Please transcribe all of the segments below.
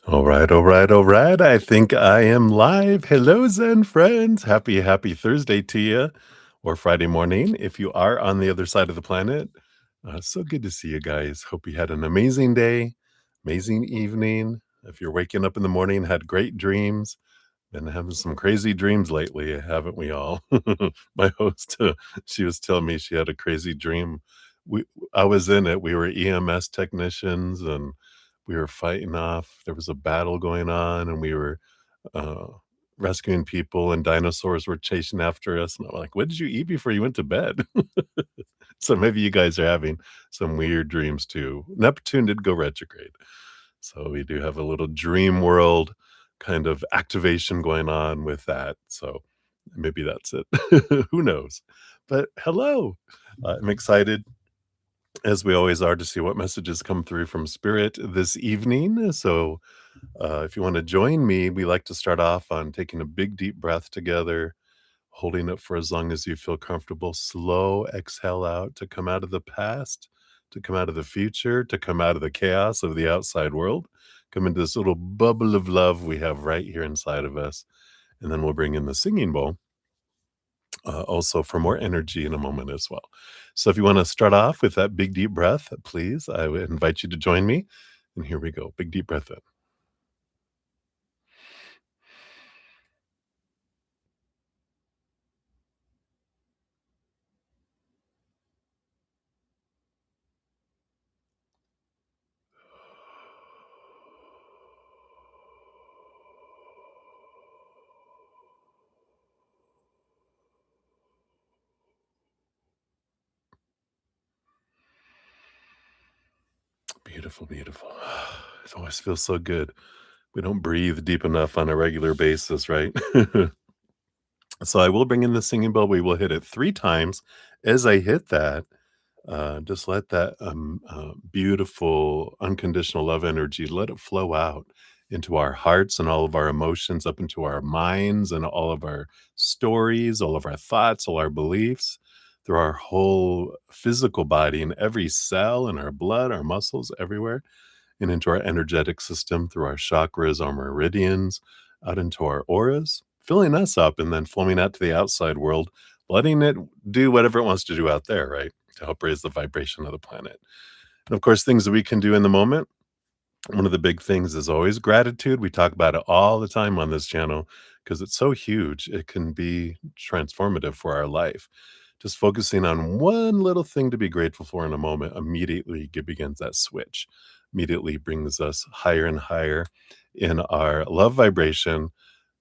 All right, all right, all right. I think I am live. Hello, Zen friends. Happy Thursday to you, or Friday morning if you are on the other side of the planet. So good to see you guys. Hope you had an amazing day, amazing evening. If you're waking up in the morning, had great dreams. Been having some crazy dreams lately, haven't we all? My host, she was telling me she had a crazy dream. We, I was in it. We were EMS technicians, and we were fighting off. There was a battle going on, and we were uh, rescuing people, and dinosaurs were chasing after us. And I'm like, "What did you eat before you went to bed?" So maybe you guys are having some weird dreams too. Neptune did go retrograde. So we do have a little dream world kind of activation going on with that. So maybe that's it. Who knows? But hello. I'm excited, as we always are, to see what messages come through from Spirit this evening. So if you want to join me, we like to start off on taking a big, deep breath together, holding it for as long as you feel comfortable. Slow exhale out to come out of the past, to come out of the future, to come out of the chaos of the outside world, come into this little bubble of love we have right here inside of us. And then we'll bring in the singing bowl also for more energy in a moment as well. So if you want to start off with that big, deep breath, please, I would invite you to join me. And here we go. Big, deep breath in. Beautiful, beautiful. It always feels so good. We don't breathe deep enough on a regular basis, right? So I will bring in the singing bowl. We will hit it 3 times. As I hit that, just let that, beautiful unconditional love energy, let it flow out into our hearts and all of our emotions, up into our minds and all of our stories, all of our thoughts, all our beliefs, through our whole physical body and every cell in our blood, our muscles, everywhere, and into our energetic system through our chakras, our meridians, out into our auras, filling us up and then flowing out to the outside world, letting it do whatever it wants to do out there, right? To help raise the vibration of the planet. And of course, things that we can do in the moment. One of the big things is always gratitude. We talk about it all the time on this channel because it's so huge. It can be transformative for our life. Just focusing on one little thing to be grateful for in a moment immediately begins that switch, immediately brings us higher and higher in our love vibration,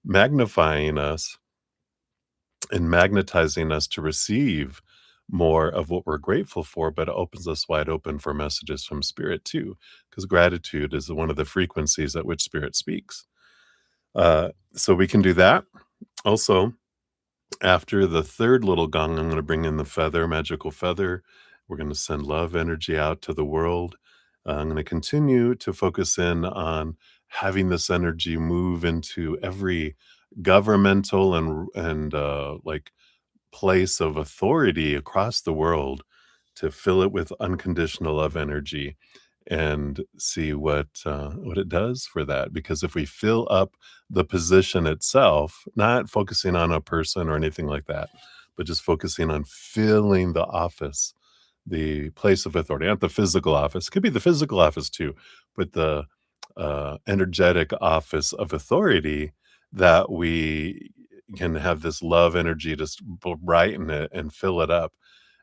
magnifying us and magnetizing us to receive more of what we're grateful for, but it opens us wide open for messages from spirit too, because gratitude is one of the frequencies at which spirit speaks. So we can do that. Also, after the third little gong, I'm going to bring in the feather, magical feather. We're going to send love energy out to the world. I'm going to continue to focus in on having this energy move into every governmental and like place of authority across the world, to fill it with unconditional love energy and see what it does for that. Because if we fill up the position itself, not focusing on a person or anything like that, but just focusing on filling the office, the place of authority, not the physical office. Could be the physical office too, but the energetic office of authority, that we can have this love energy just brighten it and fill it up.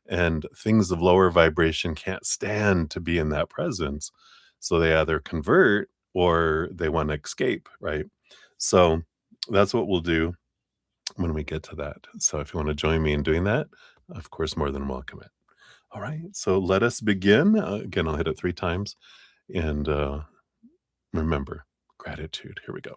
And things of lower vibration can't stand to be in that presence. So they either convert or they want to escape, right? So that's what we'll do when we get to that. So if you want to join me in doing that, of course, more than welcome it. All right. So let us begin. Again, I'll hit it 3 times. And remember, gratitude. Here we go.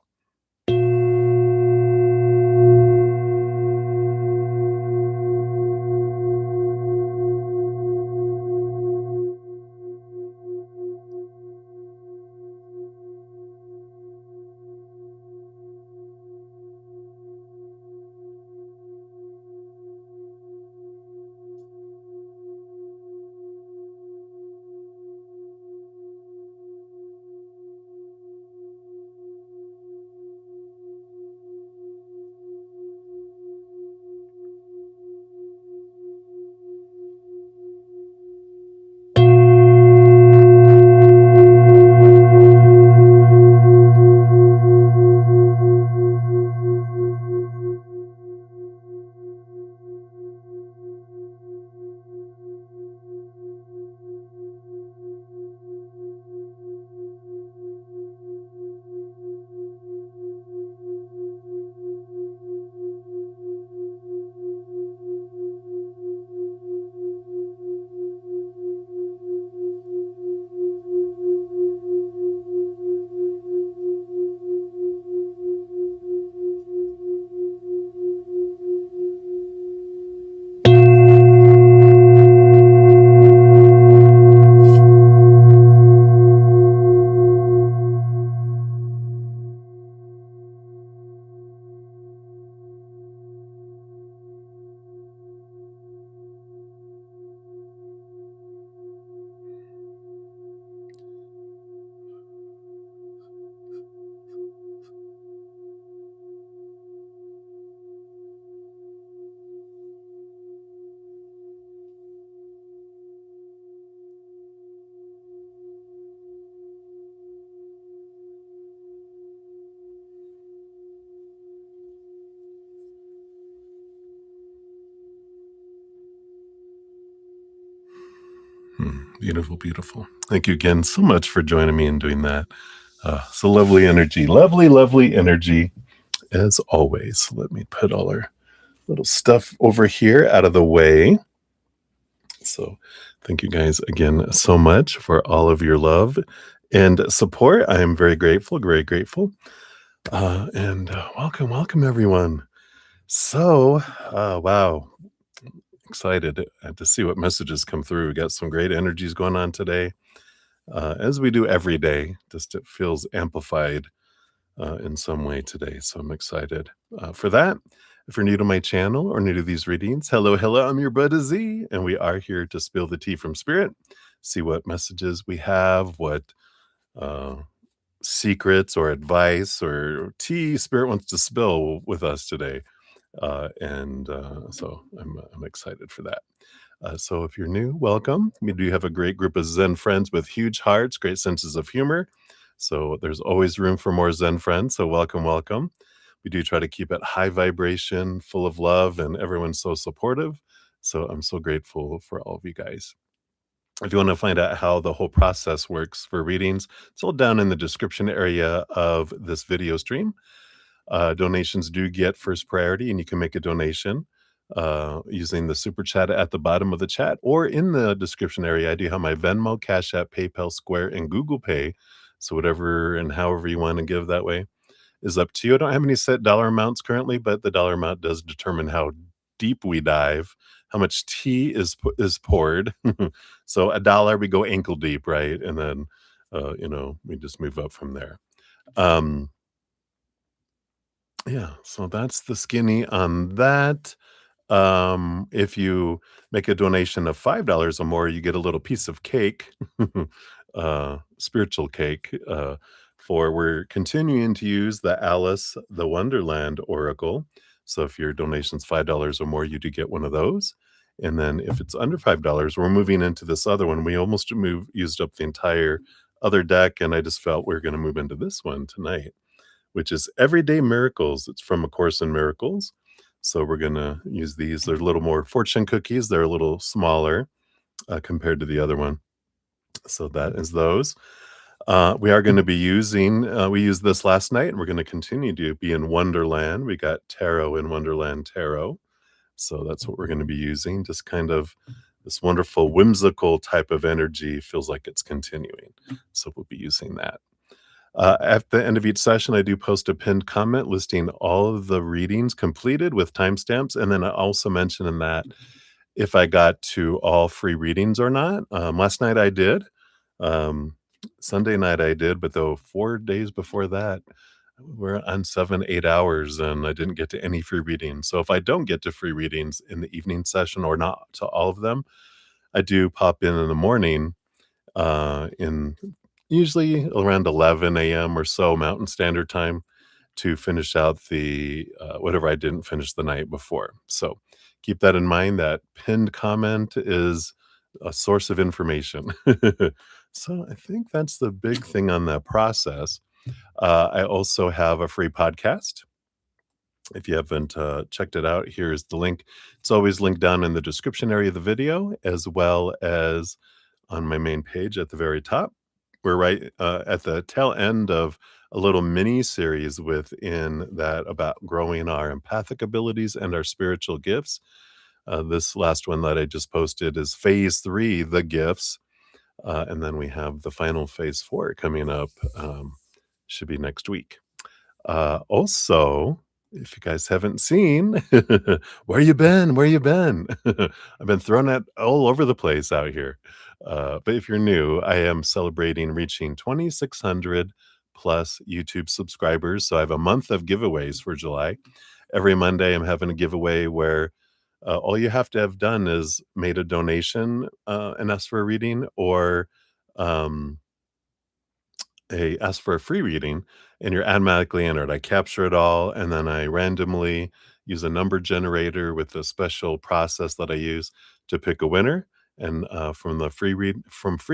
Beautiful, beautiful. Thank you again so much for joining me and doing that. So lovely energy, lovely, lovely energy as always. Let me put all our little stuff over here out of the way. So thank you guys again so much for all of your love and support. I am very grateful, very grateful. And welcome, welcome everyone. So, wow, excited to see what messages come through. We got some great energies going on today, as we do every day. Just it feels amplified in some way today. So I'm excited for that. If you're new to my channel or new to these readings, hello, hello, I'm your bruddaZEN, and we are here to spill the tea from spirit, see what messages we have, what uh, secrets or advice or tea spirit wants to spill with us today. So I'm excited for that. So if you're new, welcome. We do have a great group of Zen friends with huge hearts, great senses of humor. So there's always room for more Zen friends. So welcome, welcome. We do try to keep it high vibration, full of love, and everyone's so supportive. So I'm so grateful for all of you guys. If you want to find out how the whole process works for readings, it's all down in the description area of this video stream. Donations do get first priority, and you can make a donation using the super chat at the bottom of the chat or in the description area. I do have my Venmo, Cash App, PayPal, Square, and Google Pay. So whatever and however you want to give that way is up to you. I don't have any set dollar amounts currently, but the dollar amount does determine how deep we dive, how much tea is poured. So $1, we go ankle deep, right? And then, we just move up from there. Yeah, so that's the skinny on that. If you make a donation of $5 or more, you get a little piece of cake, spiritual cake. For we're continuing to use the Alice the Wonderland Oracle. So if your donation's $5 or more, you do get one of those. And then if it's under $5, we're moving into this other one. We almost used up the entire other deck, and I just felt we are going to move into this one tonight, which is Everyday Miracles. It's from A Course in Miracles. So we're going to use these. They're a little more fortune cookies. They're a little smaller compared to the other one. So that is those. We are going to be using, we used this last night, and we're going to continue to be in Wonderland. We got Tarot in Wonderland Tarot. So that's what we're going to be using. Just kind of this wonderful, whimsical type of energy feels like it's continuing. So we'll be using that. At the end of each session, I do post a pinned comment listing all of the readings completed with timestamps. And then I also mention in that if I got to all free readings or not. Last night I did. Sunday night I did, but though 4 days before that, we're on 7-8 hours and I didn't get to any free readings. So if I don't get to free readings in the evening session or not to all of them, I do pop in the morning in usually around 11 a.m. or so Mountain Standard Time to finish out the whatever I didn't finish the night before. So keep that in mind. That pinned comment is a source of information. So I think that's the big thing on that process. I also have a free podcast. If you haven't checked it out, here's the link. It's always linked down in the description area of the video, as well as on my main page at the very top. We're right at the tail end of a little mini series within that about growing our empathic abilities and our spiritual gifts. This last one that I just posted is phase 3, the gifts. And then we have the final phase 4 coming up. Should be next week. Also, if you guys haven't seen, where you been? Where you been? I've been thrown at all over the place out here. But if you're new, I am celebrating reaching 2,600 plus YouTube subscribers. So I have a month of giveaways for July. Every Monday, I'm having a giveaway where all you have to have done is made a donation and asked for a reading, or ask for a free reading, and you're automatically entered. I capture it all, and then I randomly use a number generator with a special process that I use to pick a winner. And from free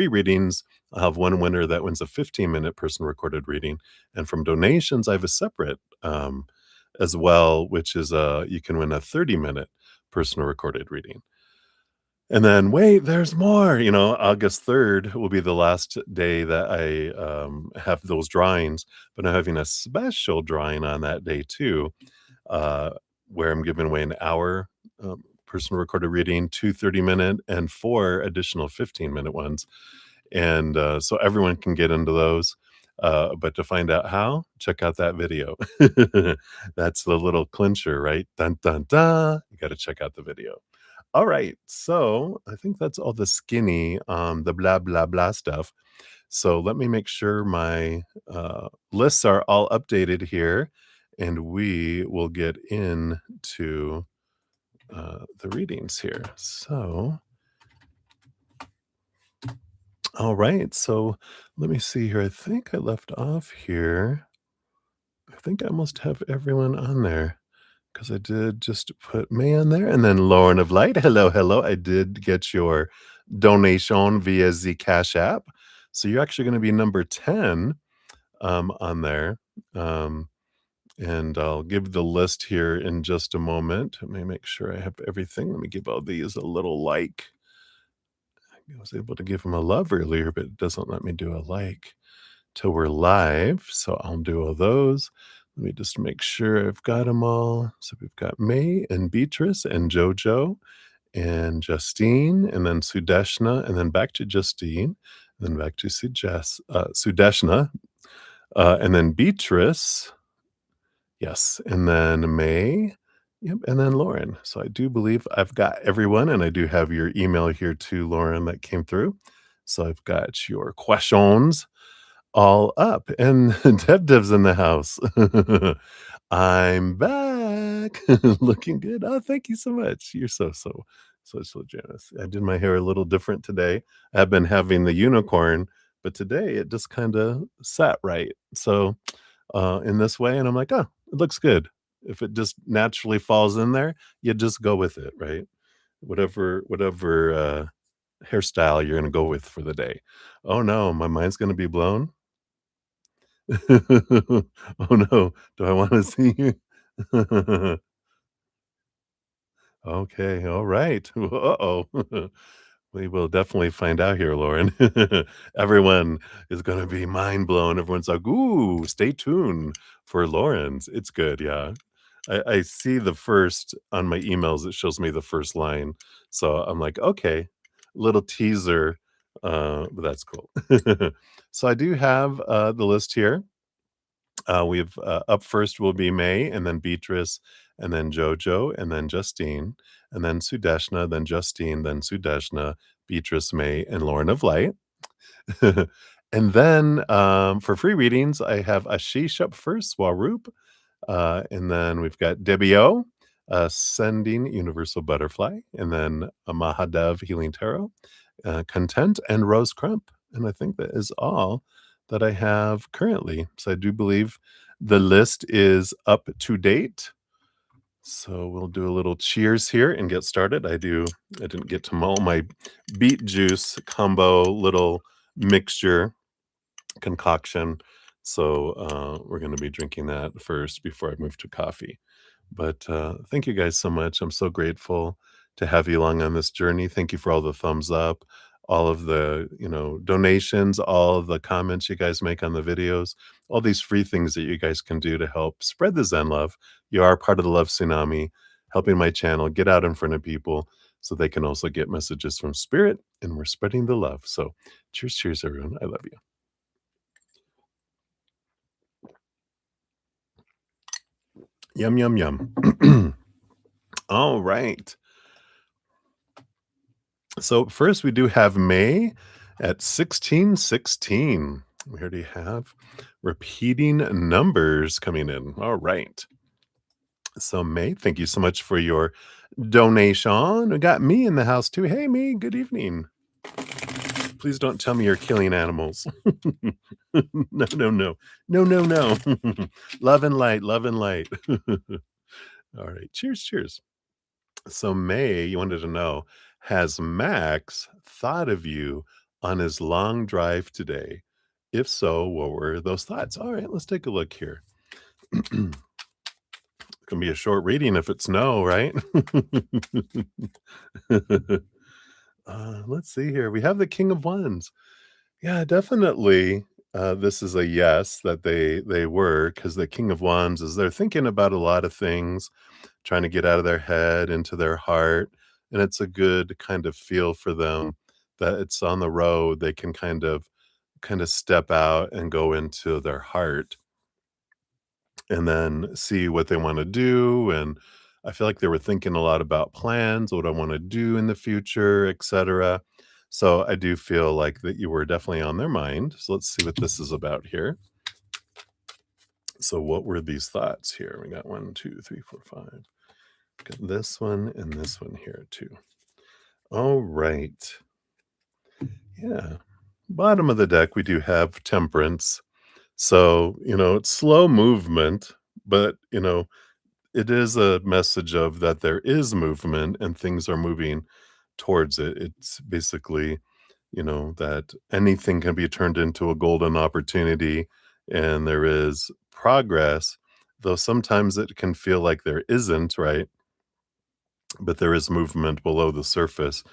readings, I'll have one winner that wins a 15-minute person recorded reading. And from donations, I have a separate as well, which is you can win a 30-minute personal recorded reading. And then, "Wait, there's more," August 3rd will be the last day that I, have those drawings, but I'm having a special drawing on that day too, uh, where I'm giving away an hour, personal recorded reading, 2 30-minute, and 4 additional 15-minute ones. And, so everyone can get into those, but to find out how, check out that video. That's the little clincher, right? Dun, dun, dun. You gotta check out the video. Alright, so I think that's all the skinny, the blah, blah, blah stuff. So let me make sure my, lists are all updated here, and we will get into, the readings here. So alright, so let me see here. I think I left off here. I think I almost have everyone on there. Because I did just put May on there, and then Lauren of Light, hello, hello. I did get your donation via the Cash App. So you're actually gonna be number 10, on there, and I'll give the list here in just a moment. Let me make sure I have everything. Let me give all these a little like. I was able to give them a love earlier, but it doesn't let me do a like till we're live, so I'll do all those. Let me just make sure I've got them all. So we've got May and Beatrice and JoJo and Justine, and then Sudeshna, and then back to Justine, and then back to Sudeshna, and then Beatrice, yes, and then May, yep, and then Lauren. So I do believe I've got everyone, and I do have your email here too, Lauren, that came through. So I've got your questions all up, and Dev's in the house. I'm back. Looking good. Oh, thank you so much. You're so generous. I did my hair a little different today. I've been having the unicorn, but today it just kinda sat right. So, in this way, and I'm like, "Oh, it looks good." If it just naturally falls in there, you just go with it, right? Whatever, hairstyle you're gonna go with for the day. Oh, no, my mind's gonna be blown? Oh, no. Do I wanna see you? Okay, alright. Uh-oh. We will definitely find out here, Lauren. Everyone is gonna be mind blown. Everyone's like, "Ooh, stay tuned for Lauren's." It's good, yeah. I see the first on my emails, it shows me the first line. So I'm like, "Okay, little teaser," but that's cool. So I do have, the list here. We've up first will be May, and then Beatrice, and then JoJo, and then Justine, and then Sudeshna, then Justine, then Sudeshna, Beatrice, May, and Lauren of Light. And then for free readings, I have Ashish up first, Swaroop, and then we've got Debbie O, Sending Universal Butterfly, and then Mahadev Healing Tarot, Content, and Rose Crump. And I think that is all that I have currently. So I do believe the list is up to date. So we'll do a little cheers here and get started. I didn't get to mull my beet juice combo little mixture concoction. So we're going to be drinking that first before I move to coffee. But thank you guys so much. I'm so grateful to have you along on this journey. Thank you for all the thumbs up, all of the donations, all of the comments you guys make on the videos, all these free things that you guys can do to help spread the Zen love. You are part of the love tsunami, helping my channel get out in front of people so they can also get messages from spirit, and we're spreading the love. So cheers, cheers, everyone. I love you. Yum, yum, yum. All right. So first we do have May at 1616. We already have repeating numbers coming in. All right. So May, thank you so much for your donation. We got me in the house too. Hey me, good evening. Please don't tell me you're killing animals. No, no, no. No, no, no. Love and light, love and light. All right. Cheers, cheers. So, May, you wanted to know, has Max thought of you on his long drive today? If so, what were those thoughts? All right, let's take a look here. It can be a short reading if it's no, right? Let's see here. We have the King of Wands. Yeah, definitely. This is a yes that they were because the King of Wands is they're thinking about a lot of things, trying to get out of their head into their heart, and it's a good kind of feel for them that it's on the road. They can kind of step out and go into their heart and then see what they wanna do, and I feel like they were thinking a lot about plans, what I wanna do in the future, etcetera. So, I do feel like that you were definitely on their mind, so let's see what this is about here. So, what were these thoughts here? We got 1, 2, 3, 4, 5. Got this one and this one here too. Alright. Yeah. Bottom of the deck, we do have Temperance. So, it's slow movement, but, it is a message of that there is movement and things are moving towards it. It's basically, that anything can be turned into a golden opportunity and there is progress, though sometimes it can feel like there isn't, right? But there is movement below the surface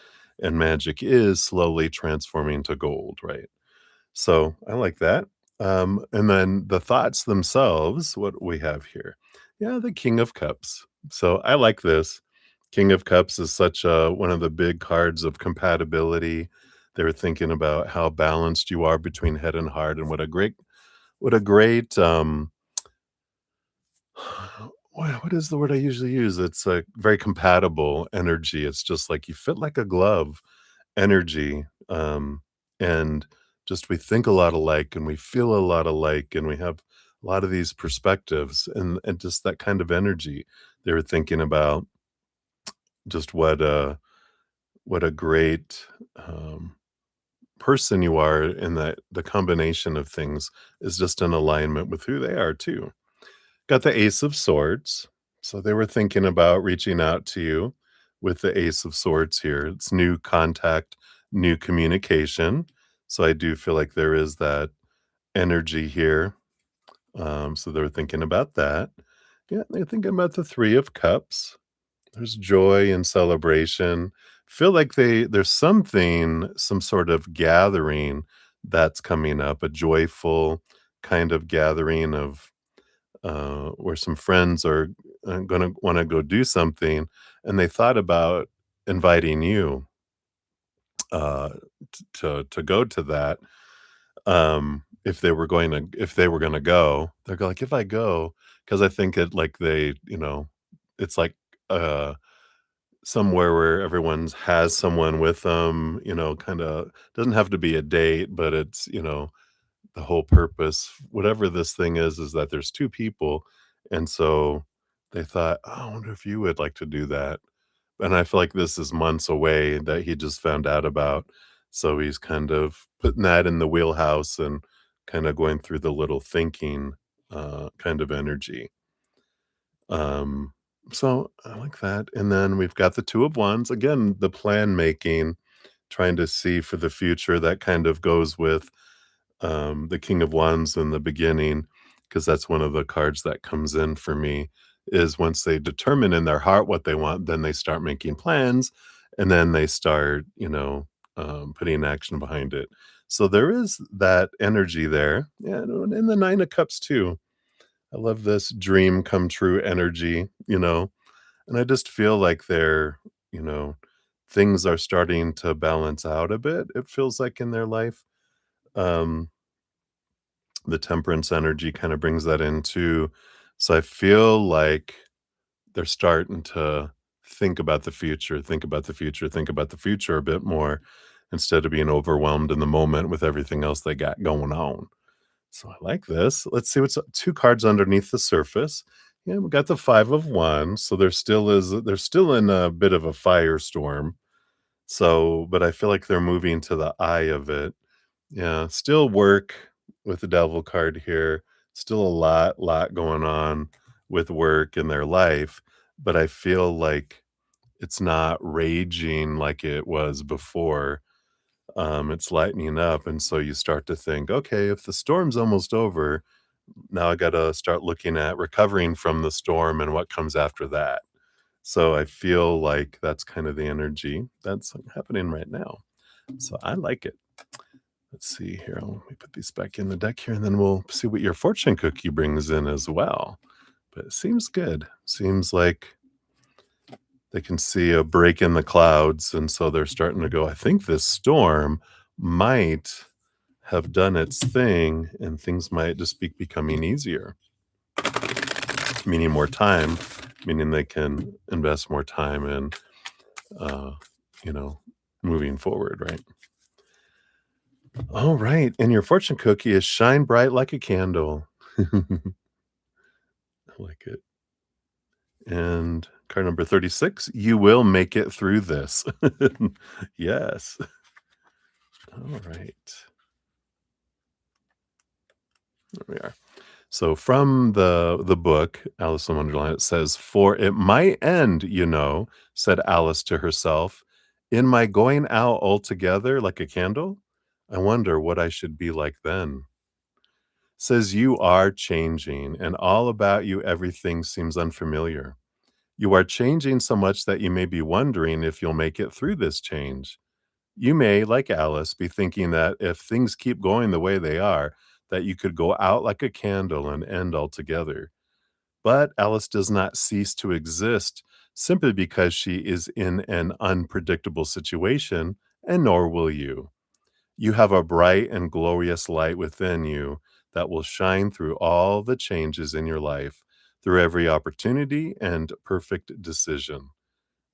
and magic is slowly transforming to gold, right? So I like that. And then the thoughts themselves, what we have here. Yeah, the King of Cups. So I like this. King of Cups is such one of the big cards of compatibility. They were thinking about how balanced you are between head and heart, and what a great what is the word I usually use? It's a very compatible energy. It's just like you fit like a glove energy, and just we think a lot alike and we feel a lot alike and we have a lot of these perspectives and just that kind of energy. They were thinking about just what a great person you are, and that the combination of things is just in alignment with who they are too. Got the Ace of Swords. So they were thinking about reaching out to you with the Ace of Swords here. It's new contact, new communication. So I do feel like there is that energy here. So they were thinking about that. Yeah, they're thinking about the Three of Cups. There's joy and celebration. Feel like there's some sort of gathering that's coming up, a joyful kind of gathering of where some friends are going to want to go do something, and they thought about inviting you uh, to go to that. If they were going to go, they're like, if I go, because I think it like it's like uh, somewhere where everyone's has someone with them. Kind of doesn't have to be a date, but it's the whole purpose, whatever this thing is that there's 2 people, and so they thought, "Oh, I wonder if you would like to do that." And I feel like this is months away that he just found out about, so he's kind of putting that in the wheelhouse and kinda going through the little thinking, kind of energy. Um, so I like that, and then we've got the Two of Wands, again, the plan making, trying to see for the future, that kind of goes with the King of Wands in the beginning, because that's one of the cards that comes in for me, is once they determine in their heart what they want, then they start making plans, and then they start, putting action behind it. So there is that energy there. Yeah, and the Nine of Cups too. I love this dream come true energy, and I just feel like you know, things are starting to balance out a bit, it feels like in their life. Um, the temperance energy kinda brings that in too. So I feel like they're starting to think about the future, think about the future, think about the future a bit more instead of being overwhelmed in the moment with everything else they got going on. So I like this. Let's see what's 2 cards underneath the surface. Yeah, we got the 5 of Wands, so they're still in a bit of a firestorm. So, but I feel like they're moving to the eye of it. Yeah, still work with the devil card here. Still a lot going on with work in their life, but I feel like it's not raging like it was before. It's lightening up, and so you start to think, okay, if the storm's almost over, now I got to start looking at recovering from the storm and what comes after that. So I feel like that's kind of the energy that's happening right now. So I like it. Let's see here. Let me put these back in the deck here, and then we'll see what your fortune cookie brings in as well. But it seems good. Seems like they can see a break in the clouds, and so they're starting to go, I think this storm might have done its thing, and things might just be becoming easier, meaning more time, meaning they can invest more time in, uh, you know, moving forward, right? All right. And your fortune cookie is shine bright like a candle. I like it. And card number 36, you will make it through this. Yes. All right. There we are. So from the book, Alice in Wonderland, it says, "For it might end, said Alice to herself, in my going out altogether like a candle. I wonder what I should be like then." Says you are changing, and all about you, everything seems unfamiliar. You are changing so much that you may be wondering if you'll make it through this change. You may, like Alice, be thinking that if things keep going the way they are, that you could go out like a candle and end altogether. But Alice does not cease to exist simply because she is in an unpredictable situation, and nor will you. You have a bright and glorious light within you that will shine through all the changes in your life, through every opportunity and perfect decision.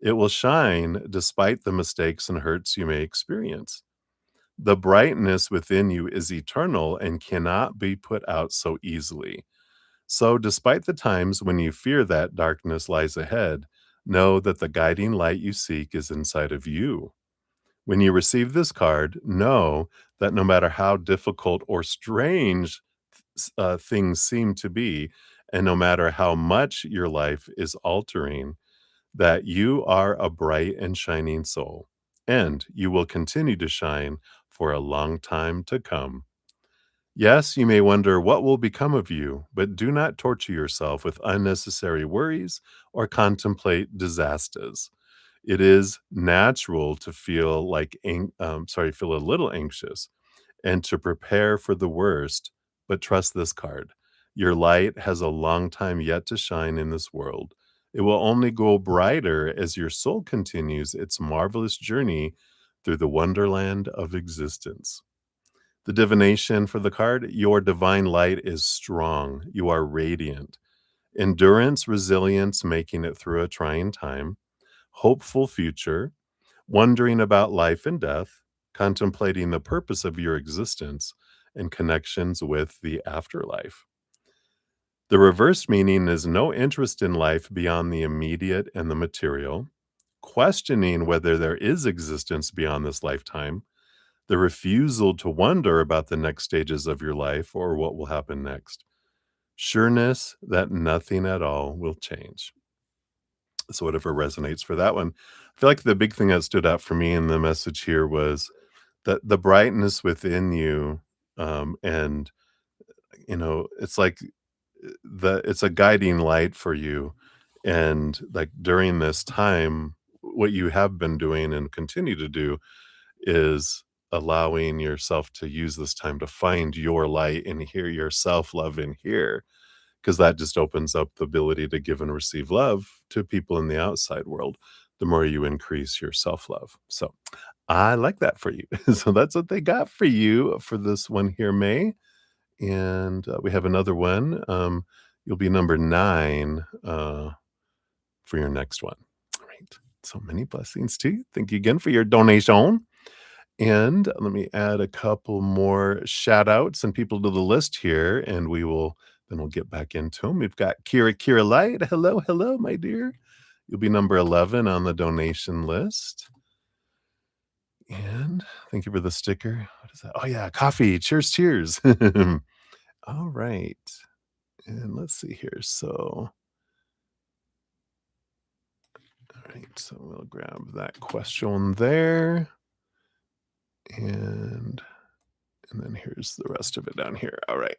It will shine despite the mistakes and hurts you may experience. The brightness within you is eternal and cannot be put out so easily. So, despite the times when you fear that darkness lies ahead, know that the guiding light you seek is inside of you. When you receive this card, know that no matter how difficult or strange things seem to be, and no matter how much your life is altering, that you are a bright and shining soul, and you will continue to shine for a long time to come. Yes, you may wonder what will become of you, but do not torture yourself with unnecessary worries or contemplate disasters. It is natural to feel feel a little anxious and to prepare for the worst, but trust this card. Your light has a long time yet to shine in this world. It will only grow brighter as your soul continues its marvelous journey through the wonderland of existence. The divination for the card, your divine light is strong. You are radiant. Endurance, resilience, making it through a trying time, hopeful future, wondering about life and death, contemplating the purpose of your existence, and connections with the afterlife. The reverse meaning is no interest in life beyond the immediate and the material, questioning whether there is existence beyond this lifetime, the refusal to wonder about the next stages of your life or what will happen next, sureness that nothing at all will change. So, whatever resonates for that one. I feel like the big thing that stood out for me in the message here was that the brightness within you, and it's like it's a guiding light for you, and like during this time, what you have been doing and continue to do is allowing yourself to use this time to find your light and hear your self love in here, because that just opens up the ability to give and receive love to people in the outside world the more you increase your self love. So I like that for you. So that's what they got for you for this one here, May. And we have another one. You'll be number 9 for your next one. All right. So many blessings to you. Thank you again for your donation. And let me add a couple more shout outs and people to the list here, and we'll get back into them. We've got Kira Light. Hello, hello, my dear. You'll be number 11 on the donation list. And thank you for the sticker. What is that? Oh, yeah, coffee. Cheers, cheers. All right. And let's see here. So, all right. So we'll grab that question there. And then here's the rest of it down here. All right.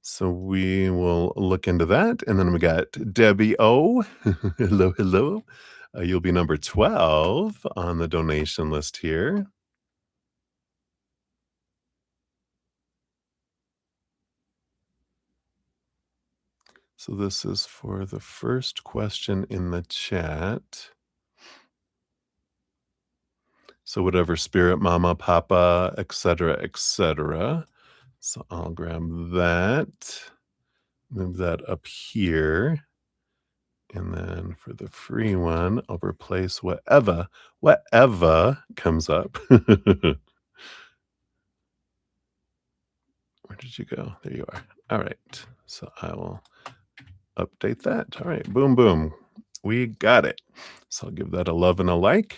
So we will look into that. And then we got Debbie O. Hello, hello. You'll be number 12 on the donation list here. So this is for the first question in the chat. So whatever spirit, mama, papa, etc., etc. So I'll grab that, move that up here. And then for the free one, I'll replace whatever comes up. Where did you go? There you are. All right. So I will update that. All right. Boom, boom. We got it. So I'll give that a love and a like.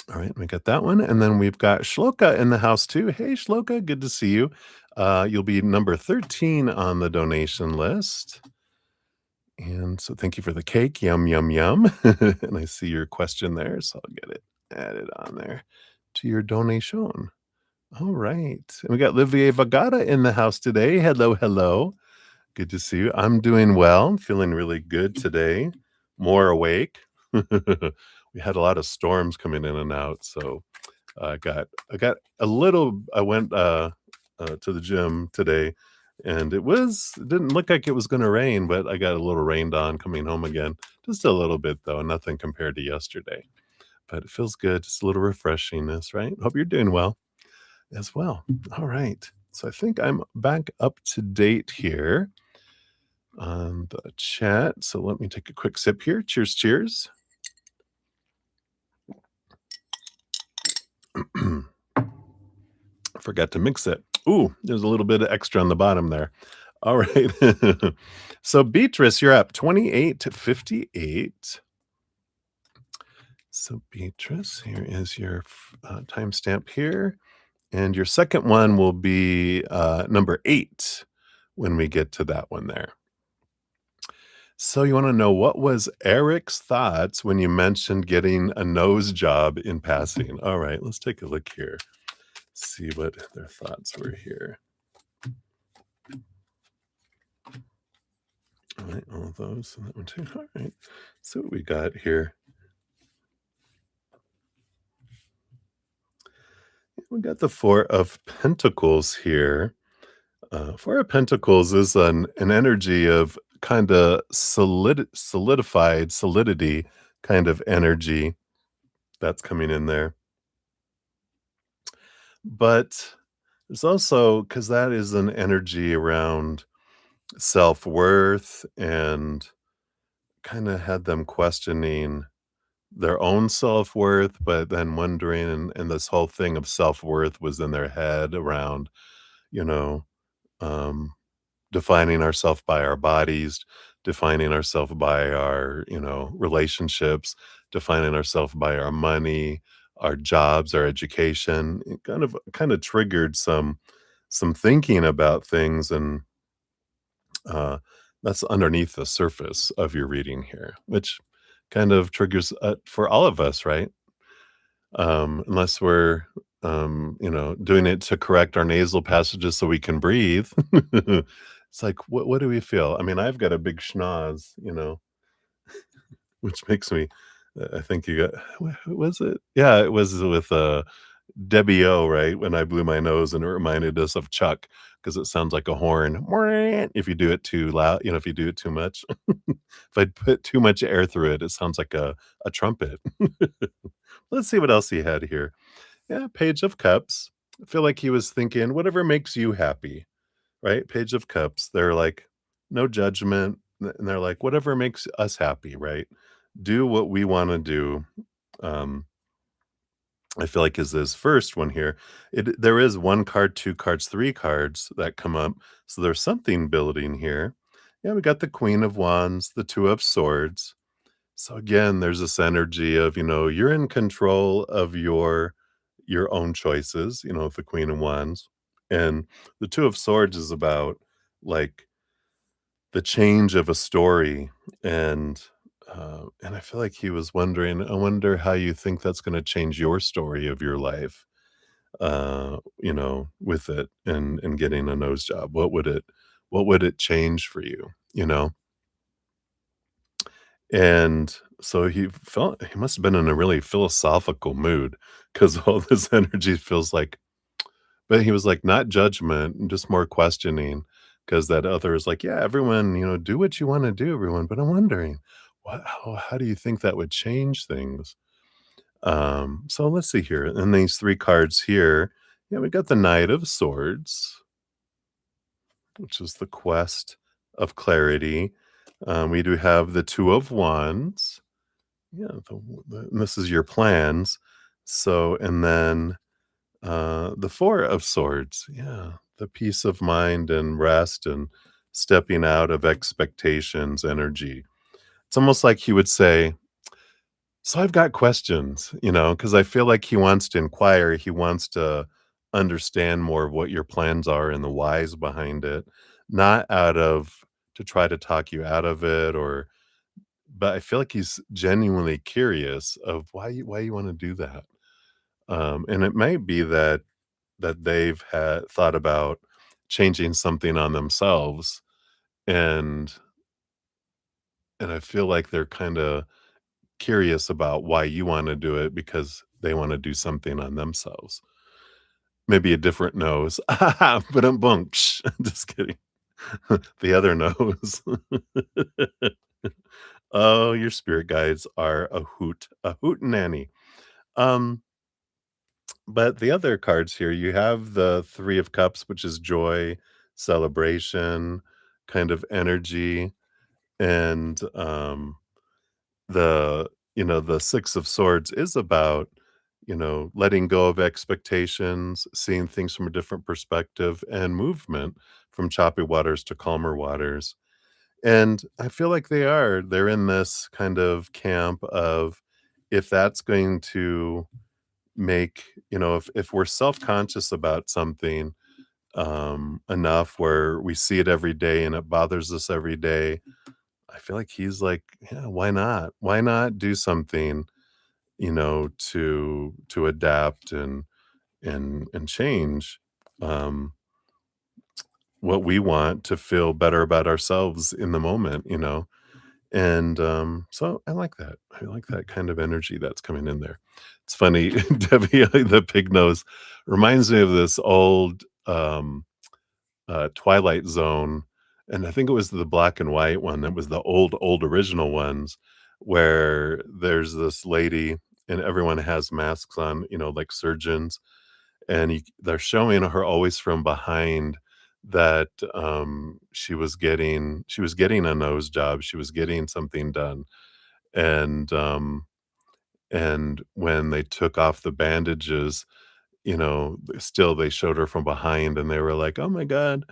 All right, we got that one, and then we've got Shloka in the house too. Hey, Shloka, good to see you. You'll be number 13 on the donation list, and so thank you for the cake. Yum, yum, yum. And I see your question there, so I'll get it added on there to your donation. All right, and we got Livia Vagata in the house today. Hello, hello. Good to see you. I'm doing well. I'm feeling really good today. More awake. We had a lot of storms coming in and out, so I got a little. I went to the gym today, and it didn't look like it was going to rain, but I got a little rained on coming home again. Just a little bit though, nothing compared to yesterday. But it feels good. Just a little refreshingness, right? Hope you're doing well as well. All right. So I think I'm back up to date here on the chat. So let me take a quick sip here. Cheers, cheers. Forgot to mix it. Ooh, there's a little bit of extra on the bottom there. All right. So Beatrice, you're up 28 to 58. So Beatrice, here is your timestamp here. And your second one will be number 8 when we get to that one there. So you want to know, what was Eric's thoughts when you mentioned getting a nose job in passing? All right, let's take a look here. See what their thoughts were here. All right, all of those and that one too. All right, so what we got here. We got the Four of Pentacles here. Four of Pentacles is an energy of kind of solidity kind of energy that's coming in there. But there's also, because that is an energy around self-worth, and kind of had them questioning their own self-worth, but then wondering, and this whole thing of self-worth was in their head around, you know, um, defining ourselves by our bodies, defining ourselves by our, relationships, defining ourselves by our money, our jobs, our education. It kind of triggered some thinking about things, and that's underneath the surface of your reading here, which kind of triggers for all of us, right? Unless we're doing it to correct our nasal passages so we can breathe. It's like, what do we feel? I mean, I've got a big schnoz, which makes me, I think you got, who was it? Yeah, it was with Debbie O, right? When I blew my nose, and it reminded us of Chuck, because it sounds like a horn. If you do it too loud, if you do it too much. If I put too much air through it, it sounds like a trumpet. Let's see what else he had here. Yeah, Page of Cups. I feel like he was thinking, whatever makes you happy, right? Page of Cups. They're like, no judgment. And they're like, whatever makes us happy, right? Do what we want to do. I feel like is this first one here. There is 1 card, 2 cards, 3 cards that come up. So there's something building here. Yeah, we got the Queen of Wands, the Two of Swords. So again, there's this energy of, you're in control of your own choices, with the Queen of Wands. And the Two of Swords is about, like, the change of a story. And I feel like he was wondering, I wonder how you think that's going to change your story of your life. with it and getting a nose job? What would it change for you, you know? And so he must have been in a really philosophical mood because all this energy feels like, but he was like, not judgment, just more questioning. Because that other is like, yeah, everyone, do what you want to do, everyone. But I'm wondering, how do you think that would change things? So let's see here. And these three cards here, yeah, we got the Knight of Swords, which is the quest of clarity. We do have the Two of Wands. Yeah, and this is your plans. So, and then the Four of Swords. Yeah, the peace of mind and rest and stepping out of expectations energy. It's almost like he would say, so I've got questions, because I feel like he wants to inquire. He wants to understand more of what your plans are and the whys behind it, not out of to try to talk you out of it but I feel like he's genuinely curious of why you want to do that. And it might be that they've had thought about changing something on themselves and and I feel like they're kind of curious about why you wanna do it because they wanna do something on themselves. Maybe a different nose. But I'm Just kidding. The other nose. Oh, your spirit guides are a hoot nanny. Um, but the other cards here, you have the 3 of Cups, which is joy, celebration, kind of energy, and, the 6 of Swords is about, letting go of expectations, seeing things from a different perspective, and movement from choppy waters to calmer waters. And I feel like they're in this kind of camp of if that's going to make, if we're self-conscious about something, enough where we see it every day and it bothers us every day, I feel like he's like, "Yeah, why not? Why not do something, to adapt and change, um, what we want to feel better about ourselves in the moment," you know? And, so I like that. I like that kind of energy that's coming in there. It's funny, Debbie, the pig nose reminds me of this old, Twilight Zone, and I think it was the black and white one that was the old original ones, where there's this lady and everyone has masks on, like surgeons, and they're showing her always from behind that, she was getting a nose job, she was getting something done, and, and when they took off the bandages, still they showed her from behind and they were like, "Oh my god,"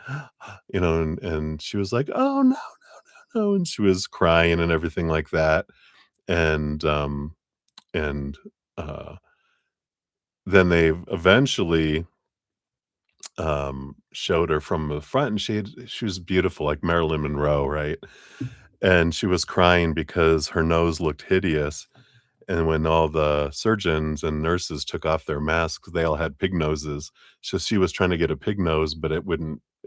and she was like, "Oh, no, no, no," and she was crying and everything like that, and, and, uh, then they eventually, showed her from the front, and she was beautiful, like Marilyn Monroe, right? And she was crying because her nose looked hideous, and when all the surgeons and nurses took off their masks, they all had pig noses. So she was trying to get a pig nose, but it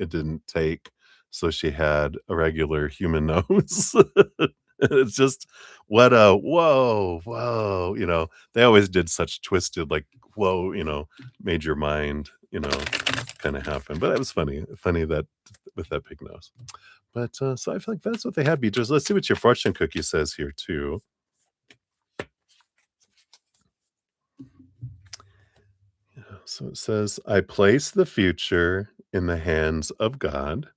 didn't take, so she had a regular human nose. It's just what a whoa, they always did such twisted, like, whoa, made your mind, kinda happen, but that was funny that with that pig nose. But, so I feel like that's what they had, Beatrice. Let's see what your fortune cookie says here too. So it says, I place the future in the hands of God.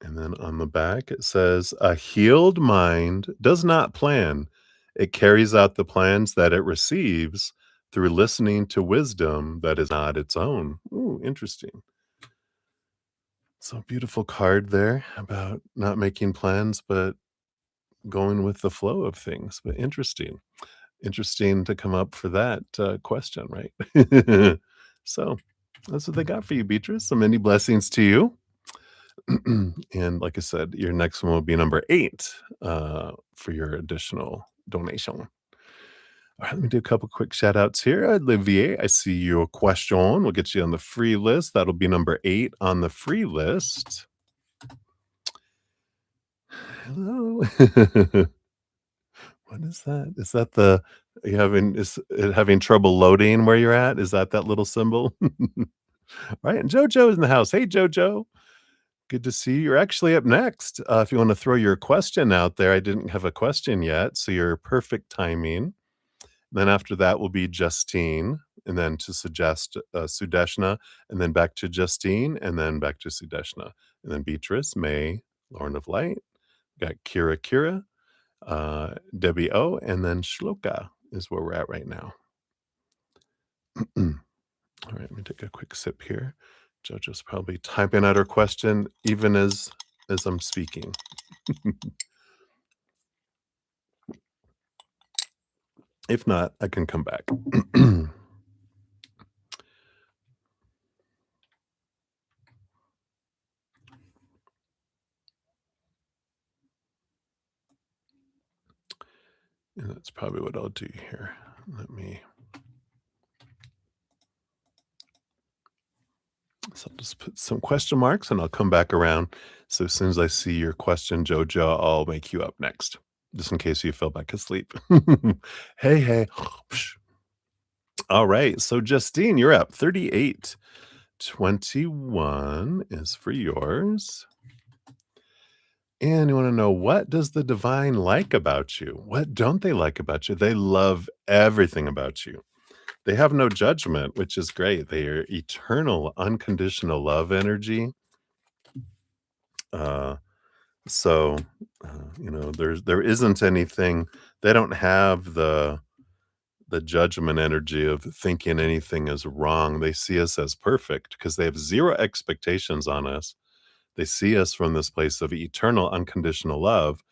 And then on the back, it says, a healed mind does not plan. It carries out the plans that it receives through listening to wisdom that is not its own. Ooh, interesting. So beautiful card there about not making plans, but going with the flow of things. But interesting. Interesting to come up for that question, right? So that's what they got for you, Beatrice. So many blessings to you. And like I said, your next one will be number 8 for your additional donation. All right, let me do a couple quick shout outs here. Olivier, I see your question. We'll get you on the free list. That'll be number 8 on the free list. Hello. What is that? Is that the are you having is it having trouble loading where you're at? Is that little symbol? Right, and JoJo is in the house. Hey, JoJo. Good to see you. You're actually up next. If you wanna throw your question out there, I didn't have a question yet, so you're perfect timing. Then after that will be Justine, and then to suggest, Sudeshna, and then back to Justine, and then back to Sudeshna, and then Beatrice, May, Lauren of Light, got Kira, Debbie O, and then Shloka is where we're at right now. All right, let me take a quick sip here. JoJo's probably typing out her question even as I'm speaking. If not, I can come back. And that's probably what I'll do here. Let me so I'll just put some question marks and I'll come back around. So as soon as I see your question, Jojo, I'll make you up next, just in case you fell back asleep. Hey, hey. All right. So Justine, you're up. 38. 21 is for yours. And you want to know, what does the divine like about you? What don't they like about you? They love everything about you. They have no judgment, which is great. They are eternal, unconditional love energy. Uh, so, there isn't anything. They don't have the judgment energy of thinking anything is wrong. They see us as perfect because they have zero expectations on us. They see us from this place of eternal, unconditional love.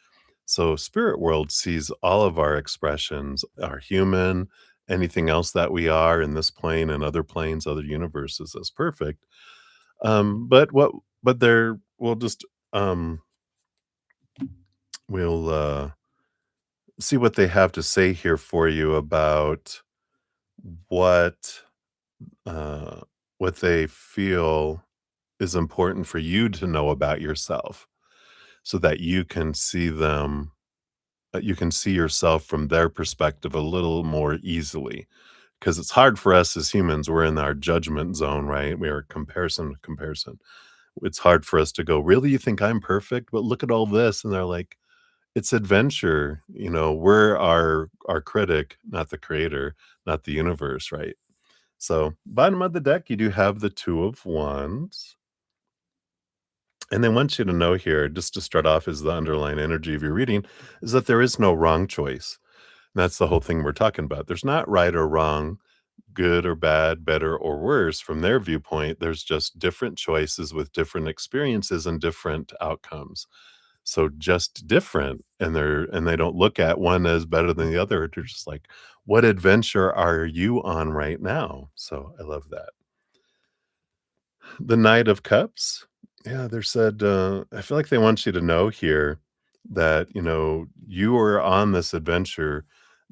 So spirit world sees all of our expressions, our human, anything else that we are in this plane and other planes, other universes as perfect. But what but they're we'll just we'll see what they have to say here for you about what uh what they feel is important for you to know about yourself so that you can see yourself from their perspective a little more easily, because it's hard for us as humans. We're in our judgment zone, right? We are comparison. It's hard for us to go, really, you think I'm perfect, but look at all this. And they're like, it's adventure. We're our critic, not the creator, not the universe, right? So bottom of the deck, you do have the 2 of Wands. And they want you to know here, just to start off as the underlying energy of your reading, is that there is no wrong choice. That's the whole thing we're talking about. There's not right or wrong, good or bad, better or worse. From their viewpoint, there's just different choices with different experiences and different outcomes. So just different, and they don't look at one as better than the other. They're just like, what adventure are you on right now? So I love that. The Knight of Cups. Yeah, they said, I feel like they want you to know here that, you are on this adventure.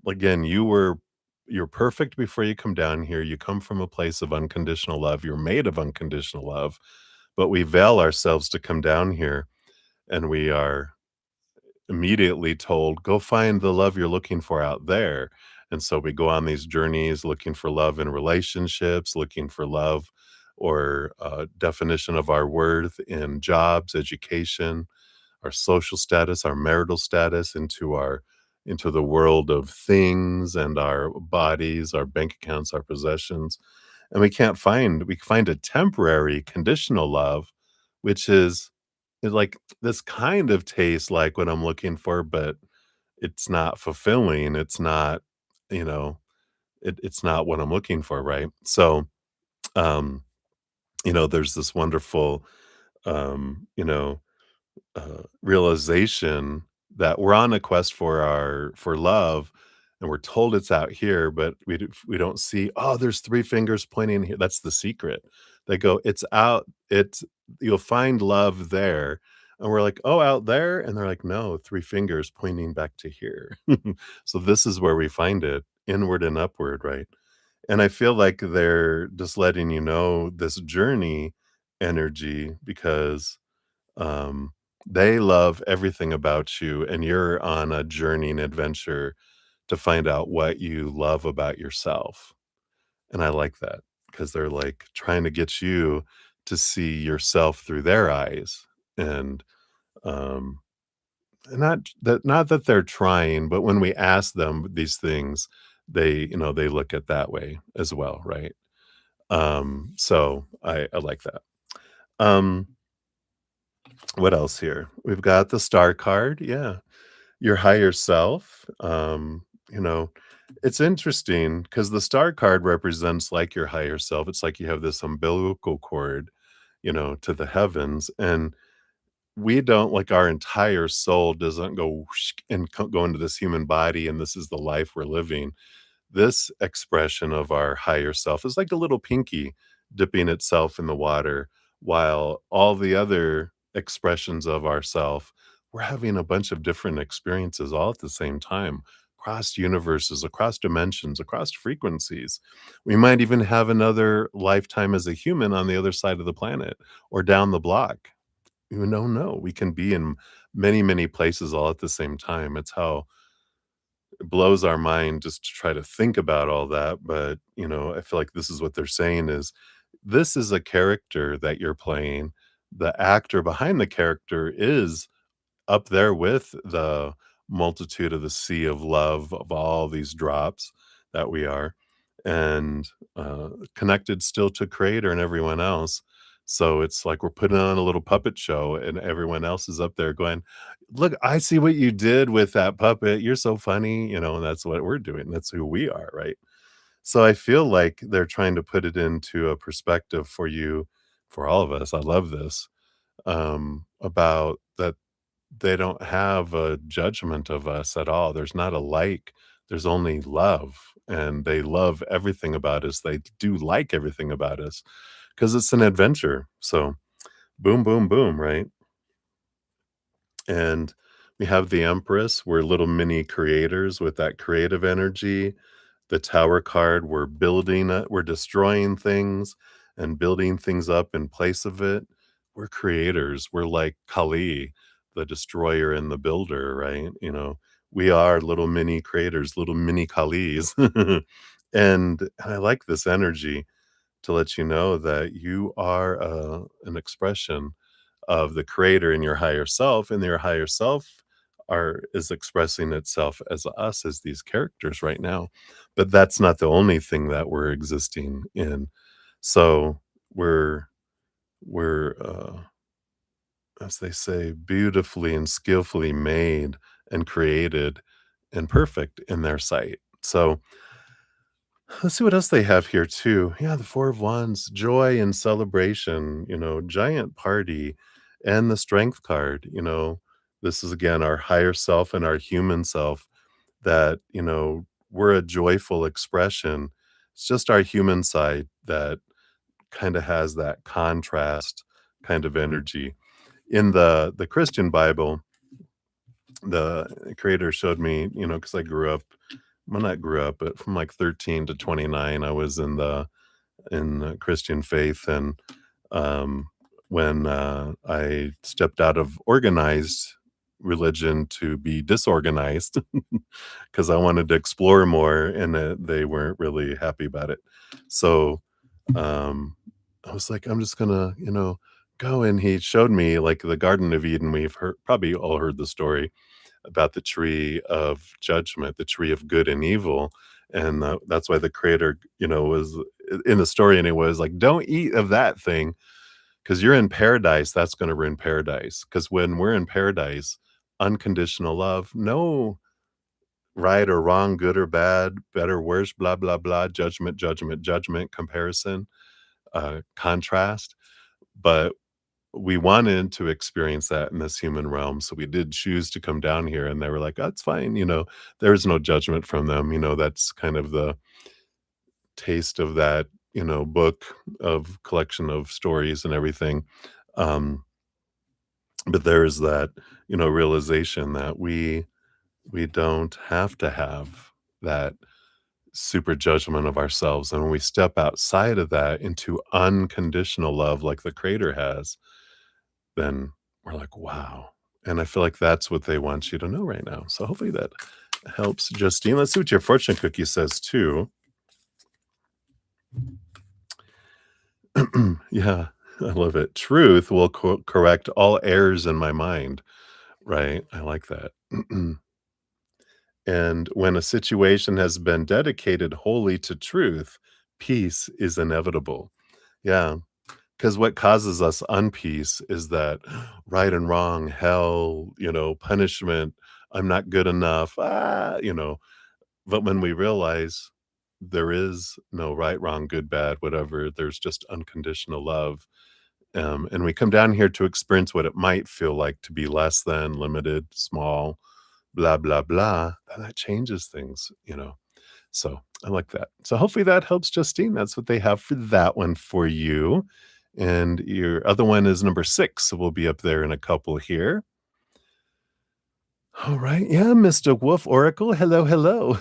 Again, you're perfect before you come down here. You come from a place of unconditional love. You're made of unconditional love, but we veil ourselves to come down here, and we are immediately told, "Go find the love you're looking for out there." And so we go on these journeys looking for love in relationships, looking for love or definition of our worth in jobs, education, our social status, our marital status, into the world of things and our bodies, our bank accounts, our possessions. And we find a temporary conditional love, which is like, this kind of tastes like what I'm looking for, but it's not fulfilling. It's not, you know, it's not what I'm looking for, right? So, um, there's this wonderful, um, you know, realization that we're on a quest for love, and we're told it's out here, but we don't see, oh, there's 3 fingers pointing here. That's the secret. They go, it's out. It's You'll find love there. And we're like, oh, out there. And they're like, no, 3 fingers pointing back to here. So this is where we find it inward and upward, right? And I feel like they're just letting you know this journey energy because, um, they love everything about you, and you're on a journey and adventure to find out what you love about yourself. And I like that because they're, like, trying to get you to see yourself through their eyes, and, um, not that they're trying, but when we ask them these things, they look at that way as well, right? So I like that. Um, what else here? We've got the star card, yeah. Your higher self, you know, it's interesting because the star card represents, like, your higher self. It's like you have this umbilical cord, to the heavens, and we don't like, our entire soul doesn't go whoosh and go into this human body, and this is the life we're living. This expression of our higher self is like a little pinky dipping itself in the water, while all the other expressions of ourself, we're having a bunch of different experiences all at the same time, across universes, across dimensions, across frequencies. We might even have another lifetime as a human on the other side of the planet or down the block. You don't know. We can be in many, many places all at the same time. It's how it blows our mind just to try to think about all that, but, I feel like this is what they're saying is, this is a character that you're playing. The actor behind the character is up there with the multitude of the sea of love of all these drops that we are, and, connected still to creator and everyone else. So it's like we're putting on a little puppet show and everyone else is up there going, "Look, I see what you did with that puppet. You're so funny," and that's what we're doing. That's who we are, right? So I feel like they're trying to put it into a perspective for you, for all of us. I love this, about that they don't have a judgment of us at all. There's not a like, there's only love, and they love everything about us. They do like everything about us because it's an adventure. So, boom, boom, boom, right? And we have the Empress. We're little mini creators with that creative energy. The Tower card, we're building it, we're destroying things and building things up in place of it. We're creators. We're like Kali, the destroyer and the builder, right? We are little mini creators, little mini Kalis. And I like this energy to let you know that you are an expression of the creator in your higher self, and your higher self is expressing itself as us as these characters right now. But that's not the only thing that we're existing in. So we're we're as they say, beautifully and skillfully made and created and perfect in their sight. So let's see what else they have here too. Yeah, the Four of Wands, joy and celebration, giant party, and the Strength card. This is again our higher self and our human self that, we're a joyful expression. It's just our human side that kind of has that contrast kind of energy. In the Christian Bible, the creator showed me, because I grew up, well, not grew up, but from like 13 to 29, I was in the Christian faith, and, um, when, I stepped out of organized religion to be disorganized, because I wanted to explore more, and, they weren't really happy about it. So, um, I was like, "I'm just gonna, go," and he showed me, like, the Garden of Eden. We've probably all heard the story about the tree of judgment, the tree of good and evil, and, that's why the creator, was in the story anyway, was like, "Don't eat of that thing, because 'cause you're in paradise, that's gonna ruin paradise. Because when we're in paradise, unconditional love, no right or wrong, good or bad, better, worse, blah, blah, blah, judgment, judgment, judgment, comparison, contrast," but we wanted to experience that in this human realm, so we did choose to come down here, and they were like, "That's fine," there is no judgment from them. That's kind of the taste of that, book of collection of stories and everything, um, but there's that, realization that we don't have to have that, super judgment of ourselves. And when we step outside of that into unconditional love, like the Creator has, then we're like, wow. And I feel like that's what they want you to know right now. So hopefully that helps, Justine. Let's see what your fortune cookie says too. Yeah, I love it. Truth will correct all errors in my mind. Right. I like that. And when a situation has been dedicated wholly to truth, peace is inevitable. Yeah. Because what causes us unpeace is that right and wrong, hell, punishment, I'm not good enough. But when we realize there is no right, wrong, good, bad, whatever, there's just unconditional love. And we come down here to experience what it might feel like to be less than, limited, small, blah, blah, blah. And that changes things. So I like that. So hopefully that helps, Justine. That's what they have for that one for you. And your other one is number 6. So we'll be up there in a couple here. All right. Yeah, Mr. Wolf Oracle. Hello, hello.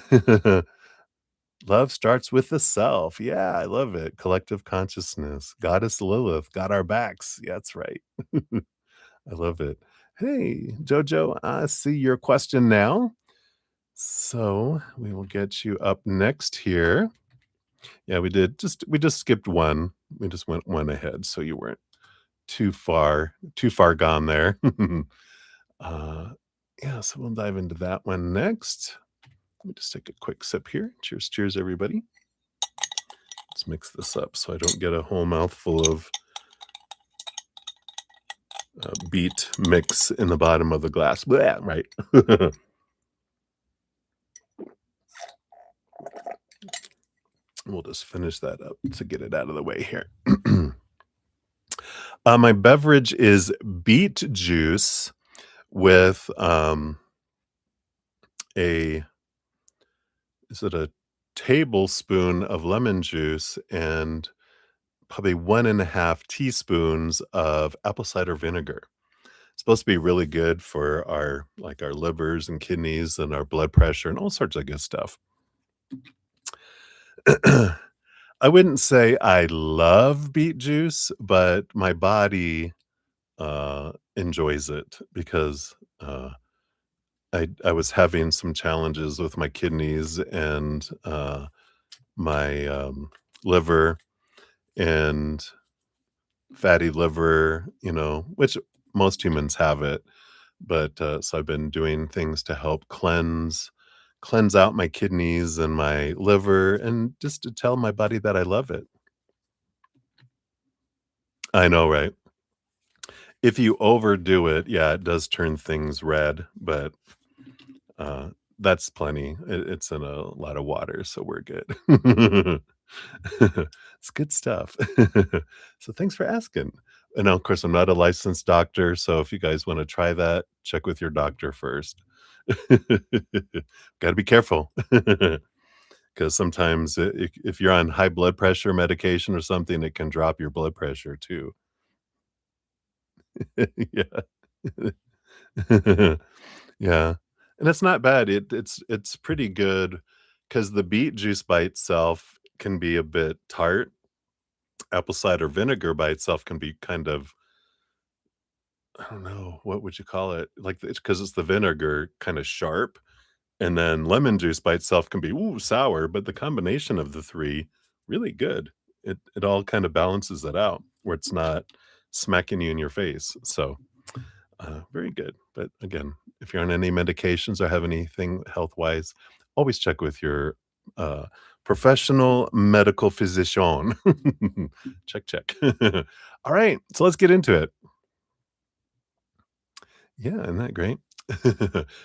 Love starts with the self. Yeah, I love it. Collective consciousness. Goddess Lilith got our backs. Yeah, that's right. I love it. Hey, Jojo, I see your question now. So we will get you up next here. Yeah, we just skipped one. We just went one ahead, so you weren't too far gone there. uh yeah, so we'll dive into that one next. Let me just take a quick sip here. Cheers, cheers, everybody. Let's mix this up so I don't get a whole mouthful of beet mix in the bottom of the glass. Blah, right. We'll just finish that up to get it out of the way here. My beverage is beet juice with a is it a tablespoon of lemon juice and probably 1.5 teaspoons of apple cider vinegar. It's supposed to be really good for our livers and kidneys and our blood pressure and all sorts of good stuff. I wouldn't say I love beet juice, but my body enjoys it because I was having some challenges with my kidneys and my liver and fatty liver, which most humans have it. But so I've been doing things to help cleanse out my kidneys and my liver, and just to tell my body that I love it. I know, right? If you overdo it, yeah, it does turn things red, but uh, that's plenty. It's in a lot of water, so we're good. It's good stuff. So thanks for asking. And of course, I'm not a licensed doctor, so if you guys wanna try that, check with your doctor first. Gotta be careful, because sometimes if you're on high blood pressure medication or something, it can drop your blood pressure too. Yeah. Yeah, and it's not bad. It's pretty good because the beet juice by itself can be a bit tart. Apple cider vinegar by itself can be kind of, I don't know, what would you call it? Like, it's because it's the vinegar, kinda sharp, and then lemon juice by itself can be, ooh, sour, but the combination of the 3, really good. It all kinda balances it out where it's not smacking you in your face, so very good. But again, if you're on any medications or have anything health-wise, always check with your uh, professional medical physician. Check, check. All right, so let's get into it. Yeah, isn't that great?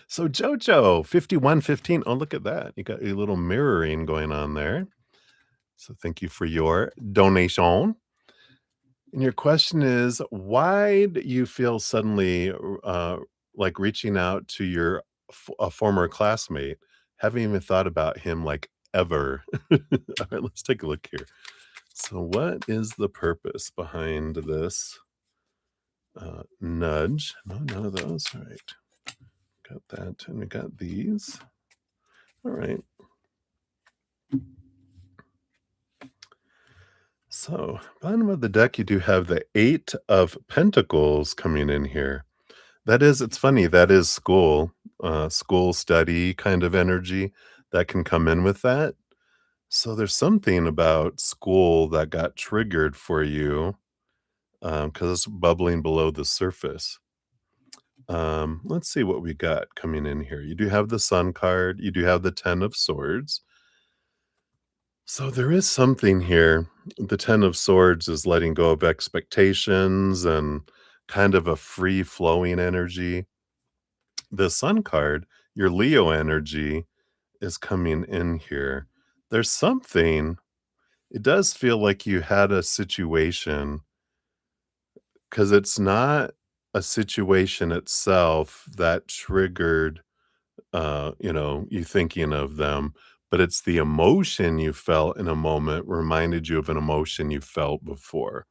So Jojo, 5115. Oh, look at that. You got your little mirroring going on there. So thank you for your donation. And your question is, why do you feel suddenly like reaching out to your a former classmate? Haven't even thought about him like ever. All right, let's take a look here. So, what is the purpose behind this nudge? No, none of those. All right, got that, and we got these. All right. So, bottom of the deck, you do have the 8 of Pentacles coming in here. That is it's funny, that is school study kind of energy that can come in with that. So there's something about school that got triggered for you, because it's bubbling below the surface. Let's see what we got coming in here. You do have the Sun card, you do have the 10 of Swords. So there is something here. The 10 of Swords is letting go of expectations and kind of a free flowing energy. The Sun card, your Leo energy, is coming in here. There's something, it does feel like you had a situation because it's not a situation itself that triggered, you thinking of them, but it's the emotion you felt in a moment reminded you of an emotion you felt before.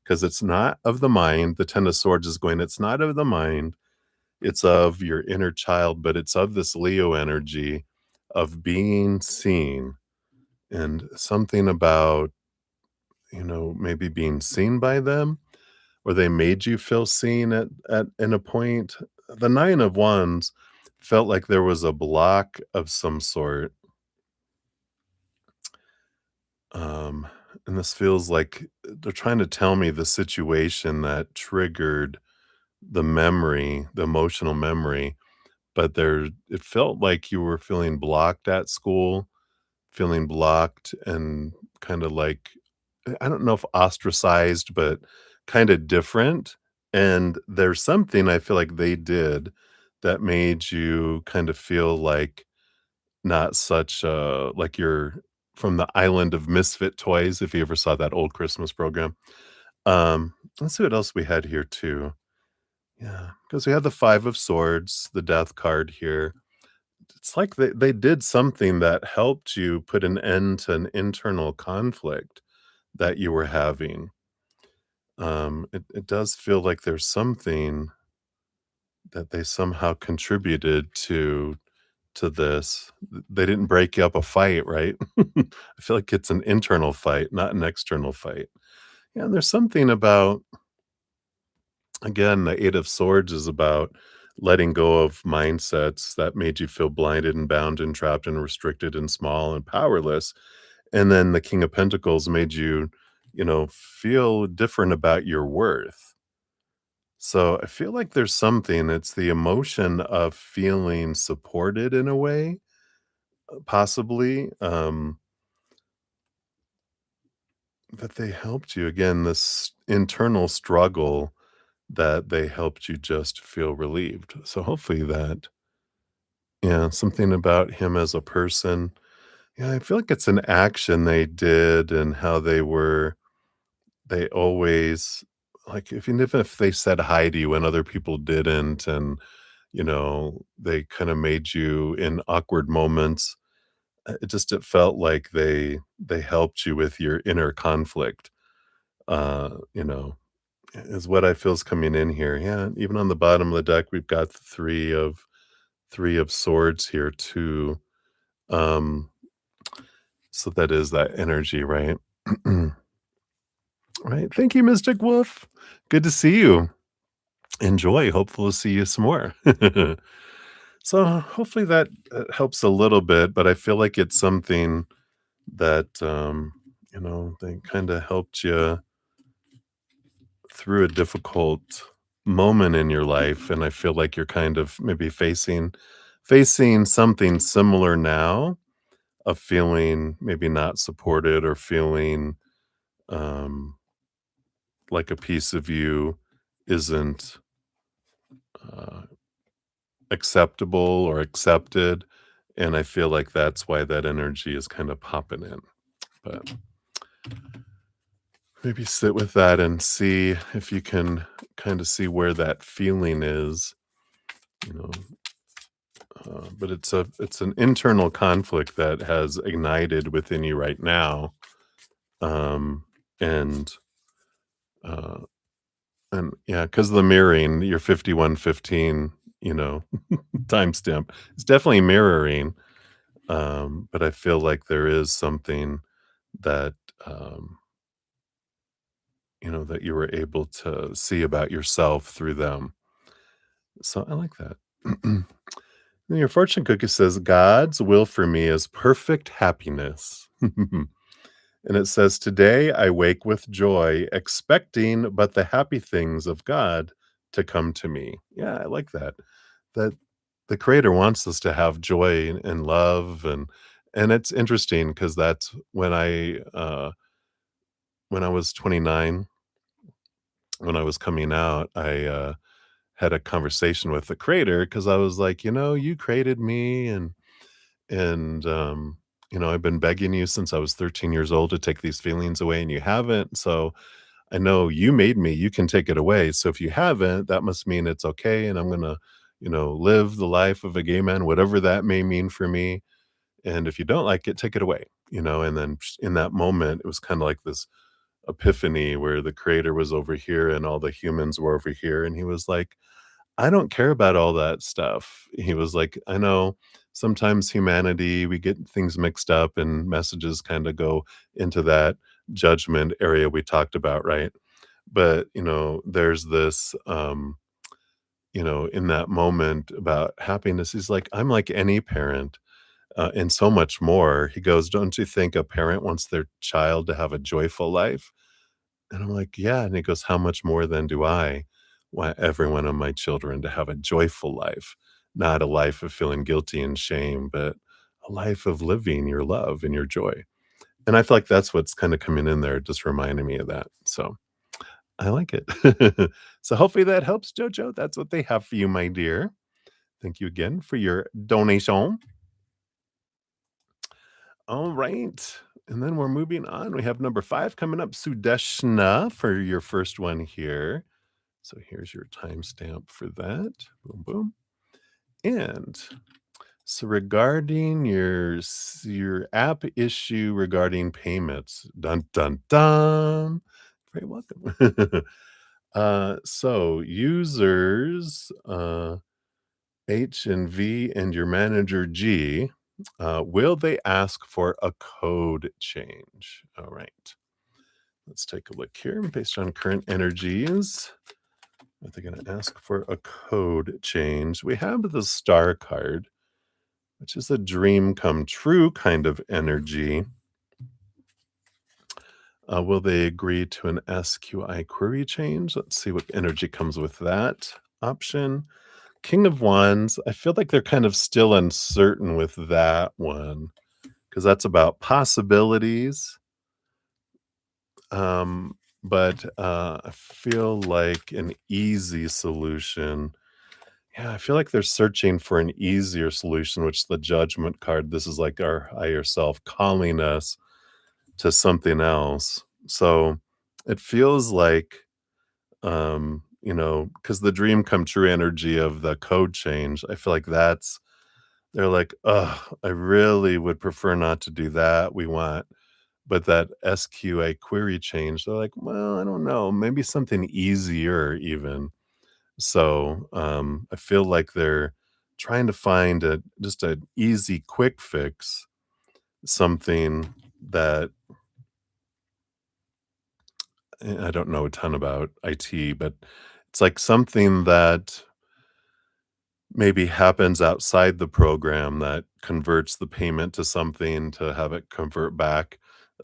Because it's not of the mind. The 10 of Swords is going, it's not of the mind, it's of your inner child, but it's of this Leo energy of being seen and something about, maybe being seen by them or they made you feel seen at in a point. The 9 of Wands felt like there was a block of some sort, um, and this feels like they're trying to tell me the situation that triggered the memory, the emotional memory, but it felt like you were feeling blocked at school, feeling blocked and kinda like, I don't know if ostracized, but kinda different, and there's something I feel like they did that made you kind of feel like not such a like you're from the island of misfit toys, if you ever saw that old Christmas program. Let's see what else we had here too. Yeah, because we have the 5 of Swords, the Death card here. It's like they did something that helped you put an end to an internal conflict that you were having. It does feel like there's something that they somehow contributed to this. They didn't break up a fight, right? I feel like it's an internal fight, not an external fight. Yeah, and there's something about, again, the 8 of Swords is about letting go of mindsets that made you feel blinded and bound and trapped and restricted and small and powerless. And then the King of Pentacles made you, feel different about your worth. So I feel like there's something, it's the emotion of feeling supported in a way, possibly, that they helped you. Again, this internal struggle that they helped you just feel relieved. So hopefully that, yeah, something about him as a person. Yeah, I feel like it's an action they did and how they always, like, if even if they said hi to you when other people didn't, and, they kinda made you in awkward moments, it felt like they helped you with your inner conflict, is what I feel is coming in here. Yeah, even on the bottom of the deck, we've got the 3 of Swords here too. Um, so that is that energy, right? Right. Thank you, Mystic Wolf. Good to see you. Enjoy. Hopefully, we'll see you some more. So hopefully that helps a little bit, but I feel like it's something that, they kind of helped you through a difficult moment in your life. And I feel like you're kind of maybe facing something similar now, of feeling maybe not supported or feeling, um, like a piece of you isn't, uh, acceptable or accepted, and I feel like that's why that energy is kinda popping in, but maybe sit with that and see if you can kinda see where that feeling is, you know, but it's an internal conflict that has ignited within you right now, um, and, uh and yeah, because of the mirroring, your 5115, you know, timestamp, it's definitely mirroring. But I feel like there is something that, that you were able to see about yourself through them. So I like that. And your fortune cookie says, God's will for me is perfect happiness. And it says, Today I wake with joy, expecting but the happy things of God to come to me. Yeah, I like that. That the creator wants us to have joy and love, and it's interesting because that's when I was 29, when I was coming out, I had a conversation with the creator because I was like, you created me, and I've been begging you since I was 13 years old to take these feelings away, and you haven't. So I know you made me, you can take it away. So if you haven't, that must mean it's okay. And I'm going to, live the life of a gay man, whatever that may mean for me. And if you don't like it, take it away, and then in that moment, it was kind of like this epiphany where the creator was over here and all the humans were over here. And he was like, I don't care about all that stuff. He was like, I know sometimes humanity, we get things mixed up and messages kind of go into that judgment area we talked about, right? But, there's this, in that moment about happiness, he's like, I'm like any parent and so much more. He goes, Don't you think a parent wants their child to have a joyful life? And I'm like, "Yeah," and he goes, "How much more then do I want every one of my children to have a joyful life, not a life of feeling guilty and shame, but a life of living your love and your joy." And I feel like that's what's kinda coming in there, just reminding me of that, so I like it. So hopefully that helps, Jojo. That's what they have for you, my dear. Thank you again for your donation. All right. And then we're moving on. We have number 5 coming up, Sudeshna, for your first one here. So here's your timestamp for that. Boom, boom. And so regarding your app issue regarding payments, dun dun dun. Very welcome. So users H and V and your manager G, will they ask for a code change? All right. Let's take a look here based on current energies. Are they going to ask for a code change? We have the star card, which is a dream come true kind of energy. Will they agree to an SQI query change? Let's see what energy comes with that option. King of Wands, I feel like they're kind of still uncertain with that one because that's about possibilities. But I feel like an easy solution. Yeah, I feel like they're searching for an easier solution, which the judgment card, this is like our higher self calling us to something else. So it feels like, because the dream come true energy of the code change, I feel like they're like, oh, I really would prefer not to do that. But that SQA query change, they're like, well, I don't know, maybe something easier even. So, I feel like they're trying to find just an easy quick fix, something that I don't know a ton about IT, but it's like something that maybe happens outside the program that converts the payment to something to have it convert back,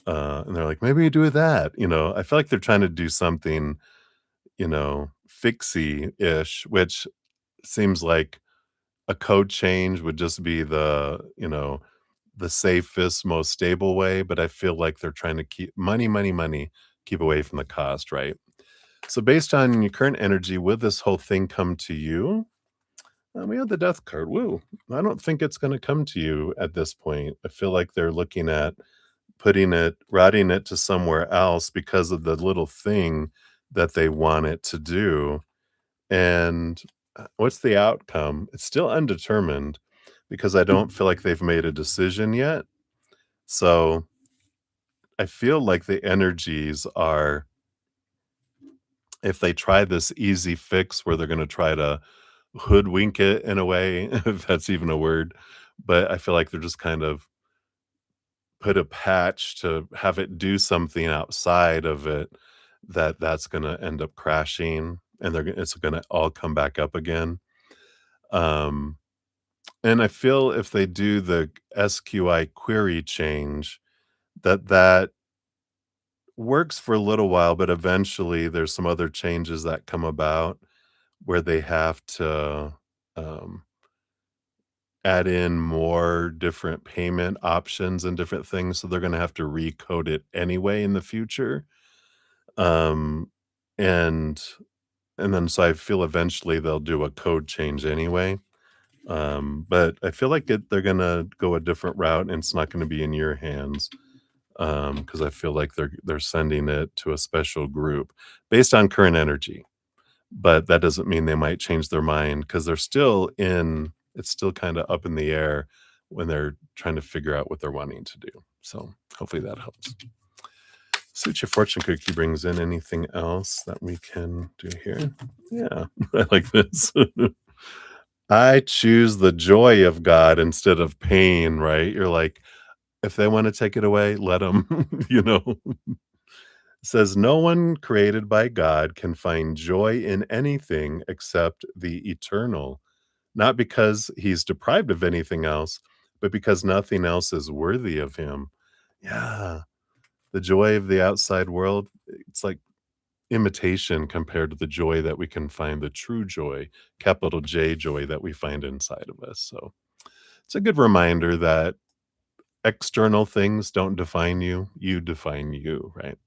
and they're like, "Maybe you do that," I feel like they're trying to do something, fixy-ish, which seems like a code change would just be the safest, most stable way, but I feel like they're trying to keep money, money, money, keep away from the cost, right? So based on your current energy, will this whole thing come to you? We have the death card. Woo. I don't think it's gonna come to you at this point. I feel like they're looking at routing it to somewhere else because of the little thing that they want it to do. And, what's the outcome? It's still undetermined because I don't feel like they've made a decision yet. So, I feel like the energies are if they try this easy fix where they're gonna try to hoodwink it in a way, if that's even a word, but I feel like they're just kind of put a patch to have it do something outside of it that's gonna end up crashing, and it's gonna all come back up again. Um, and I feel if they do the SQI query change, that works for a little while, but eventually there's some other changes that come about where they have to, um, add in more different payment options and different things, so they're gonna have to recode it anyway in the future. Um, and and then so I feel eventually they'll do a code change anyway. But I feel like they're gonna go a different route, and it's not gonna be in your hands, because I feel like they're sending it to a special group based on current energy. But that doesn't mean they might change their mind because they're still in it's still kinda up in the air when they're trying to figure out what they're wanting to do. So, hopefully that helps. See what your fortune cookie brings in. Anything else that we can do here? Yeah, I like this. I choose the joy of God instead of pain, right? You're like, if they wanna take it away, let them. you know? Says, "No one created by God can find joy in anything except the eternal, not because he's deprived of anything else, but because nothing else is worthy of him." Yeah, the joy of the outside world, it's like imitation compared to the joy that we can find, the true joy, capital J joy that we find inside of us. So it's a good reminder that external things don't define you, you define you, right?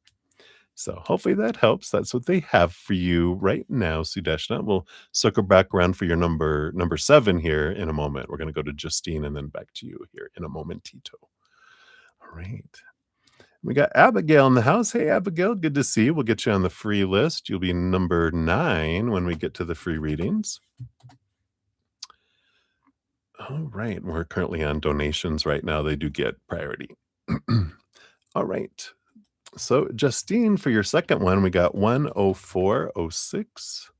So hopefully that helps. That's what they have for you right now, Sudeshna. We'll circle back around for your number 7 here in a moment. We're gonna go to Justine and then back to you here in a momentito. All right. We got Abigail in the house. Hey, Abigail, good to see you. We'll get you on the free list. You'll be number 9 when we get to the free readings. All right. We're currently on donations right now. They do get priority. All right. So, Justine, for your second one, we got 10406.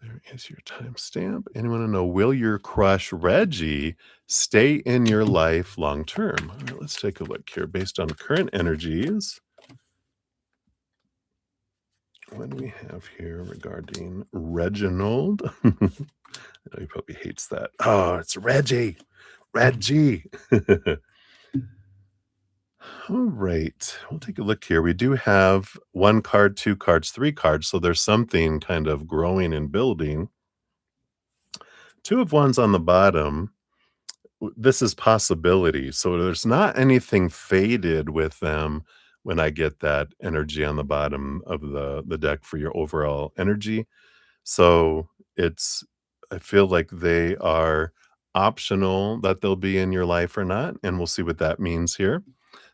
There is your timestamp. Anyone want to know, will your crush Reggie stay in your life long term? All right, let's take a look here based on current energies. What do we have here regarding Reginald? I know he probably hates that. Oh, it's Reggie. Reggie. All right. We'll take a look here. We do have 1 card, 2 cards, 3 cards. So there's something kind of growing and building. 2 of Wands on the bottom. This is possibility. So there's not anything faded with them when I get that energy on the bottom of the deck for your overall energy. So it's I feel like they are optional that they'll be in your life or not, and we'll see what that means here.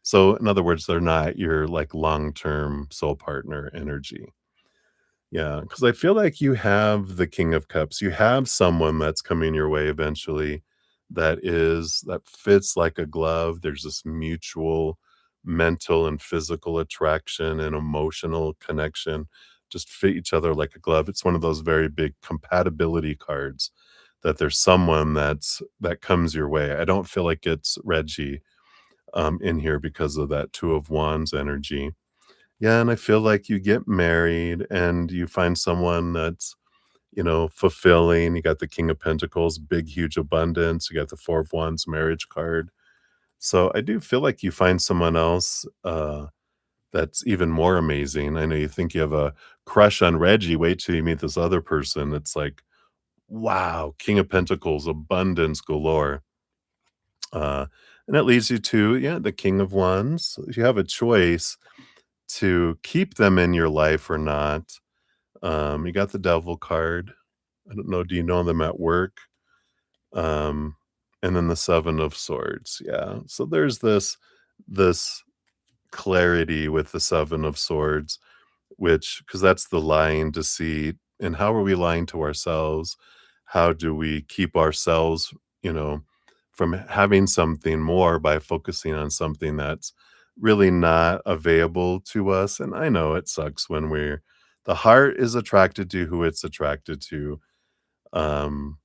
So in other words, they're not your like long-term soul partner energy. Yeah, because I feel like you have the King of Cups. You have someone that's coming your way eventually that fits like a glove. There's this mutual mental and physical attraction and emotional connection. Just fit each other like a glove. It's one of those very big compatibility cards that there's someone that comes your way. I don't feel like it's Reggie in here because of that Two of Wands energy. Yeah, and I feel like you get married and you find someone that's, fulfilling. You got the King of Pentacles, big, huge abundance. You got the Four of Wands marriage card. So I do feel like you find someone else that's even more amazing. I know you think you have a crush on Reggie. Wait till you meet this other person. It's like, wow, King of Pentacles, abundance galore. Uh, and it leads you to, yeah, the King of Wands. You have a choice to keep them in your life or not. You got the Devil card. I don't know, do you know them at work? Um, and then the Seven of Swords. Yeah. So there's this clarity with the Seven of Swords, which because that's the lying, deceit, and how are we lying to ourselves? How do we keep ourselves, you know, from having something more by focusing on something that's really not available to us? And I know it sucks when the heart is attracted to who it's attracted to. Um,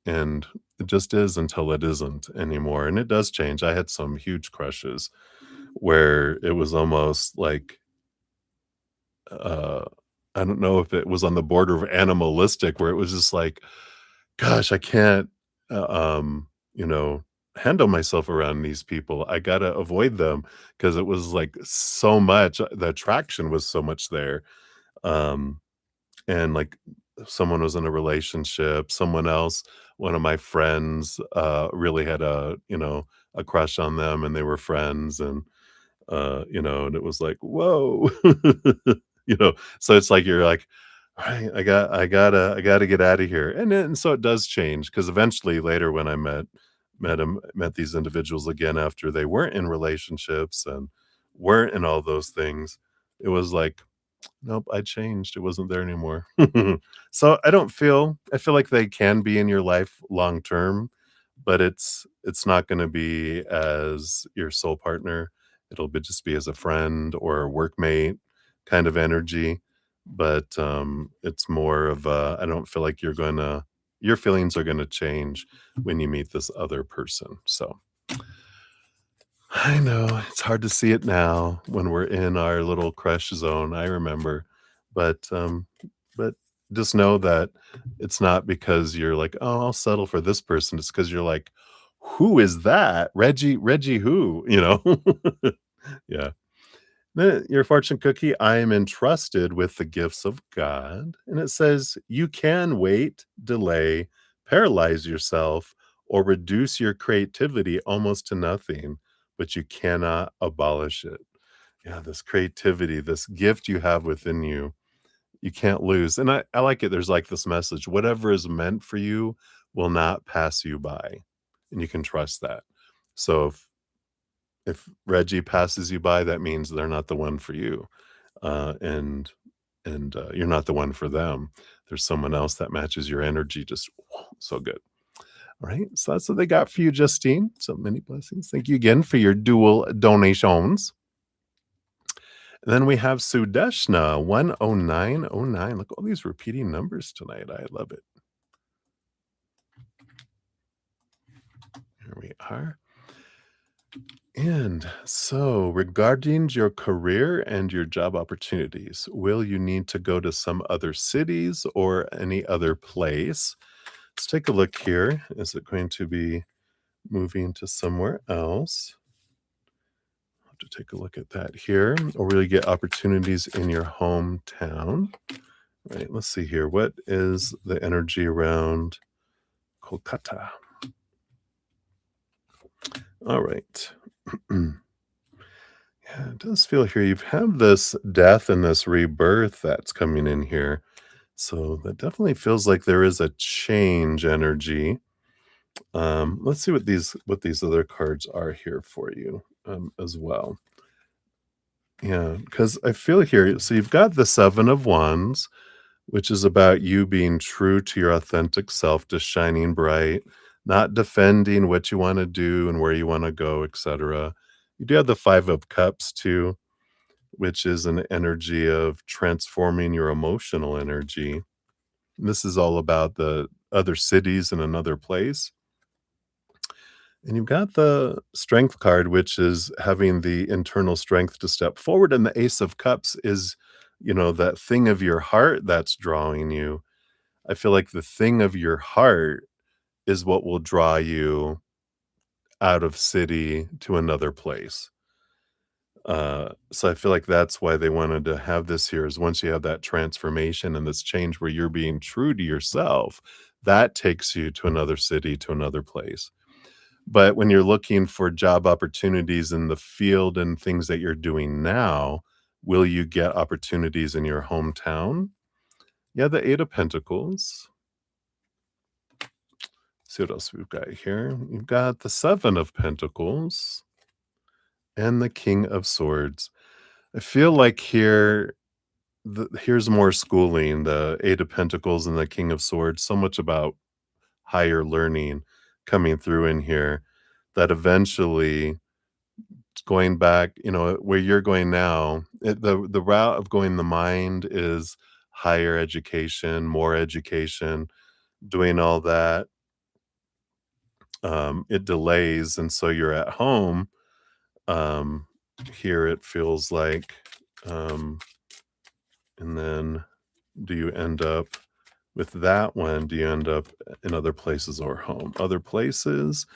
and it just is until it isn't anymore, and it does change. I had some huge crushes where it was almost like, uh, I don't know if it was on the border of animalistic, where it was just like, gosh, I can't, uh, um, you know, handle myself around these people. I gotta avoid them because it was like so much. The attraction was so much there. Um, and like someone was in a relationship, someone else, one of my friends, really had a crush on them, and they were friends, and and it was like, "Whoa." So it's like you're like, "Alright, I gotta get out of here." And so it does change because eventually later when I met these individuals again after they weren't in relationships and weren't in all those things, it was like, nope, I changed. It wasn't there anymore. So I feel like they can be in your life long term, but it's not gonna be as your soul partner. It'll just be as a friend or a workmate kind of energy, but, it's more of a I don't feel like your feelings are gonna change when you meet this other person, so I know, it's hard to see it now when we're in our little crush zone, I remember, but just know that it's not because you're like, "Oh, I'll settle for this person," it's because 'cause you're like, "Who is that? Reggie who?" You know? Yeah. Your fortune cookie, I am entrusted with the gifts of God. And it says, you can wait, delay, paralyze yourself, or reduce your creativity almost to nothing, but you cannot abolish it. Yeah, this creativity, this gift you have within you can't lose. And I like it. There's like this message whatever is meant for you will not pass you by. And you can trust that. So if Reggie passes you by, that means they're not the one for you, and you're not the one for them. There's someone else that matches your energy just so good. All right, so that's what they got for you, Justine. So many blessings. Thank you again for your dual donations. And then we have Sudeshna 10909. Look at all these repeating numbers tonight. I love it. Here we are. And so, regarding your career and your job opportunities, will you need to go to some other cities or any other place? Let's take a look here. Is it going to be moving to somewhere else? I'll have to take a look at that here. Or will you get opportunities in your hometown? All right, let's see here. What is the energy around Kolkata? All right. Yeah, it does feel here you have this death and this rebirth that's coming in here. So that definitely feels like there is a change energy. Let's see what these other cards are here for you as well. Yeah, because I feel here. So you've got the Seven of Wands, which is about you being true to your authentic self, just shining bright, not defending what you want to do and where you want to go, etc. You do have the Five of Cups too, which is an energy of transforming your emotional energy. This is all about the other cities in another place. And you've got the strength card, which is having the internal strength to step forward. And the Ace of Cups is, that thing of your heart that's drawing you. I feel like the thing of your heart is what will draw you out of city to another place. So I feel like that's why they wanted to have this here is once you have that transformation and this change where you're being true to yourself, that takes you to another city, to another place. But when you're looking for job opportunities in the field and things that you're doing now, will you get opportunities in your hometown? Yeah, the Eight of Pentacles. See what else we've got here. You've got the Seven of Pentacles and the King of Swords. I feel like here's more schooling, the Eight of Pentacles and the King of Swords, so much about higher learning coming through in here that eventually going back, where you're going now, the route of going the mind is higher education, more education, doing all that, it delays, and so you're at home. Um, Here it feels like, um, and then do you end up with that one? Do you end up in other places or home? Other places,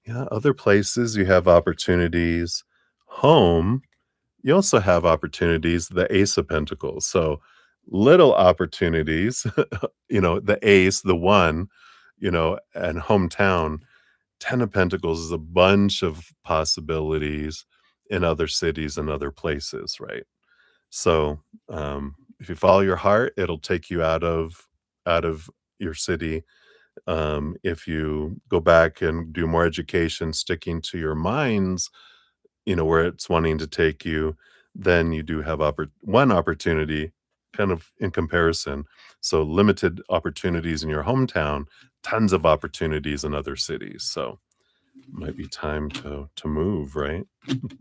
yeah, other places you have opportunities. Home, you also have opportunities, the Ace of Pentacles. So little opportunities, the ace, the one, and hometown. Ten of Pentacles is a bunch of possibilities in other cities and other places, right? So, if you follow your heart, it'll take you out of your city. If you go back and do more education, sticking to your minds, where it's wanting to take you, then you do have one opportunity kind of in comparison. So limited opportunities in your hometown, tons of opportunities in other cities. So might be time to move, right?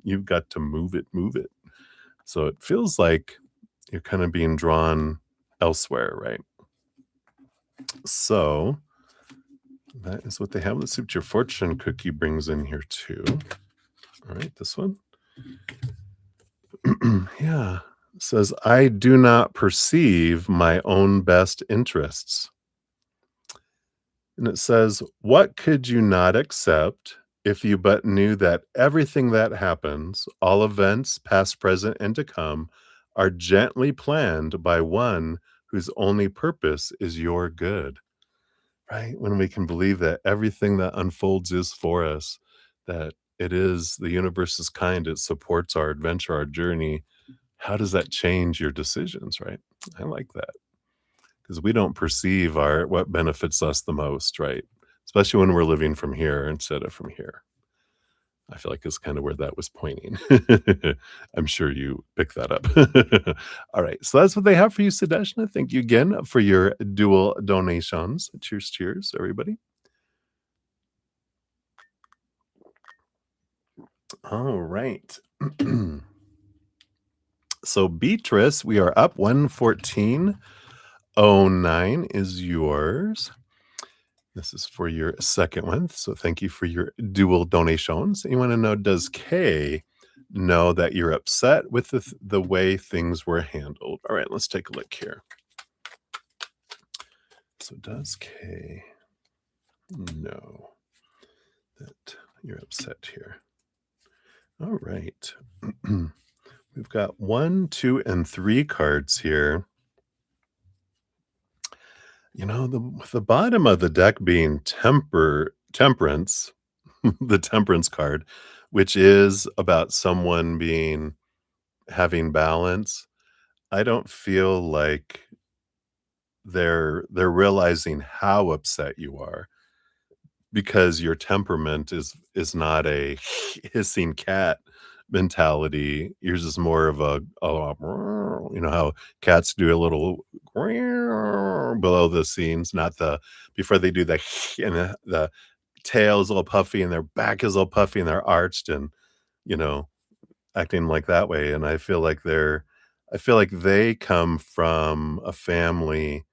You've got to move it, move it. So it feels like you're kind of being drawn elsewhere, right? So that is what they have. Let's see what your fortune cookie brings in here too. All right, this one. Yeah. It says, I do not perceive my own best interests. And it says, what could you not accept if you but knew that everything that happens, all events, past, present, and to come, are gently planned by one whose only purpose is your good? Right? When we can believe that everything that unfolds is for us, that it is the universe is kind, it supports our adventure, our journey. How does that change your decisions, right? I like that because we don't perceive our what benefits us the most, right? Especially when we're living from here instead of from here. I feel like is kind of where that was pointing. I'm sure you picked that up. All right, so that's what they have for you, Sadeshna. Thank you again for your dual donations. Cheers, cheers, everybody. All right. So Beatrice, we are up 114.09 is yours. This is for your second one. So thank you for your dual donations. You want to know, does Kay know that you're upset with the way things were handled? All right, let's take a look here. So does Kay know that you're upset here? All right. We've got 1, 2, and 3 cards here. The bottom of the deck being temperance, the temperance card, which is about someone having balance. I don't feel like they're realizing how upset you are because your temperament is not a hissing cat mentality. Yours is more of how cats do a little below the scenes, not the before they do the and the tail is a little puffy and their back is a little puffy and they're arched and you know acting like that way. And I feel like they come from a family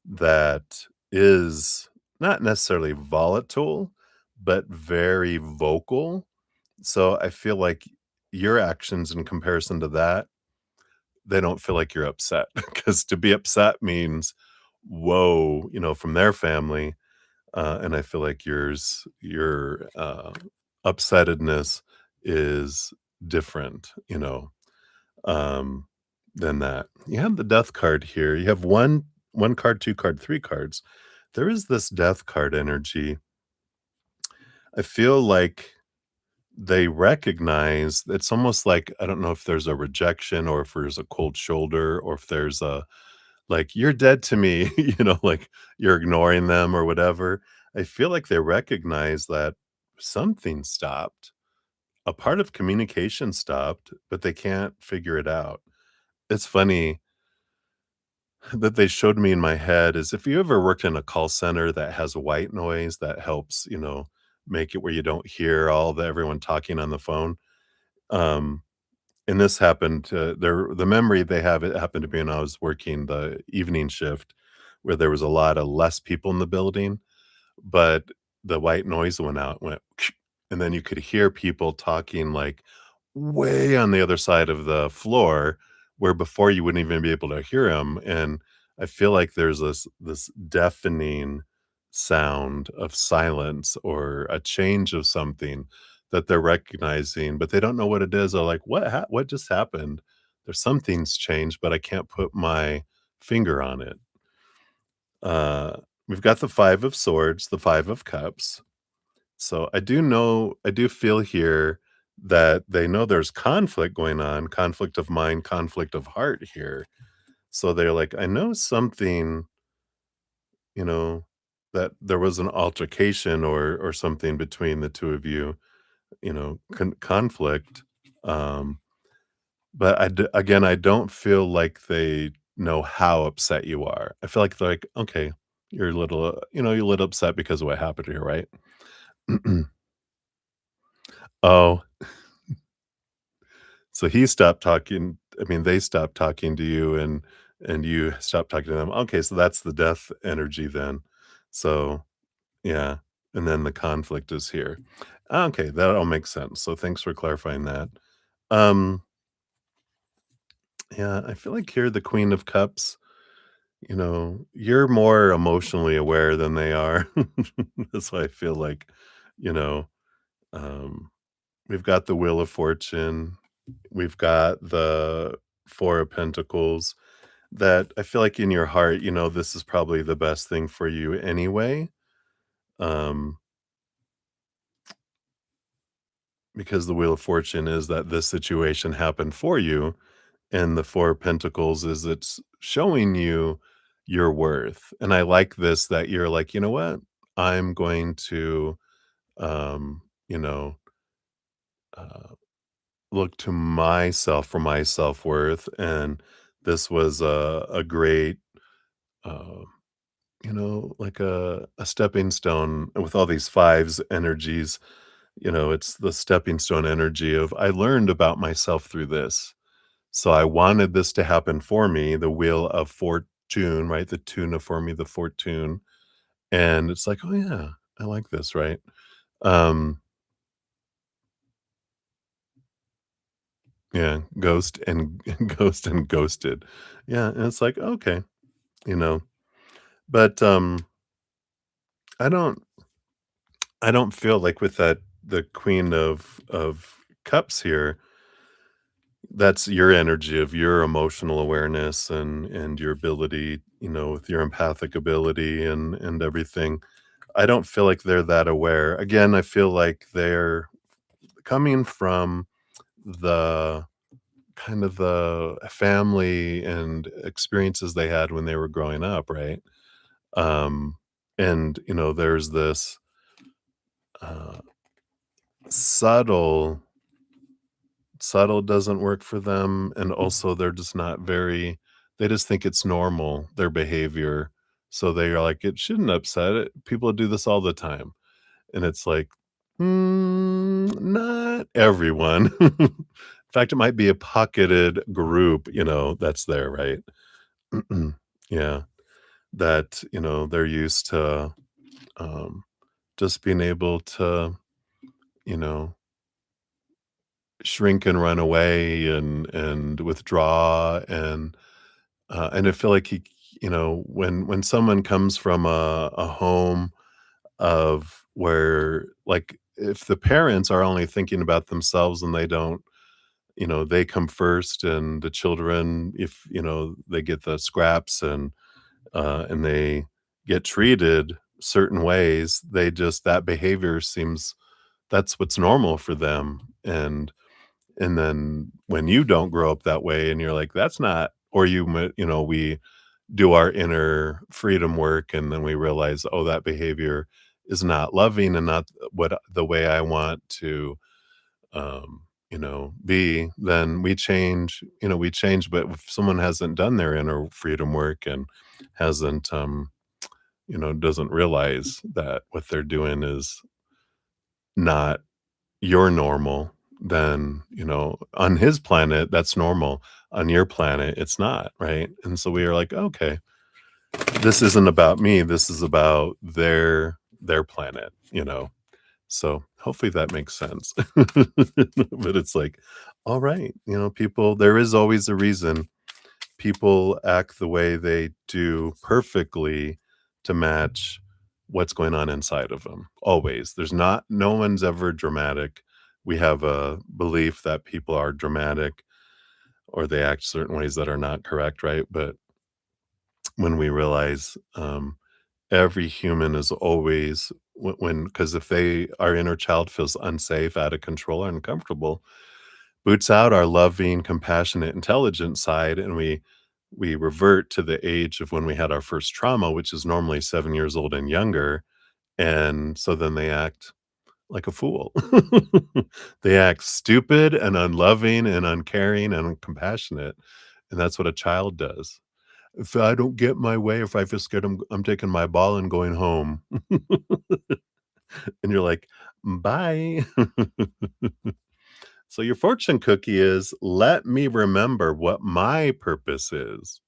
that is not necessarily volatile, but very vocal. So I feel like your actions in comparison to that, they don't feel like you're upset because to be upset means, whoa, from their family. And I feel like your upsettedness is different, um, than that. You have the death card here. You have one card, two card, three cards. There is this death card energy. I feel like they recognize it's almost like I don't know if there's a rejection or if there's a cold shoulder or if there's a like you're dead to me, like you're ignoring them or whatever. I feel like they recognize that something stopped. A part of communication stopped, but they can't figure it out. It's funny that they showed me in my head is if you ever worked in a call center that has white noise that helps, make it where you don't hear all the everyone talking on the phone. Um, and this happened the memory they have, it happened to be when I was working the evening shift where there was a lot of less people in the building, but the white noise went out, went, and then you could hear people talking like way on the other side of the floor, where before you wouldn't even be able to hear them. And I feel like there's this deafening sound of silence or a change of something that they're recognizing, but they don't know what it is. They're like, what just happened? There's something's changed, but I can't put my finger on it. Uh, we've got the 5 of swords, the 5 of cups. So I do feel here that they know there's conflict going on, conflict of mind, conflict of heart here. So they're like, I know something, you know, that there was an altercation or something between the two of you, conflict. Um, but again, I don't feel like they know how upset you are. I feel like they're like, okay, you're a little, you're a little upset because of what happened here, right? Oh, so he stopped talking. I mean, they stopped talking to you and you stopped talking to them. Okay, so that's the death energy then. So, yeah, and then the conflict is here. Okay, that all makes sense. So thanks for clarifying that. Um, yeah, I feel like you're the Queen of Cups. You're more emotionally aware than they are. That's why I feel like, you know, um, we've got the Wheel of Fortune, we've got the Four of Pentacles, that I feel like in your heart, this is probably the best thing for you anyway, um, because the Wheel of Fortune is that this situation happened for you, and the Four of Pentacles is it's showing you your worth. And I like this that you're like, "You know what? I'm going to, um, you know, uh, look to myself for my self-worth," and this was a great, uh like a stepping stone with all these fives energies. It's the stepping stone energy of I learned about myself through this. So I wanted this to happen for me, the wheel of fortune, right? The tuna for me, the fortune. And it's like, oh yeah, I like this, right? Um, yeah, ghost and ghost and ghosted. Yeah, and it's like, okay, you know. But I don't I don't feel like with that the queen of cups here, that's your energy of your emotional awareness and your ability, with your empathic ability and everything. I don't feel like they're that aware. Again, I feel like they're coming from the kind of the family and experiences they had when they were growing up, right? Um, and there's this uh, subtle subtle doesn't work for them, and also they're just not very they just think it's normal, their behavior, so they are like, "It shouldn't upset it, people do this all the time," and it's like, not everyone." In fact, it might be a pocketed group, that's there, right? Yeah, that, they're used to, um, just being able to, you know shrink and run away and withdraw and I feel like when someone comes from a home of where like if the parents are only thinking about themselves and they don't, they come first and the children, if they get the scraps and they get treated certain ways, they just that behavior seems that's what's normal for them. And then when you don't grow up that way and you're like, "That's not," or we do our inner freedom work and then we realize, "Oh, that behavior is not loving and not what the way I want to, be," then we change, but if someone hasn't done their inner freedom work and hasn't, doesn't realize that what they're doing is not your normal, then, on his planet, that's normal. On your planet, it's not, right? And so we are like, "Okay." this isn't about me, this is about their planet, you know? So, hopefully that makes sense. But it's like, all right, people there is always a reason people act the way they do perfectly to match what's going on inside of them. Always. There's not no one's ever dramatic. We have a belief that people are dramatic or they act certain ways that are not correct, right? But when we realize every human is always when because if they our inner child feels unsafe, out of control, or uncomfortable, boots out our loving, compassionate, intelligent side, and we revert to the age of when we had our first trauma, which is normally 7 years old and younger, and so then they act like a fool. They act stupid and unloving and uncaring and uncompassionate, and that's what a child does. "If I don't get my way, if I feel scared, I'm taking my ball and going home." And you're like, "Bye." So your fortune cookie is, "Let me remember what my purpose is."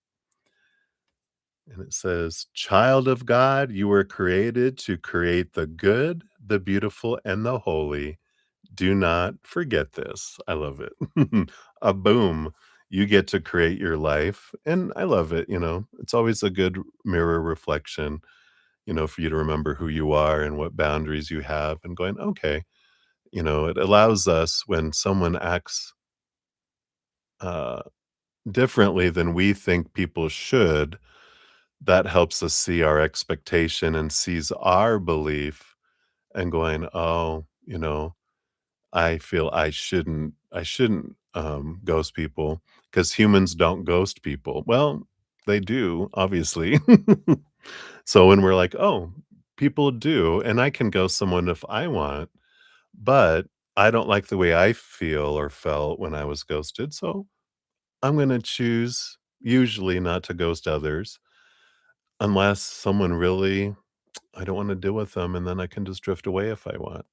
And it says, "Child of God, you were created to create the good, the beautiful, and the holy. Do not forget this." I love it. A boom. You get to create your life. And I love it. It's always a good mirror reflection, for you to remember who you are and what boundaries you have and going, okay, it allows us when someone acts uh, differently than we think people should, that helps us see our expectation and sees our belief and going, oh, I feel I shouldn't ghost people because humans don't ghost people. Well, they do, obviously. So when we're like, oh, people do, and I can ghost someone if I want, but I don't like the way I feel or felt when I was ghosted. So I'm going to choose usually not to ghost others unless someone really, I don't want to deal with them. And then I can just drift away if I want,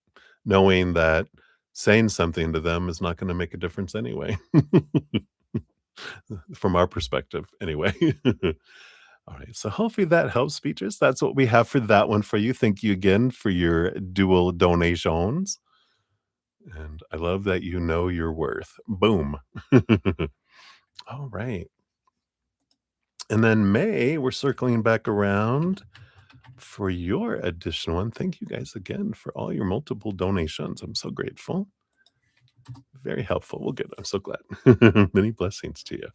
knowing that saying something to them is not going to make a difference anyway, from our perspective, anyway. All right. So hopefully that helps, speeches. That's what we have for that one for you. Thank you again for your dual donations. And I love that you know your worth. Boom. All right. And then May, we're circling back around for your additional one. Thank you guys again for all your multiple donations. I'm so grateful. Very helpful. Well, good. I'm so glad. Many blessings to you.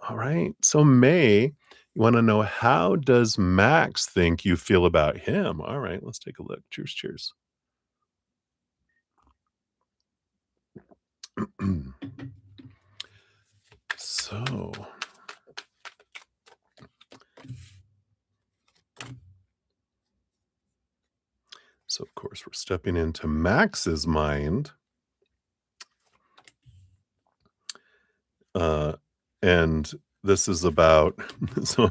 All right. So May, you want to know, how does Max think you feel about him? All right, let's take a look. Cheers, cheers. So, so of course we're stepping into Max's mind. Uh, and this is about so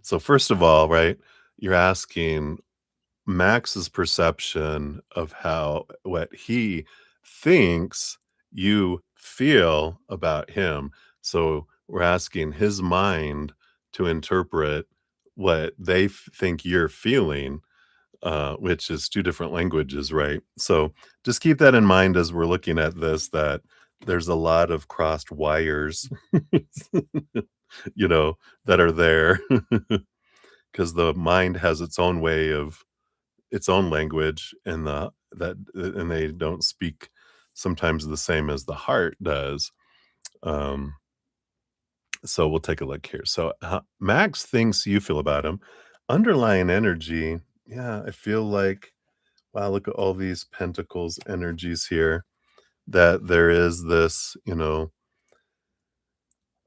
so first of all, right, you're asking Max's perception of how what he thinks you feel about him. So we're asking his mind to interpret what they think you're feeling, which is two different languages, right? So just keep that in mind as we're looking at this, that there's a lot of crossed wires, you know, that are there because the mind has its own way of its own language and and they don't speak sometimes the same as the heart does. Um, so we'll take a look here. So Max thinks you feel about him. Underlying energy, yeah, I feel like, wow, look at all these pentacles energies here. That there is this,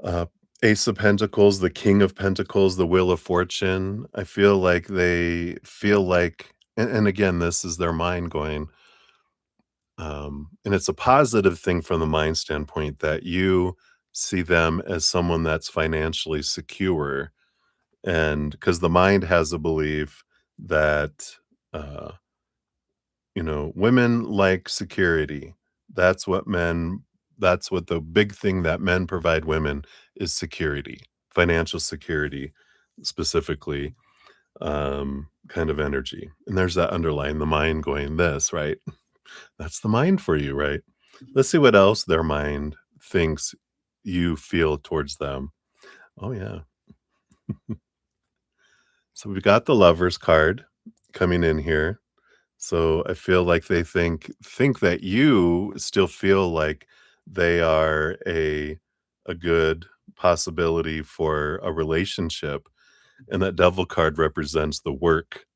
uh, Ace of Pentacles, the King of Pentacles, the Wheel of Fortune. I feel like they feel like, and again, this is their mind going, and it's a positive thing from the mind standpoint that you see them as someone that's financially secure. And because the mind has a belief that, uh, women like security. That's what men, that's what the big thing that men provide women is security, financial security. specifically, kind of energy. And there's that underlying the mind going this, right? That's the mind for you, right? Let's see what else their mind thinks you feel towards them. Oh, yeah. So we've got the Lovers card coming in here. So I feel like they think that you still feel like they are a good possibility for a relationship, and that Devil card represents the work,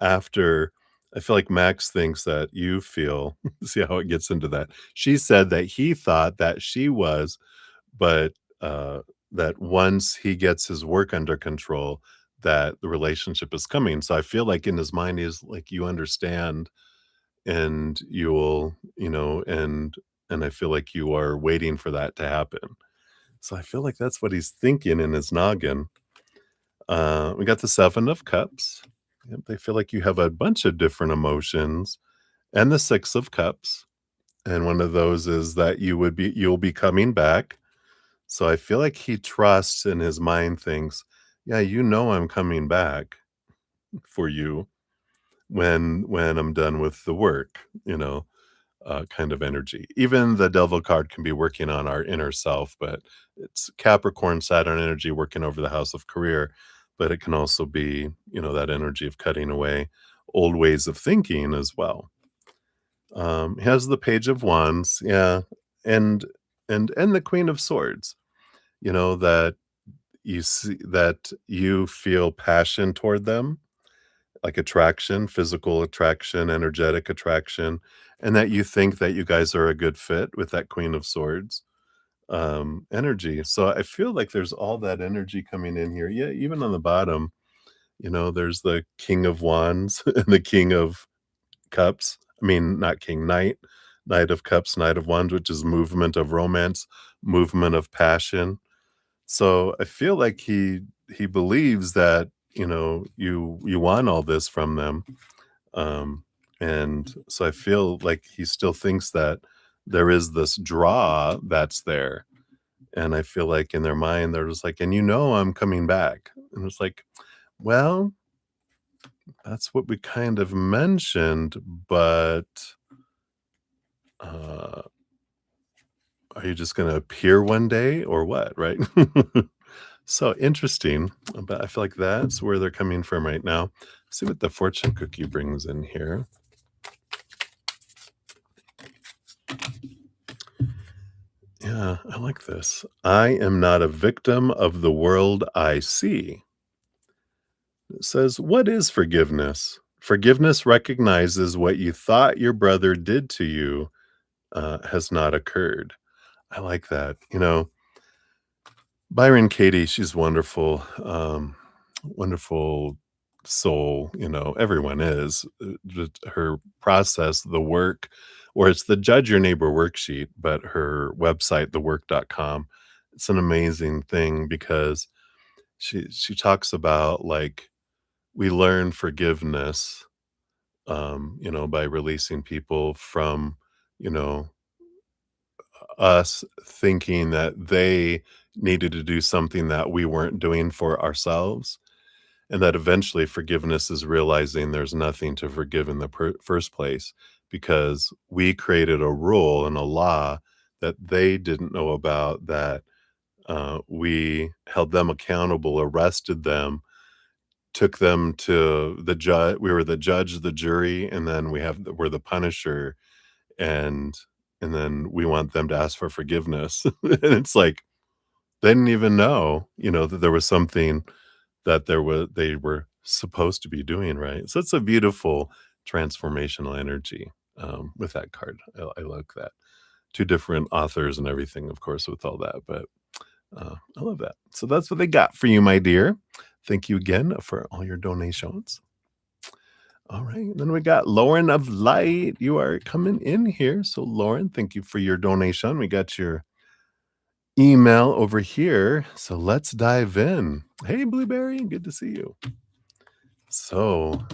after I feel like Max thinks that you feel see how it gets into that. She said that he thought that she was, but, that once he gets his work under control, that the relationship is coming. So I feel like in his mind, he's like, "You understand, and you'll," and I feel like you are waiting for that to happen. So I feel like that's what he's thinking in his noggin. We got the 7 of Cups. Yep, they feel like you have a bunch of different emotions, and the 6 of Cups, and one of those is that you'll be coming back. So I feel like he trusts in his mind thinks, "Yeah, I'm coming back for you when I'm done with the work," kind of energy. Even the Devil card can be working on our inner self, but it's Capricorn, Saturn energy working over the house of career, but it can also be, that energy of cutting away old ways of thinking as well. He has the Page of Wands, yeah, and and the Queen of Swords, that you see that you feel passion toward them, like attraction, physical attraction, energetic attraction, and that you think that you guys are a good fit with that Queen of Swords, energy. So I feel like there's all that energy coming in here. Yeah, even on the bottom, there's the King of Wands and the King of Cups. I mean, not king, knight, Knight of Cups, Knight of Wands, which is movement of romance, movement of passion. So I feel like he believes that, you want all this from them. And so I feel like he still thinks that there is this draw that's there. And I feel like in their mind, they're just like, and I'm coming back. And it's like, well, that's what we kind of mentioned, but uh, are you just going to appear one day or what? Right. So interesting. But I feel like that's where they're coming from right now. See what the fortune cookie brings in here. Yeah, I like this. I am not a victim of the world I see. It says, what is forgiveness? Forgiveness recognizes what you thought your brother did to you has not occurred. I like that. Byron Katie, she's wonderful. Wonderful soul. Everyone is. Just her process, the work, or it's the Judge Your Neighbor worksheet, but her website, thework.com, it's an amazing thing because she talks about like we learn forgiveness, by releasing people from, you know, us thinking that they needed to do something that we weren't doing for ourselves, and that eventually forgiveness is realizing there's nothing to forgive in the first place because we created a rule and a law that they didn't know about, that we held them accountable, arrested them, took them to the judge. We were the judge, the jury, and then we're the punisher, and then we want them to ask for forgiveness. And it's like they didn't even know, that there was something that they were supposed to be doing, right? So it's a beautiful transformational energy, with that card. I like that. 2 different authors and everything, of course, with all that, but, I love that. So that's what they got for you, my dear. Thank you again for all your donations. All right, then we got Lauren of Light. You are coming in here. So Lauren, thank you for your donation. We got your email over here. So let's dive in. Hey, Blueberry, good to see you. So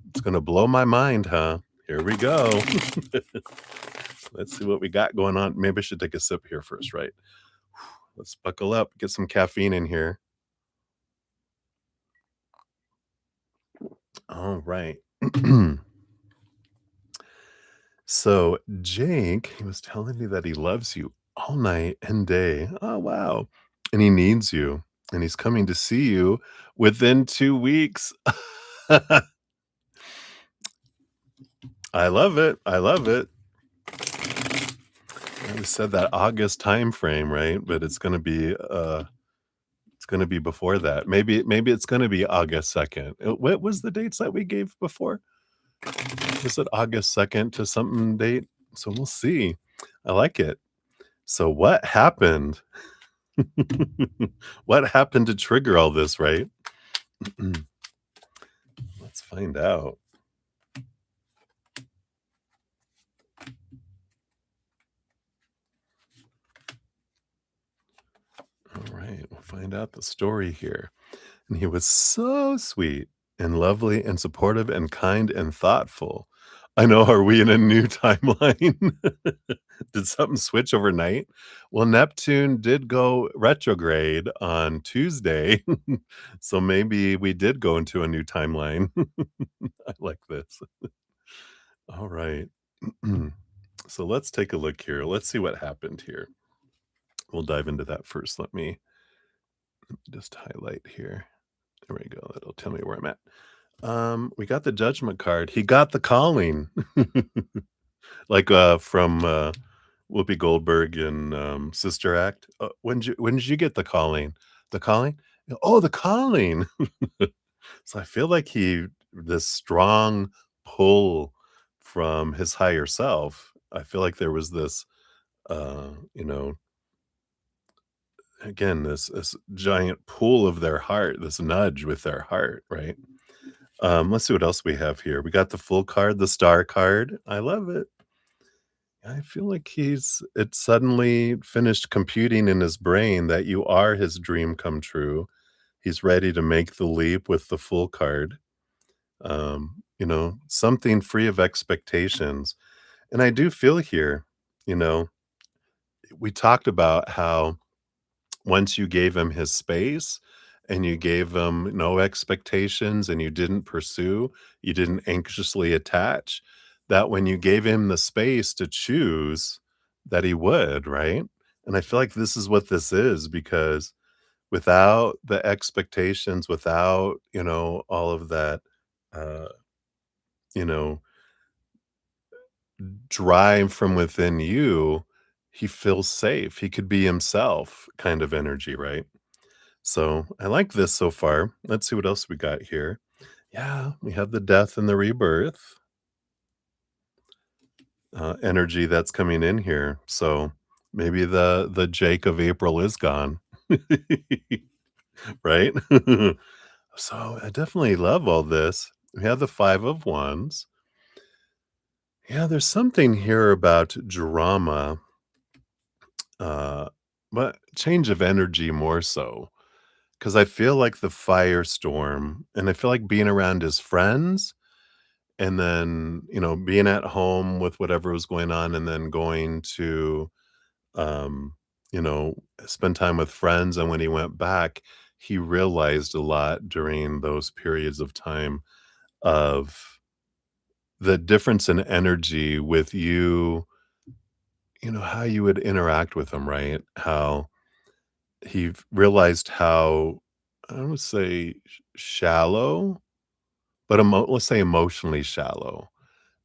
it's going to blow my mind, huh? Here we go. Let's see what we got going on. Maybe I should take a sip here first, right? Let's buckle up, get some caffeine in here. All right. So Jake, he was telling me that he loves you all night and day. Oh, wow. And he needs you. And he's coming to see you within 2 weeks. I love it. I love it. I said that August time frame, right? But it's gonna be before that. Maybe it's gonna be August 2nd. What was the dates that we gave before? Was it August 2nd to something date? So we'll see. I like it. So what happened? What happened to trigger all this, right? Let's find out. All right, we'll find out the story here. And he was so sweet and lovely and supportive and kind and thoughtful. I know, are we in a new timeline? Did something switch overnight? Well, Neptune did go retrograde on Tuesday, so maybe we did go into a new timeline. I like this. All right. So let's take a look here. Let's see what happened here. We'll dive into that first. Let me just highlight here. There we go. That'll tell me where I'm at. We got the judgment card. He got the calling. Like, from, Whoopi Goldberg in, Sister Act. When did you get the calling? The calling? Oh, the calling. So I feel like he this strong pull from his higher self. I feel like there was this, you know, again, this giant pull of their heart, this nudge with their heart, right? Let's see what else we have here. We got the full card, the star card. I love it. I feel like it suddenly finished computing in his brain that you are his dream come true. He's ready to make the leap with the full card. Something free of expectations. And I do feel here, you know, we talked about how once you gave him his space and you gave him no expectations and you didn't pursue, you didn't anxiously attach, that when you gave him the space to choose, that he would, right? And I feel like this is what this is because without the expectations, without, all of that, uh, you know, drive from within you, he feels safe. He could be himself kind of energy, right? So I like this so far. Let's see what else we got here. Yeah, we have the death and the rebirth energy that's coming in here. So maybe the Jake of April is gone, right? So I definitely love all this. We have the Five of Wands. Yeah, there's something here about drama, uh, but change of energy more so. Because I feel like the firestorm, and I feel like being around his friends, and then, being at home with whatever was going on, and then going to, um, spend time with friends, and when he went back, he realized a lot during those periods of time of the difference in energy with you, how you would interact with him, right? How he realized how, I don't wanna say shallow, but let's say emotionally shallow,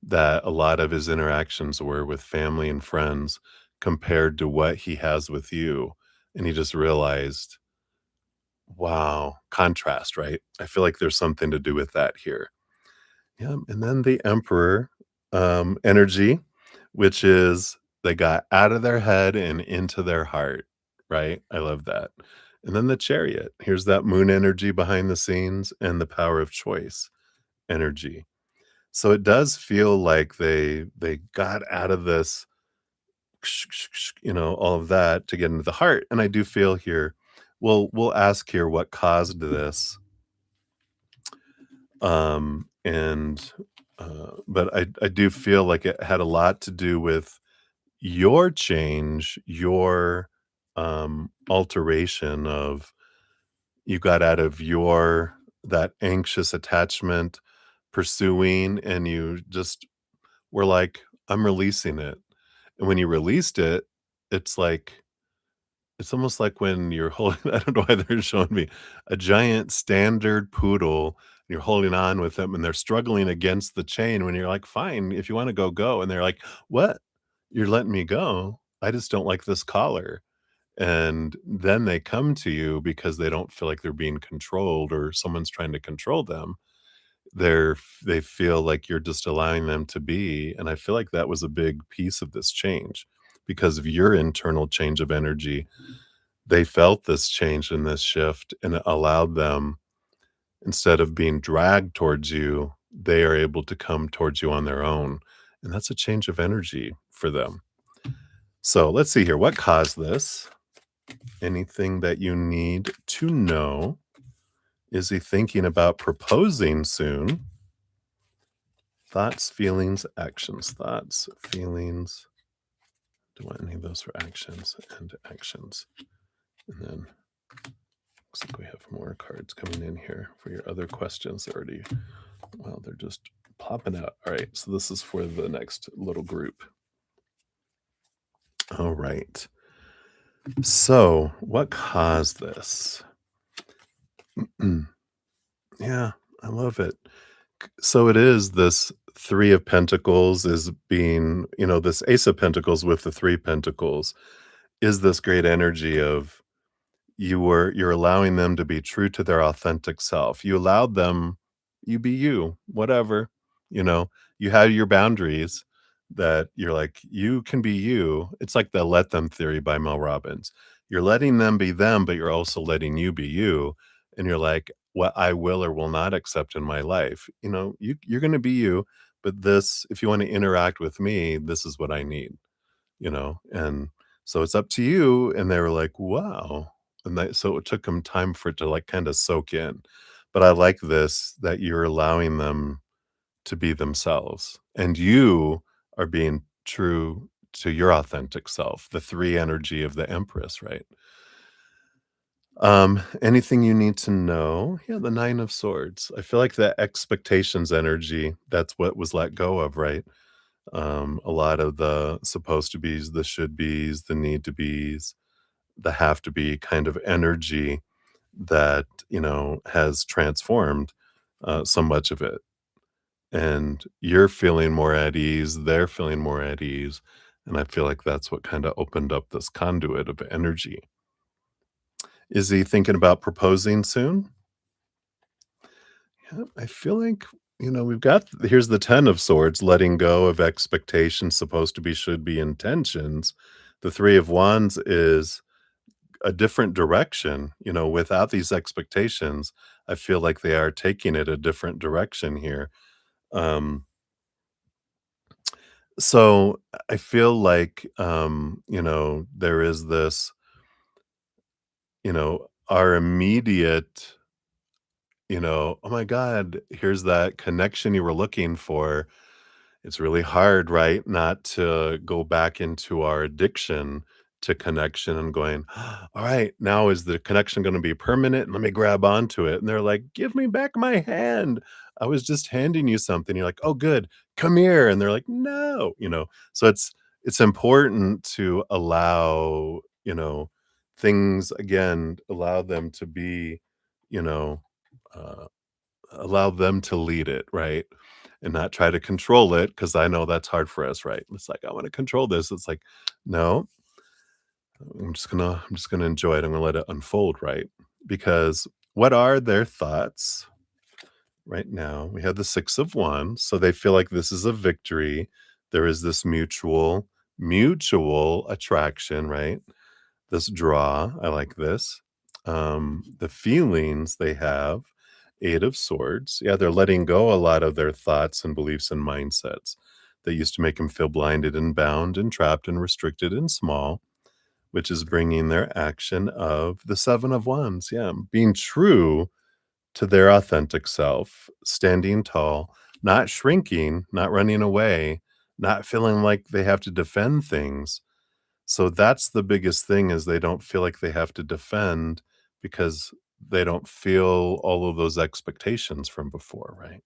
that a lot of his interactions were with family and friends compared to what he has with you, and he just realized, wow, contrast, right? I feel like there's something to do with that here. Yeah, and then the Emperor, energy, which is they got out of their head and into their heart, right? I love that. And then the Chariot, here's that moon energy behind the scenes and the power of choice energy. So it does feel like they got out of this, all of that to get into the heart, and I do feel here we'll ask here what caused this, and, but I do feel like it had a lot to do with your change, your, alteration of you got out of your that anxious attachment pursuing, and you just were like, "I'm releasing it." And when you released it, it's like it's almost like when you're holding I don't know why they're showing me a giant standard poodle, and you're holding on with them, and they're struggling against the chain when you're like, "Fine, if you wanna go, go." And they're like, "What? You're letting me go? I just don't like this collar." And then they come to you because they don't feel like they're being controlled or someone's trying to control them. They feel like you're just allowing them to be, and I feel like that was a big piece of this change because of your internal change of energy. They felt this change and this shift, and it allowed them, instead of being dragged towards you, they are able to come towards you on their own, and that's a change of energy for them. So, let's see here, what caused this? Anything that you need to know? Is he thinking about proposing soon? Thoughts, feelings, actions. Thoughts, feelings. Do you want any of those for actions and actions? And then looks like we have more cards coming in here for your other questions already. Well, they're just popping out. All right, so this is for the next little group. All right. So, what caused this? Yeah, I love it. So it is this 3 of Pentacles is being, this Ace of Pentacles with the 3 Pentacles is this great energy of you're allowing them to be true to their authentic self. You allowed them, you be you, whatever, you know, you had your boundaries that you're like, you can be you. It's like the let them theory by Mel Robbins. You're letting them be them, but you're also letting you be you. And you're like, what I will or will not accept in my life. You're going to be you, but this, if you want to interact with me, this is what I need, and so it's up to you. And they were like, wow. And so it took them time for it to like kind of soak in. But I like this that you're allowing them to be themselves and you are being true to your authentic self, the 3 energy of the Empress, right? Anything you need to know? Yeah, the 9 of Swords. I feel like the expectations energy, that's what was let go of, right? A lot of the supposed to be's, the should be's, the need to be's, the have to be kind of energy that, has transformed so much of it. And you're feeling more at ease, they're feeling more at ease. And I feel like that's what kind of opened up this conduit of energy. Is he thinking about proposing soon? Yeah, I feel like, we've got here's the 10 of Swords, letting go of expectations, supposed to be, should be, intentions. The 3 of Wands is a different direction, without these expectations. I feel like they are taking it a different direction here. Um, so I feel like, there is this, our immediate, oh my God, here's that connection you were looking for. It's really hard, right, not to go back into our addiction to connection and going, "All right, now is the connection gonna be permanent? Let me grab onto it." And they're like, "Give me back my hand. I was just handing you something." You're like, "Oh, good. Come here." And they're like, "No," So it's important to allow, things again, allow them to be, you know, uh allow them to lead it, right? And not try to control it, because I know that's hard for us, right? It's like, "I wanna control this." It's like, "No, I'm just gonna enjoy it. I'm gonna let it unfold," right? Because what are their thoughts right now? We have the 6 of Wands, so they feel like this is a victory. There is this mutual attraction, right? This draw, I like this. The feelings they have, 8 of Swords. Yeah, they're letting go a lot of their thoughts and beliefs and mindsets that used to make them feel blinded and bound and trapped and restricted and small, which is bringing their action of the 7 of Wands. Yeah, being true to their authentic self, standing tall, not shrinking, not running away, not feeling like they have to defend things. So that's the biggest thing, is they don't feel like they have to defend because they don't feel all of those expectations from before, right?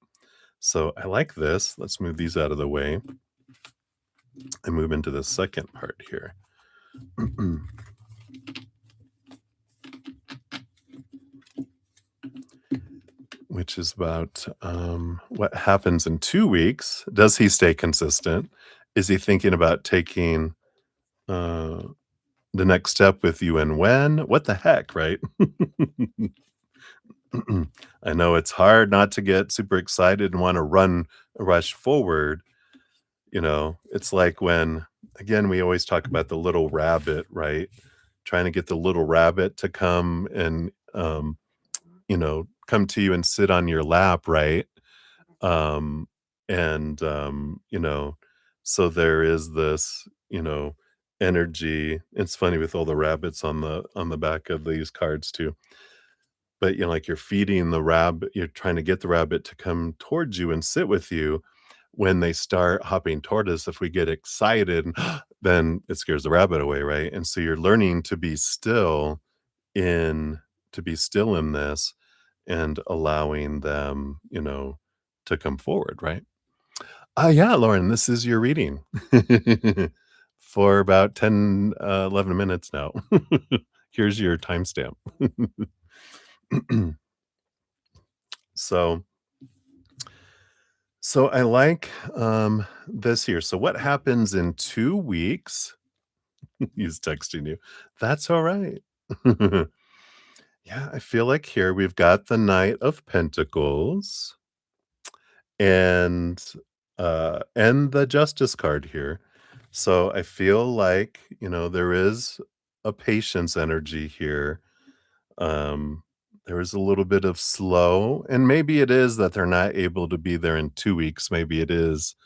So I like this. Let's move these out of the way and move into the second part here. Which is about what happens in 2 weeks. Does he stay consistent? Is he thinking about taking uh, the next step with you and when? What the heck, right? I know it's hard not to get super excited and want to rush forward. It's like when, again, we always talk about the little rabbit, right? Trying to get the little rabbit to come and, come to you and sit on your lap, right? Um, and, so there is this, energy. It's funny with all the rabbits on the back of these cards too. But, like you're feeding the rabbit, you're trying to get the rabbit to come towards you and sit with you. When they start hopping toward us, if we get excited, then it scares the rabbit away, right? And so you're learning in to be still in this and allowing them, to come forward, right? Yeah, Lauren, this is your reading for about 10, 11 minutes now. Here's your timestamp. So so I like, this here. So what happens in 2 weeks? He's texting you. That's alright. Yeah, I feel like here we've got the Knight of Pentacles and, and the Justice card here. So I feel like, there is a patience energy here. Um, there is a little bit of slow, and maybe it is that they're not able to be there in 2 weeks. Maybe it is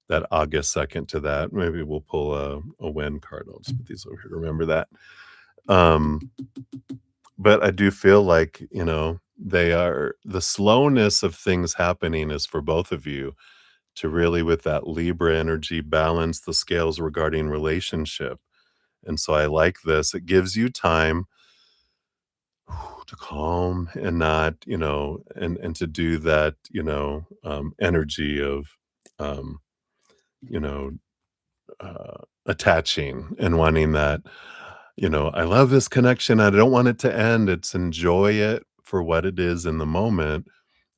that August 2nd to that. Maybe we'll pull a when card. I'll just put these over here to remember that. Um, but I do feel like, they are the slowness of things happening is for both of you to really, with that Libra energy, balance the scales regarding relationship. And so I like this. It gives you time to calm and not, and to do that, energy of, um, you know, attaching and wanting that, I love this connection. I don't want it to end. It's enjoy it for what it is in the moment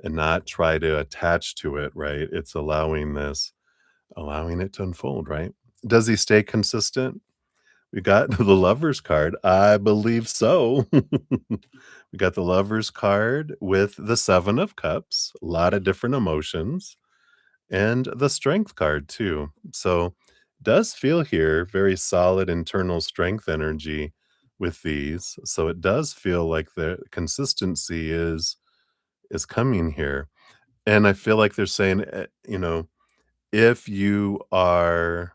and not try to attach to it, right? It's allowing it to unfold, right? Does he stay consistent? We got the Lovers card. I believe so. We got the Lovers card with the 7 of Cups, a lot of different emotions, and the Strength card too. So, does feel here very solid internal strength energy with these. So it does feel like the consistency is coming here. And I feel like they're saying, if you are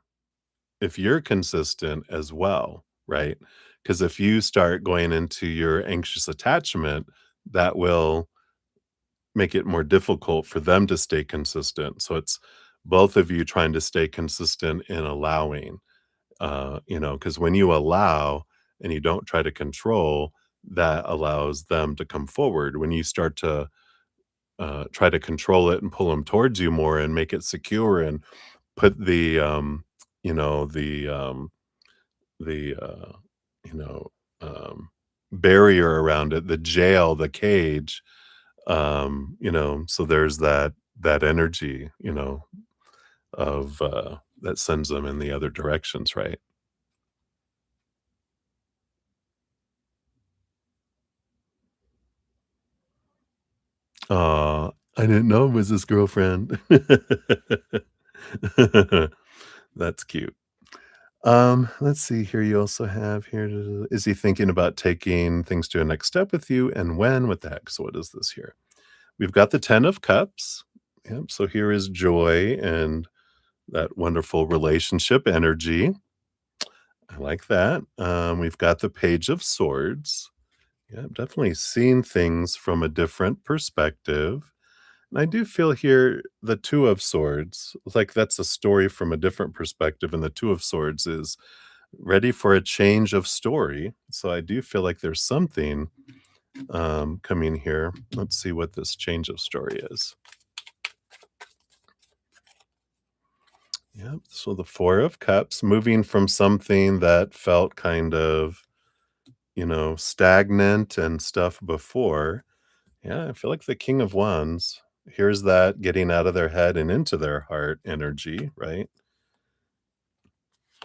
if you're consistent as well, right? Because if you start going into your anxious attachment, that will make it more difficult for them to stay consistent. So it's both of you trying to stay consistent in allowing, because when you allow and you don't try to control, that allows them to come forward. When you start to try to control it and pull them towards you more and make it secure and put you know, the um, the you know, um, barrier around it, the jail, the cage, so there's that energy, of, that sends them in the other directions, right? Aw, I didn't know it was his girlfriend. That's cute. Let's see here, you also have here, is he thinking about taking things to a next step with you, and when? What the heck? So what is this here? We've got the 10 of Cups. Yep, so here is joy and that wonderful relationship energy. I like that. We've got the Page of Swords. Yeah, I'm definitely seeing things from a different perspective. And I do feel here the Two of Swords, like that's a story from a different perspective, and the Two of Swords is ready for a change of story. So I do feel like there's something coming here. Let's see what this change of story is. Yep. So the Four of Cups, moving from something that felt kind of, stagnant and stuff before. Yeah, I feel like the King of Wands. Here's that getting out of their head and into their heart energy, right?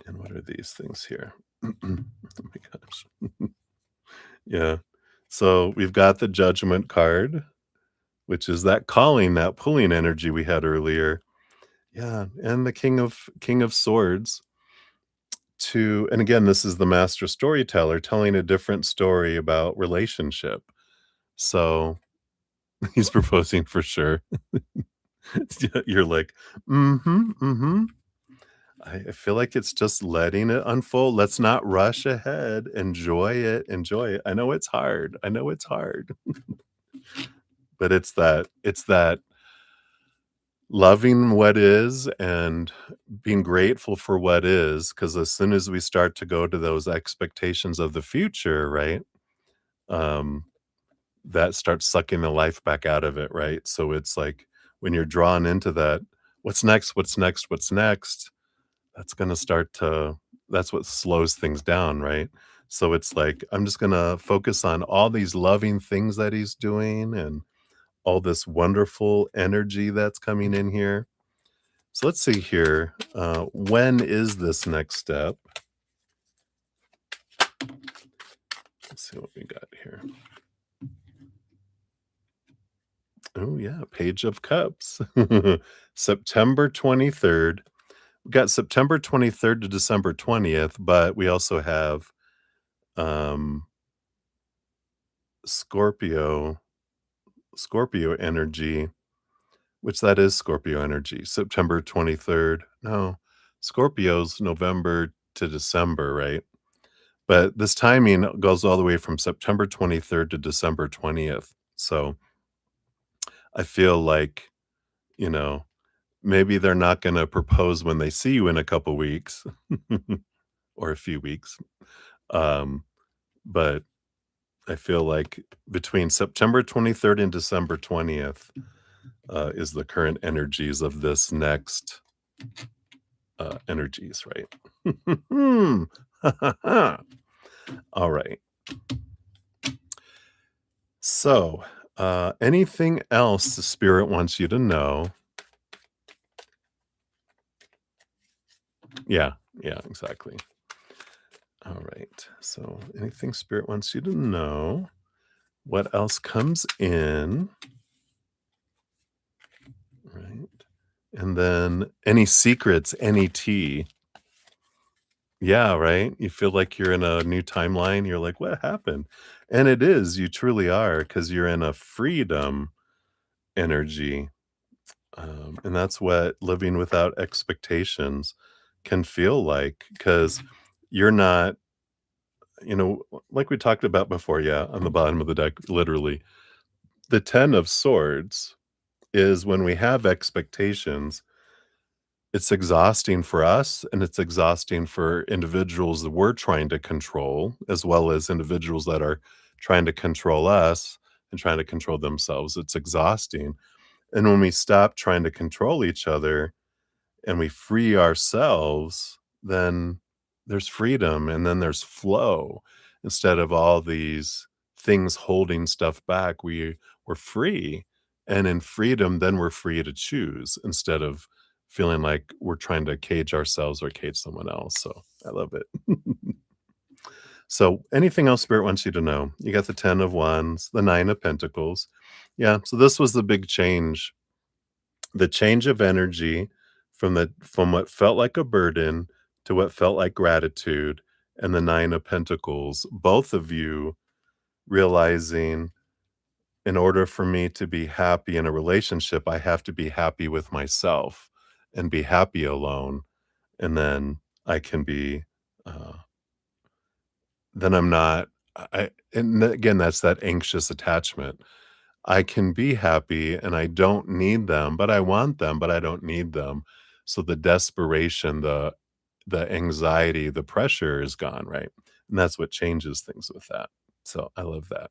And what are these things here? Oh my gosh. Yeah. So we've got the Judgment card, which is that calling, that pulling energy we had earlier. Yeah, and the King of Swords and again, this is the master storyteller telling a different story about relationship. So he's proposing for sure. Yeah, you're like, "Mhm, mhm." I feel like it's just letting it unfold. Let's not rush ahead. Enjoy it, enjoy it. I know it's hard. I know it's hard, but it's that loving what is and being grateful for what is. Because as soon as we start to go to those expectations of the future, right, um, that starts sucking the life back out of it, right? So it's like when you're drawn into that, "What's next? What's next? What's next?" That's gonna start to that's what slows things down, right? So it's like, I'm just gonna focus on all these loving things that he's doing and all this wonderful energy that's coming in here. So let's see here. When is this next step? Let's see what we got here. Oh, yeah, Page of Cups. September 23rd. We got September 23rd to December 20th, but we also have um, Scorpio, Scorpio energy, which that is Scorpio energy. September 23rd. No, Scorpio's November to December, right? But this timing goes all the way from September 23rd to December 20th. So I feel like, you know, maybe they're not going to propose when they see you in a couple weeks or a few weeks. Um, but I feel like between September 23rd and December 20th is the current energies of this next energies, right? All right. So, anything else the spirit wants you to know? Yeah, yeah, exactly. All right. So, anything spirit wants you to know? What else comes in? Right. And then any secrets, any tea. Yeah, right? You feel like you're in a new timeline. You're like, what happened? And it is, you truly are, because you're in a freedom energy. And that's what living without expectations can feel like, because you're not, like we talked about before, yeah, on the bottom of the deck, literally. The 10 of Swords is when we have expectations, it's exhausting for us and it's exhausting for individuals that we're trying to control, as well as individuals that are trying to control us and trying to control themselves. It's exhausting. And when we stop trying to control each other and we free ourselves, then there's freedom and then there's flow. Instead of all these things holding stuff back, we're free. And in freedom, then we're free to choose instead of feeling like we're trying to cage ourselves or cage someone else. So I love it. So anything else spirit wants you to know? You got the 10 of wands, the 9 of pentacles. Yeah. So this was the big change, the change of energy from what felt like a burden to what felt like gratitude, and the 9 of pentacles, both of you realizing, in order for me to be happy in a relationship, I have to be happy with myself and be happy alone, and then I can be then I'm not and again, that's that anxious attachment. I can be happy and I don't need them, but I want them, but I don't need them. So the desperation, the anxiety, the pressure is gone, right? And that's what changes things with that. So I love that.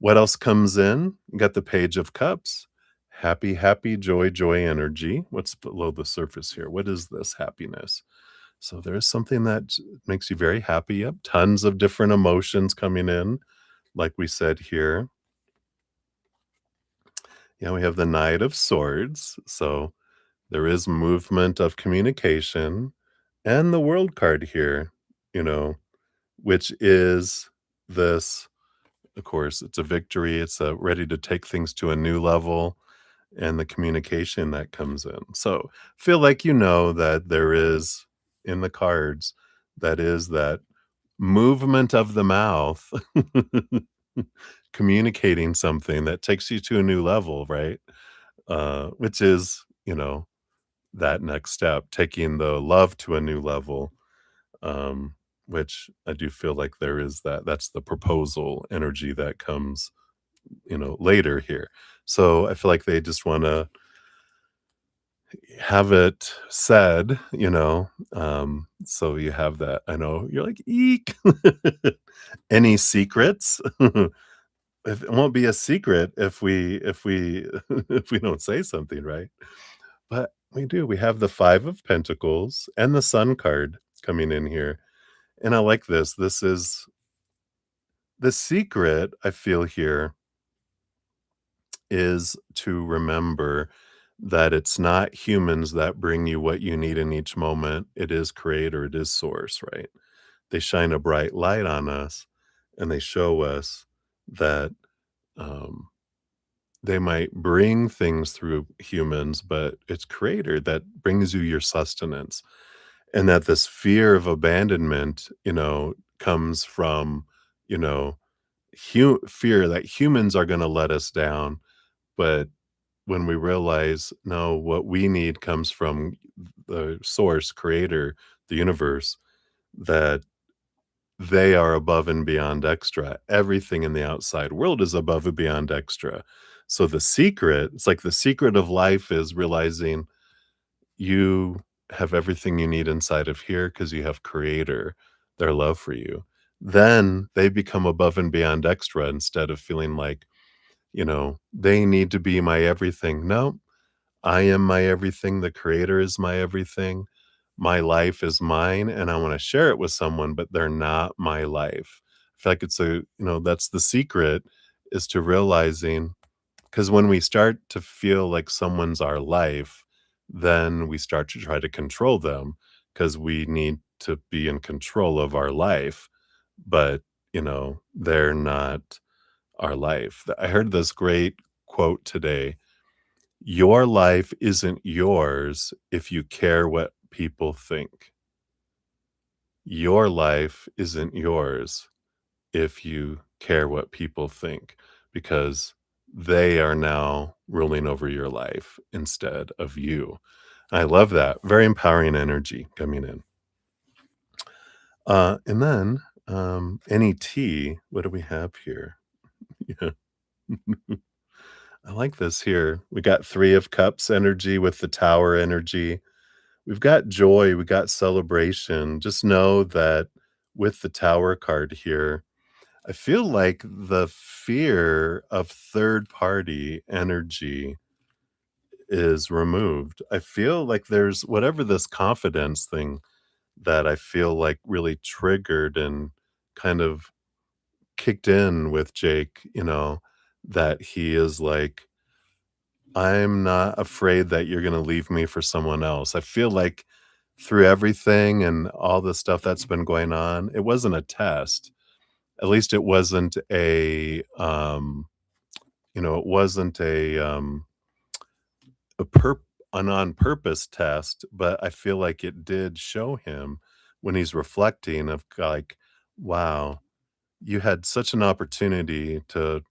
What else comes in? You got the Page of Cups. Happy, happy, joy, joy, energy. What's below the surface here? What is this happiness? So there's something that makes you very happy. Yep, tons of different emotions coming in, like we said here. Yeah, we have the Knight of Swords. So there is movement of communication and the World card here, you know, which is this, of course, it's a victory. It's a ready to take things to a new level and the communication that comes in. So feel like you know that there is in the cards that is that movement of the mouth communicating something that takes you to a new level, right? Which is, that next step, taking the love to a new level, which I do feel like there is that's the proposal energy that comes, later here. So I feel like they just want to have it said, so you have that. I know you're like, eek. Any secrets? If it won't be a secret if we if we don't say something, right? But we do. We have the 5 of Pentacles and the Sun card coming in here. And I like this. This is the secret I feel here is to remember that it's not humans that bring you what you need in each moment. It is creator, it is source, right? They shine a bright light on us and they show us that um, they might bring things through humans, but it's creator that brings you your sustenance. And that this fear of abandonment, comes from, you know, fear that humans are going to let us down. But when we realize, no, what we need comes from the source, creator, the universe, that they are above and beyond extra. Everything in the outside world is above and beyond extra. So the secret, it's like the secret of life is realizing you have everything you need inside of here because you have creator, their love for you. Then they become above and beyond extra instead of feeling like, they need to be my everything. No, I am my everything. The creator is my everything. My life is mine and I want to share it with someone, but they're not my life. I feel like that's the secret is to realizing because when we start to feel like someone's our life, then we start to try to control them because we need to be in control of our life. But, they're not our life. I heard this great quote today. Your life isn't yours if you care what people think. Your life isn't yours if you care what people think because they are now ruling over your life instead of you. I love that. Very empowering energy coming in. And then any tea, what do we have here? Yeah. I like this here. We got 3 of Cups energy with the Tower energy. We've got joy, we got celebration. Just know that with the Tower card here, I feel like the fear of third party energy is removed. I feel like there's whatever this confidence thing that I feel like really triggered and kind of kicked in with Jake, that he is like, I'm not afraid that you're going to leave me for someone else. I feel like through everything and all the stuff that's been going on, it wasn't a test. At least it wasn't it wasn't a perp an on purpose test, but I feel like it did show him when he's reflecting of like, wow, you had such an opportunity to,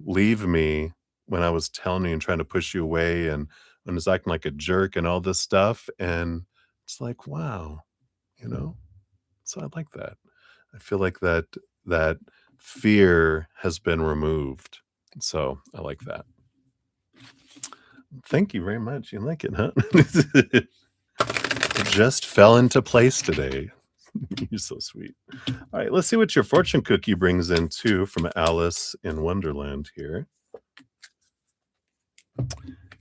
leave me when I was telling you and trying to push you away and was acting like a jerk and all this stuff. And it's like, wow, you know? So I like that. I feel like that fear has been removed. So I like that. Thank you very much. You like it, huh? It just fell into place today. You're so sweet. All right, let's see what your fortune cookie brings in too from Alice in Wonderland here.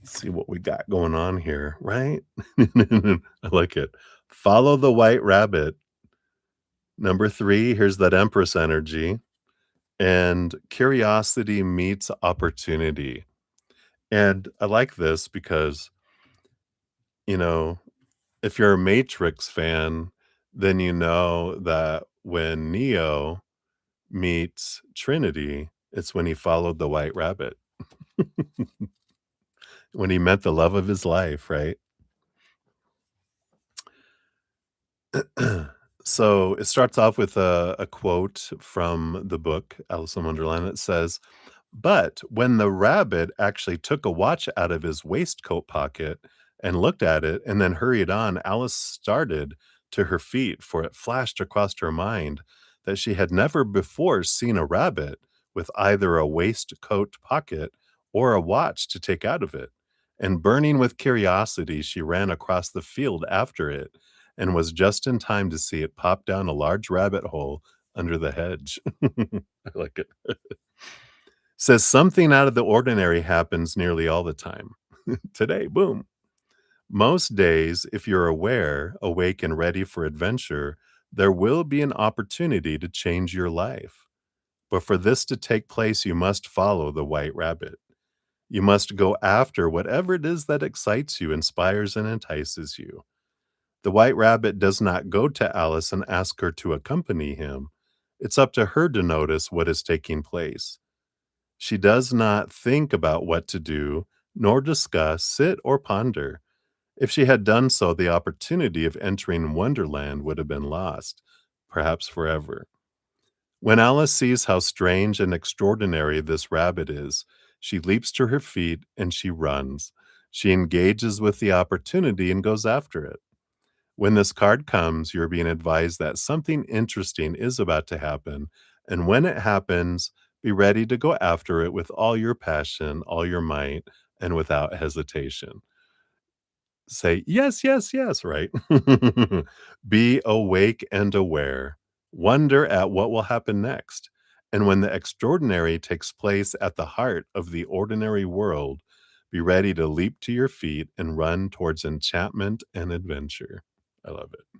See what we got going on here, right? I like it. Follow the white rabbit. Number 3, here's that Empress energy. And curiosity meets opportunity. And I like this because, you know, if you're a Matrix fan, then you know that when Neo meets Trinity, it's when he followed the white rabbit, when he met the love of his life, right? So it starts off with a quote from the book Alice in Wonderland that says, "But when the rabbit actually took a watch out of his waistcoat pocket and looked at it and then hurried on, Alice started to her feet, for it flashed across her mind that she had never before seen a rabbit with either a waistcoat pocket or a watch to take out of it. And burning with curiosity, she ran across the field after it and was just in time to see it pop down a large rabbit hole under the hedge." I like it. Says something out of the ordinary happens nearly all the time. Today, boom. Most days, if you're aware, awake, and ready for adventure, there will be an opportunity to change your life. But for this to take place, you must follow the white rabbit. You must go after whatever it is that excites you, inspires, and entices you. The white rabbit does not go to Alice and ask her to accompany him. It's up to her to notice what is taking place. She does not think about what to do, nor discuss, sit, or ponder. If she had done so, the opportunity of entering Wonderland would have been lost, perhaps forever. When Alice sees how strange and extraordinary this rabbit is, she leaps to her feet and she runs. She engages with the opportunity and goes after it. When this card comes, you're being advised that something interesting is about to happen. And when it happens, be ready to go after it with all your passion, all your might, and without hesitation. Say, yes, yes, yes, right? Be awake and aware. Wonder at what will happen next. And when the extraordinary takes place at the heart of the ordinary world, be ready to leap to your feet and run towards enchantment and adventure. I love it.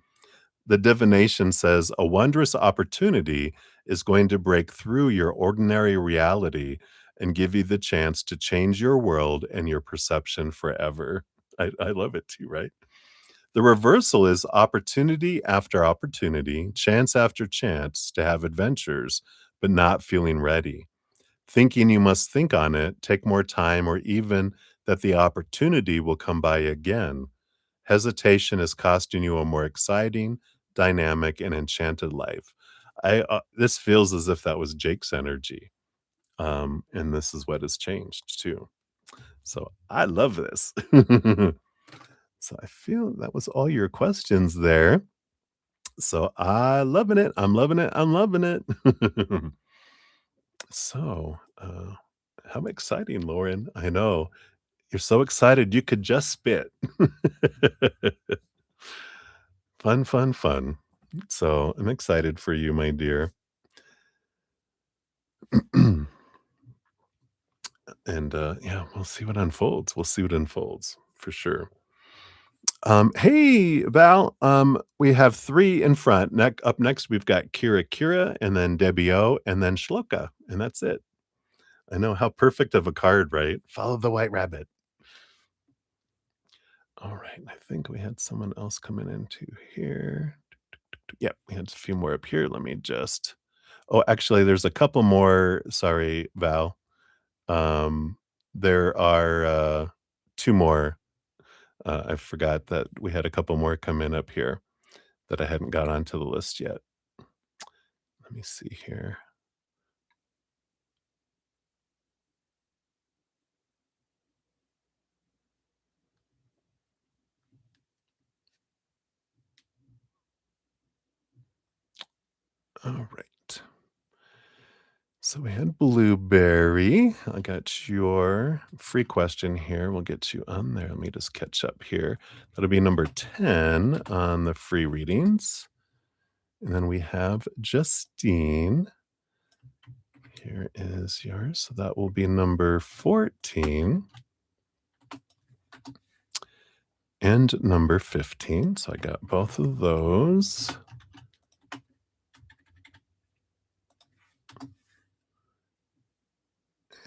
The divination says a wondrous opportunity is going to break through your ordinary reality and give you the chance to change your world and your perception forever. I love it too, right? The reversal is opportunity after opportunity, chance after chance to have adventures, but not feeling ready. Thinking you must think on it, take more time, or even that the opportunity will come by again. Hesitation is costing you a more exciting, dynamic, and enchanted life. This feels as if that was Jake's energy, and this is what has changed too. So I love this. So I feel that was all your questions there. So I loving it. I'm loving it. I'm loving it. So, how exciting, Lauren. I know. You're so excited you could just spit. Fun, fun, fun. So I'm excited for you, my dear. And yeah, we'll see what unfolds. We'll see what unfolds for sure. Hey, Val. We have three in front. Up next, we've got Kira, and then Debbie O, and then Shloka, and that's it. I know how perfect of a card, right? Follow the white rabbit. All right, I think we had someone else coming into here. Yep, we had a few more up here. Let me just. Oh, actually, there's a couple more. Sorry, Val. Um, there are 2 more. I forgot that we had a couple more come in up here that I hadn't got onto the list yet. Let me see here. All right. So we had Blueberry. I got your free question here. We'll get you on there. Let me just catch up here. That'll be number 10 on the free readings. And then we have Justine. Here is yours. So that will be number 14. and number 15. So I got both of those.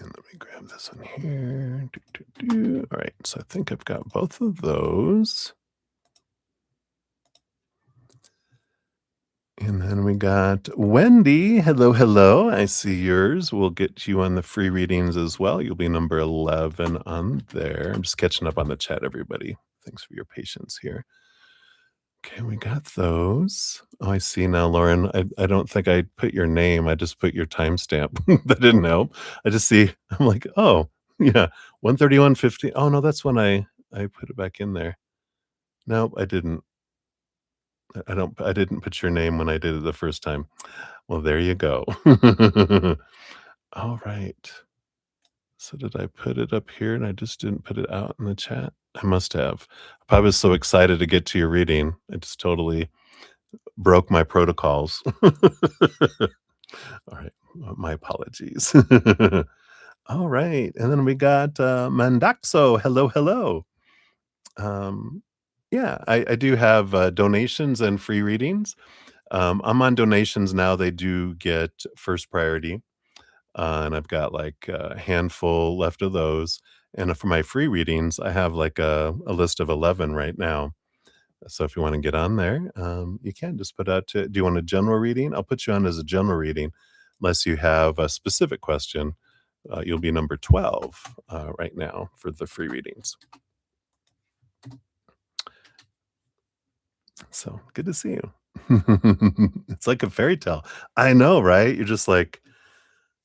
And let me grab this one here. All right, so I think I've got both of those. And then we got Wendy. Hello, hello. I see yours. We'll get you on the free readings as well. You'll be number 11 on there. I'm just catching up on the chat, everybody. Thanks for your patience here. Okay, we got those. Oh, I see now, Lauren. I don't think I put your name. I just put your timestamp. That didn't help. I just see, I'm like, oh, yeah, 131:50. Oh, no, that's when I put it back in there. Nope, I didn't. I didn't put your name when I did it the first time. Well, there you go. All right. So did I put it up here and I just didn't put it out in the chat? I must have. I was so excited to get to your reading. I just totally broke my protocols. All right. My apologies. All right. And then we got Mandaxo. Hello, hello. Um, yeah, I do have donations and free readings. I'm on donations now. They do get first priority. And I've got like a handful left of those. And for my free readings, I have like a list of 11 right now. So if you want to get on there, you can just put out to, do you want a general reading? I'll put you on as a general reading, unless you have a specific question. You'll be number 12 right now for the free readings. So good to see you. It's like a fairy tale. I know, right? You're just like,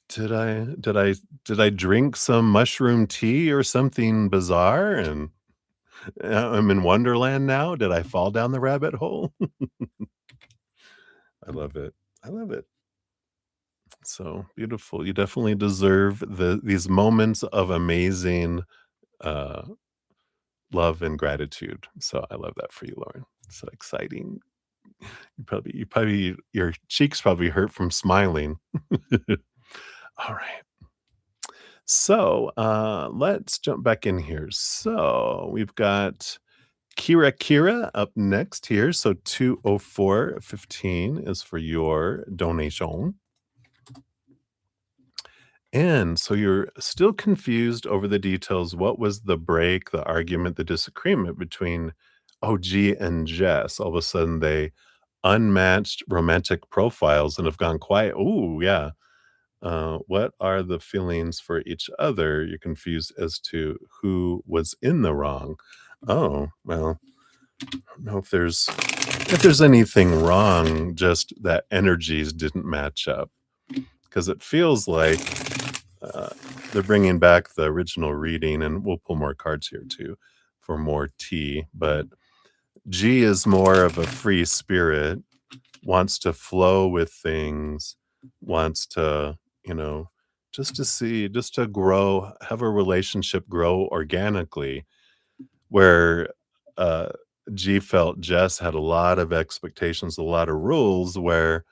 did I drink some mushroom tea or something bizarre and I'm in Wonderland now? Did I fall down the rabbit hole? I love it. I love it. So beautiful. You definitely deserve these moments of amazing uh love and gratitude. So I love that for you, Lauren. So exciting. Your cheeks probably hurt from smiling. All right. So let's jump back in here. So we've got Kira up next here. So 204.15 is for your donation. And so you're still confused over the details. What was the break, the argument, the disagreement between OG and Jess? All of a sudden they unmatched romantic profiles and have gone quiet. Ooh, yeah. What are the feelings for each other? You're confused as to who was in the wrong. Oh, well, I don't know if there's anything wrong, just that energies didn't match up. Because it feels like uh, they're bringing back the original reading, and we'll pull more cards here too for more tea. But G is more of a free spirit, wants to flow with things, wants to, just to grow, have a relationship grow organically, where uh, G felt Jess had a lot of expectations, a lot of rules, where,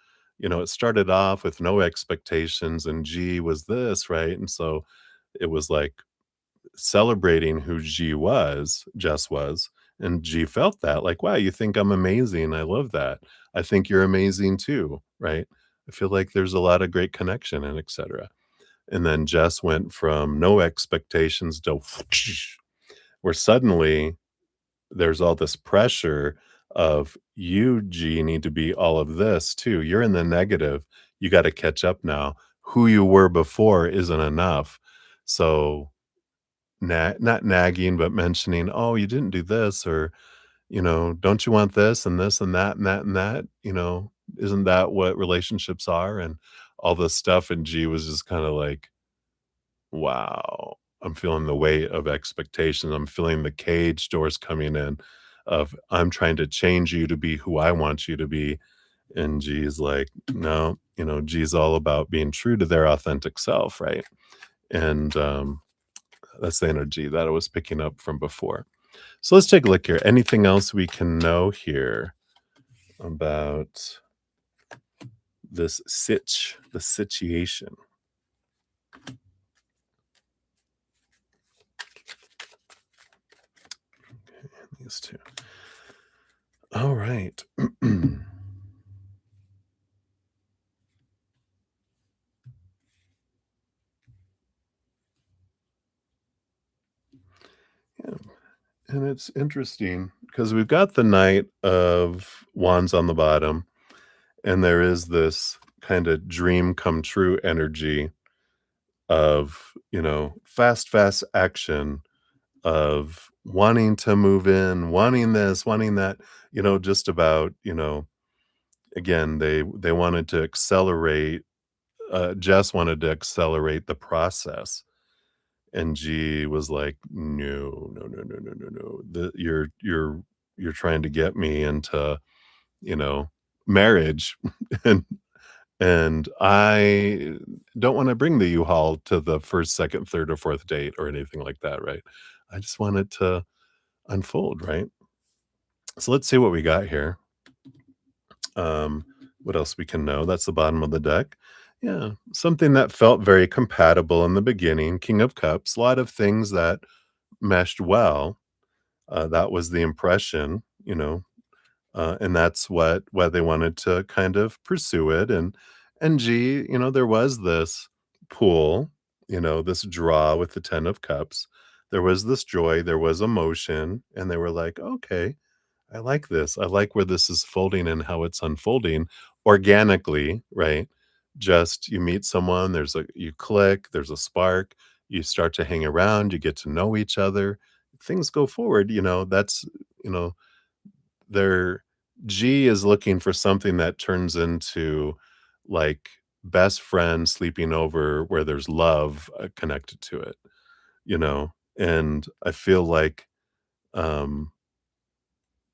it started off with no expectations and G was this, right? And so it was like celebrating who Jess was, and G felt that like, wow, you think I'm amazing. I love that. I think you're amazing too, right? I feel like there's a lot of great connection and etc. And then Jess went from no expectations to where suddenly there's all this pressure of you, G, need to be all of this too. You're in the negative. You got to catch up now. Who you were before isn't enough. So not nagging, but mentioning, "Oh, you didn't do this," or, "Don't you want this and this and that and that and that?" "Isn't that what relationships are?" And all this stuff, and G was just kinda like, "Wow." I'm feeling the weight of expectations. I'm feeling the cage doors coming in of, "I'm trying to change you to be who I want you to be." And G's like, "No." G's all about being true to their authentic self, right? And, that's the energy that I was picking up from before. So let's take a look here. Anything else we can know here about the situation? Let me this too. All right. Yeah, and it's interesting because we've got the Knight of Wands on the bottom, and there is this kind of dream come true energy of, fast, fast action, of wanting to move in, wanting this, wanting that, just about, again, they wanted to accelerate, Jess wanted to accelerate the process, and G was like, "No, no, no, no, no, no, no. You're trying to get me into, you know, marriage." And I don't wanna bring the U-Haul to the 1st, 2nd, 3rd, or 4th date or anything like that, right? I just want it to unfold, right? So let's see what we got here. Um, what else we can know? That's the bottom of the deck. Yeah, something that felt very compatible in the beginning, King of Cups, a lot of things that meshed well. That was the impression, and that's what why they wanted to kind of pursue it. And G, there was this pull, this draw with the 10 of Cups. There was this joy, there was emotion, and they were like, okay, I like this. I like where this is folding and how it's unfolding organically, right? Just you meet someone, you click, there's a spark, you start to hang around, you get to know each other, things go forward, you know, their G is looking for something that turns into like best friends sleeping over where there's love connected to it, and I feel like um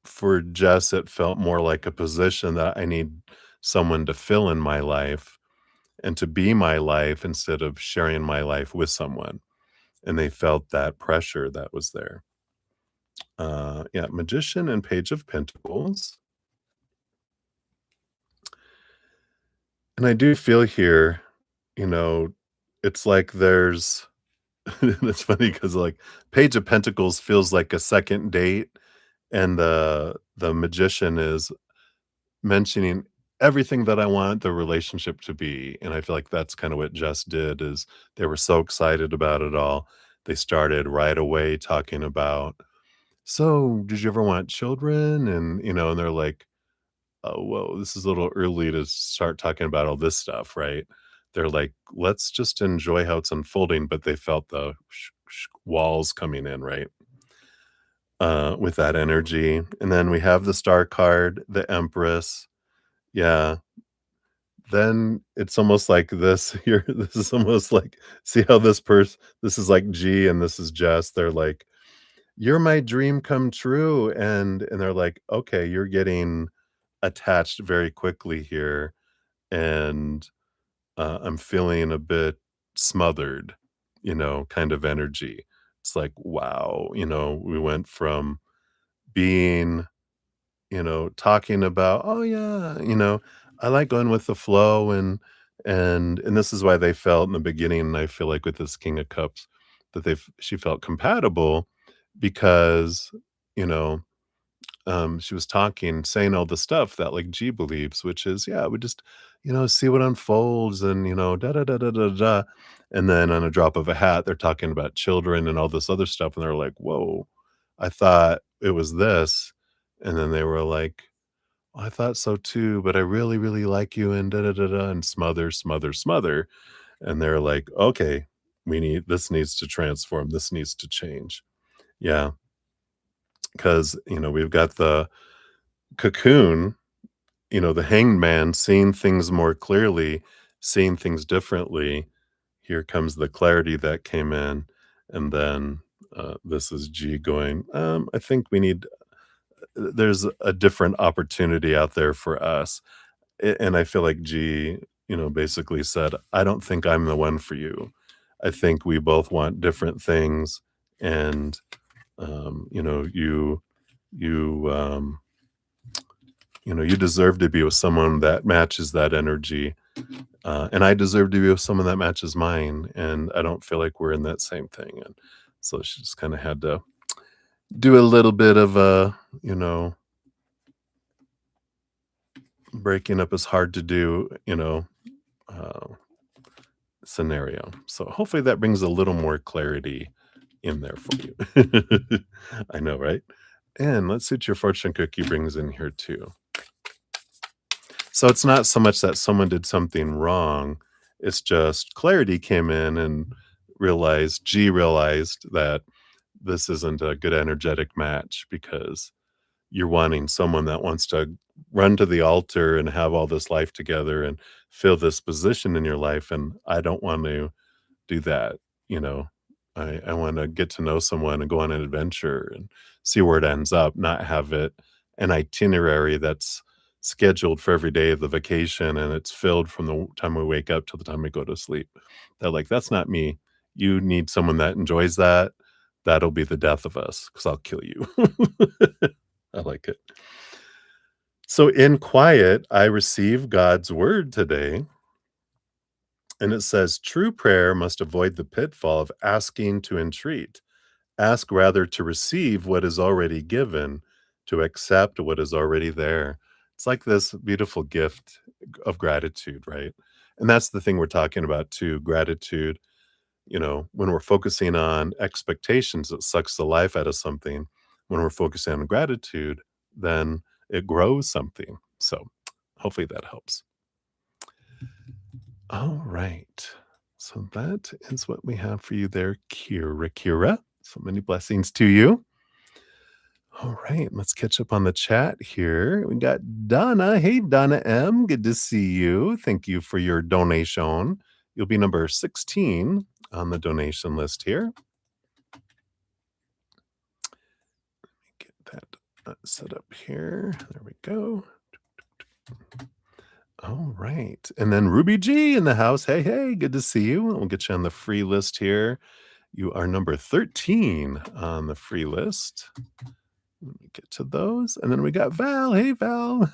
for Jess, it felt more like a position that I need someone to fill in my life and to be my life instead of sharing my life with someone. And they felt that pressure that was there. Yeah, Magician and Page of Pentacles. And I do feel here, you know, it's like there's it's funny because like Page of Pentacles feels like a second date, and the Magician is mentioning everything that I want the relationship to be, and I feel like that's kinda what Jess did is they were so excited about it all. They started right away talking about, "So, did you ever want children?" And they're like, "Oh, whoa, this is a little early to start talking about all this stuff," right? They're like, "Let's just enjoy how it's unfolding," but they felt the walls coming in, right? With that energy, and then we have the Star card, the Empress. Yeah, then it's almost like this here this is almost like see how this is like G and this is Jess, they're like, "You're my dream come true," and they're like, "Okay, you're getting attached very quickly here, and, I'm feeling a bit smothered," kind of energy. It's like, wow, we went from being talking about, "Oh, yeah," "I like going with the flow," and this is why they felt in the beginning, and I feel like with this King of Cups, that she felt compatible because, you know, she was talking, saying all the stuff that, like, G believes, which is, "Yeah, we just, see what unfolds and, da da da da da da," and then on a drop of a hat, they're talking about children and all this other stuff, and they're like, "Whoa, I thought it was this," and then they were like, "I thought so too, but I really, really like you and da da da da," and smother, smother, smother, and they're like, "Okay, this needs to transform, this needs to change." Yeah, because we've got the cocoon, the hanged man seeing things more clearly, seeing things differently. Here comes the clarity that came in, and then, this is G going, I think we need there's a different opportunity out there for us." And I feel like G, basically said, "I don't think I'm the one for you. I think we both want different things, and, you, you deserve to be with someone that matches that energy, and I deserve to be with someone that matches mine, and I don't feel like we're in that same thing." And so she just kinda had to do a little bit of a, you know, breaking up is hard to do, uh, scenario. So hopefully that brings a little more clarity in there for you. I know, right? And let's see what your fortune cookie brings in here too. So it's not so much that someone did something wrong, it's just clarity came in and realized that this isn't a good energetic match because you're wanting someone that wants to run to the altar and have all this life together and fill this position in your life, and I don't want to do that, you know? I wanna get to know someone and go on an adventure and see where it ends up, not have it an itinerary that's scheduled for every day of the vacation, and it's filled from the time we wake up till the time we go to sleep. They're like, "That's not me. You need someone that enjoys that. That'll be the death of us because 'cause I'll kill you." I like it. So in quiet, I receive God's word today. And it says, true prayer must avoid the pitfall of asking to entreat. Ask rather to receive what is already given, to accept what is already there. It's like this beautiful gift of gratitude, right? And that's the thing we're talking about too, gratitude. When we're focusing on expectations, it sucks the life out of something. When we're focusing on gratitude, then it grows something. So hopefully that helps. All right. So that is what we have for you there, Kira. Kira, so many blessings to you. All right, let's catch up on the chat here. We got Donna. Hey, Donna M. Good to see you. Thank you for your donation. You'll be number 16 on the donation list here. Get that set up here. There we go. All right. And then Ruby G in the house. Hey, hey, good to see you. We'll get you on the free list here. You are number 13 on the free list. Let me get to those. And then we got Val. Hey, Val.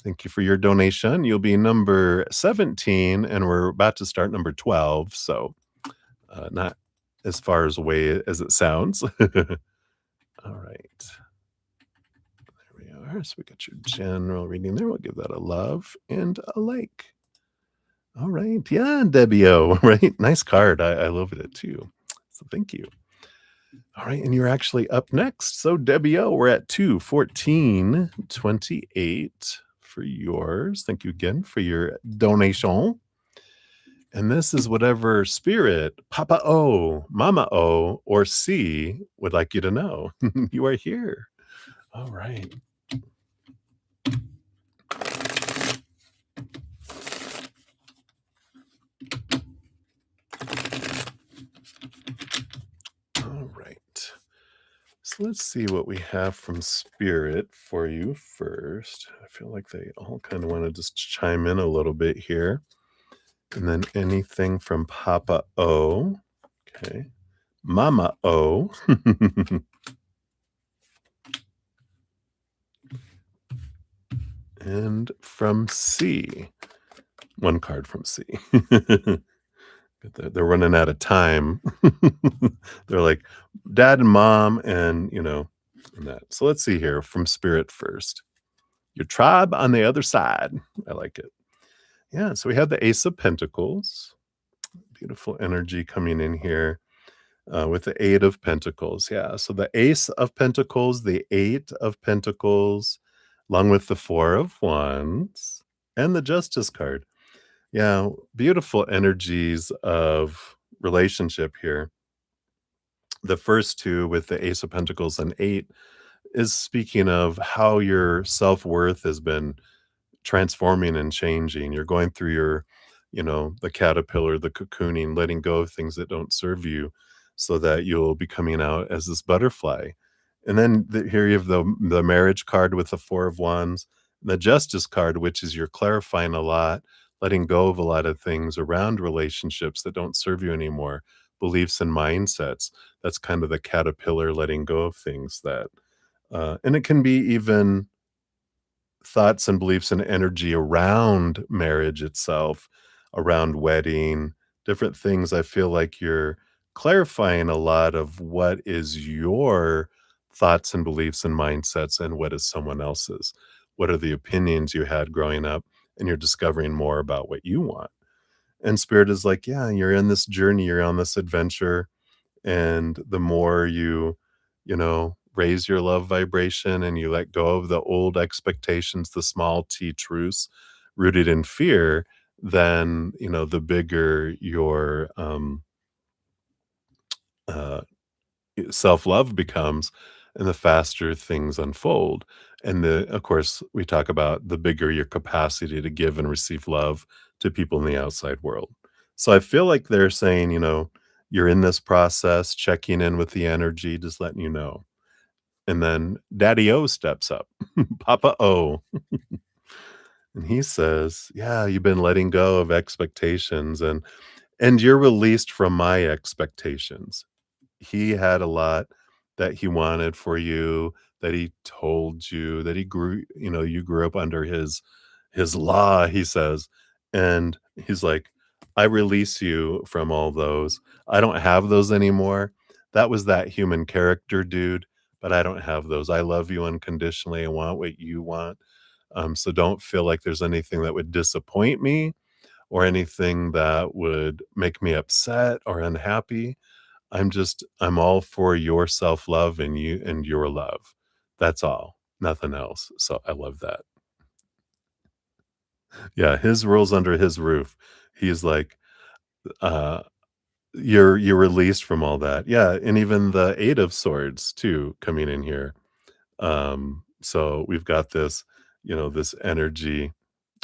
Thank you for your donation. You'll be number 17, and we're about to start number 12. So, not as far as away as it sounds. All right. There we are. So, we got your general reading there. We'll give that a love and a like. All right. Yeah, Debbie O. Right. Nice card. I love it too. So, thank you. All right, and you're actually up next. So, Debbie O, we're at 21428 for yours. Thank you again for your donation. And this is whatever spirit, Papa O, Mama O, or C would like you to know. You are here. All right. All right. So let's see what we have from Spirit for you first. I feel like they all kind of want to just chime in a little bit here. And then anything from Papa O. Okay. Mama O. And from C. One card from C. They're running out of time. They're like dad and mom and, and that. So let's see here from Spirit first. Your tribe on the other side. I like it. Yeah, so we have the Ace of Pentacles. Beautiful energy coming in here with the Eight of Pentacles. Yeah, so the Ace of Pentacles, the Eight of Pentacles, along with the Four of Wands and the Justice card. Yeah, beautiful energies of relationship here. The first two with the Ace of Pentacles and Eight is speaking of how your self-worth has been transforming and changing. You're going through the caterpillar, the cocooning, letting go of things that don't serve you so that you'll be coming out as this butterfly. And then here you have the marriage card with the Four of Wands, the Justice card, which is you're clarifying a lot, letting go of a lot of things around relationships that don't serve you anymore, beliefs and mindsets. That's kind of the caterpillar letting go of things that, and it can be even thoughts and beliefs and energy around marriage itself, around wedding, different things. I feel like you're clarifying a lot of what is your thoughts and beliefs and mindsets and what is someone else's. What are the opinions you had growing up? And you're discovering more about what you want. And spirit is like, yeah, you're in this journey, you're on this adventure, and the more raise your love vibration and you let go of the old expectations, the small t truths rooted in fear, then the bigger your uh self-love becomes, and the faster things unfold. And of course, we talk about the bigger your capacity to give and receive love to people in the outside world. So I feel like they're saying, you're in this process, checking in with the energy, just letting you know. And then Daddy O steps up, Papa O, and he says, yeah, you've been letting go of expectations, and you're released from my expectations. He had a lot that he wanted for you, that he told you, that he grew you grew up under his law, he says, and he's like, "I release you from all those. I don't have those anymore. That was that human character, dude, but I don't have those. I love you unconditionally. I want what you want. So don't feel like there's anything that would disappoint me or anything that would make me upset or unhappy. I'm all for your self-love and you and your love. That's all, nothing else." So I love that. Yeah, his rules under his roof. He's like, uh, you're released from all that. Yeah, and even the 8 of Swords too coming in here. So we've got this energy,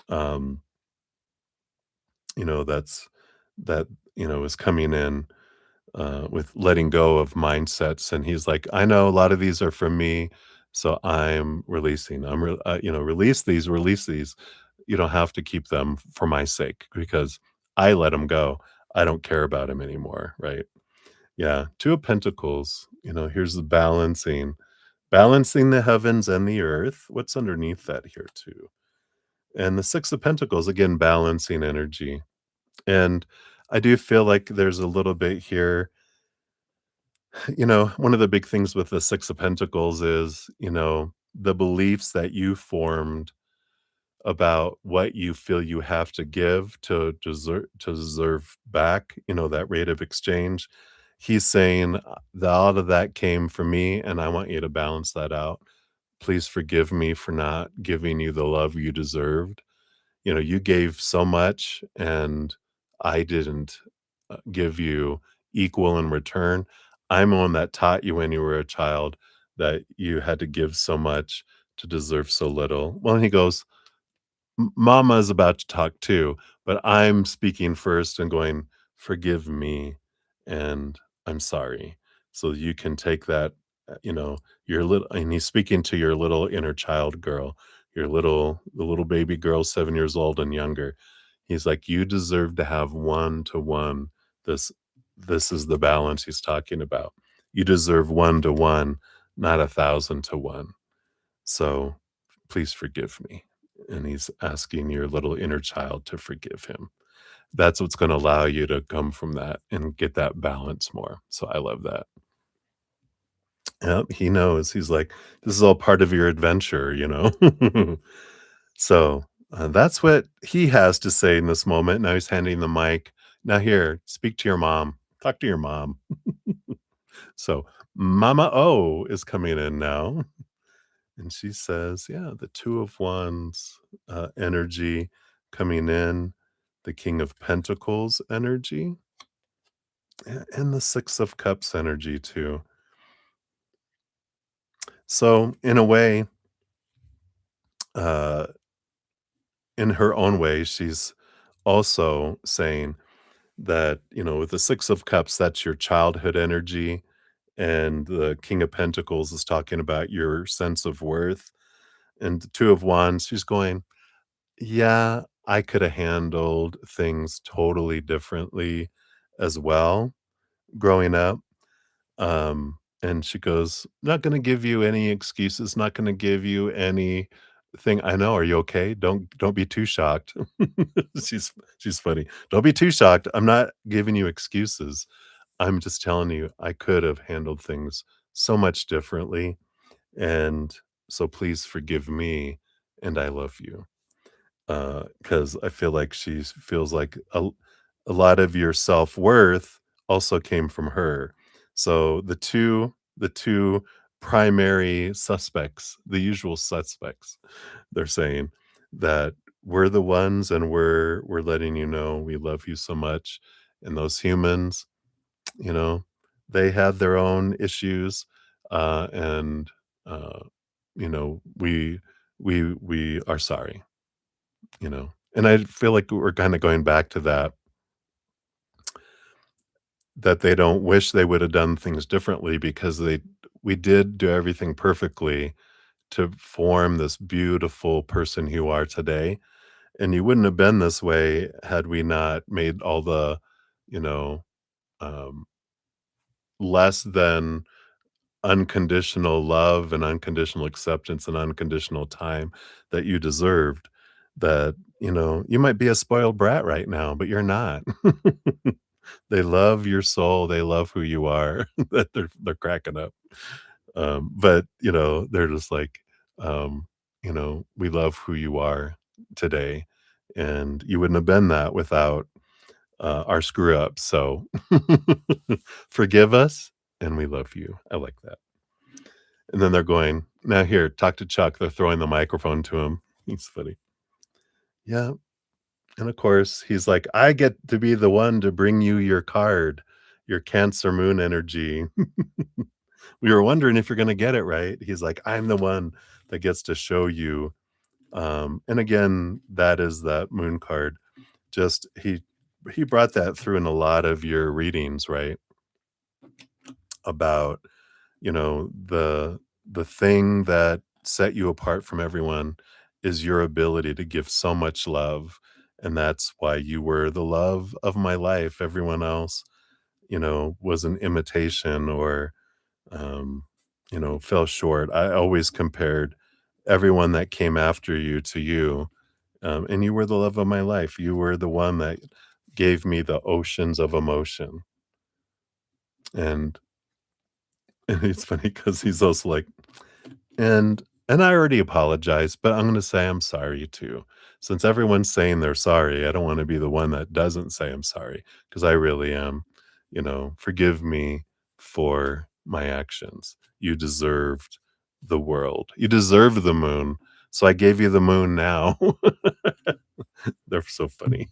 um, that's is coming in with letting go of mindsets. And he's like, I know a lot of these are from me, so I'm releasing. Release these. You don't have to keep them for my sake because I let them go. I don't care about him anymore, right? Yeah, Two of Pentacles. Here's the balancing the heavens and the earth. What's underneath that here too? And the Six of Pentacles, again, balancing energy. And I do feel like there's a little bit here. One of the big things with the Six of Pentacles is, the beliefs that you formed about what you feel you have to give to deserve back, that rate of exchange. He's saying, "The all of that came from me, and I want you to balance that out. Please forgive me for not giving you the love you deserved. You gave so much, and I didn't give you equal in return. I'm the one that taught you when you were a child that you had to give so much to deserve so little." Well, he goes, Mama is about to talk too, but I'm speaking first and going, "Forgive me, and I'm sorry." So you can take that, your little, and he's speaking to your little inner child girl, the little baby girl, 7 years old and younger. He's like, "You deserve to have one to one. This, this is the balance he's talking about. You deserve one to one, not 1,000 to 1. So please forgive me." And he's asking your little inner child to forgive him. That's what's going to allow you to come from that and get that balance more. So I love that. Yep, he knows. He's like, this is all part of your adventure. So that's what he has to say in this moment. Now he's handing the mic. Now, here, speak to your mom. Talk to your mom. So Mama O is coming in now. And she says, yeah, the Two of Wands energy coming in, the King of Pentacles energy, and the Six of Cups energy too. So, in a way, uh, in her own way, she's also saying that, with the Six of Cups, that's your childhood energy. And the King of Pentacles is talking about your sense of worth. And the Two of Wands, she's going, yeah, I coulda handled things totally differently as well growing up, and she goes, "Not gonna give you any excuses, not gonna give you anything." "I know, are you okay? Don't be too shocked." She's funny. "Don't be too shocked, I'm not giving you excuses. I'm just telling you I could have handled things so much differently, and so please forgive me, and I love you. Because I feel like she feels like a lot of your self-worth also came from her. So the two primary suspects, the usual suspects, they're saying that we're the ones and we're letting you know we love you so much. And those humans, you know, they had their own issues, and, uh, we are sorry. And I feel like we're kinda going back to that they don't wish they would have done things differently because we did do everything perfectly to form this beautiful person you are today, and you wouldn't have been this way had we not made all the, you know, um, less than unconditional love and unconditional acceptance and unconditional time that you deserved, that, you might be a spoiled brat right now, but you're not. They love your soul, they love who you are, that they're cracking up. But, they're just like, "We love who you are today, and you wouldn't have been that without, our screw up, so forgive us, and we love you." I like that. And then they're going, "Now here, talk to Chuck." They're throwing the microphone to him. He's funny. Yeah, and of course, he's like, "I get to be the one to bring you your card, your Cancer Moon energy. We were wondering if you're gonna get it right." He's like, "I'm the one that gets to show you." And again, that is that moon card. Just he brought that through in a lot of your readings, right? About, the thing that set you apart from everyone is your ability to give so much love, and that's why you were the love of my life. Everyone else, was an imitation or, um, fell short. I always compared everyone that came after you to you, and you were the love of my life. You were the one that gave me the oceans of emotion, and and it's funny because he's also like, and I already apologized, but I'm gonna say I'm sorry too. Since everyone's saying they're sorry, I don't wanna be the one that doesn't say I'm sorry, because I really am. Forgive me for my actions. You deserved the world. You deserved the moon, so I gave you the moon now. They're so funny.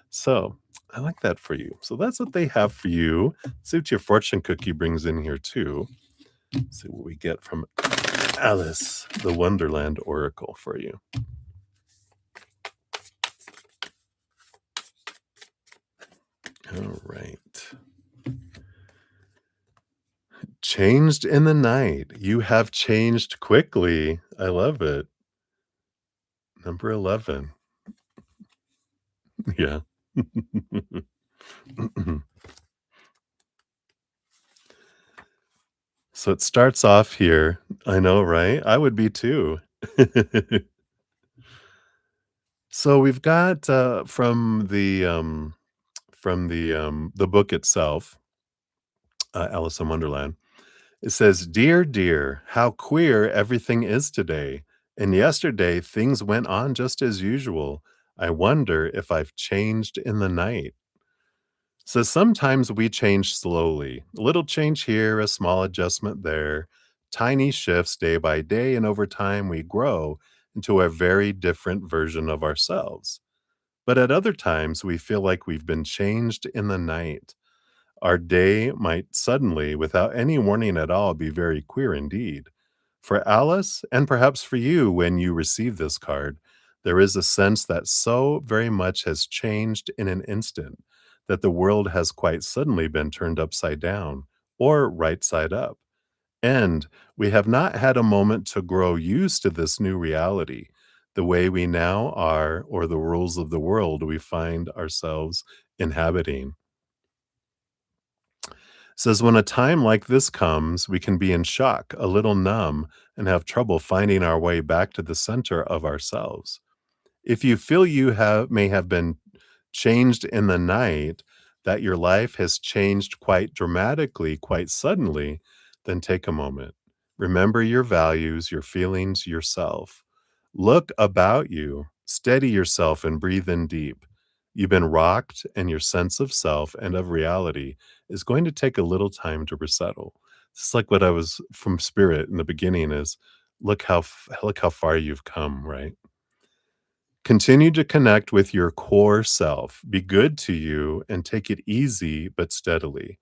So, I like that for you. So that's what they have for you. See what your fortune cookie brings in here too. See what we get from Alice, the Wonderland Oracle for you. All right. Changed in the night. You have changed quickly. I love it. Number 11. Yeah. So it starts off here. I know, right? I would be too. So we've got, from the book itself, Alice in Wonderland. It says, "Dear, dear, how queer everything is today. And yesterday things went on just as usual. I wonder if I've changed in the night." So sometimes we change slowly. A little change here, a small adjustment there, tiny shifts day by day, and over time we grow into a very different version of ourselves. But at other times, we feel like we've been changed in the night. Our day might suddenly, without any warning at all, be very queer indeed. For Alice, and perhaps for you when you receive this card, there is a sense that so very much has changed in an instant that the world has quite suddenly been turned upside down or right side up. And we have not had a moment to grow used to this new reality, the way we now are, or the rules of the world we find ourselves inhabiting. Says when a time like this comes, we can be in shock, a little numb, and have trouble finding our way back to the center of ourselves. If you feel you have may have been changed in the night, that your life has changed quite dramatically, quite suddenly, then take a moment. Remember your values, your feelings, yourself. Look about you, steady yourself, and breathe in deep. You've been rocked, and your sense of self and of reality is going to take a little time to resettle. It's like what I was from spirit in the beginning is look how far you've come, right? Continue to connect with your core self. Be good to you and take it easy but steadily.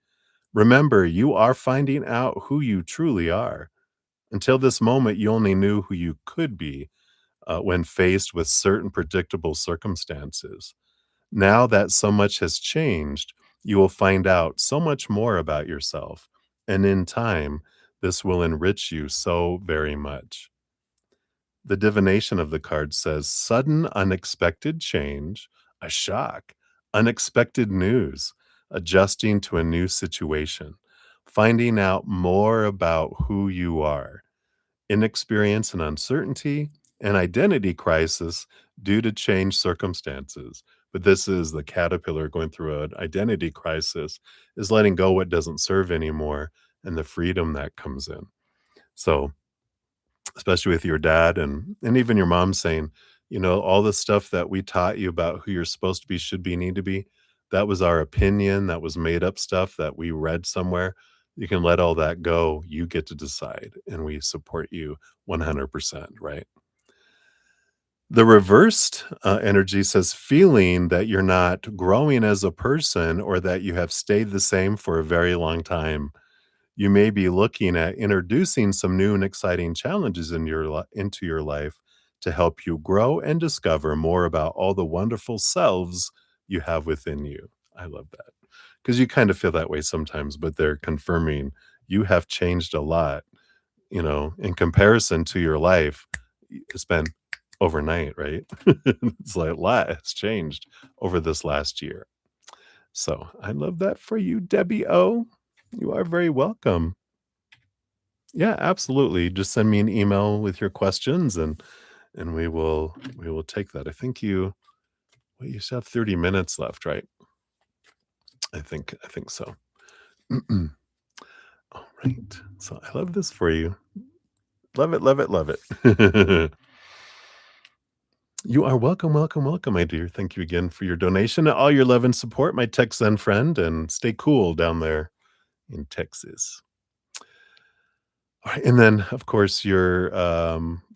Remember, you are finding out who you truly are. Until this moment, you only knew who you could be when faced with certain predictable circumstances. Now that so much has changed, you will find out so much more about yourself. And in time, this will enrich you so very much. The divination of the card says sudden unexpected change, a shock, unexpected news, adjusting to a new situation, finding out more about who you are, inexperience and uncertainty, an identity crisis due to changed circumstances. But this is the caterpillar going through an identity crisis, is letting go what doesn't serve anymore and the freedom that comes in. So, especially with your dad and even your mom saying, all the stuff that we taught you about who you're supposed to be, should be, need to be, that was our opinion, that was made up stuff that we read somewhere. You can let all that go. You get to decide, and we support you 100%, right? The reversed energy says feeling that you're not growing as a person or that you have stayed the same for a very long time. You may be looking at introducing some new and exciting challenges into your life to help you grow and discover more about all the wonderful selves you have within you. I love that because you kind of feel that way sometimes, but they're confirming you have changed a lot, in comparison to your life. It's been overnight, right? It's like a lot has changed over this last year. So I love that for you, Debbie O. You are very welcome. Yeah, absolutely. Just send me an email with your questions and we will take that. You still have 30 minutes left, right? I think so. All right. So I love this for you. Love it, love it, love it. You are welcome, welcome, welcome, my dear. Thank you again for your donation and all your love and support, my Tech Zen friend, and stay cool down there in Texas. All right, and then, of course, your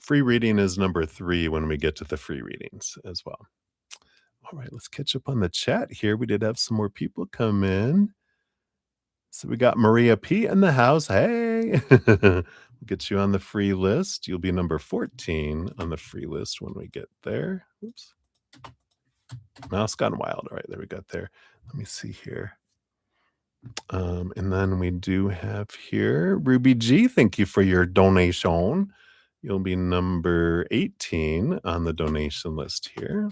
free reading is number 3 when we get to the free readings as well. All right, let's catch up on the chat here. We did have some more people come in. So we got Maria P in the house. Hey, we'll get you on the free list. You'll be number 14 on the free list when we get there. Oops, mouse gone wild. All right, there we got there. Let me see here. And then we do have here Ruby G. Thank you for your donation. You'll be number 18 on the donation list here.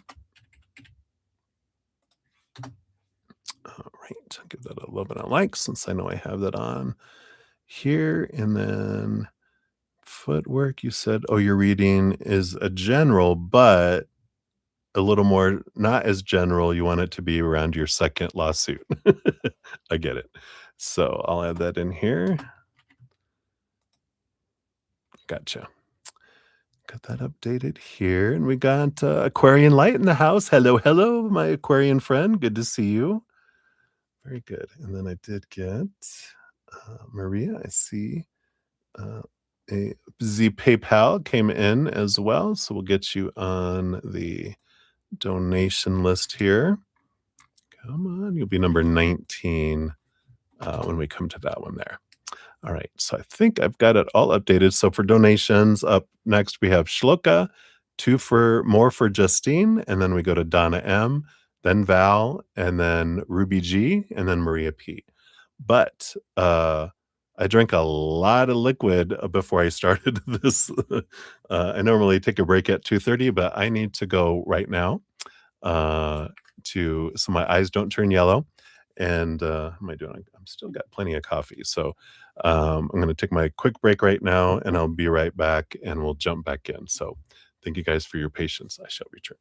All right, I'll give that a little bit of like since I know I have that on here. And then footwork, you said, oh, your reading is a general, but a little more not as general. You want it to be around your second lawsuit. I get it. So I'll add that in here. Gotcha. Got that updated here. And we got Aquarian Light in the house. Hello, hello, my Aquarian friend. Good to see you. Very good. And then I did get Maria. I see a Z PayPal came in as well. So we'll get you on the donation list here. Come on. You'll be number 19 when we come to that one there. All right. So I think I've got it all updated. So for donations, up next we have Shloka, more for Justine, and then we go to Donna M, then Val, and then Ruby G, and then Maria P. But I drank a lot of liquid before I started this. I normally take a break at 2:30, but I need to go right now so my eyes don't turn yellow. And how am I doing? I'm still got plenty of coffee. So I'm going to take my quick break right now and I'll be right back and we'll jump back in. So thank you guys for your patience. I shall return.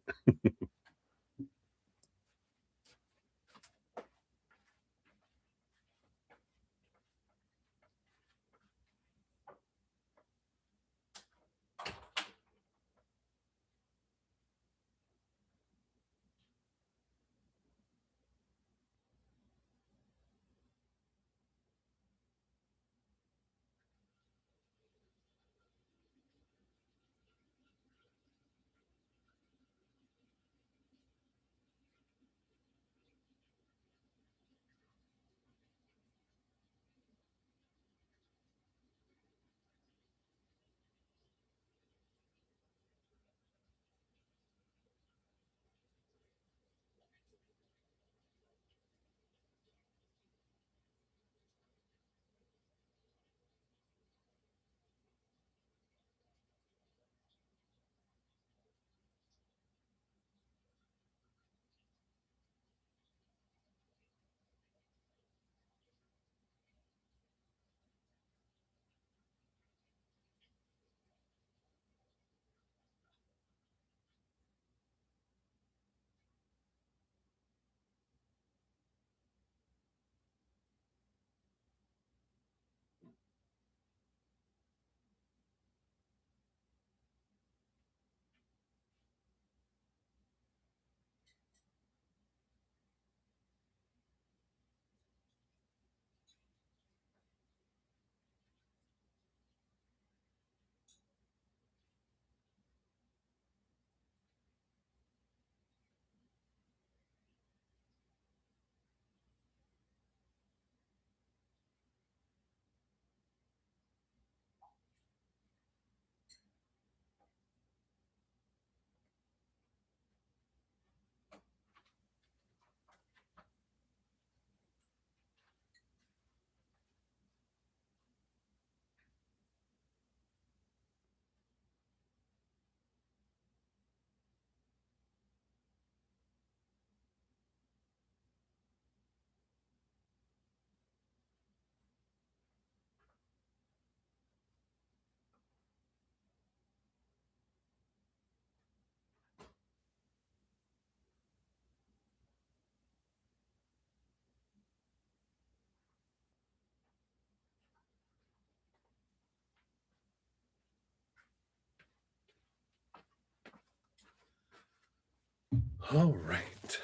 All right.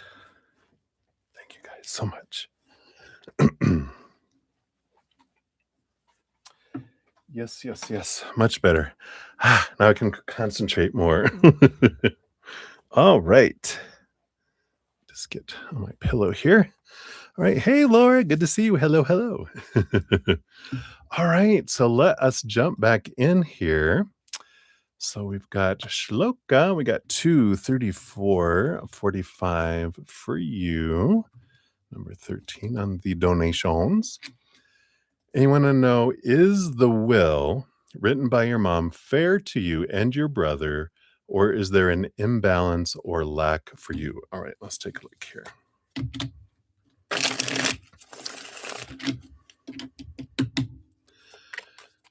Thank you guys so much. Yes, yes, yes. Much better. Now I can concentrate more. All right. Just get on my pillow here. All right. Hey, Laura. Good to see you. Hello, hello. All right. So let us jump back in here. So we've got Shloka. We got 234.45 for you. Number 13 on the donations. And you want to know, is the will written by your mom fair to you and your brother, or is there an imbalance or lack for you? All right, let's take a look here.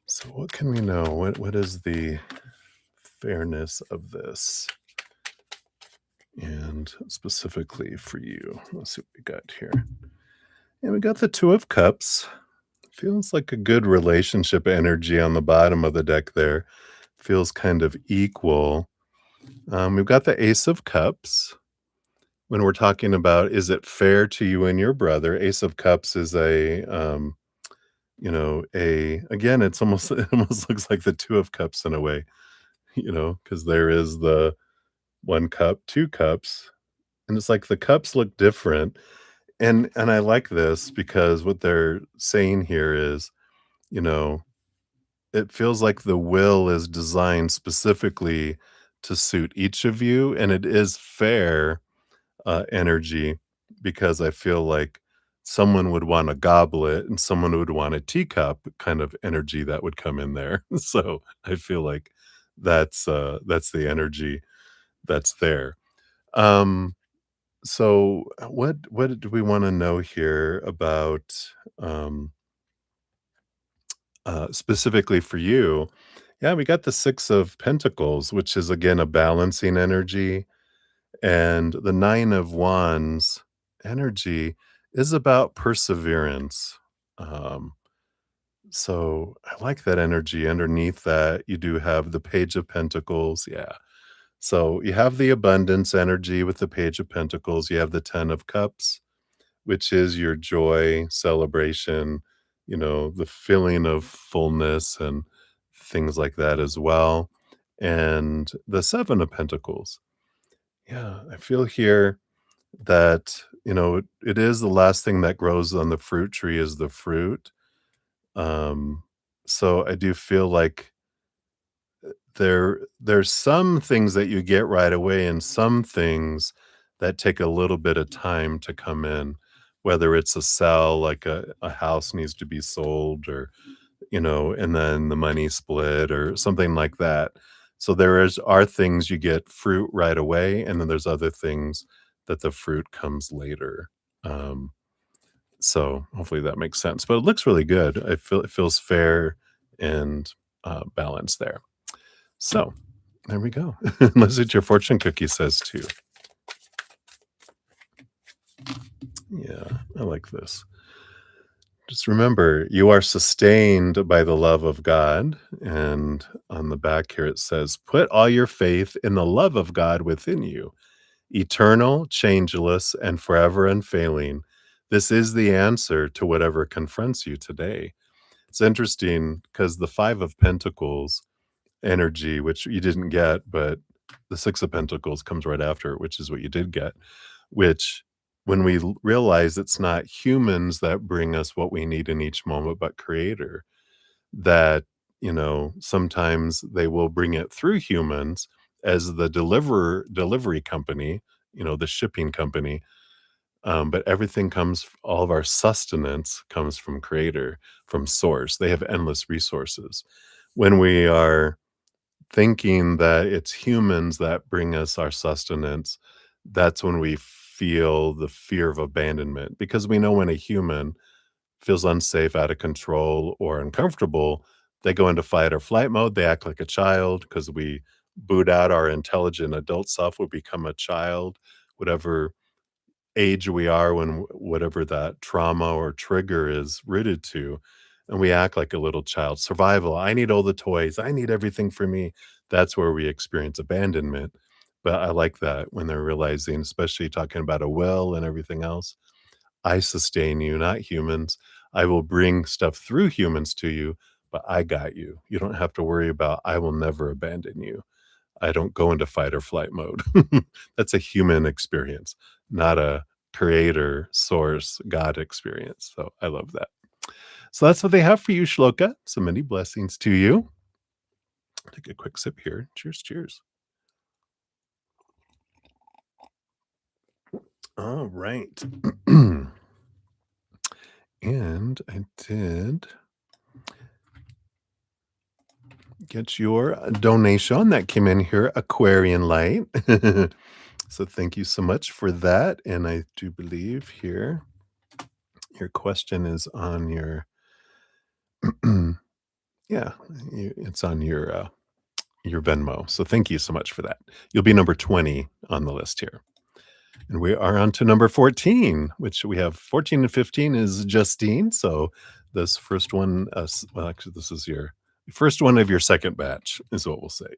So what can we know? What is the fairness of this? And specifically for you, let's see what we got here. And we got the Two of Cups. Feels like a good relationship energy on the bottom of the deck there. Feels kind of equal. We've got the Ace of Cups. When we're talking about, is it fair to you and your brother? Ace of Cups is again, it's almost, it almost looks like the Two of Cups in a way, because there is the one cup, two cups, and it's like the cups look different. And I like this because what they're saying here is, you know, it feels like the will is designed specifically to suit each of you, and it is fair energy because I feel like someone would want a goblet and someone would want a teacup kind of energy that would come in there. So I feel like that's the energy that's there. Um, so what do we want to know here about um, specifically for you? Yeah, we got the Six of Pentacles, which is again a balancing energy. And the Nine of Wands energy is about perseverance. Um, so I like that energy. Underneath that, you do have the Page of Pentacles. Yeah. So you have the abundance energy with the Page of Pentacles. You have the Ten of Cups, which is your joy, celebration, the feeling of fullness and things like that as well. And the Seven of Pentacles. Yeah, I feel here that, it is the last thing that grows on the fruit tree is the fruit. Um, so I do feel like there's some things that you get right away and some things that take a little bit of time to come in, whether it's a sell, like a house needs to be sold or, and then the money split or something like that. So are things you get fruit right away, and then there's other things that the fruit comes later. Um, so hopefully that makes sense. But it looks really good. I feel it feels fair and balanced there. So there we go. Unless it's your fortune cookie says too. Yeah, I like this. Just remember, you are sustained by the love of God. And on the back here, it says, put all your faith in the love of God within you, eternal, changeless, and forever unfailing. This is the answer to whatever confronts you today. It's interesting because the Five of Pentacles energy, which you didn't get, but the Six of Pentacles comes right after it, which is what you did get, which when we realize it's not humans that bring us what we need in each moment, but creator, that, sometimes they will bring it through humans as the delivery company, the shipping company. But everything all of our sustenance comes from creator, from source. They have endless resources. When we are thinking that it's humans that bring us our sustenance, that's when we feel the fear of abandonment, because we know when a human feels unsafe, out of control, or uncomfortable, they go into fight or flight mode. They act like a child because we boot out our intelligent adult self. We become a child, whatever age we are, when whatever that trauma or trigger is rooted to, and we act like a little child. Survival, I need all the toys, I need everything for me. That's where we experience abandonment. But I like that when they're realizing, especially talking about a will and everything else, I sustain you, not humans. I will bring stuff through humans to you, but I got you. You don't have to worry about I will never abandon you. I don't go into fight or flight mode. That's a human experience, not a creator, source, God experience. So I love that. So that's what they have for you, Shloka. So many blessings to you. Take a quick sip here. Cheers, cheers. All right. And I did get your donation that came in here, Aquarian Light. So thank you so much for that. And I do believe here your question is on your, yeah, it's on your Venmo. So thank you so much for that. You'll be number 20 on the list here. And we are on to number 14, which we have 14 and 15 is Justine. So this first one, well, actually, this is your first one of your second batch, is what we'll say.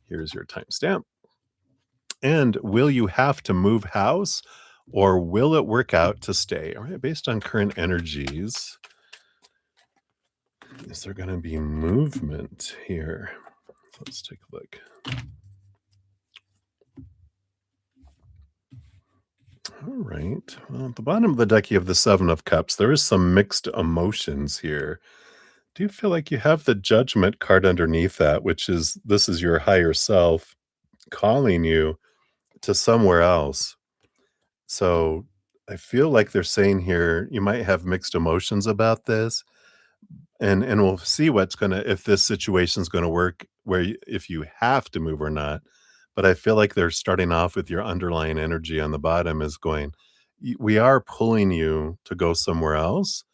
Here's your timestamp. And will you have to move house or will it work out to stay? All right, based on current energies, is there going to be movement here? Let's take a look. All right. Well, at the bottom of the deck, you have the Seven of Cups. There is some mixed emotions here. Do you feel like you have the Judgment card underneath that, which is this is your higher self calling you to somewhere else? So I feel like they're saying here you might have mixed emotions about this, and we'll see what's gonna if this situation's gonna work where if you have to move or not. But I feel like they're starting off with your underlying energy on the bottom is going, We are pulling you to go somewhere else.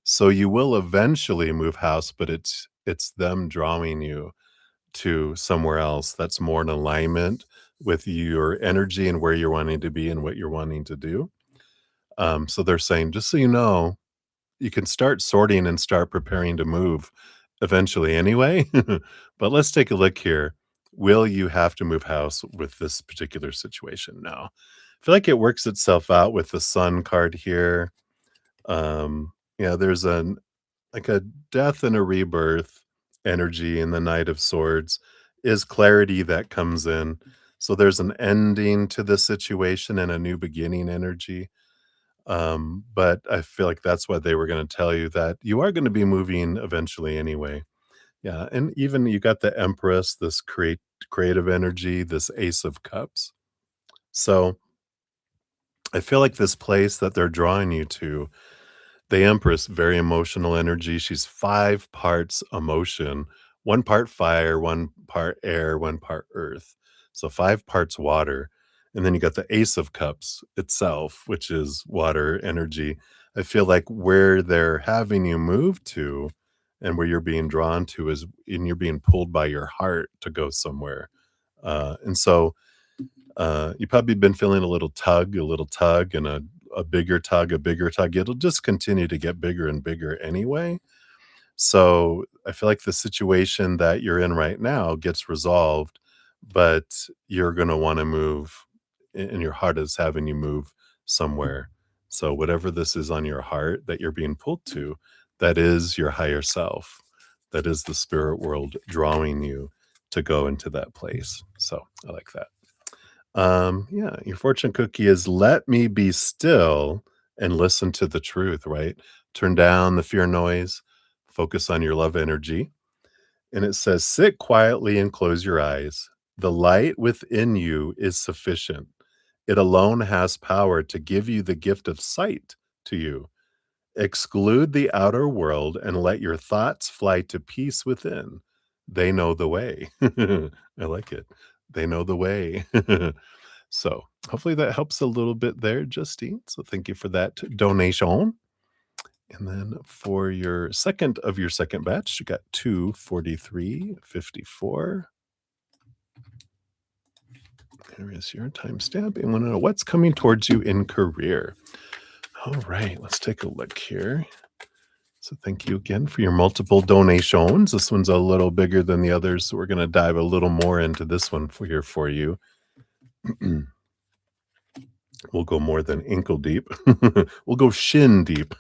So you will eventually move house, but it's them drawing you to somewhere else that's more in alignment with your energy and where you're wanting to be and what you're wanting to do. So they're saying, just so you know, you can start sorting and start preparing to move eventually anyway. But let's take a look here. Will you have to move house with this particular situation now? I feel like it works itself out with the sun card here. Yeah, there's an like a death and a rebirth energy in the Knight of Swords is clarity that comes in. So there's an ending to the situation and a new beginning energy. But I feel like that's why they were going to tell you that you are going to be moving eventually anyway. Yeah, and even you got the Empress, this creative energy, this Ace of Cups. So I feel like this place that they're drawing you to, the Empress, very emotional energy. She's 5 parts emotion, 1 part fire, 1 part air, 1 part earth. So 5 parts water. And then you got the Ace of Cups itself, which is water energy. I feel like where they're having you move to and where you're being drawn to is and you're being pulled by your heart to go somewhere. And so you probably been feeling a little tug, and a bigger tug, a bigger tug. It'll just continue to get bigger and bigger anyway. So I feel like the situation that you're in right now gets resolved, but you're going to want to move, and your heart is having you move somewhere. So whatever this is on your heart that you're being pulled to, that is your higher self. That is the spirit world drawing you to go into that place. So I like that. Yeah, your fortune cookie is let me be still and listen to the truth, right? Turn down the fear noise, focus on your love energy. And it says, sit quietly and close your eyes. The light within you is sufficient. It alone has power to give you the gift of sight to you. Exclude the outer world and let your thoughts fly to peace within. They know the way. I like it. They know the way. So hopefully that helps a little bit there, Justine. So thank you for that donation. And then for your second batch, you got 243.54. There is your timestamp. And want to know what's coming towards you in career. All right, let's take a look here. So thank you again for your multiple donations. This one's a little bigger than the others, so we're going to dive a little more into this one for you. We'll go more than ankle deep. We'll go shin deep.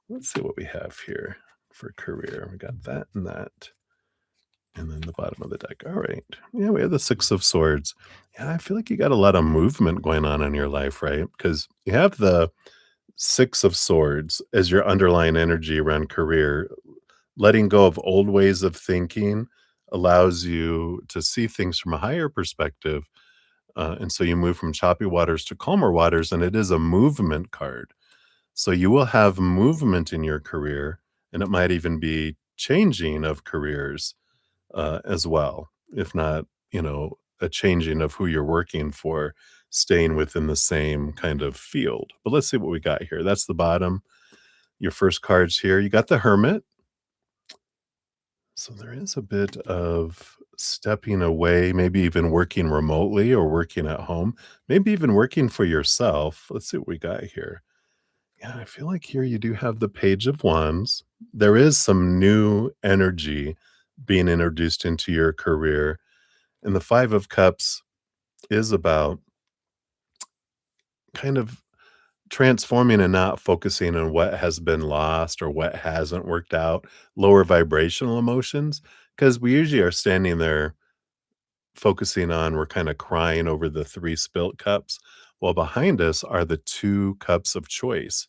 Let's see what we have here for career. We got that and that. And then the bottom of the deck. All right. Yeah, we have the Six of Swords. Yeah, I feel like you got a lot of movement going on in your life, right? Because you have the Six of Swords as your underlying energy around career. Letting go of old ways of thinking allows you to see things from a higher perspective. And so you move from choppy waters to calmer waters, and it is a movement card. So you will have movement in your career, and it might even be changing of careers as well, if not, a changing of who you're working for, staying within the same kind of field. But let's see what we got here. That's the bottom. Your first cards here. You got the Hermit. So there is a bit of stepping away, maybe even working remotely or working at home, maybe even working for yourself. Let's see what we got here. Yeah, I feel like here you do have the Page of Wands. There is some new energy being introduced into your career. And the Five of Cups is about kind of transforming and not focusing on what has been lost or what hasn't worked out, lower vibrational emotions, because we usually are standing there focusing on, we're kind of crying over the three spilt cups, while behind us are the two cups of choice,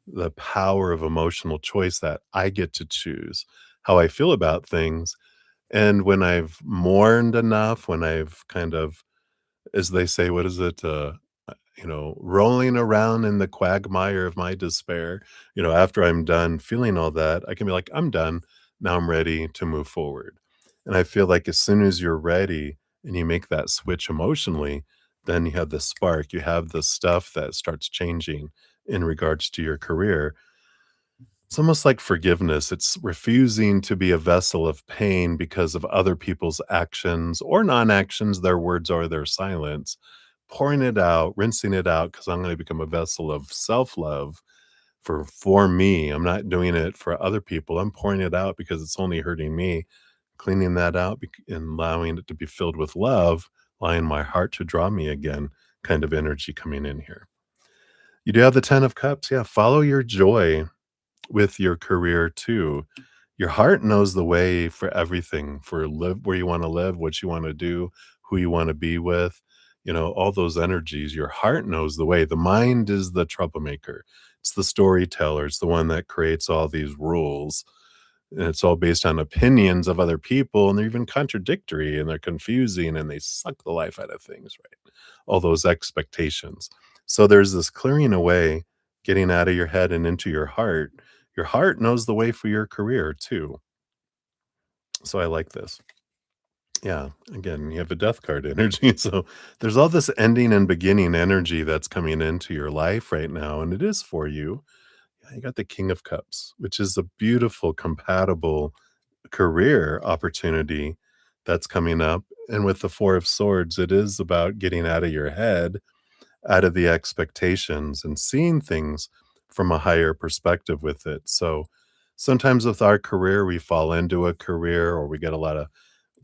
the power of emotional choice that I get to choose how I feel about things. And when I've mourned enough, when I've kind of, as they say, what is it? Rolling around in the quagmire of my despair, after I'm done feeling all that, I can be like, I'm done. Now I'm ready to move forward. And I feel like as soon as you're ready and you make that switch emotionally, then you have the spark, you have the stuff that starts changing in regards to your career. It's almost like forgiveness. It's refusing to be a vessel of pain because of other people's actions or non-actions, their words or their silence, pouring it out, rinsing it out because I'm going to become a vessel of self-love for me. I'm not doing it for other people. I'm pouring it out because it's only hurting me, cleaning that out and allowing it to be filled with love, allowing my heart to draw me again, kind of energy coming in here. You do have the 10 of Cups. Yeah, follow your joy with your career too. Your heart knows the way for everything, for live where you want to live, what you want to do, who you want to be with, all those energies. Your heart knows the way. The mind is the troublemaker. It's the storyteller. It's the one that creates all these rules. And it's all based on opinions of other people, and they're even contradictory and they're confusing and they suck the life out of things, right? All those expectations. So there's this clearing away, getting out of your head and into your heart. Your heart knows the way for your career too. So I like this. Yeah, again, you have a death card energy. So there's all this ending and beginning energy that's coming into your life right now, and it is for you. Yeah, you got the King of Cups, which is a beautiful, compatible career opportunity that's coming up. And with the Four of Swords, it is about getting out of your head, out of the expectations, and seeing things from a higher perspective with it. So sometimes with our career, we fall into a career or we get a lot of,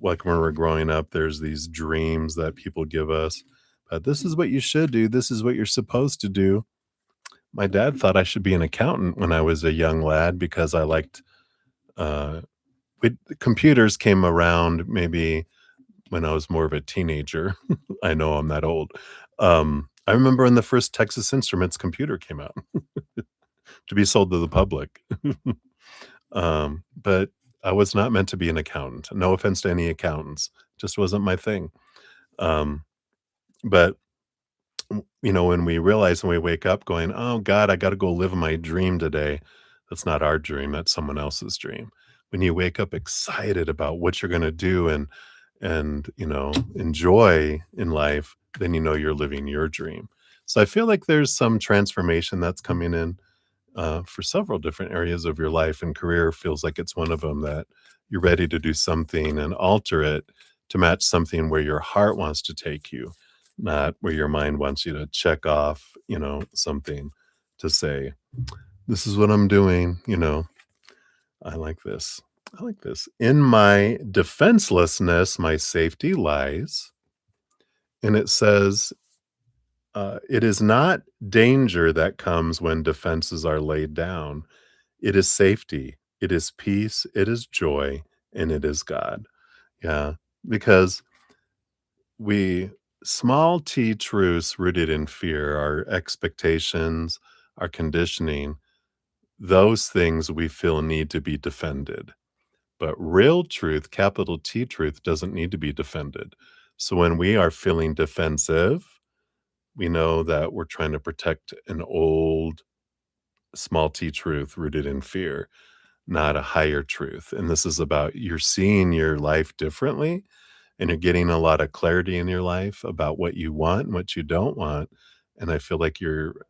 like when we're growing up, there's these dreams that people give us. But this is what you should do. This is what you're supposed to do. My dad thought I should be an accountant when I was a young lad because I liked uh, computers came around maybe when I was more of a teenager. I know I'm that old. I remember when the first Texas Instruments computer came out to be sold to the public. But I was not meant to be an accountant. No offense to any accountants, just wasn't my thing. Um, but when we realize when we wake up going, "Oh God, I got to go live my dream today." That's not our dream. That's someone else's dream. When you wake up excited about what you're going to do and enjoy in life, then you're living your dream. So I feel like there's some transformation that's coming in for several different areas of your life, and career feels like it's one of them that you're ready to do something and alter it to match something where your heart wants to take you, not where your mind wants you to check off, something to say, this is what I'm doing. I like this. I like this. In my defenselessness, my safety lies. and it says, "It is not danger that comes when defenses are laid down. It is safety, it is peace, it is joy, and it is God." Yeah, because we small t truths rooted in fear, our expectations, our conditioning, those things we feel need to be defended. But real truth, capital T truth, doesn't need to be defended. So when we are feeling defensive, we know that we're trying to protect an old small t truth rooted in fear, not a higher truth. And this is about you're seeing your life differently and you're getting a lot of clarity in your life about what you want and what you don't want. And I feel like you're,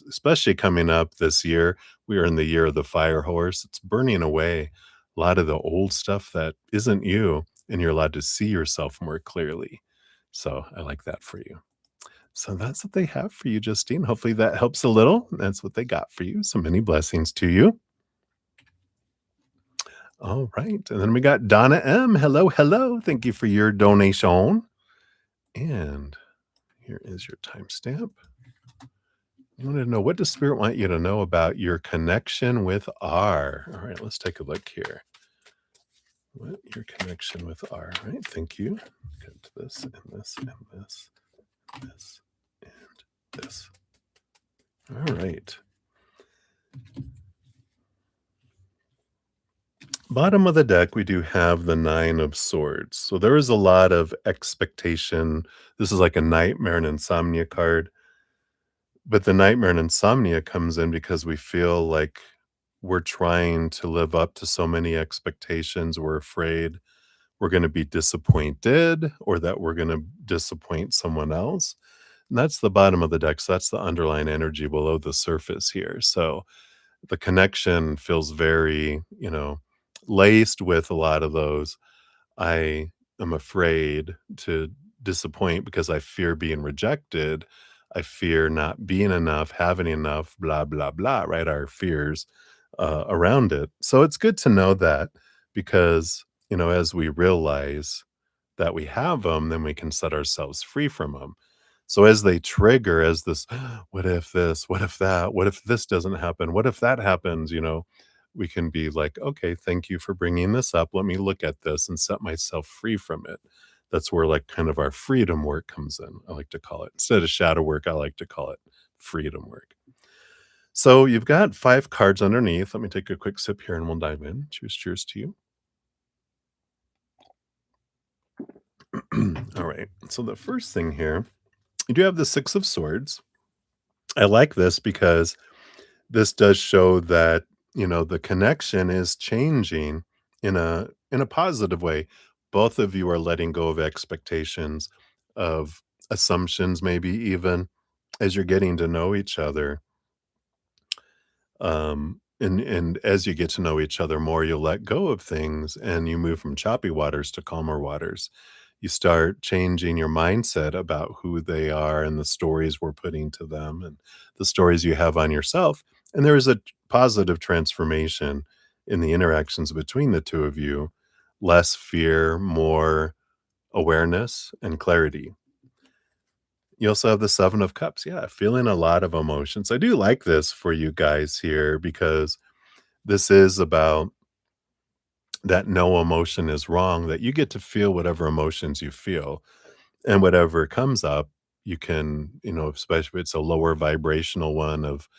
especially coming up this year, we are in the year of the fire horse. It's burning away a lot of the old stuff that isn't you, and you're allowed to see yourself more clearly. So I like that for you. So that's what they have for you, Justine. Hopefully that helps a little. That's what they got for you. So many blessings to you. All right. And then we got Donna M. Hello, hello. Thank you for your donation. And here is your timestamp. You want to know, what does Spirit want you to know about your connection with R? All right, let's take a look here. What your connection with R? All right, thank you. Get to this and this and this, this and this. All right. Bottom of the deck, we do have the Nine of Swords. So there is a lot of expectation. This is like a nightmare and insomnia card. But the nightmare and insomnia comes in because we feel like we're trying to live up to so many expectations. We're afraid we're going to be disappointed or that we're going to disappoint someone else. And that's the bottom of the deck. So that's the underlying energy below the surface here. So the connection feels very, laced with a lot of those. I am afraid to disappoint because I fear being rejected. I fear not being enough, having enough, blah, blah, blah, right? Our fears around it. So it's good to know that because, as we realize that we have them, then we can set ourselves free from them. So as they trigger, as this, what if this, what if that, what if this doesn't happen, what if that happens, we can be like, okay, thank you for bringing this up. Let me look at this and set myself free from it. That's where like kind of our freedom work comes in. I like to call it, instead of shadow work, I like to call it freedom work. So you've got 5 cards underneath. Let me take a quick sip here and we'll dive in. Cheers to you. All right. So the first thing here, you do have the 6 of Swords. I like this because this does show that, the connection is changing in a positive way. Both of you are letting go of expectations, of assumptions, maybe even as you're getting to know each other. And as you get to know each other more, you'll let go of things and you move from choppy waters to calmer waters. You start changing your mindset about who they are and the stories we're putting to them and the stories you have on yourself. And there is a positive transformation in the interactions between the two of you, less fear, more awareness and clarity. You also have the 7 of Cups. Yeah, feeling a lot of emotions. I do like this for you guys here because this is about that no emotion is wrong, that you get to feel whatever emotions you feel. And whatever comes up, you can, especially if it's a lower vibrational one of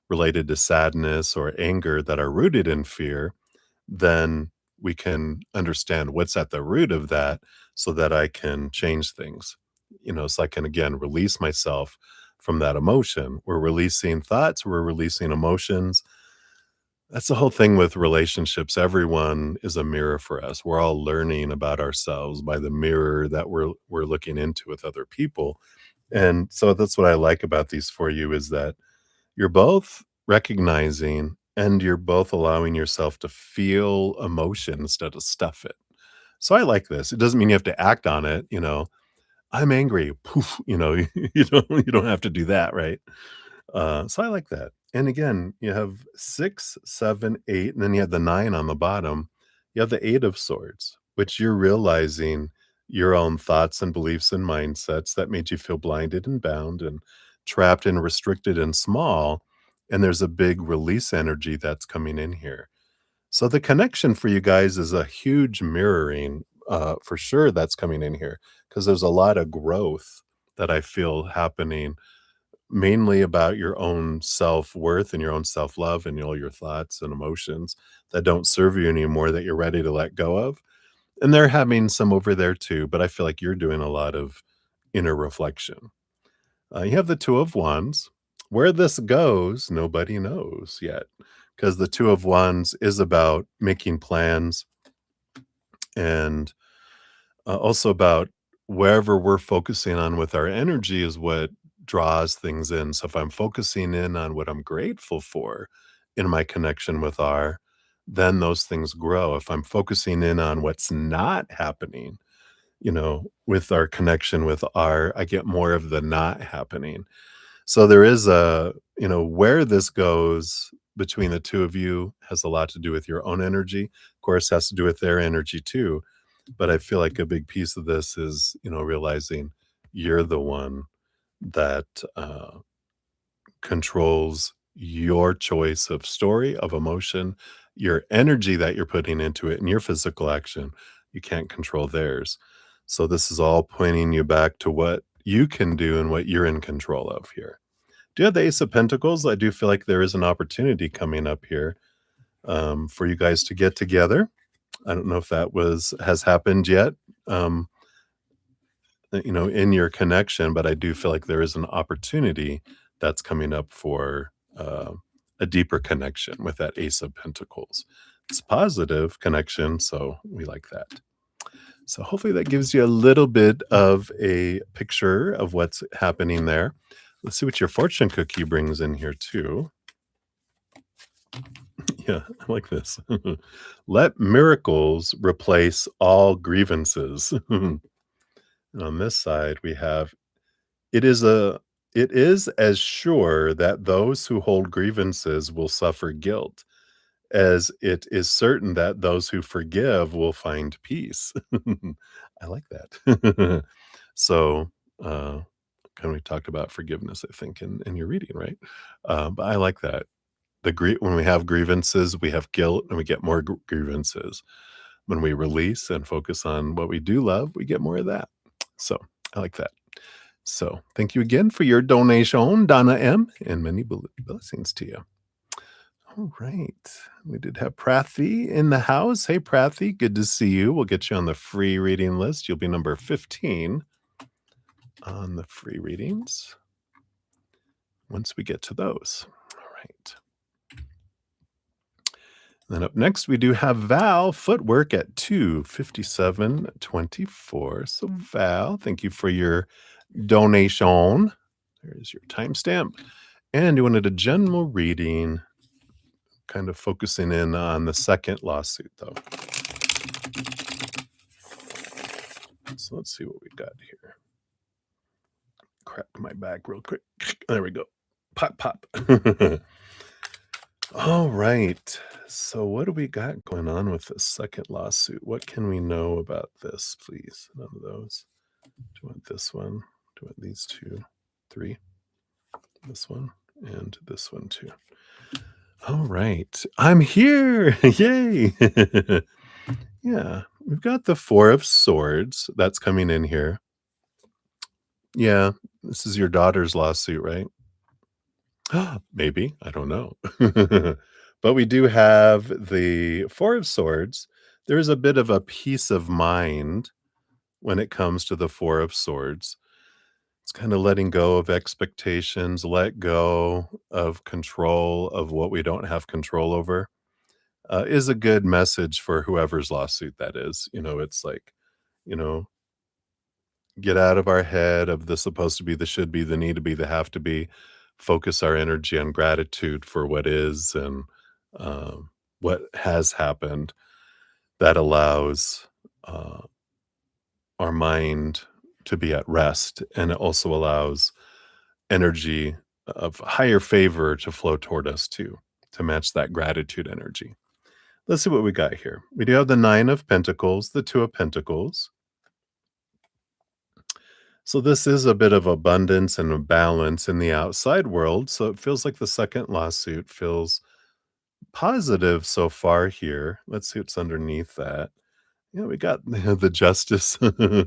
related to sadness or anger that are rooted in fear, then we can understand what's at the root of that so that I can change things. So I can again release myself from that emotion. We're releasing thoughts, we're releasing emotions. That's the whole thing with relationships. Everyone is a mirror for us. We're all learning about ourselves by the mirror that we're looking into with other people. And so that's what I like about these for you is that you're both recognizing and you're both allowing yourself to feel emotion instead of stuff it. So I like this. It doesn't mean you have to act on it. I'm angry. Poof, you don't have to do that, right? So I like that. And again, you have 6, 7, 8, and then you have the 9 on the bottom. You have the 8 of Swords, which you're realizing your own thoughts and beliefs and mindsets that made you feel blinded and bound and trapped and restricted and small. And there's a big release energy that's coming in here. So the connection for you guys is a huge mirroring, for sure that's coming in here because there's a lot of growth that I feel happening, mainly about your own self-worth and your own self-love and all your thoughts and emotions that don't serve you anymore that you're ready to let go of. And they're having some over there too, but I feel like you're doing a lot of inner reflection. You have the Two of Wands. Where this goes, nobody knows yet, because the Two of Wands is about making plans and also about wherever we're focusing on with our energy is what draws things in. So if I'm focusing in on what I'm grateful for in my connection with R, then those things grow. If I'm focusing in on what's not happening, with our connection with R, I get more of the not happening. So there is where this goes between the two of you has a lot to do with your own energy. Of course, has to do with their energy too. But I feel like a big piece of this is, realizing you're the one that controls your choice of story, of emotion, your energy that you're putting into it, and your physical action. You can't control theirs. So this is all pointing you back to what you can do and what you're in control of here. Do you have the Ace of Pentacles? I do feel like there is an opportunity coming up here for you guys to get together. I don't know if that has happened yet, um, in your connection, but I do feel like there is an opportunity that's coming up for a deeper connection with that Ace of Pentacles. It's a positive connection, so we like that. So hopefully that gives you a little bit of a picture of what's happening there. Let's see what your fortune cookie brings in here too. Yeah, I like this. Let miracles replace all grievances. And on this side, we have it is a it is as sure that those who hold grievances will suffer guilt as it is certain that those who forgive will find peace. I like that. So, kind of we talked about forgiveness, I think, in your reading, right? But I like that. When we have grievances, we have guilt, and we get more grievances. When we release and focus on what we do love, we get more of that. So I like that. So thank you again for your donation, Donna M, and many blessings to you. All right. We did have Prathi in the house. Hey, Prathi, good to see you. We'll get you on the free reading list. You'll be number 15 on the free readings once we get to those. All right. Then up next, we do have Val Footwork at 2:57:24. So, Val, thank you for your donation. There's your timestamp. And you wanted a general reading, kind of focusing in on the second lawsuit, though. So let's see what we got here. Crack my back real quick. There we go. Pop, pop. All right. So what do we got going on with the second lawsuit? What can we know about this, please? None of those. Do you want this one? Do you want these two? 3. This one and this one too. All right. I'm here. Yay. Yeah. We've got the 4 of Swords that's coming in here. Yeah. This is your daughter's lawsuit, right? Maybe. I don't know. But we do have the 4 of Swords. There is a bit of a peace of mind when it comes to the 4 of Swords. It's kind of letting go of expectations, let go of control of what we don't have control over, is a good message for whoever's lawsuit that is. It's like, you know, get out of our head of the supposed to be, the should be, the need to be, the have to be. Focus our energy on gratitude for what is and what has happened. That allows our mind to be at rest, and it also allows energy of higher favor to flow toward us too, to match that gratitude energy. Let's see what we got here. We do have the 9 of Pentacles, the 2 of Pentacles. So this is a bit of abundance and a balance in the outside world. So it feels like the second lawsuit feels positive so far here. Let's see what's underneath that. Yeah, we got the justice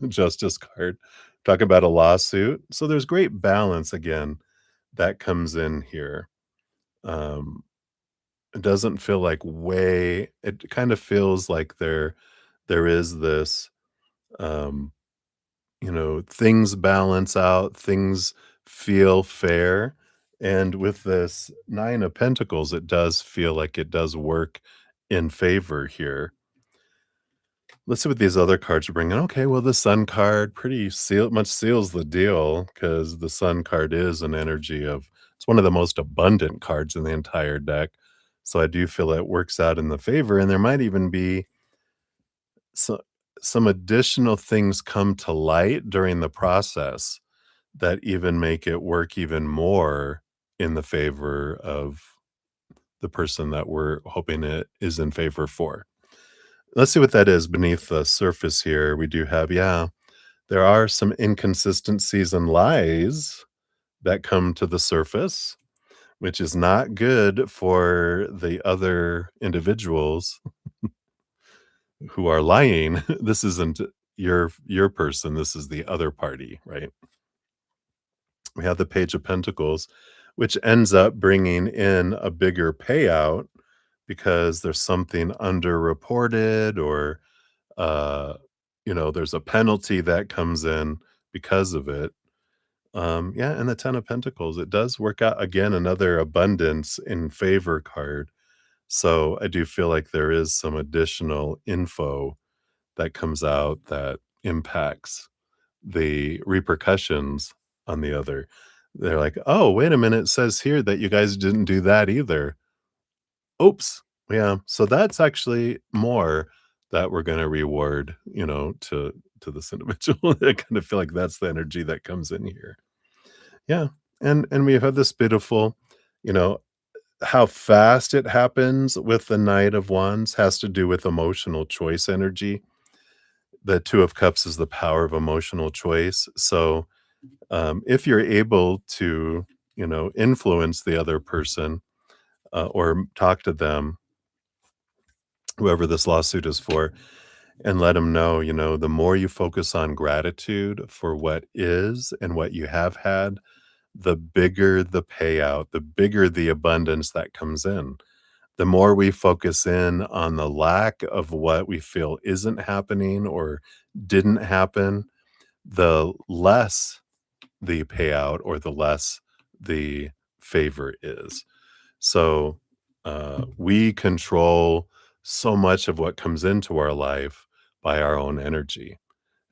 justice card. Talk about a lawsuit. So there's great balance again that comes in here. Um, it doesn't feel like way. It kind of feels like there is this um things balance out, things feel fair. And with this Nine of Pentacles, it does feel like it does work in favor here. Let's see what these other cards are bringing. Okay, well, the Sun card pretty much seals the deal because the Sun card is an energy of it's one of the most abundant cards in the entire deck. So I do feel it works out in the favor, and there might even be so, some additional things come to light during the process that even make it work even more in the favor of the person that we're hoping it is in favor for. Let's see what that is beneath the surface here. We do have, yeah, there are some inconsistencies and lies that come to the surface, which is not good for the other individuals who are lying. This isn't your person, this is the other party, right? We have the Page of Pentacles, which ends up bringing in a bigger payout because there's something underreported or, uh, there's a penalty that comes in because of it. Yeah, and the Ten of Pentacles, it does work out again, another abundance in favor card. So I do feel like there is some additional info that comes out that impacts the repercussions on the other. They're like, "Oh, wait a minute, it says here that you guys didn't do that either. Oops." Yeah, so that's actually more that we're gonna reward, to this individual. I kind of feel like that's the energy that comes in here. Yeah, and we have this beautiful, you know, how fast it happens with the Knight of Wands has to do with emotional choice energy. The Two of Cups is the power of emotional choice. So, if you're able to, influence the other person or talk to them, whoever this lawsuit is for, and let them know, the more you focus on gratitude for what is and what you have had, the bigger the payout, the bigger the abundance that comes in. The more we focus in on the lack of what we feel isn't happening or didn't happen, the less the payout or the less the favor is. So we control so much of what comes into our life by our own energy.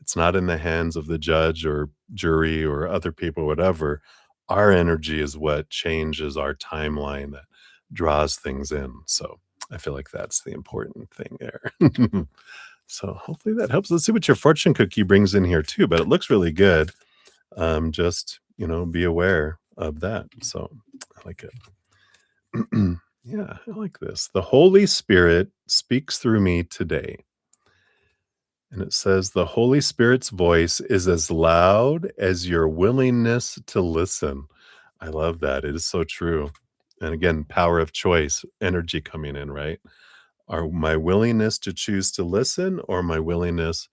It's not in the hands of the judge or jury or other people, whatever. Our energy is what changes our timeline that draws things in. So I feel like that's the important thing there. So hopefully that helps. Let's see what your fortune cookie brings in here too, but it looks really good. Just, be aware of that. So I like it. Yeah, I like this. The Holy Spirit speaks through me today. And it says, the Holy Spirit's voice is as loud as your willingness to listen. I love that. It is so true. And again, power of choice, energy coming in, right? Are my willingness to choose to listen or my willingness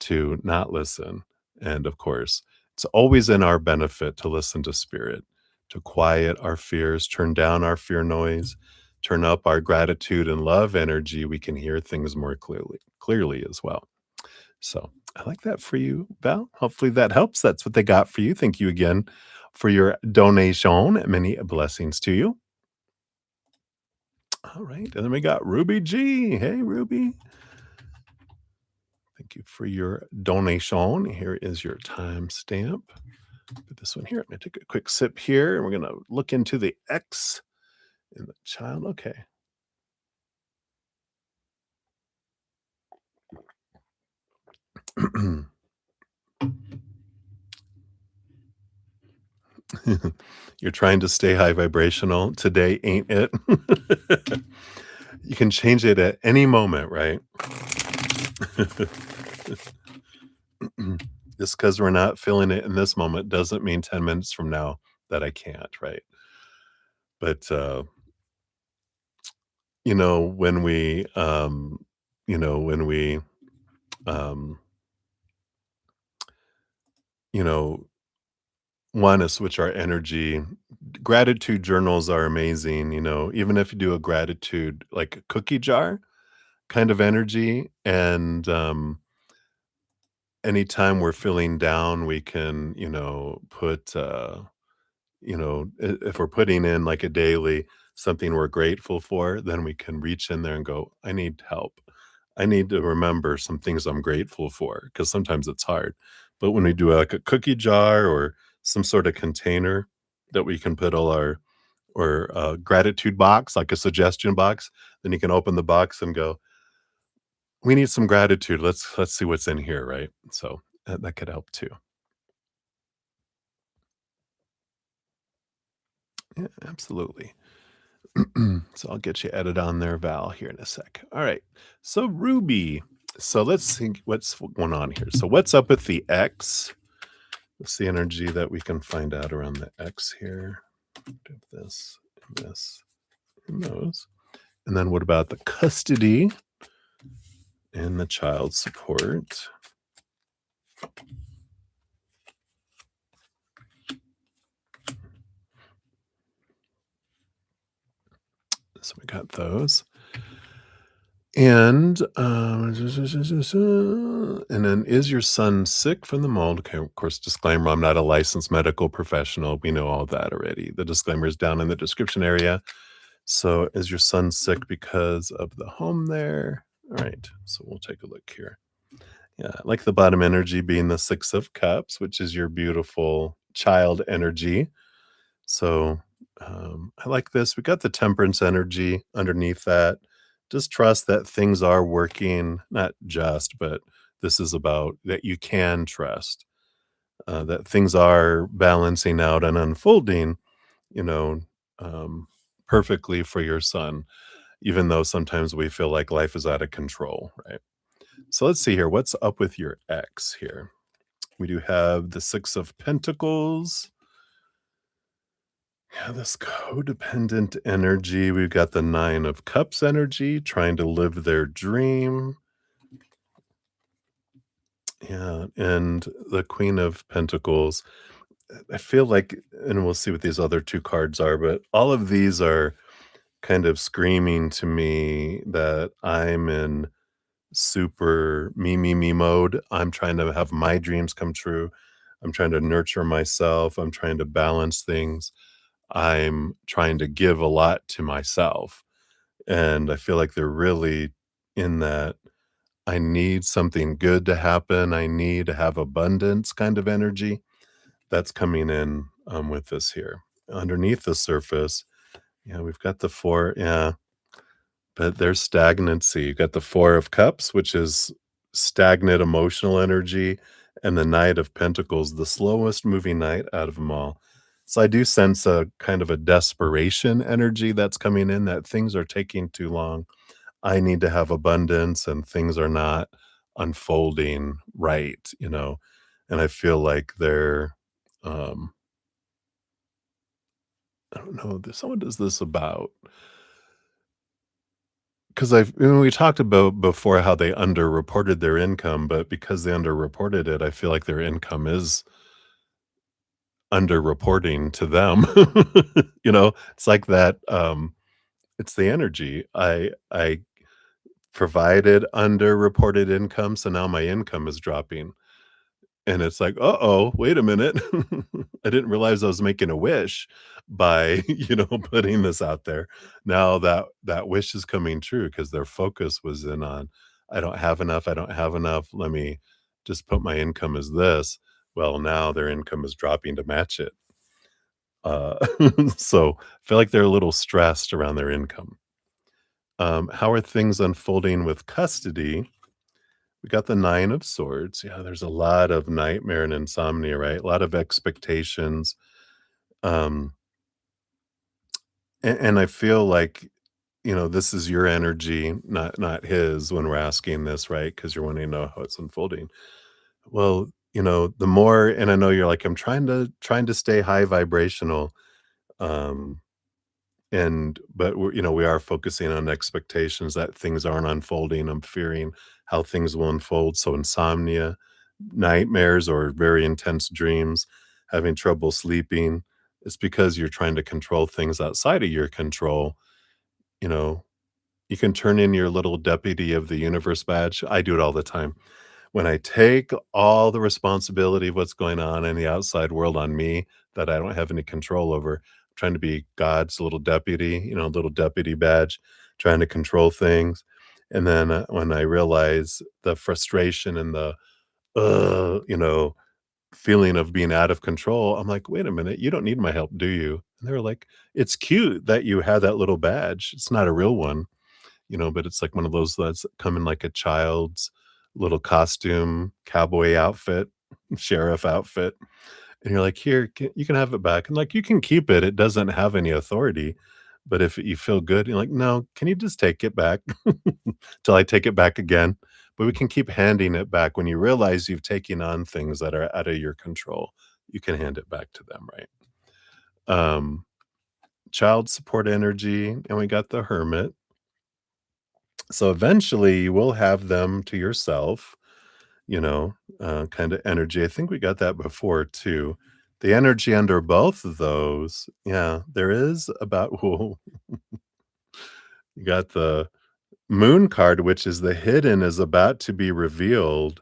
to not listen? And of course, it's always in our benefit to listen to spirit, to quiet our fears, turn down our fear noise, turn up our gratitude and love energy. We can hear things more clearly as well. So I like that for you, Val. Hopefully that helps. That's what they got for you. Thank you again for your donation. Many blessings to you. All right. And then we got Ruby G. Hey, Ruby. Thank you for your donation. Here is your timestamp. Put this one here. I'm going to take a quick sip here. And we're going to look into the X in the child. Okay. You're trying to stay high vibrational. Today ain't it. You can change it at any moment, right? Just because 'cause we're not feeling it in this moment doesn't mean 10 minutes from now that I can't, right? But, you know, when we, you know, when we, um, you know, wanna switch our energy, gratitude journals are amazing, you know, even if you do a gratitude, like, a cookie jar kind of energy, and, anytime we're feeling down, we can, put, if we're putting in like a daily something we're grateful for, then we can reach in there and go, I need help. I need to remember some things I'm grateful for because sometimes it's hard. But when we do like a cookie jar or some sort of container that we can put all our or a gratitude box, like a suggestion box, then you can open the box and go, we need some gratitude. Let's see what's in here, right? So that could help too. Yeah, absolutely. So I'll get you added on there, Val, here in a sec. All right. So Ruby. So let's see what's going on here. So what's up with the X? What's the energy that we can find out around the X here? This, this, and those. And then what about the custody and the child support? So we got those. And, and then is your son sick from the mold? Okay, of course, disclaimer, I'm not a licensed medical professional. We know all that already. The disclaimer is down in the description area. So is your son sick because of the home there? All right, so we'll take a look here. Yeah, I like the bottom energy being the 6 of cups, which is your beautiful child energy. So, I like this. We got the temperance energy underneath that. Just trust that things are working, not just, but this is about that you can trust, that things are balancing out and unfolding, you know, um, perfectly for your son, even though sometimes we feel like life is out of control, right? So let's see here. What's up with your ex here? We do have the 6 of Pentacles. Yeah, this codependent energy. We've got the 9 of Cups energy, trying to live their dream. Yeah, and the Queen of Pentacles. I feel like, and we'll see what these other 2 cards are, but all of these are kind of screaming to me that I'm in super me, me, me mode. I'm trying to have my dreams come true. I'm trying to nurture myself. I'm trying to balance things. I'm trying to give a lot to myself. And I feel like they're really in that I need something good to happen. I need to have abundance kind of energy that's coming in with this here. Underneath the surface, yeah, we've got the 4. Yeah, but there's stagnancy. You got the 4 of Cups, which is stagnant emotional energy, and the Knight of Pentacles, the slowest moving knight out of them all. So I do sense a kind of a desperation energy that's coming in, that things are taking too long. I need to have abundance and things are not unfolding right, you know? And I feel like they're, um, I don't know, there's someone does this about 'cause we talked about before how they underreported their income, but because they underreported it, I feel like their income is underreporting to them. You know, it's like that, it's the energy. I provided underreported income, so now my income is dropping. And it's like, "Uh-oh, wait a minute. I didn't realize I was making a wish by, putting this out there." Now that wish is coming true because their focus was in on, I don't have enough, let me just put my income as this." Well, now their income is dropping to match it. Uh, so, I feel like they're a little stressed around their income. How are things unfolding with custody? We got the 9 of swords. Yeah, there's a lot of nightmare and insomnia, right? A lot of expectations. Um, and I feel like, this is your energy, not his when we're asking this, right? Because you're wanting to know how it's unfolding. Well, the more, and I know you're like, "I'm trying to stay high vibrational," um, but we are focusing on expectations that things aren't unfolding. I'm fearing how things will unfold, so insomnia, nightmares, or very intense dreams, having trouble sleeping, it's because you're trying to control things outside of your control, you know? You can turn in your little deputy of the universe badge. I do it all the time. When I take all the responsibility of what's going on in the outside world on me that I don't have any control over, I'm trying to be God's little deputy, little deputy badge, trying to control things. And then when I realize the frustration and the, feeling of being out of control, I'm like, wait a minute, you don't need my help, do you? And they were like, it's cute that you had that little badge. It's not a real one, but it's like one of those that's come in like a child's little costume, cowboy outfit, sheriff outfit, and you're like, "Here, you can have it back." And like, "You can keep it, it doesn't have any authority, but if you feel good," you're like, "No, can you just take it back till I take it back again?" But we can keep handing it back. When you realize you've taken on things that are out of your control, you can hand it back to them, right? Um, Child support energy, and we got the hermit. So eventually you will have them to yourself, kind of energy. I think we got that before too. The energy under both of those, yeah, there is about, whoa, you got the moon card, which is the hidden is about to be revealed,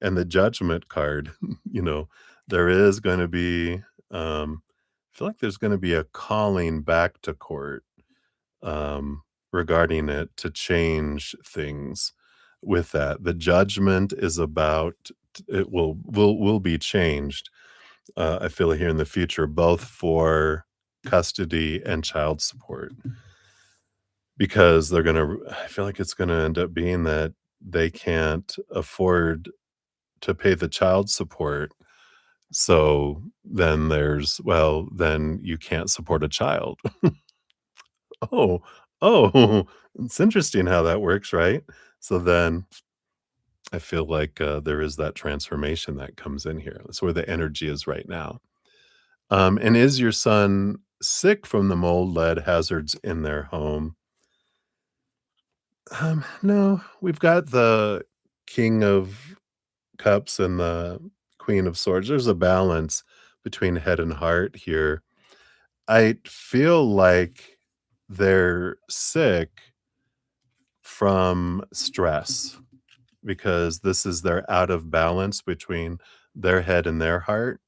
and the judgment card, you know, there is going to be, I feel like there's going to be a calling back to court regarding it to change things with that. The judgment is about it will be changed. I feel here in the future, both for custody and child support, because they're gonna. I feel like it's gonna end up being that they can't afford to pay the child support. So then then you can't support a child. Oh, oh, it's interesting how that works, right? So then I feel like, there is that transformation that comes in here. That's where the energy is right now. And is your son sick from the mold lead hazards in their home? No, we've got the King of Cups and the Queen of Swords. There's a balance between head and heart here. I feel like they're sick from stress because this is their out of balance between their head and their heart.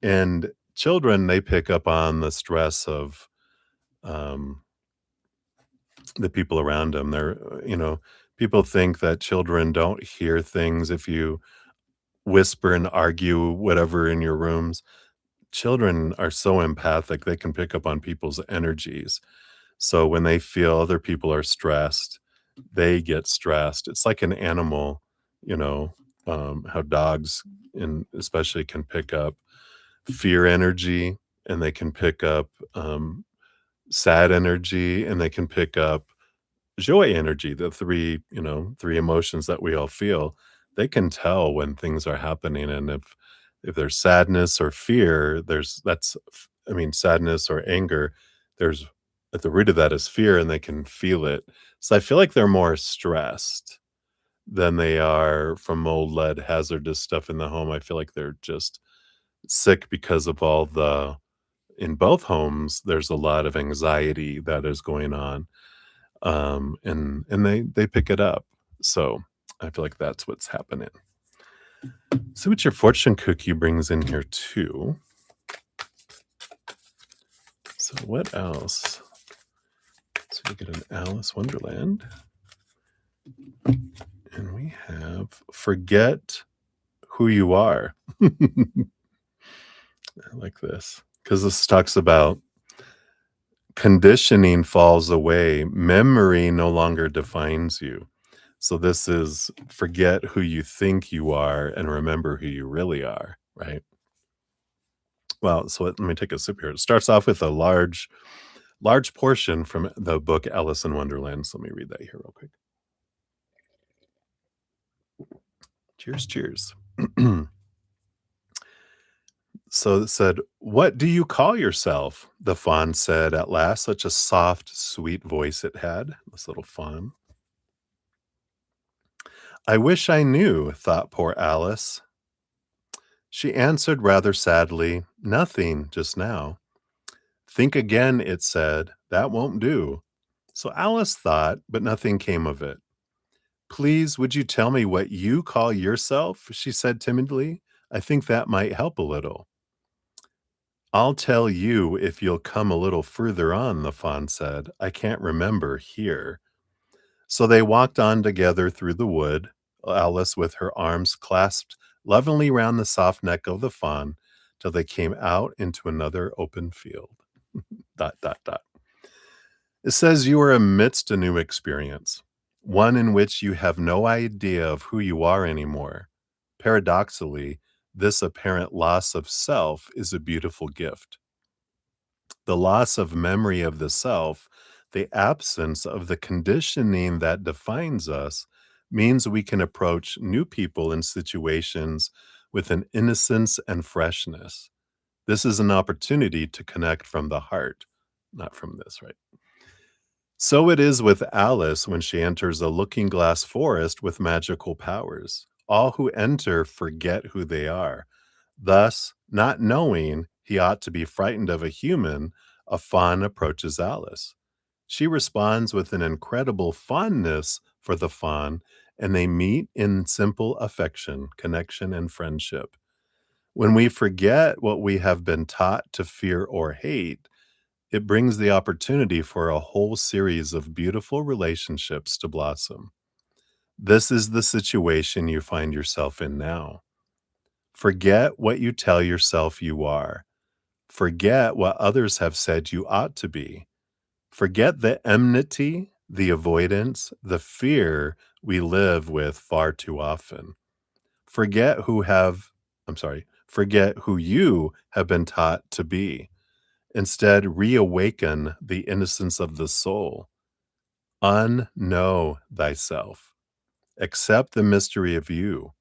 And children, they pick up on the stress of um, the people around them. People think that children don't hear things if you whisper and argue whatever in your rooms. Children are so empathic, they can pick up on people's energies. So when they feel other people are stressed, they get stressed. It's like an animal, you know, how dogs and especially can pick up fear energy, and they can pick up sad energy, and they can pick up joy energy, the three emotions that we all feel. They can tell when things are happening, and if there's sadness or fear, sadness or anger, there's at the root of that is fear, and they can feel it. So I feel like they're more stressed than they are from mold, lead, hazardous stuff in the home. I feel like they're just sick because of all the in both homes, there's a lot of anxiety that is going on, and they pick it up. So I feel like that's what's happening. See what your fortune cookie brings in here too. So what else? So we get an Alice Wonderland, and we have forget who you are. I like this because this talks about conditioning falls away, memory no longer defines you. So this is forget who you think you are and remember who you really are, right? Well, so let me take a sip here. It starts off with a large portion from the book Alice in Wonderland. So let me read that here real quick. Cheers, cheers. So it said, "What do you call yourself?" The fawn said at last, such a soft, sweet voice it had, this little fawn. "I wish I knew," thought poor Alice. She answered rather sadly, "Nothing just now." "Think again," it said, "that won't do." So Alice thought, but nothing came of it. "Please, would you tell me what you call yourself?" she said timidly. "I think that might help a little." "I'll tell you if you'll come a little further on," the fawn said. "I can't remember here." So they walked on together through the wood, Alice with her arms clasped lovingly round the soft neck of the fawn, till they came out into another open field. Dot, dot, dot. It says you are amidst a new experience, one in which you have no idea of who you are anymore. Paradoxically, this apparent loss of self is a beautiful gift. The loss of memory of the self, the absence of the conditioning that defines us, means we can approach new people and situations with an innocence and freshness. This is an opportunity to connect from the heart, not from this, right? So it is with Alice when she enters a looking glass forest with magical powers. All who enter forget who they are. Thus, not knowing he ought to be frightened of a human, a fawn approaches Alice. She responds with an incredible fondness for the fawn, and they meet in simple affection, connection, and friendship. When we forget what we have been taught to fear or hate, it brings the opportunity for a whole series of beautiful relationships to blossom. This is the situation you find yourself in now. Forget what you tell yourself you are. Forget what others have said you ought to be. Forget the enmity, the avoidance, the fear we live with far too often. Forget who have, forget who you have been taught to be. Instead, reawaken the innocence of the soul. Unknow thyself. Accept the mystery of you.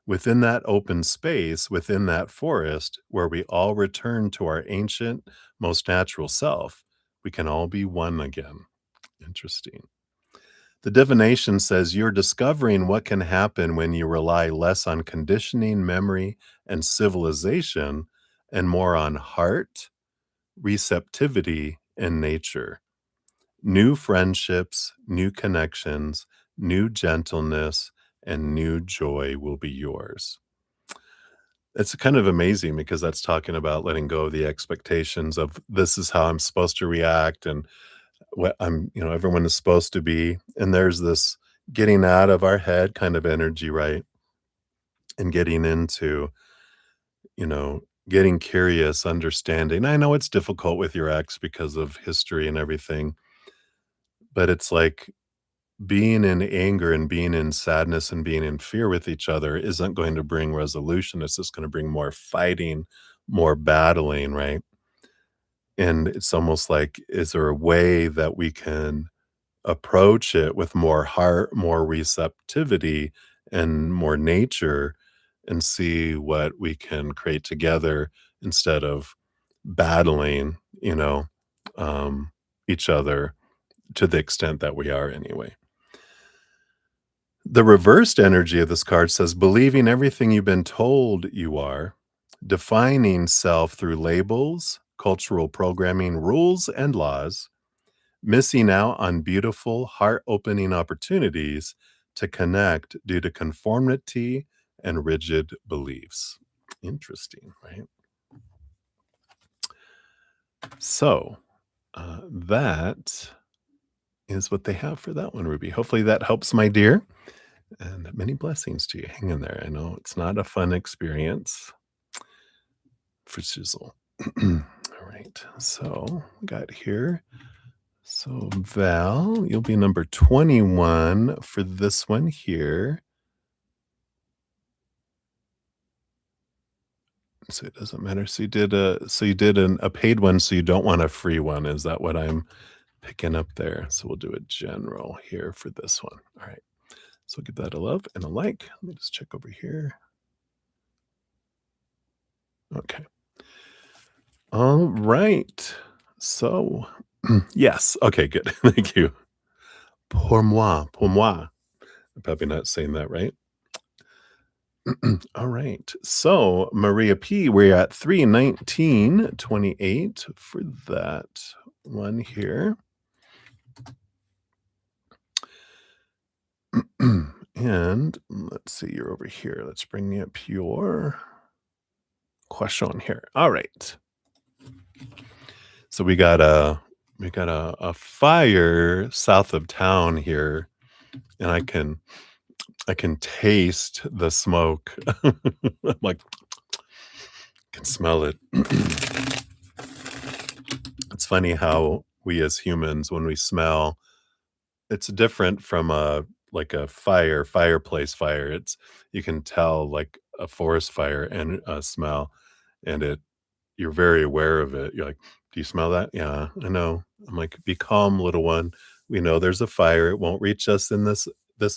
Within that open space, within that forest, where we all return to our ancient, most natural self, we can all be one again. Interesting. The divination says you're discovering what can happen when you rely less on conditioning, memory, and civilization, and more on heart, receptivity, and nature. New friendships, new connections, new gentleness, and new joy will be yours. It's kind of amazing because that's talking about letting go of the expectations of this is how I'm supposed to react and what everyone is supposed to be. And there's this getting out of our head kind of energy, right? And getting into, getting curious, understanding. I know it's difficult with your ex because of history and everything, but it's like being in anger and being in sadness and being in fear with each other isn't going to bring resolution. It's just going to bring more fighting, more battling, right? And it's almost like, is there a way that we can approach it with more heart, more receptivity, and more nature and see what we can create together instead of battling, um, each other to the extent that we are anyway. The reversed energy of this card says believing everything you've been told you are, defining self through labels, cultural programming, rules, and laws, missing out on beautiful, heart opening opportunities to connect due to conformity and rigid beliefs. Interesting, right? So, that is what they have for that one, Ruby. Hopefully that helps, my dear. And many blessings to you. Hang in there. I know it's not a fun experience for Sizzle. All right. So we got here. So Val, you'll be number 21 for this one here. So it doesn't matter. So you did a paid one, so you don't want a free one. Is that what I'm picking up there? So we'll do a general here for this one. All right. So give that a love and a like. Let me just check over here. Okay. All right. So, yes. Okay, good. Thank you. Pour moi, pour moi. I'm probably not saying that right. All right. So, Maria P, we're at 319.28 for that one here. And let's see, you're over here. Let's bring up your question here. All right. So we got a fire south of town here, and I can taste the smoke. I'm like, can smell it. It's funny how we as humans, when we smell, it's different from a fireplace fire. It's you can tell like a forest fire and smell, and you're very aware of it. You're like, "Do you smell that?" "Yeah, I know." I'm like, "Be calm, little one. We know there's a fire. It won't reach us in this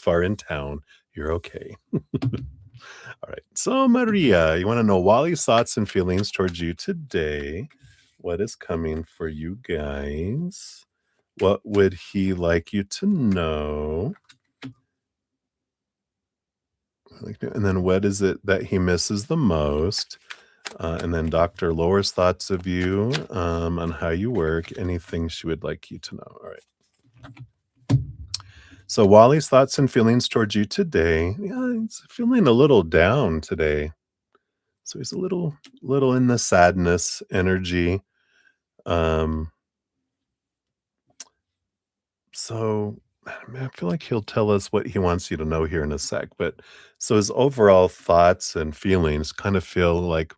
far in town. You're okay." All right. So, Maria, you want to know Wally's thoughts and feelings towards you today. What is coming for you guys? What would he like you to know? And then what is it that he misses the most? And then Dr. Laura's thoughts of you on how you work, anything she would like you to know. All right. So Wally's thoughts and feelings towards you today. Yeah, he's feeling a little down today. So he's a little in the sadness energy. Um, so I feel like he'll tell us what he wants you to know here in a sec. But so his overall thoughts and feelings kind of feel like,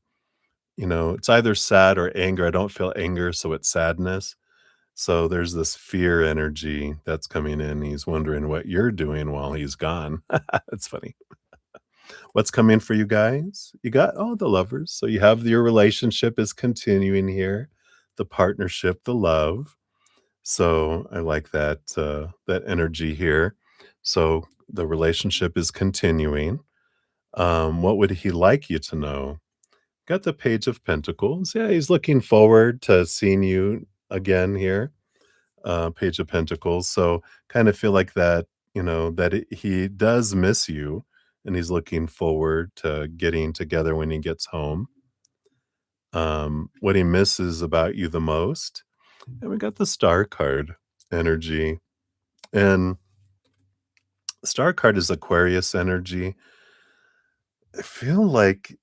it's either sad or anger. I don't feel anger, so it's sadness. So there's this fear energy that's coming in. He's wondering what you're doing while he's gone. That's funny. What's coming for you guys? You got the lovers. So you have your relationship is continuing here, the partnership, the love. So I like that energy here. So the relationship is continuing. What would he like you to know? Got the Page of Pentacles. Yeah, he's looking forward to seeing you again here. Page of Pentacles. So kind of feel like that, he does miss you and he's looking forward to getting together when he gets home. What he misses about you the most. And we got the Star card energy. And Star card is Aquarius energy. I feel like,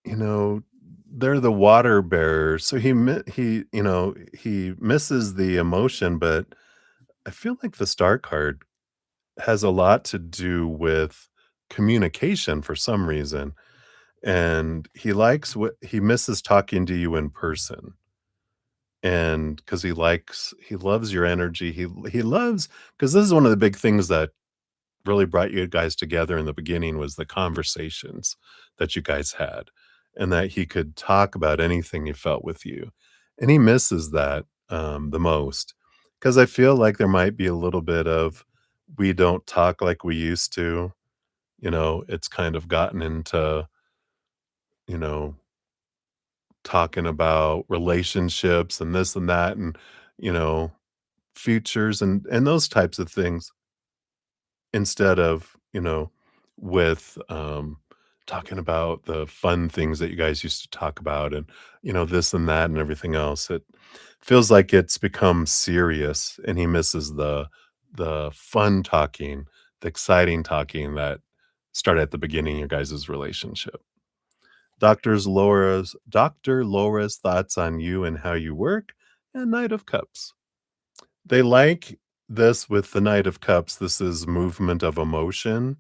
you know, they're the water bearers. So he misses the emotion, but I feel like the Star card has a lot to do with communication for some reason, and he misses talking to you in person, and because he loves your energy, he loves because this is one of the big things that really brought you guys together in the beginning was the conversations that you guys had, and that he could talk about anything he felt with you, and he misses that, the most, because I feel like there might be a little bit of, "We don't talk like we used to," it's kind of gotten into, you know, talking about relationships and this and that and, you know, futures and those types of things instead of, with, talking about the fun things that you guys used to talk about and, this and that and everything else. It feels like it's become serious and he misses the fun talking, the exciting talking that started at the beginning of your guys' relationship. Dr. Laura's thoughts on you and how you work, and Knight of Cups. They like this with the Knight of Cups. This is movement of emotion,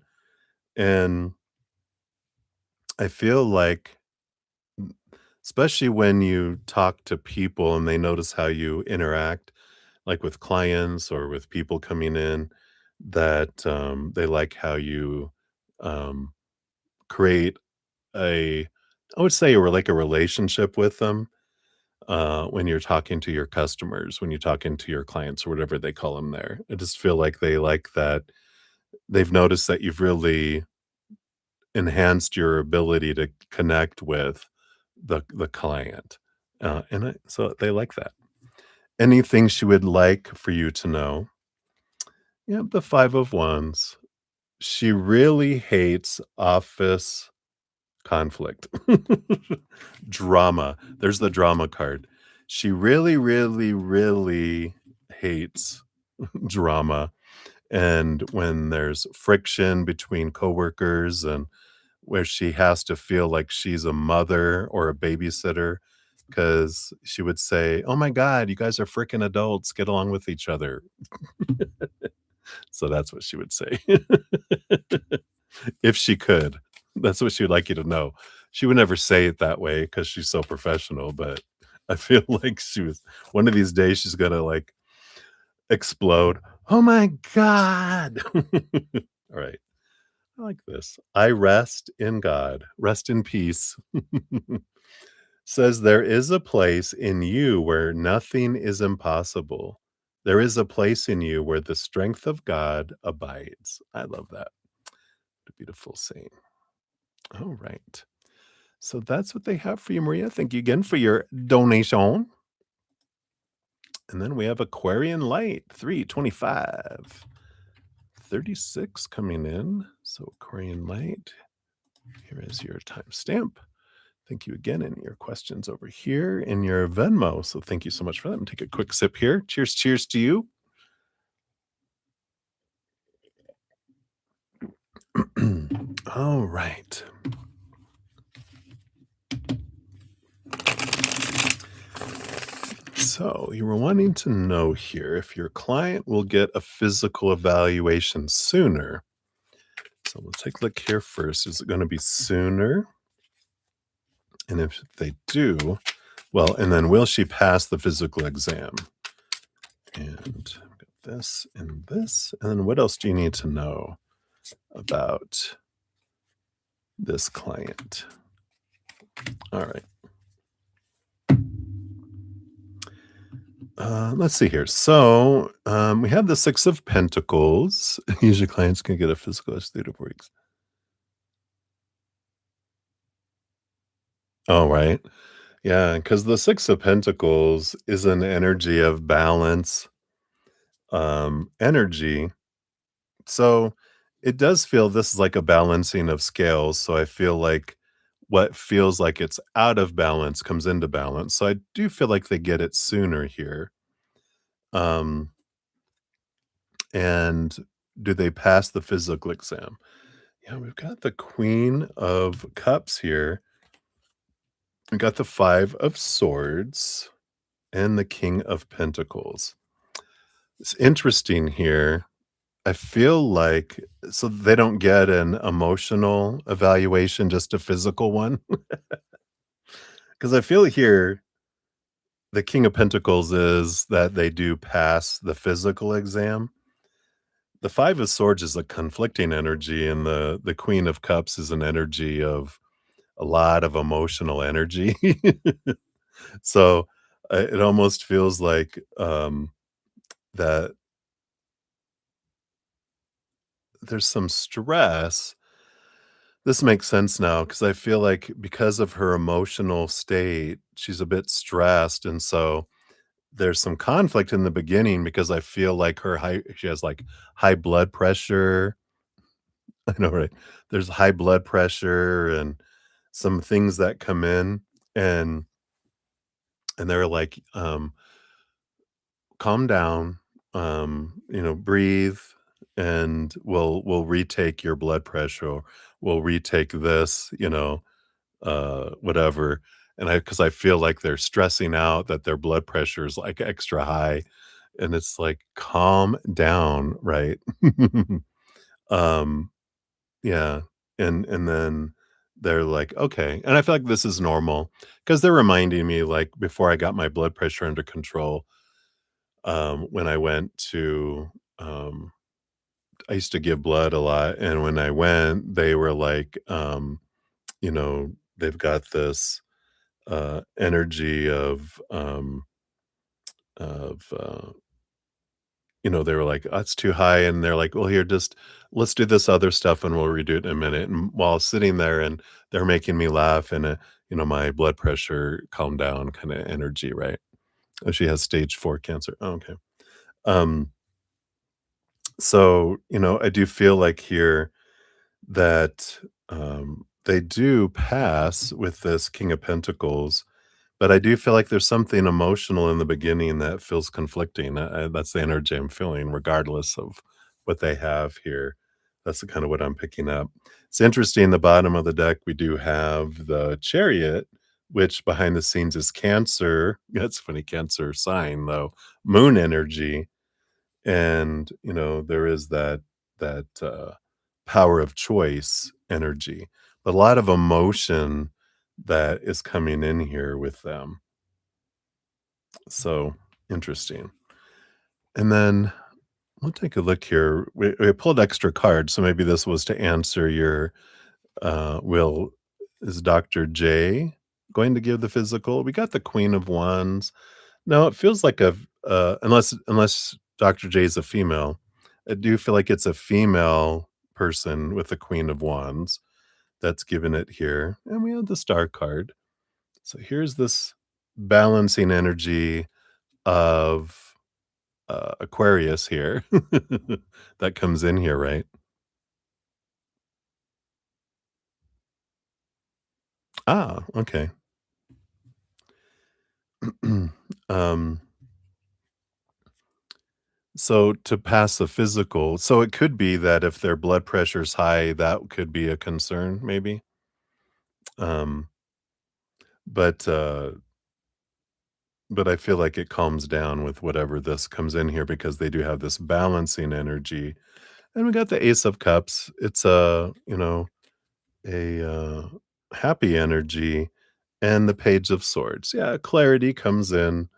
and I feel like, especially when you talk to people and they notice how you interact, like with clients or with people coming in, that, they like how you, um, create a I would say, like a relationship with them. When you're talking to your customers, when you're talking to your clients or whatever they call them there. I just feel like they like that. They've noticed that you've really enhanced your ability to connect with the client, so they like that. Anything she would like for you to know? Yeah, the 5 of Wands. She really hates office conflict. Drama. There's the drama card. She really, really, really hates drama, and when there's friction between coworkers and where she has to feel like she's a mother or a babysitter, because she would say, "Oh my god, you guys are freaking adults, get along with each other." So that's what she would say. If she could. That's what she would like you to know. She would never say it that way because she's so professional, but I feel like she was one of these days she's gonna, like, explode. "Oh my god." Alright, I like this. "I rest in God. Rest in peace." Says, "There is a place in you where nothing is impossible. There is a place in you where the strength of God abides." I love that. A beautiful saying. All right. So that's what they have for you, Maria. Thank you again for your donation. And then we have Aquarian Light, 325, 36 coming in. So Aquarian Light, here is your timestamp. Thank you again. And your questions over here in your Venmo. So thank you so much for that. I'm take a quick sip here. Cheers, cheers to you. All right. So you were wanting to know here if your client will get a physical evaluation sooner. So we'll take a look here first. Is it going to be sooner? And if they do, well, and then will she pass the physical exam? And I've got this and this. And then what else do you need to know about this client? All right. Let's see here. So we have the Six of Pentacles. Usually clients can get a physical as 3 to 4 weeks. Oh, right. Yeah, because the Six of Pentacles is an energy of balance, energy. So it does feel this is like a balancing of scales. So I feel like what feels like it's out of balance comes into balance. So I do feel like they get it sooner here. Um, and do they pass the physical exam? Yeah, we've got the Queen of Cups here. We got the Five of Swords and the King of Pentacles. It's interesting here. I feel like so they don't get an emotional evaluation, just a physical one. Because I feel here the King of Pentacles is that they do pass the physical exam. The Five of Swords is a conflicting energy, and the Queen of Cups is an energy of a lot of emotional energy. So, it almost feels like, that there's some stress. This makes sense now because I feel like because of her emotional state, she's a bit stressed, and so there's some conflict in the beginning because I feel like she has, like, high blood pressure. I know, right? There's high blood pressure and some things that come in, and they're like, "Calm down, breathe, and we'll retake your blood pressure, or we'll retake this," whatever. And because I feel like they're stressing out that their blood pressure is, like, extra high, and it's like, "Calm down," right? Um, yeah, and then they're like, "Okay," and I feel like this is normal because 'cause they're reminding me, like, before I got my blood pressure under control, when I went to, I used to give blood a lot, and when I went, they were like, they've got this energy of they were like, "That's too high," and they're like, "Well, here, just let's do this other stuff, and we'll redo it in a minute." And while sitting there, and they're making me laugh, and my blood pressure calm down kinda energy, right? Oh, she has stage 4 cancer. Oh, okay. Um, so, I do feel like here that, they do pass with this King of Pentacles, but I do feel like there's something emotional in the beginning that feels conflicting. That's the energy I'm feeling regardless of what they have here. That's the kinda what I'm picking up. It's interesting, the bottom of the deck, we do have the Chariot, which behind the scenes is Cancer. That's funny, Cancer sign, though, moon energy, and, there is that power of choice energy, but a lot of emotion that is coming in here with them. So, interesting. And then we'll take a look here. We pulled extra cards, so maybe this was to answer your, will is Dr. J going to give the physical? We got the Queen of Wands. No, it feels like unless Dr. J is a female, I do feel like it's a female person with the Queen of Wands that's given it here, and we have the Star card. So here's this balancing energy of, Aquarius here that comes in here, right? Ah, okay. Um, so to pass the physical, so it could be that if their blood pressure's high, that could be a concern, maybe? Um, but but I feel like it calms down with whatever this comes in here because they do have this balancing energy. And we got the Ace of Cups. It's a happy energy, and the Page of Swords. Yeah, clarity comes in,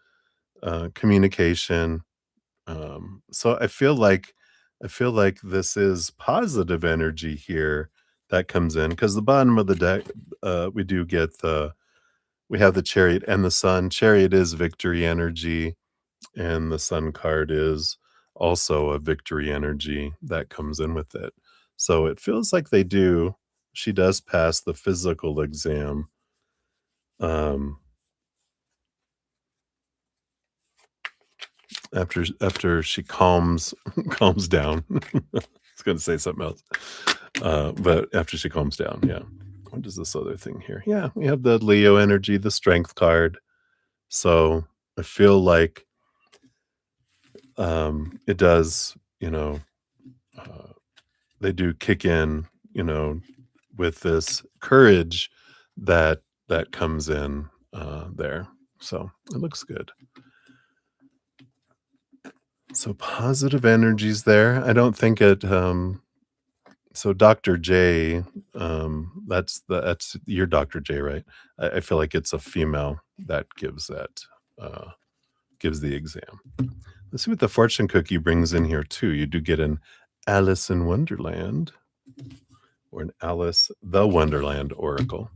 communication. So I feel like this is positive energy here that comes in because the bottom of the deck, we do get we have the Chariot and the Sun. Chariot is victory energy, and the Sun card is also a victory energy that comes in with it. So it feels like she does pass the physical exam. Um, after she calms down. I was gonna say something else. But after she calms down, yeah. What is this other thing here? Yeah, we have the Leo energy, the strength card. So I feel like it does, uh, they do kick in, with this courage that comes in there. So it looks good. So positive energies there. I don't think it so Dr. J, that's your Dr. J, right? I feel like it's a female that gives the exam. Let's see what the fortune cookie brings in here too. You do get an Alice in Wonderland or an Alice the Wonderland Oracle.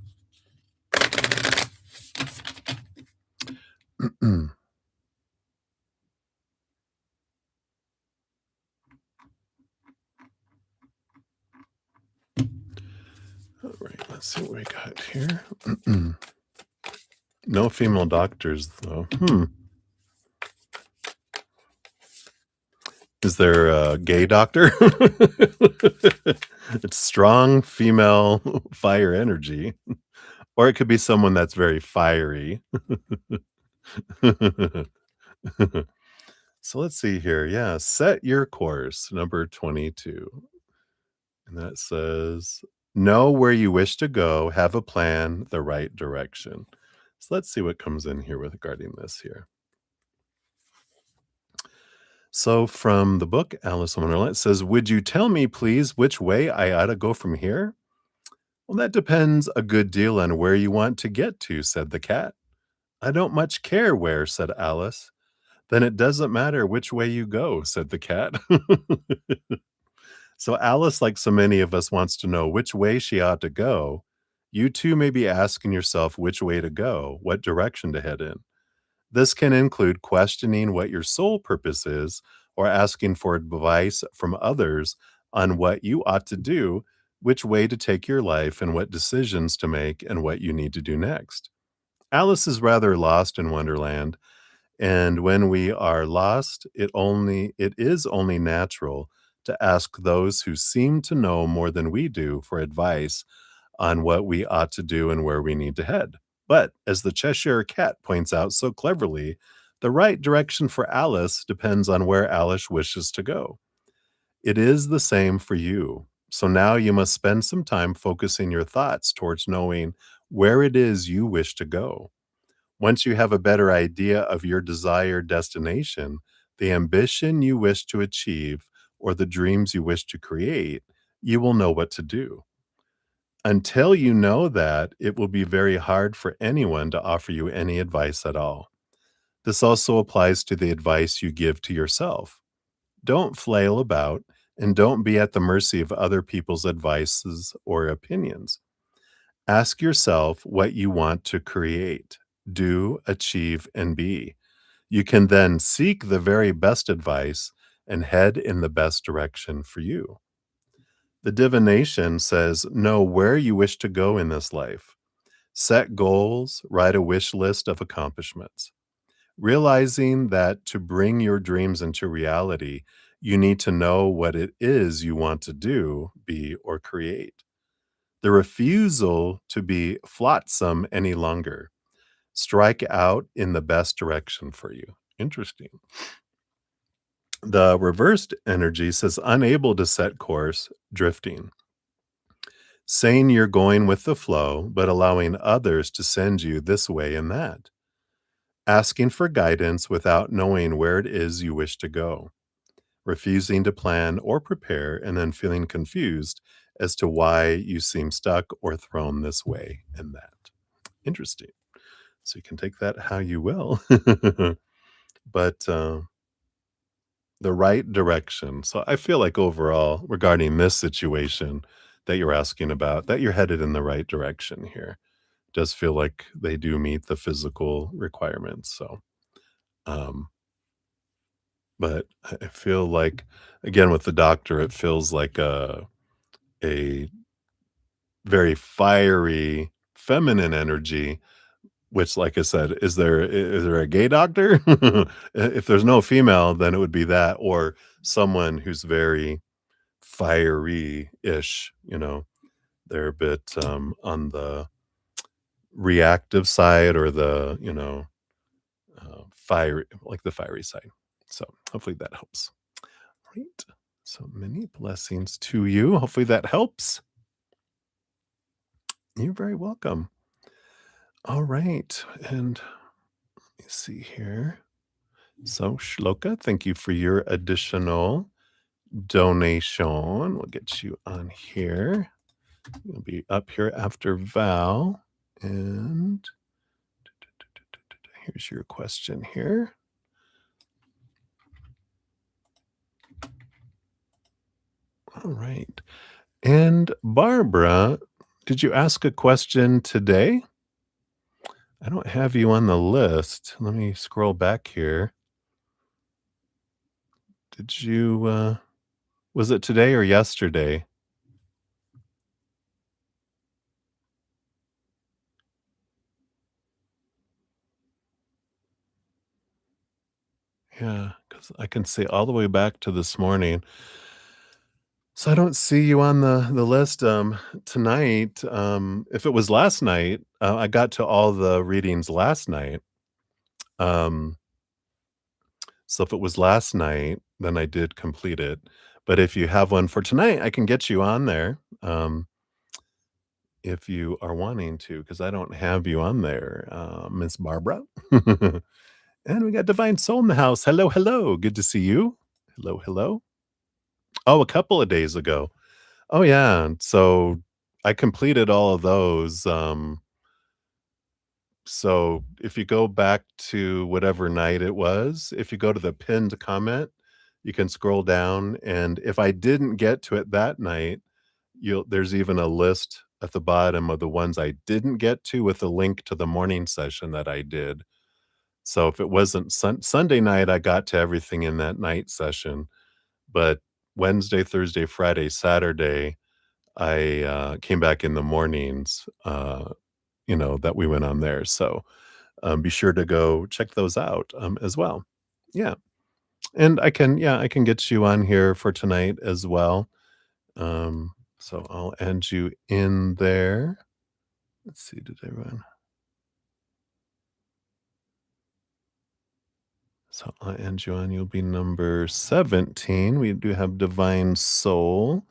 All right, let's see what we got here. No female doctors though. Is there a gay doctor? It's strong female fire energy, or it could be someone that's very fiery. So let's see here. Yeah, set your course, number 22. And that says, know where you wish to go, have a plan, the right direction. So let's see what comes in here with regarding this here. So from the book Alice in Wonderland, it says, would you tell me, please, which way I ought to go from here? Well, that depends a good deal on where you want to get to, said the cat. I don't much care where, said Alice. Then it doesn't matter which way you go, said the cat. So Alice, like so many of us, wants to know which way she ought to go. You too may be asking yourself which way to go, what direction to head in. This can include questioning what your sole purpose is or asking for advice from others on what you ought to do which way to take your life and what decisions to make and what you need to do next. Alice is rather lost in Wonderland, and when we are lost, it is only natural to ask those who seem to know more than we do for advice on what we ought to do and where we need to head. But as the Cheshire Cat points out so cleverly, the right direction for Alice depends on where Alice wishes to go. It is the same for you. So now you must spend some time focusing your thoughts towards knowing where it is you wish to go. Once you have a better idea of your desired destination, the ambition you wish to achieve, or the dreams you wish to create, you will know what to do. Until you know that, it will be very hard for anyone to offer you any advice at all. This also applies to the advice you give to yourself. Don't flail about and don't be at the mercy of other people's advices or opinions. Ask yourself what you want to create, do, achieve, and be. You can then seek the very best advice and head in the best direction for you. The divination says, know where you wish to go in this life. Set goals, write a wish list of accomplishments. Realizing that to bring your dreams into reality, you need to know what it is you want to do, be, or create. The refusal to be flotsam any longer. Strike out in the best direction for you. Interesting. The reversed energy says unable to set course, drifting. Saying you're going with the flow, but allowing others to send you this way and that. Asking for guidance without knowing where it is you wish to go. Refusing to plan or prepare and then feeling confused as to why you seem stuck or thrown this way and that. Interesting. So you can take that how you will. But the right direction. So I feel like overall, regarding this situation that you're asking about, that you're headed in the right direction here. Does feel like they do meet the physical requirements. So, um, but I feel like, again, with the doctor, it feels like a very fiery feminine energy, which, like I said, is there a gay doctor? If there's no female, then it would be that, or someone who's very fiery-ish, they're a bit, on the reactive side or the, fiery like the fiery side. So, hopefully that helps. Right. So, many blessings to you. Hopefully that helps. You're very welcome. All right, and let me see here. So, Shloka, thank you for your additional donation. We'll get you on here. You'll be up here after Val. And here's your question here. All right. And Barbara, did you ask a question today? I don't have you on the list. Let me scroll back here. Did you, was it today or yesterday? Yeah, because I can see all the way back to this morning. So I don't see you on the list, tonight. If it was last night, I got to all the readings last night. Um, so if it was last night, then I did complete it. But if you have one for tonight, I can get you on there, if you are wanting to, because I don't have you on there, Miss Barbara. And we got Divine Soul in the house. Hello, hello. Good to see you. Hello, hello. Oh, a couple of days ago. Oh, yeah. So I completed all of those. So if you go back to whatever night it was, if you go to the pinned comment, you can scroll down. And if I didn't get to it that night, there's even a list at the bottom of the ones I didn't get to with a link to the morning session that I did. So if it wasn't Sunday night, I got to everything in that night session. But Wednesday, Thursday, Friday, Saturday, I came back in the mornings, that we went on there. So, be sure to go check those out, as well. Yeah. And I can get you on here for tonight as well. So I'll add you in there. Let's see, did I run? So I'll add you on. You'll be number 17. We do have Divine Soul.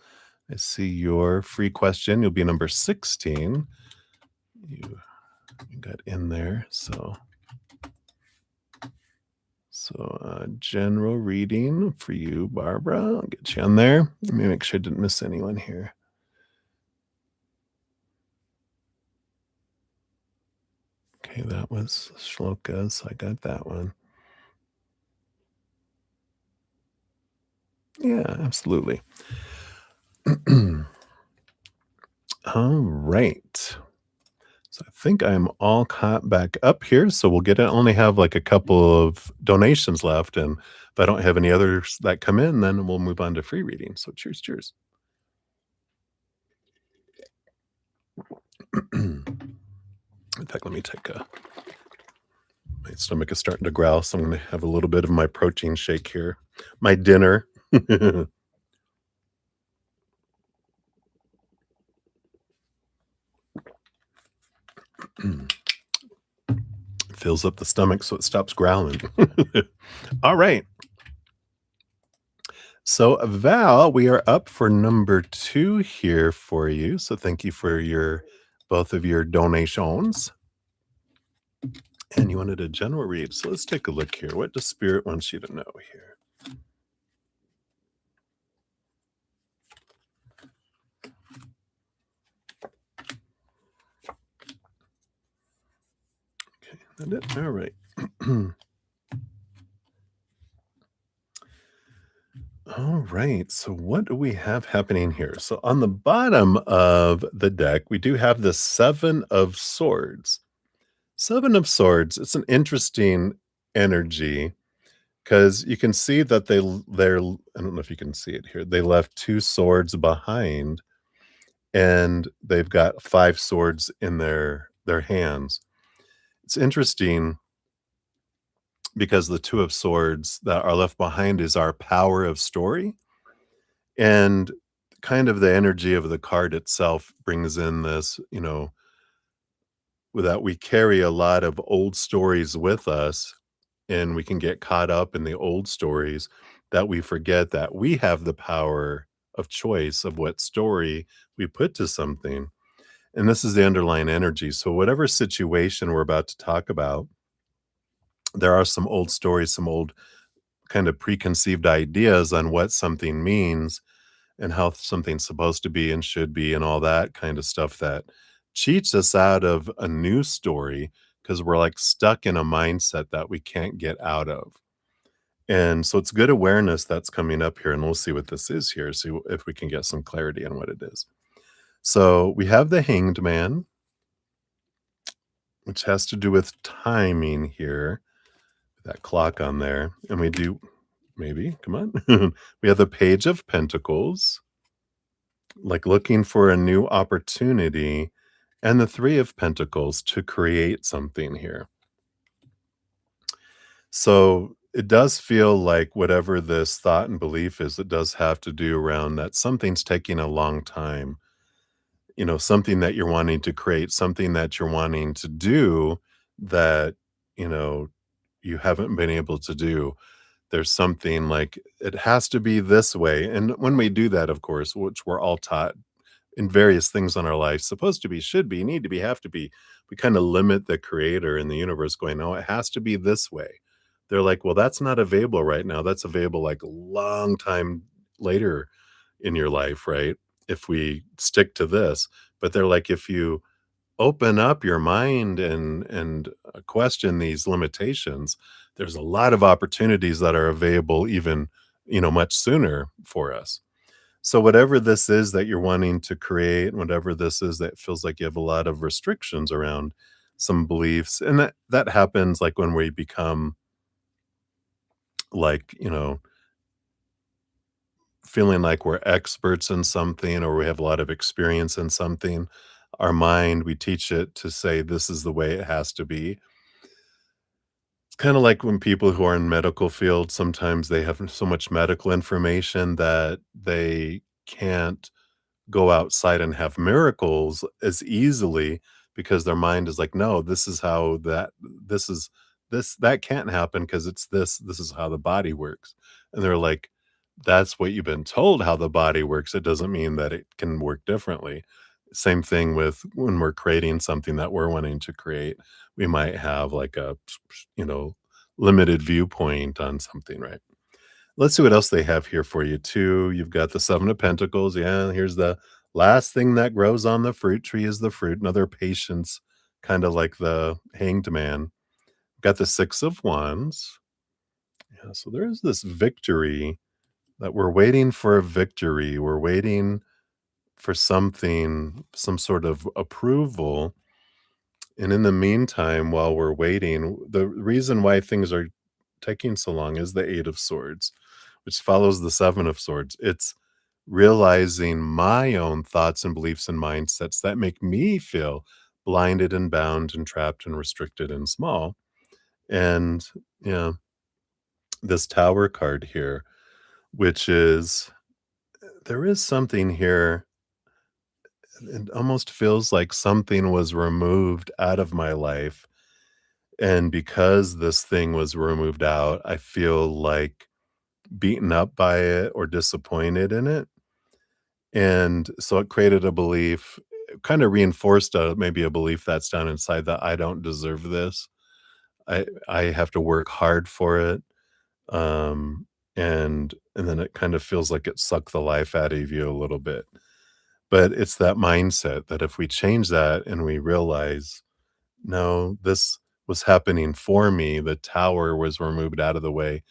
I see your free question. You'll be number 16. You, you got in there. So general reading for you, Barbara. I'll get you on there. Let me make sure I didn't miss anyone here. Okay, that was Shloka, so I got that one. Yeah, absolutely. All right. So I think I'm all caught back up here. So we'll get it. Only have like a couple of donations left. And if I don't have any others that come in, then we'll move on to free reading. So cheers, cheers. In fact, let me take a my stomach is starting to growl, so I'm gonna have a little bit of my protein shake here. My dinner. Fills up the stomach so it stops growling. All right. So, Val, we are up for number 2 here for you. So thank you for your both of your donations. And you wanted a general read. So let's take a look here. What does Spirit want you to know here? Okay, that it? All right. All right. So what do we have happening here? So on the bottom of the deck, we do have the 7 of Swords. 7 of Swords, it's an interesting energy because you can see that they're I don't know if you can see it here. They left 2 swords behind and they've got 5 swords in their hands. It's interesting because the 2 of Swords that are left behind is our power of story, and kind of the energy of the card itself brings in this, that we carry a lot of old stories with us, and we can get caught up in the old stories that we forget that we have the power of choice of what story we put to something. And this is the underlying energy. So, whatever situation we're about to talk about, there are some old stories, some old kind of preconceived ideas on what something means and how something's supposed to be and should be and all that kind of stuff that cheats us out of a new story because we're like stuck in a mindset that we can't get out of. And so it's good awareness that's coming up here, and we'll see what this is here, see if we can get some clarity on what it is. So we have the Hanged Man, which has to do with timing here, that clock on there. And we do, maybe, come on. We have the Page of Pentacles, like looking for a new opportunity, and the 3 of Pentacles to create something here. So it does feel like whatever this thought and belief is, it does have to do around that something's taking a long time. Something that you're wanting to create, something that you're wanting to do that, you know, you haven't been able to do. There's something like it has to be this way. And when we do that, of course, which we're all taught in various things in our life, supposed to be, should be, need to be, have to be, we kind of limit the creator in the universe going, no, it has to be this way. They're like, well, that's not available right now. That's available like a long time later in your life, right? If we stick to this. But they're like, if you open up your mind and question these limitations, there's a lot of opportunities that are available even, much sooner for us. So whatever this is that you're wanting to create, whatever this is that feels like you have a lot of restrictions around some beliefs, and that happens like when we become like, feeling like we're experts in something or we have a lot of experience in something, our mind, we teach it to say, this is the way it has to be. It's kind of like when people who are in medical field, sometimes they have so much medical information that they can't go outside and have miracles as easily because their mind is like, no, this is how this is that can't happen because this is how the body works. And they're like, that's what you've been told how the body works. It doesn't mean that it can work differently. Same thing with when we're creating something that we're wanting to create. We might have like a, you know, limited viewpoint on something, right? Let's see what else they have here for you too. You've got the 7 of Pentacles. Yeah, here's the last thing that grows on the fruit tree is the fruit. Another patience, kind of like the hanged man. Got the 6 of Wands. Yeah, so there is this victory that we're waiting for a victory. We're waiting for something, some sort of approval. And in the meantime, while we're waiting, the reason why things are taking so long is the 8 of Swords, which follows the 7 of Swords. It's realizing my own thoughts and beliefs and mindsets that make me feel blinded and bound and trapped and restricted and small. And yeah, this Tower card here, which is there is something here. It almost feels like something was removed out of my life. And because this thing was removed out, I feel like beaten up by it or disappointed in it. And so it created a belief, kind of reinforced maybe a belief that's down inside that I don't deserve this. I have to work hard for it. And then it kind of feels like it sucked the life out of you a little bit. But it's that mindset that if we change that and we realize, no, this was happening for me, the tower was removed out of the way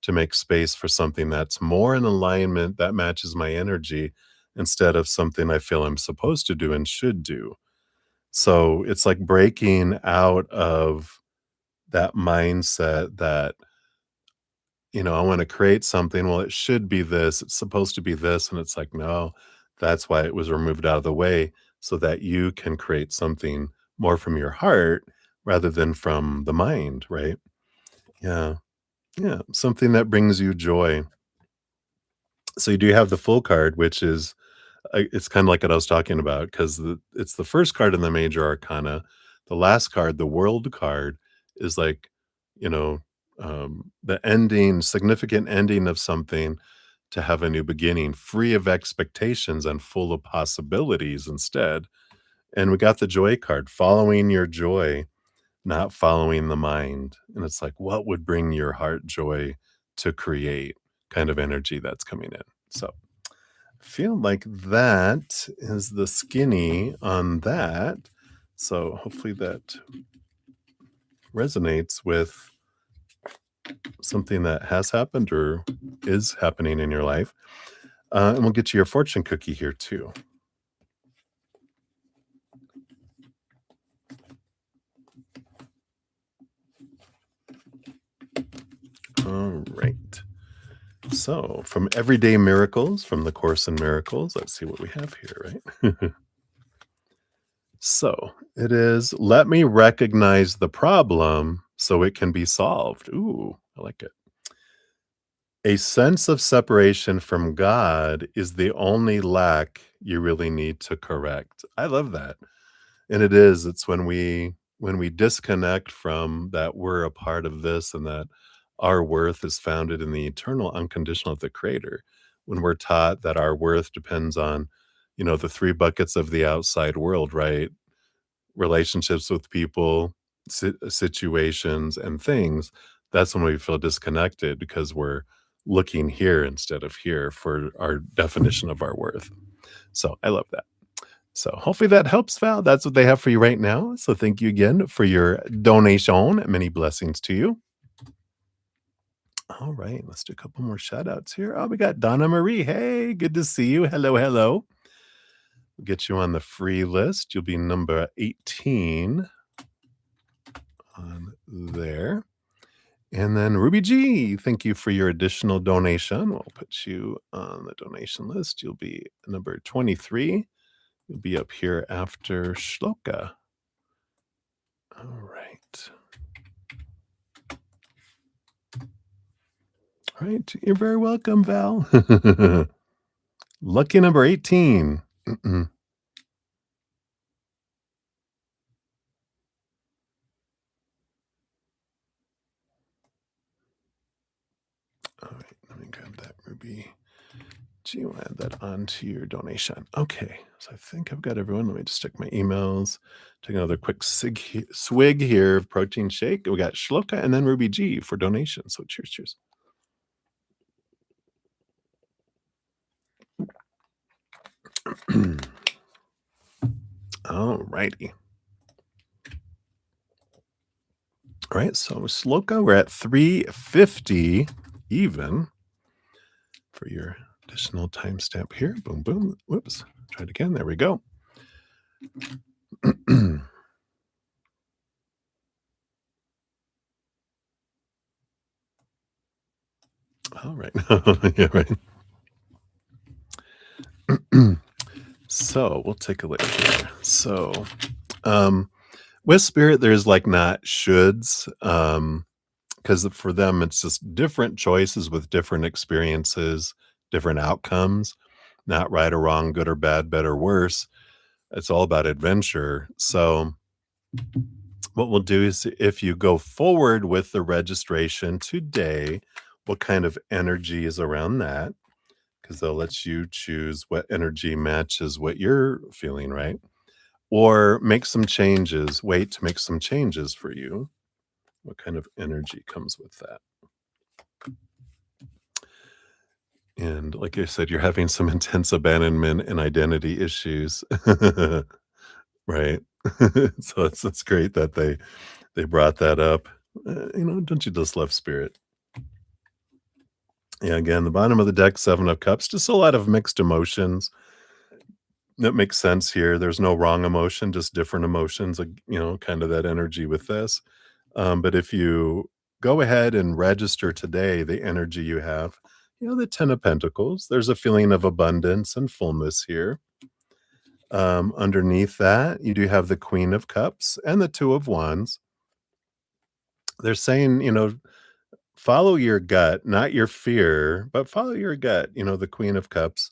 to make space for something that's more in alignment that matches my energy instead of something I feel I'm supposed to do and should do. So it's like breaking out of that mindset that, I want to create something. Well, it should be this, it's supposed to be this. And it's like, no, that's why it was removed out of the way so that you can create something more from your heart rather than from the mind, right? Yeah. Yeah. Something that brings you joy. So you do have the full card, which is it's kind of like what I was talking about because it's the first card in the major arcana. The last card, the world card, is like, you know, the ending, significant ending of something to have a new beginning, free of expectations and full of possibilities instead. And we got the joy card, following your joy, not following the mind. And it's like, what would bring your heart joy to create kind of energy that's coming in? So feel like that is the skinny on that. So hopefully that resonates with something that has happened or is happening in your life. And we'll get you your fortune cookie here too. All right. So from Everyday Miracles, from the Course in Miracles, let's see what we have here, right? So it is, let me recognize the problem so it can be solved. Ooh, I like it. A sense of separation from God is the only lack you really need to correct. I love that. And it is, it's when we disconnect from that we're a part of this and that our worth is founded in the eternal unconditional of the creator. When we're taught that our worth depends on, the 3 buckets of the outside world, right? Relationships with people, situations, and things, that's when we feel disconnected because we're looking here instead of here for our definition of our worth. So I love that. So hopefully that helps, Val. That's what they have for you right now. So thank you again for your donation. Many blessings to you. All right, let's do a couple more shout outs here. Oh, we got Donna Marie. Hey, good to see you. Hello, hello. We'll get you on the free list. You'll be number 18 on there. And then Ruby G, thank you for your additional donation. We'll put you on the donation list. You'll be number 23. You'll be up here after Shloka. All right. All right. You're very welcome, Val. Lucky number 18. Mm-mm. All right. Let me grab that Ruby. Do you add that onto your donation? Okay. So I think I've got everyone. Let me just check my emails. Take another quick swig here of protein shake. We got Shloka and then Ruby G for donation. So cheers, cheers. All righty. All right. So Shloka, we're at 350 even for your additional timestamp here. Boom, boom. Whoops. Try it again. There we go. All right. Yeah, right. So we'll take a look here. So with spirit, there's like not shoulds. Because for them, it's just different choices with different experiences, different outcomes, not right or wrong, good or bad, better, worse. It's all about adventure. So what we'll do is if you go forward with the registration today, what kind of energy is around that? Because they'll let you choose what energy matches what you're feeling, right? Or make some changes, wait to make some changes for you. What kind of energy comes with that? And like I said, you're having some intense abandonment and identity issues. Right? So it's great that they brought that up. Don't you just love spirit? Yeah, again, the bottom of the deck, 7 of cups, just a lot of mixed emotions. That makes sense here. There's no wrong emotion, just different emotions, like, kind of that energy with this. But if you go ahead and register today the energy you have, the 10 of Pentacles, there's a feeling of abundance and fullness here. Underneath that, you do have the Queen of Cups and the Two of Wands. They're saying, follow your gut, not your fear, but follow your gut. The Queen of Cups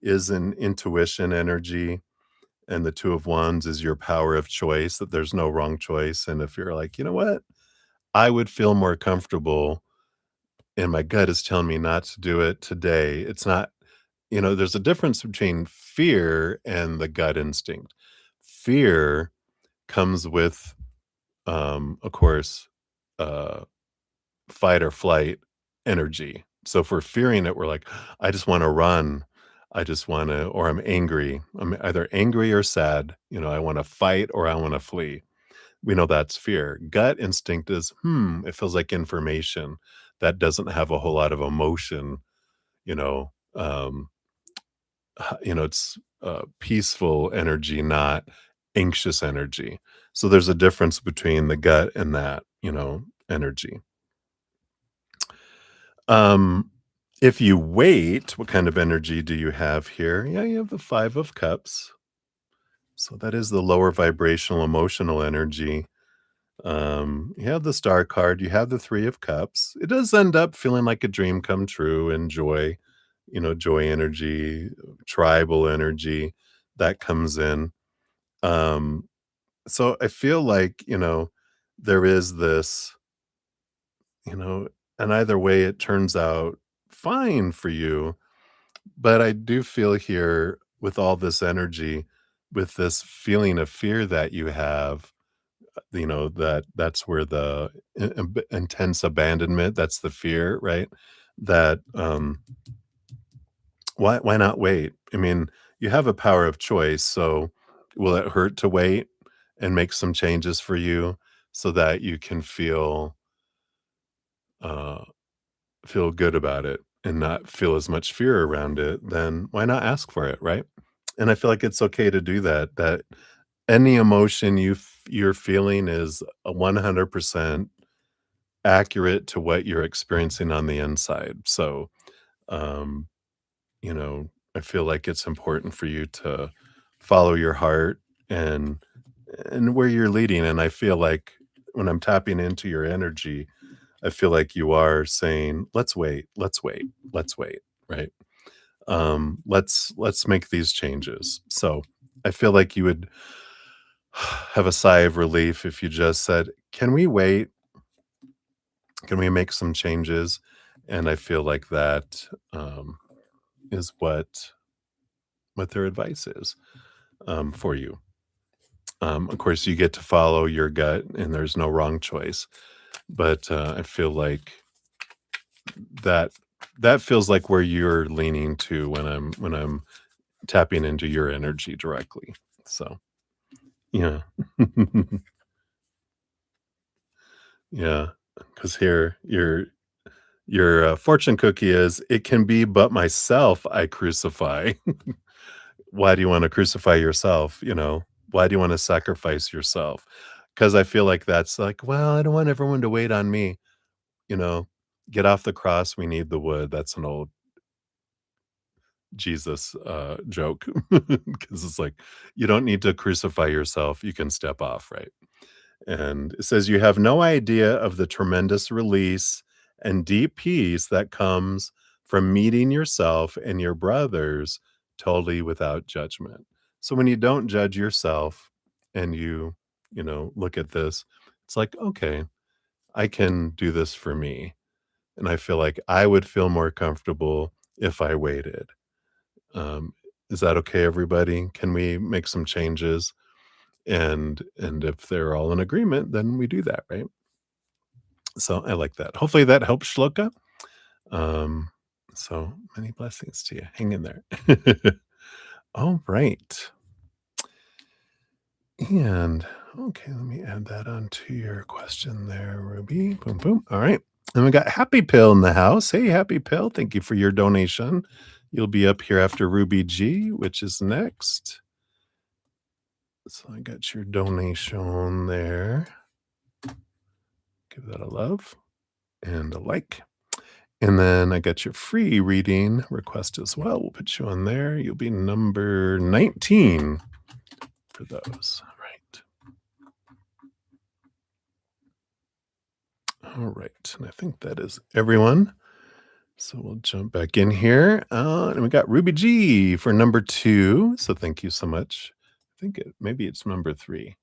is an intuition energy, and the Two of Wands is your power of choice, that there's no wrong choice. And if you're like, you know what, I would feel more comfortable and my gut is telling me not to do it today. It's not, there's a difference between fear and the gut instinct. Fear comes with, of course, uh, fight or flight energy. So if we're fearing it, we're like, I just want to run. I just want to, or I'm angry. I'm either angry or sad. I want to fight or I want to flee. We know that's fear. Gut instinct is, it feels like information that doesn't have a whole lot of emotion, you know. It's peaceful energy, not anxious energy. So there's a difference between the gut and that, energy. Um, if you wait, what kind of energy do you have here? Yeah, you have the 5 of Cups. So that is the lower vibrational emotional energy. You have the Star card, you have the 3 of Cups. It does end up feeling like a dream come true and joy, joy energy, tribal energy that comes in. Um, so I feel like, there is this, you know, and either way it turns out fine for you. But I do feel here with all this energy, with this feeling of fear that you have, that's where the intense abandonment, that's the fear, right? That, why not wait? I mean, you have a power of choice, so will it hurt to wait and make some changes for you so that you can uh, feel good about it and not feel as much fear around it? Then why not ask for it, right? And I feel like it's okay to do that, that any emotion you're feeling is a 100% accurate to what you're experiencing on the inside. So, um, I feel like it's important for you to follow your heart and where you're leading. And I feel like when I'm tapping into your energy, I feel like you are saying, let's wait, let's wait, let's wait, right? Let's make these changes. So I feel like you would have a sigh of relief if you just said, can we wait? Can we make some changes? And I feel like that is what their advice is for you. Of course, you get to follow your gut, and there's no wrong choice. But I feel like that that feels like where you're leaning to when I'm tapping into your energy directly. So yeah, yeah. Because here your fortune cookie is it can be but myself I crucify. Why do you want to crucify yourself? Why do you want to sacrifice yourself? Because I feel like that's like, well, I don't want everyone to wait on me. You know, get off the cross. We need the wood. That's an old Jesus joke because it's like you don't need to crucify yourself. You can step off, right? And it says, you have no idea of the tremendous release and deep peace that comes from meeting yourself and your brothers totally without judgment. So when you don't judge yourself and look at this, it's like, okay, I can do this for me. And I feel like I would feel more comfortable if I waited. Um, is that okay, everybody? Can we make some changes? And if they're all in agreement, then we do that, right? So I like that. Hopefully that helps, Shloka. Um, so many blessings to you. Hang in there. All right. And okay, let me add that onto your question there, Ruby. Boom, boom. All right. And we got Happy Pill in the house. Hey, Happy Pill. Thank you for your donation. You'll be up here after Ruby G, which is next. So I got your donation there. Give that a love and a like. And then I got your free reading request as well. We'll put you on there. You'll be number 19 for those. All right. All right. And I think that is everyone. So we'll jump back in here. And we got Ruby G for number 2. So thank you so much. I think maybe it's number 3.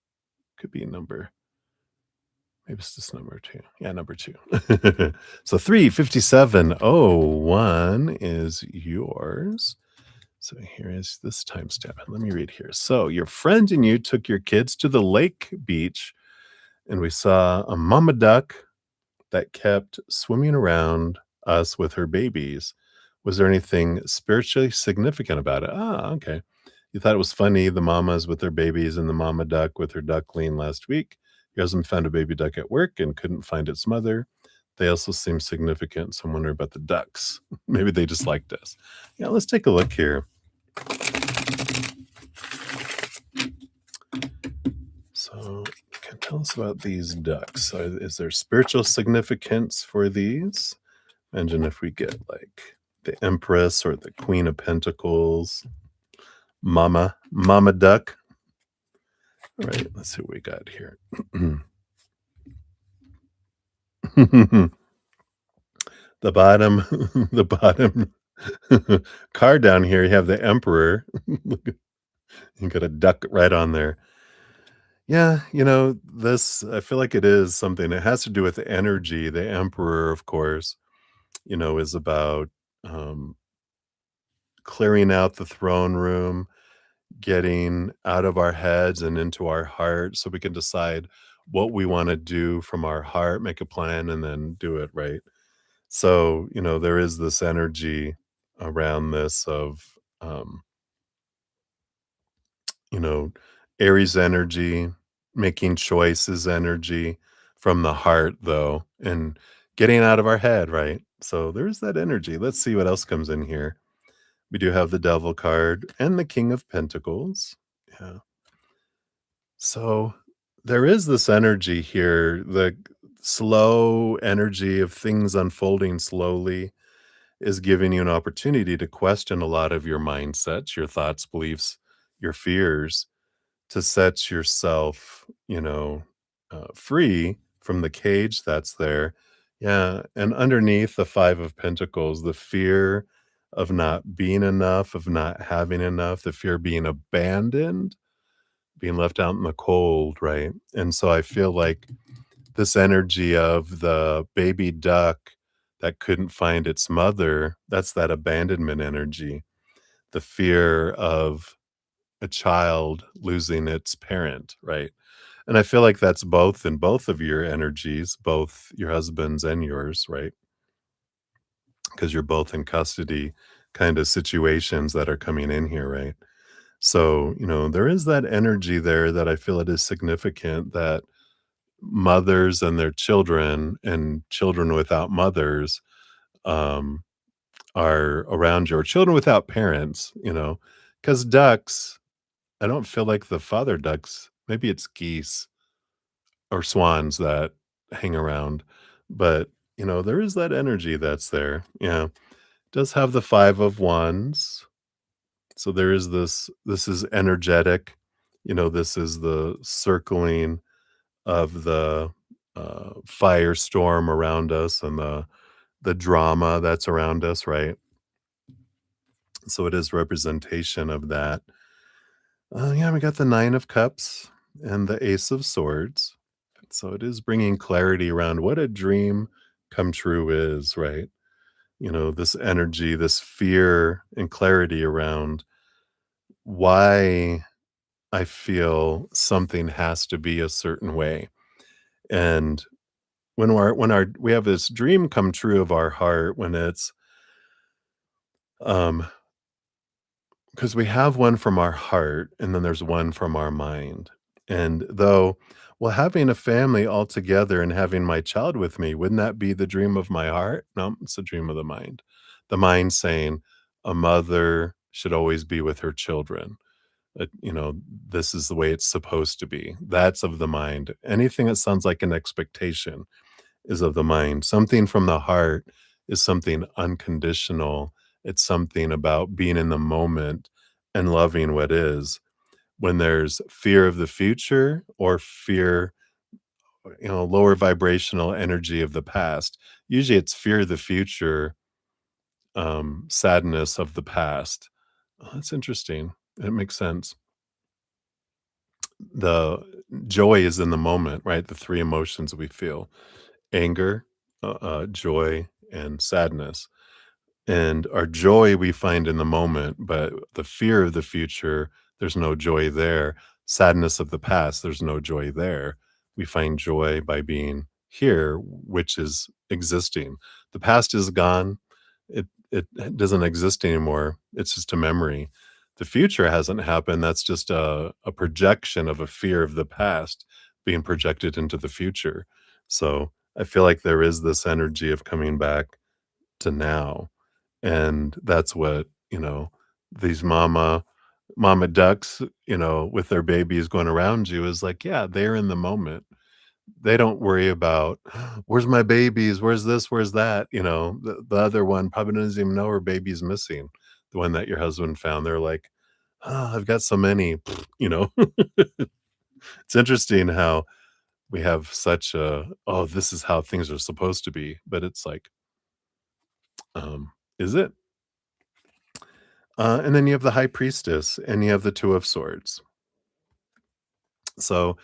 Could be maybe it's just number 2. Yeah, number 2. So 35701 is yours. So here is this timestamp. Let me read here. So your friend and you took your kids to the lake beach, and we saw a mama duck that kept swimming around us with her babies. Was there anything spiritually significant about it? Ah, okay. You thought it was funny, the mamas with their babies and the mama duck with her duckling last week. Your husband found a baby duck at work and couldn't find its mother. They also seem significant, so I'm wondering about the ducks. Maybe they just liked us. Yeah, let's take a look here. So, tell us about these ducks. So is there spiritual significance for these? Imagine if we get like the Empress or the Queen of Pentacles, Mama Duck. All right, let's see what we got here. The bottom, the bottom card down here, you have the Emperor. You got a duck right on there. Yeah, this, I feel like it is something. It has to do with the energy. The Emperor, of course, is about um, clearing out the throne room, getting out of our heads and into our heart so we can decide what we want to do from our heart, make a plan, and then do it, right? So, there is this energy around this of, um, you know, Aries energy, making choices energy from the heart, though, and getting out of our head, right? So there's that energy. Let's see what else comes in here. We do have the Devil card and the King of Pentacles. Yeah. So there is this energy here. slow energy of things unfolding slowly is giving you an opportunity to question a lot of your mindsets, your thoughts, beliefs, your fears, to set yourself, free from the cage that's there. Yeah, and underneath the 5 of Pentacles, the fear of not being enough, of not having enough, the fear of being abandoned, being left out in the cold, right? And so I feel like this energy of the baby duck that couldn't find its mother, that's that abandonment energy, the fear of a child losing its parent, right? And I feel like that's both in both of your energies, both your husband's and yours, right? Because you're both in custody kind of situations that are coming in here, right? So, there is that energy there that I feel it is significant that mothers and their children and children without mothers um, are around you, or children without parents, because ducks, I don't feel like the father ducks, maybe it's geese or swans that hang around, but, there is that energy that's there. Yeah. Does have the 5 of Wands. So there is this is energetic, this is the circling of the firestorm around us and the drama that's around us, right? So it is representation of that. Yeah, we got the 9 of Cups and the Ace of Swords. So it is bringing clarity around what a dream come true is, right? This energy, this fear and clarity around why I feel something has to be a certain way. And when our we have this dream come true of our heart when it's um because we have one from our heart and then there's one from our mind. And though, well, having a family all together and having my child with me, wouldn't that be the dream of my heart? No, it's the dream of the mind. The mind saying a mother should always be with her children. This is the way it's supposed to be. That's of the mind. Anything that sounds like an expectation is of the mind. Something from the heart is something unconditional. It's something about being in the moment and loving what is. When there's fear of the future or fear, lower vibrational energy of the past, usually it's fear of the future, sadness of the past. Oh, that's interesting. It makes sense. The joy is in the moment, right? The 3 emotions we feel: anger, joy, and sadness. And our joy we find in the moment, but the fear of the future, there's no joy there. Sadness of the past, there's no joy there. We find joy by being here, which is existing. The past is gone. It doesn't exist anymore. It's just a memory. The future hasn't happened. That's just a projection of a fear of the past being projected into the future. So I feel like there is this energy of coming back to now. And that's what, these mama ducks, with their babies going around you is like, yeah, they're in the moment. They don't worry about where's my babies, where's this, where's that. The other one probably doesn't even know her baby's missing. The one that your husband found. They're like, oh, I've got so many, you know. It's interesting how we have such a, oh, this is how things are supposed to be. But it's like, is it? And then you have the High Priestess and you have the Two of Swords. So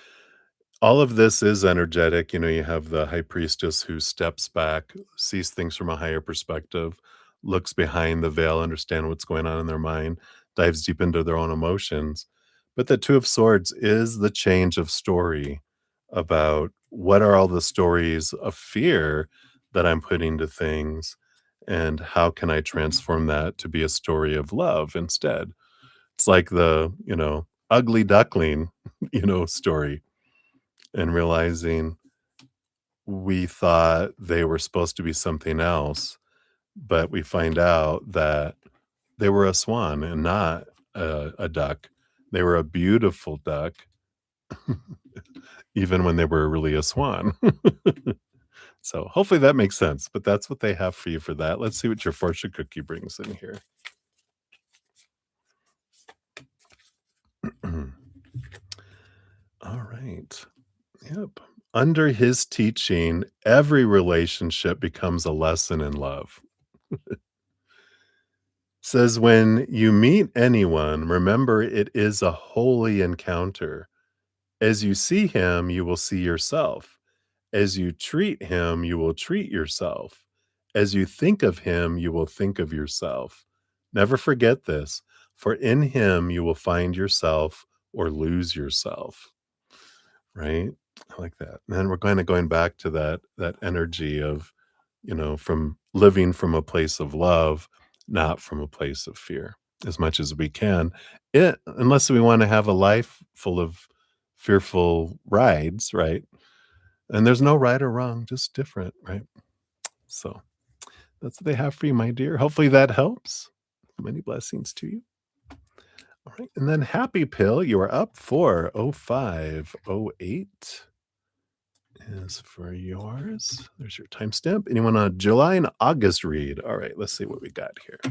all of this is energetic. You have the High Priestess who steps back, sees things from a higher perspective, looks behind the veil, understand what's going on in their mind, dives deep into their own emotions. But the Two of Swords is the change of story about what are all the stories of fear that I'm putting to things, and how can I transform that to be a story of love instead? It's like the, ugly duckling, story, and realizing we thought they were supposed to be something else, but we find out that they were a swan and not a duck. They were a beautiful duck, even when they were really a swan. So hopefully that makes sense, but that's what they have for you for that. Let's see what your fortune cookie brings in here. All right. Yep. Under his teaching, every relationship becomes a lesson in love. Says when you meet anyone, remember it is a holy encounter. As you see him, you will see yourself. As you treat him, you will treat yourself. As you think of him, you will think of yourself. Never forget this, for in him you will find yourself or lose yourself. Right? I like that. And then we're kinda going back to that energy of, from living from a place of love, not from a place of fear, as much as we can. Unless we wanna have a life full of fearful rides, right? And there's no right or wrong, just different, right? So, that's what they have for you, my dear. Hopefully that helps. Many blessings to you. All right, and then Happy Pill, you are up for 0508 is for yours. There's your timestamp. Anyone on July and August read? All right, let's see what we got here.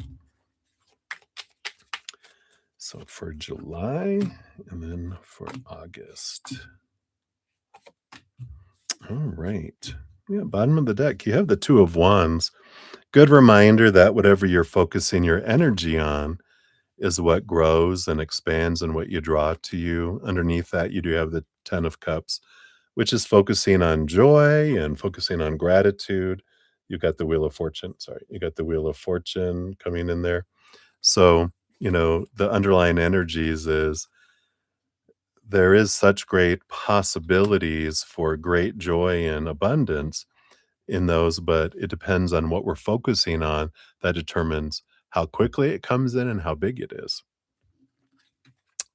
So for July and then for August. All right. Yeah, bottom of the deck, you have the Two of Wands. Good reminder that whatever you're focusing your energy on is what grows and expands and what you draw to you. Underneath that, you do have the Ten of Cups, which is focusing on joy and focusing on gratitude. You got the Wheel of Fortune. Sorry, you got the Wheel of Fortune coming in there. So, the underlying energies is there is such great possibilities for great joy and abundance in those, but it depends on what we're focusing on that determines how quickly it comes in and how big it is.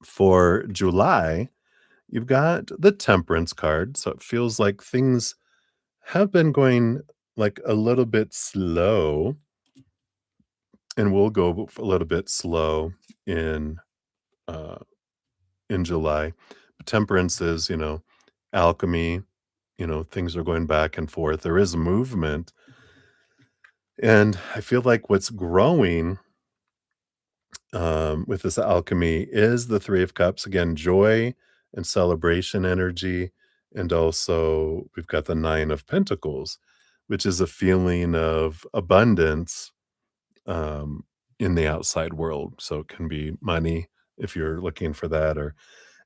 For July, you've got the Temperance card, so it feels like things have been going like a little bit slow and will go a little bit slow in uh in July. Temperance is, alchemy, things are going back and forth. There is movement. And I feel like what's growing with this alchemy is the Three of Cups. Again, joy and celebration energy. And also, we've got the Nine of Pentacles, which is a feeling of abundance um, in the outside world. So it can be money if you're looking for that, or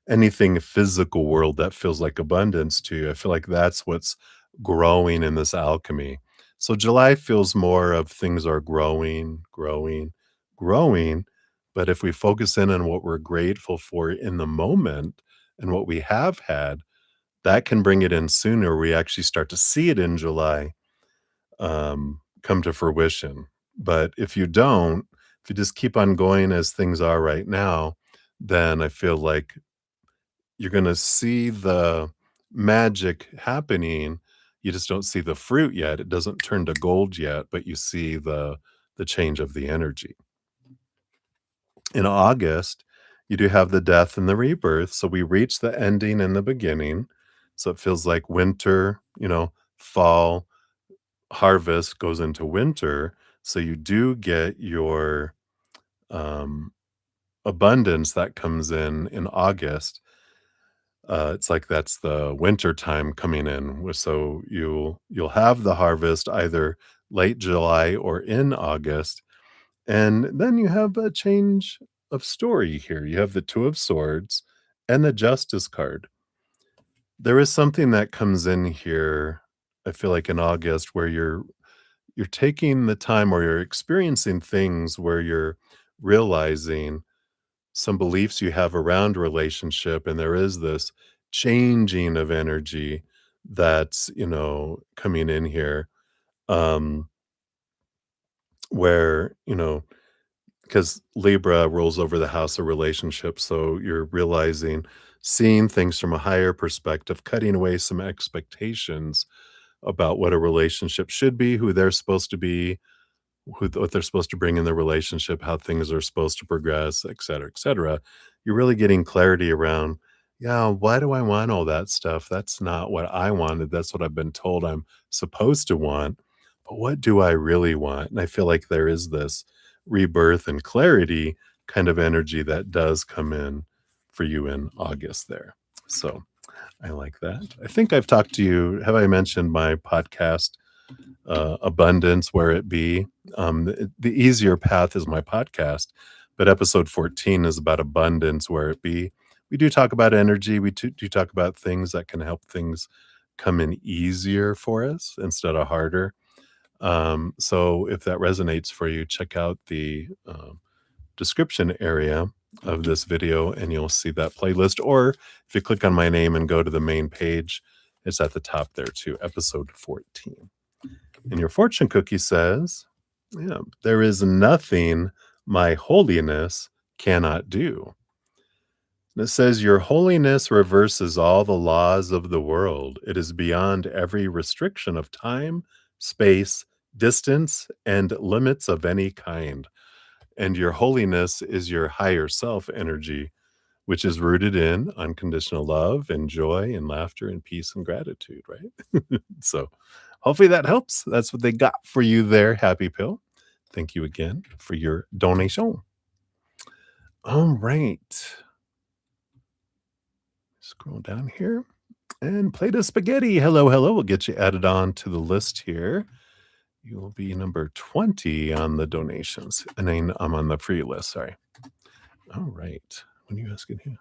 anything physical world that feels like abundance to you. I feel like that's what's growing in this alchemy. So July feels more of things are growing, growing, growing. But if we focus in on what we're grateful for in the moment and what we have had, that can bring it in sooner. We actually start to see it in July come to fruition. But if you don't, if you just keep on going as things are right now, then I feel like you're gonna see the magic happening, you just don't see the fruit yet, it doesn't turn to gold yet, but you see the change of the energy. In August, you do have the death and the rebirth, so we reach the ending and the beginning, so it feels like winter, fall, harvest goes into winter, so you do get your, um, abundance that comes in August. It's like that's the winter time coming in. So you'll have the harvest either late July or in August, and then you have a change of story here. You have the Two of Swords and the Justice card. There is something that comes in here. I feel like in August where you're taking the time or you're experiencing things where you're realizing some beliefs you have around relationship, and there is this changing of energy that's coming in here, um where because Libra rolls over the house of relationships, so you're realizing seeing things from a higher perspective, cutting away some expectations about what a relationship should be, who they're supposed to be, what they're supposed to bring in the relationship, how things are supposed to progress, et cetera, et cetera. You're really getting clarity around, Yeah, why do I want all that stuff? That's not what I wanted. That's what I've been told I'm supposed to want. But what do I really want? And I feel like there is this rebirth and clarity kind of energy that does come in for you in August there. So I like that. I think I've talked to you. Have I mentioned my podcast, Abundance, Where It Be? The easier path is my podcast, but episode 14 is about abundance, where it be. We do talk about energy. We do talk about things that can help things come in easier for us instead of harder. So if that resonates for you, check out the description area of this video and you'll see that playlist. Or if you click on my name and go to the main page, it's at the top there too, episode 14. And your fortune cookie says, yeah, there is nothing my holiness cannot do. And it says, your holiness reverses all the laws of the world. It is beyond every restriction of time, space, distance, and limits of any kind. And your holiness is your higher self energy, which is rooted in unconditional love and joy and laughter and peace and gratitude, right? So hopefully that helps. That's what they got for you there, Happy Pill. Thank you again for your donation. All right. Scroll down here. And plate of spaghetti. Hello, hello. We'll get you added on to the list here. You will be number 20 on the donations. And then I'm on the free list. Sorry. All right. When are you asking here?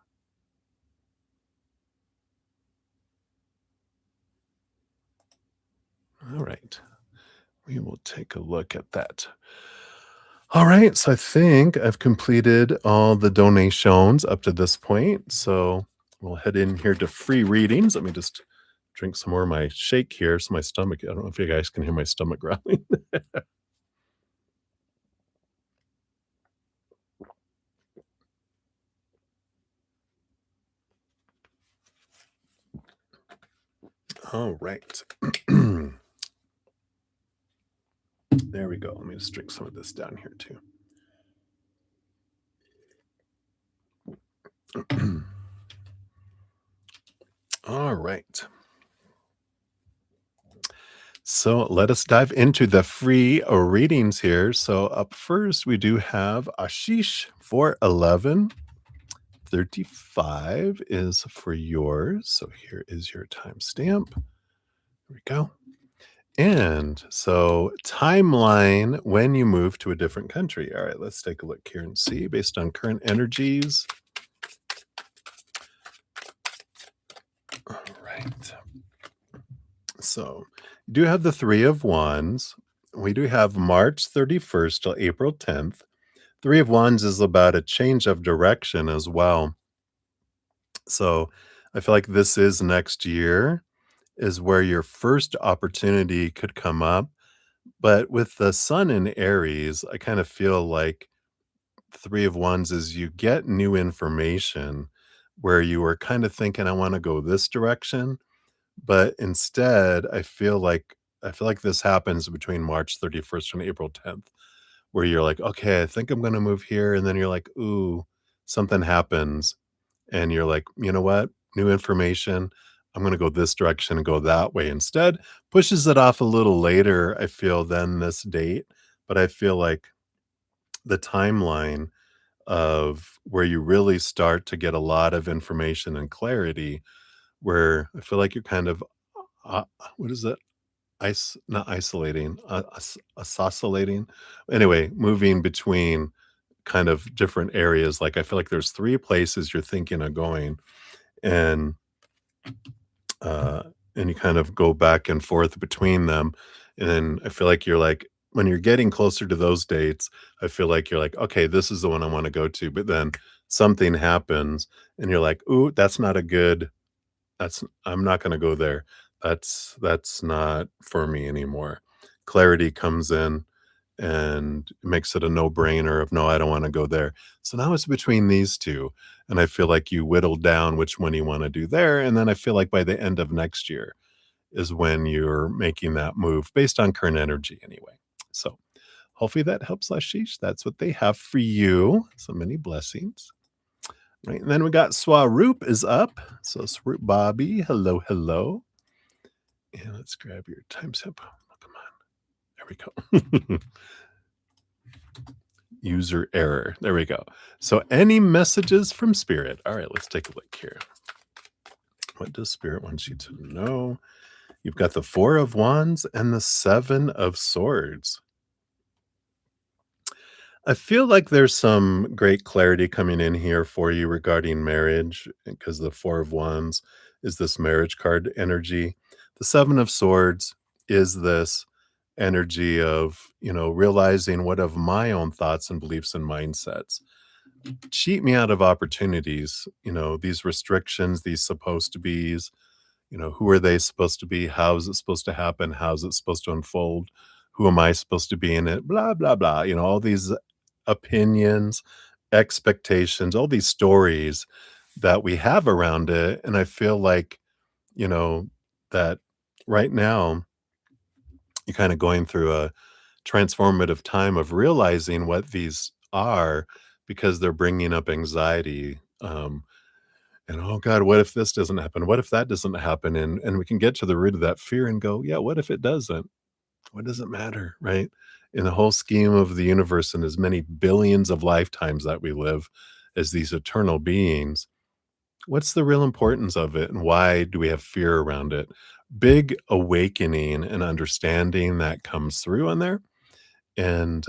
All right. We will take a look at that. All right. So I think I've completed all the donations up to this point. So we'll head in here to free readings. Let me just drink some more of my shake here. So my stomach, I don't know if you guys can hear my stomach growling. All right. There we go. Let me just drink some of this down here too. All right. So let us dive into the free readings here. So up first, we do have Ashish 411. 35 is for yours. So here is your timestamp. There we go. And so timeline when you move to a different country. All right, let's take a look here and see based on current energies. All right. So you do have the Three of Wands. We do have March 31st till April 10th. Three of Wands is about a change of direction as well. So I feel like this is next year is where your first opportunity could come up. But with the sun in Aries, I kind of feel like Three of Wands is you get new information where you were kind of thinking, I want to go this direction. But instead, I feel like this happens between March 31st and April 10th, where you're like, okay, I think I'm gonna move here. And then you're like, ooh, something happens. And you're like, you know what? New information. I'm gonna go this direction and go that way instead. Pushes it off a little later, I feel, than this date. But I feel like the timeline of where you really start to get a lot of information and clarity, where I feel like you're kind of uh, what is it? Not isolating, oscillating. Anyway, moving between kind of different areas. Like I feel like there's 3 places you're thinking of going, and uh, and you kind of go back and forth between them. And then I feel like you're like when you're getting closer to those dates, I feel like you're like, okay, this is the one I want to go to. But then something happens, and you're like, ooh, that's not a good that's I'm not gonna go there. That's not for me anymore. Clarity comes in and makes it a no-brainer of, "No, I don't wanna go there." So now it's between these 2, and I feel like you whittled down which one you wanna do there, and then I feel like by the end of next year is when you're making that move based on current energy anyway. So, hopefully that helps, Ashish. That's what they have for you. So many blessings. Right, and then we got Swaroop is up. So Swaroop Bobby, hello, hello. And let's grab your timestamp. Oh, come on. There we go. User error. There we go. So any messages from Spirit? All right, let's take a look here. What does Spirit want you to know? You've got the Four of Wands and the Seven of Swords. I feel like there's some great clarity coming in here for you regarding marriage because the Four of Wands is this marriage card energy. The Seven of Swords is this energy of, realizing what of my own thoughts and beliefs and mindsets cheat me out of opportunities, these restrictions, these supposed to be's, who are they supposed to be? How is it supposed to happen? How is it supposed to unfold? Who am I supposed to be in it? Blah, blah, blah. All these opinions, expectations, all these stories that we have around it. And I feel like, that right now you're kind of going through a transformative time of realizing what these are because they're bringing up anxiety. And oh God, what if this doesn't happen? What if that doesn't happen? And we can get to the root of that fear and go, yeah, what if it doesn't? What does it matter, right? In the whole scheme of the universe and as many billions of lifetimes that we live as these eternal beings, what's the real importance of it and why do we have fear around it? Big awakening and understanding that comes through on there. And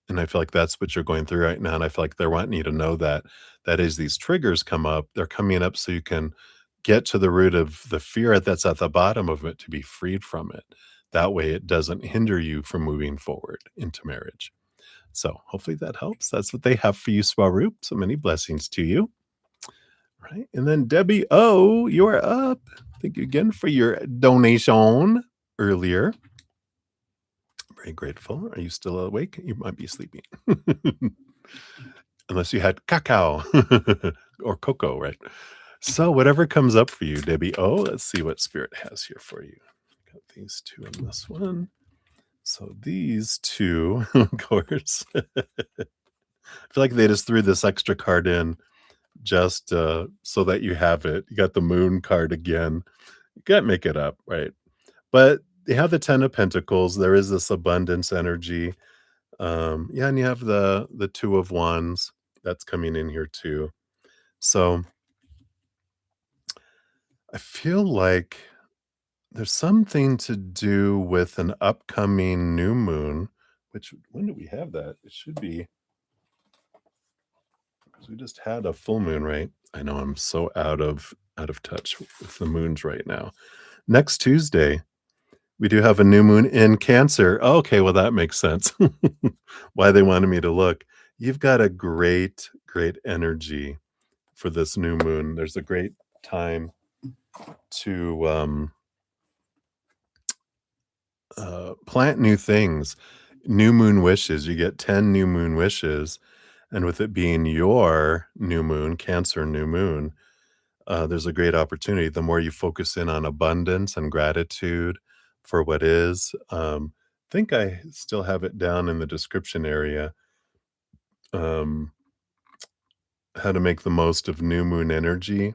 and I feel like that's what you're going through right now, and I feel like they're wanting you to know that as these triggers come up, they're coming up so you can get to the root of the fear that's at the bottom of it to be freed from it. That way it doesn't hinder you from moving forward into marriage. So hopefully that helps. That's what they have for you, Swaroop. So many blessings to you. Right. And then Debbie O, you are up. Thank you again for your donation earlier. Very grateful. Are you still awake? You might be sleeping. Unless you had cacao or cocoa, right? So whatever comes up for you, Debbie. Oh, let's see what Spirit has here for you. Got these two in this one. So these two, of course. I feel like they just threw this extra card in just so that you have it. You got the Moon card again. You can't make it up, right? But they have the Ten of Pentacles. There is this abundance energy. Yeah, and you have the Two of Wands that's coming in here too. So I feel like there's something to do with an upcoming new moon, which when do we have that? It should be because we just had a full moon, right? I know I'm so out of touch with the moons right now. Next Tuesday, we do have a new moon in Cancer. Okay, well, that makes sense. Why they wanted me to look. You've got a great, great energy for this new moon. There's a great time to plant new things. New moon wishes. You get 10 new moon wishes. And with it being your new moon, Cancer new moon, there's a great opportunity. The more you focus in on abundance and gratitude for what is, I think I still have it down in the description area. Um, how to make the most of new moon energy.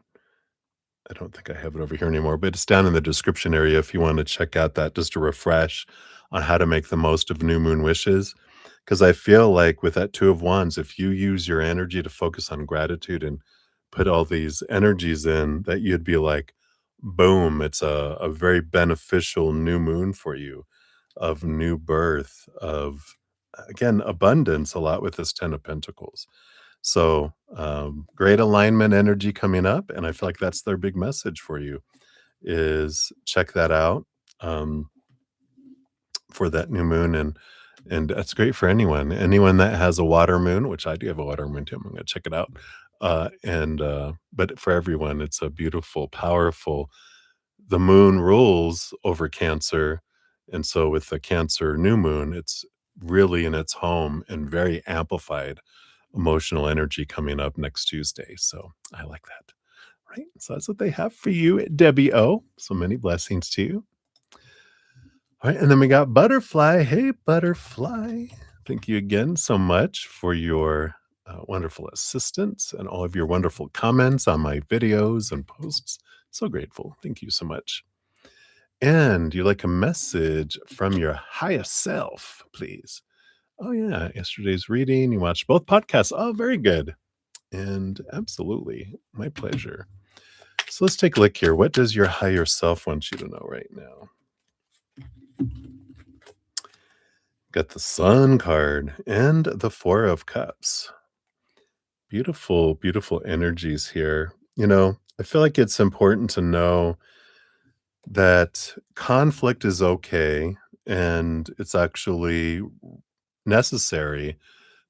I don't think I have it over here anymore, but it's down in the description area if you want to check out that just to refresh on how to make the most of new moon wishes. Because I feel like with that Two of Wands, if you use your energy to focus on gratitude and put all these energies in, that you'd be like, boom, it's a very beneficial new moon for you of new birth, of, again, abundance a lot with this Ten of Pentacles. So, great alignment energy coming up, and I feel like that's their big message for you, is check that out, for that new moon, and that's great for anyone that has a water moon, which I do have a water moon too, I'm gonna check it out, but for everyone, it's a beautiful, powerful the moon rules over Cancer, and so with the Cancer new moon, it's really in its home and very amplified emotional energy coming up next Tuesday. So I like that. Right. So that's what they have for you, Debbie O. So many blessings to you. All right. And then we got Butterfly. Hey, Butterfly. Thank you again so much for your wonderful assistance and all of your wonderful comments on my videos and posts. So grateful. Thank you so much. And you like a message from your higher self, please. Oh, yeah. Yesterday's reading. You watched both podcasts. Oh, very good. And absolutely. My pleasure. So let's take a look here. What does your higher self want you to know right now? Got the Sun card and the Four of Cups. Beautiful, beautiful energies here. I feel like it's important to know that conflict is okay and it's actually necessary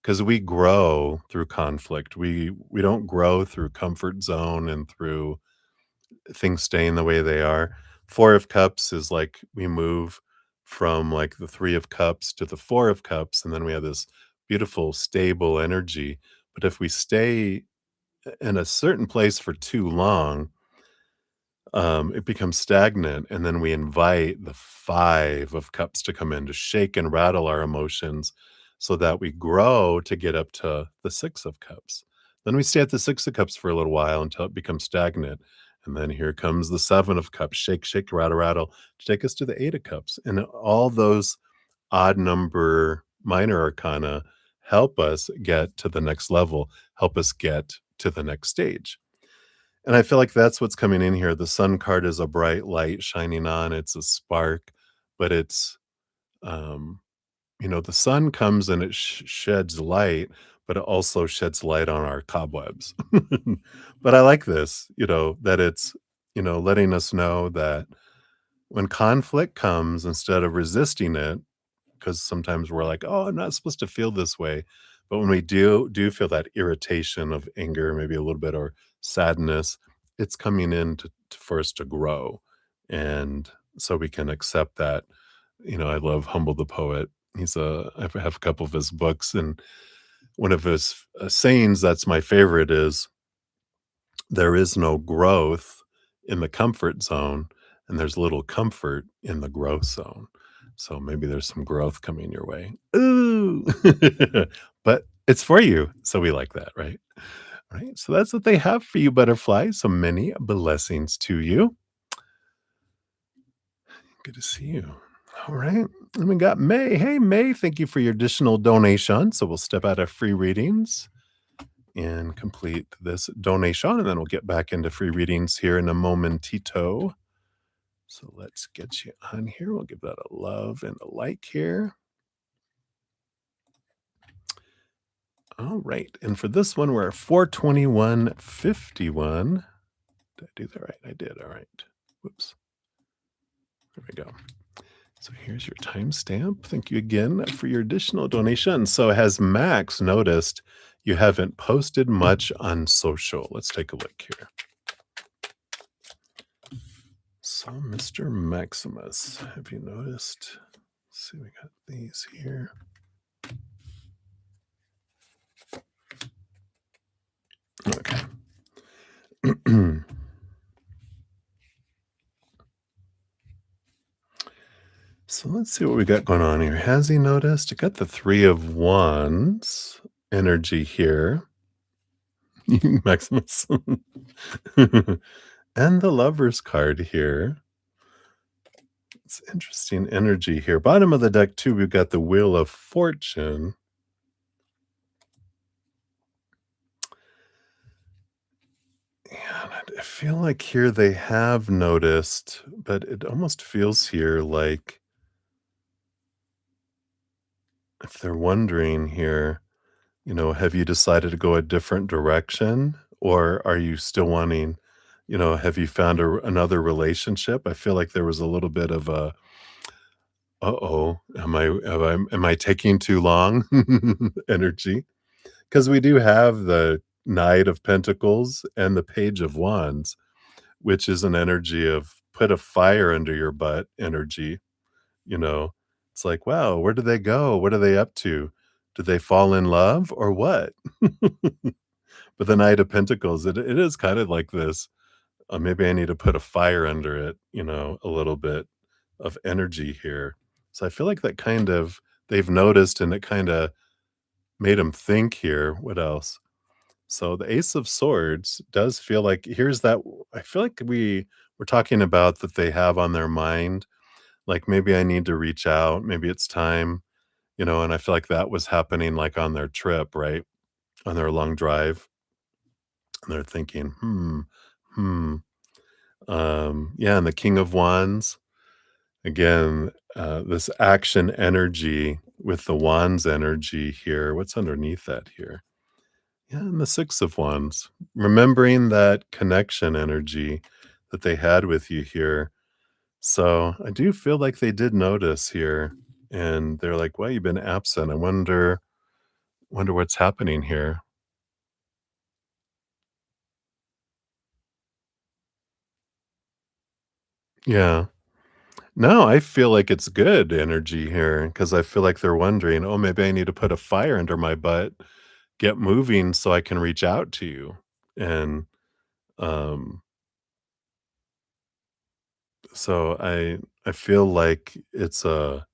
because we grow through conflict. We don't grow through comfort zone and through things staying the way they are. Four of Cups is like we move from like the Three of Cups to the Four of Cups, and then we have this beautiful, stable energy. But if we stay in a certain place for too long, it becomes stagnant, and then we invite the Five of Cups to come in to shake and rattle our emotions so that we grow to get up to the Six of Cups. Then we stay at the Six of Cups for a little while until it becomes stagnant. And then here comes the Seven of Cups, shake, shake, rattle, rattle, to take us to the Eight of Cups. And all those odd number minor arcana help us get to the next level, help us get to the next stage. And I feel like that's what's coming in here. The Sun card is a bright light shining on. It's a spark, but um, the sun comes and it sheds light, but it also sheds light on our cobwebs. But I like this, that it's, letting us know that when conflict comes, instead of resisting it, because sometimes we're like, "Oh, I'm not supposed to feel this way." But when we do feel that irritation of anger, maybe a little bit, or sadness, it's coming in for us to grow, and so we can accept that. I love Humble the Poet. I have a couple of his books, and one of his sayings that's my favorite is, "There is no growth in the comfort zone, and there's little comfort in the growth zone." So maybe there's some growth coming your way. Ooh. But it's for you, so we like that, right? Right, so that's what they have for you, butterfly. So many blessings to you. Good to see you. All right, and we got May. Hey, May, thank you for your additional donation. So we'll step out of free readings and complete this donation, and then we'll get back into free readings here in a momentito. So let's get you on here. We'll give that a love and a like here. All right. And for this one, we're at 421.51. Did I do that right? I did. All right. Whoops. There we go. So here's your timestamp. Thank you again for your additional donation. So has Max noticed you haven't posted much on social? Let's take a look here. So Mr. Maximus, have you noticed? Let's see, we got these here. Okay. So let's see what we got going on here. Has he noticed? I got the Three of Wands energy here. Maximus. And the Lover's card here. It's interesting energy here. Bottom of the deck, too, we've got the Wheel of Fortune. And I feel like here they have noticed, but it almost feels here like if they're wondering here, have you decided to go a different direction? Or are you still wanting, have you found another relationship? I feel like there was a little bit of a, uh-oh, am I taking too long energy? Because we do have the Knight of Pentacles and the Page of Wands, which is an energy of put a fire under your butt energy. You know, it's like, wow, where do they go? What are they up to? Did they fall in love or what? But the Knight of Pentacles, it is kind of like this. Maybe I need to put a fire under it, a little bit of energy here. So I feel like that kind of they've noticed and it kind of made him think here. What else? So the Ace of Swords does feel like here's that I feel like we're talking about that they have on their mind, like, maybe I need to reach out, maybe it's time, and I feel like that was happening, like, on their trip, right? On their long drive, and they're thinking, hmm." Yeah, and the King of Wands, again, this action energy with the Wands energy here. What's underneath that here? Yeah, and the Six of Wands. Remembering that connection energy that they had with you here. So I do feel like they did notice here, and they're like, "Well, you've been absent. I wonder what's happening here." Yeah. No, I feel like it's good energy here because I feel like they're wondering, "Oh, maybe I need to put a fire under my butt, get moving so I can reach out to you." And um, so I feel like it's a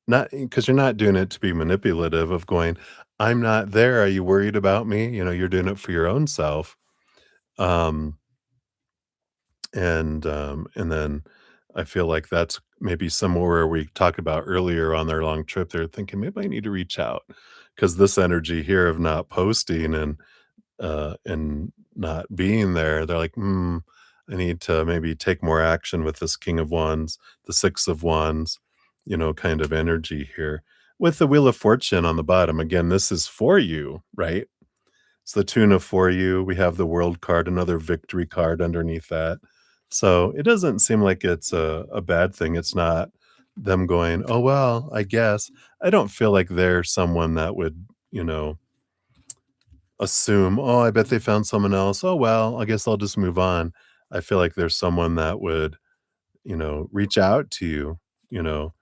not because you're not doing it to be manipulative of going, "I'm not there. Are you worried about me?" You're doing it for your own self. Um, and then I feel like that's maybe somewhere where we talked about earlier on their long trip. They're thinking, maybe I need to reach out because this energy here of not posting and not being there, they're like, I need to maybe take more action with this King of Wands, the Six of Wands, kind of energy here. With the Wheel of Fortune on the bottom, again, this is for you, right? It's the tuna for you. We have the world card, another victory card underneath that. So it doesn't seem like it's a bad thing. It's not them going, oh, well, I guess. I don't feel like they're someone that would, assume, oh, I bet they found someone else. Oh, well, I guess I'll just move on. I feel like there's someone that would, reach out to you, you know,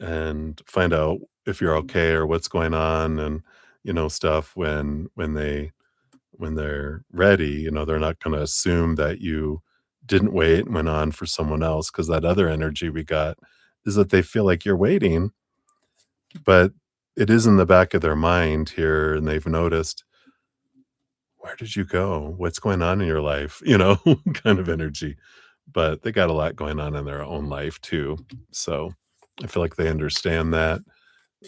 and find out if you're okay or what's going on and, stuff when they're ready, they're not gonna assume that you didn't wait and went on for someone else. Because that other energy we got is that they feel like you're waiting, but it is in the back of their mind here, and they've noticed, "Where did you go? What's going on in your life?" Kind of energy, but they got a lot going on in their own life too, so I feel like they understand that.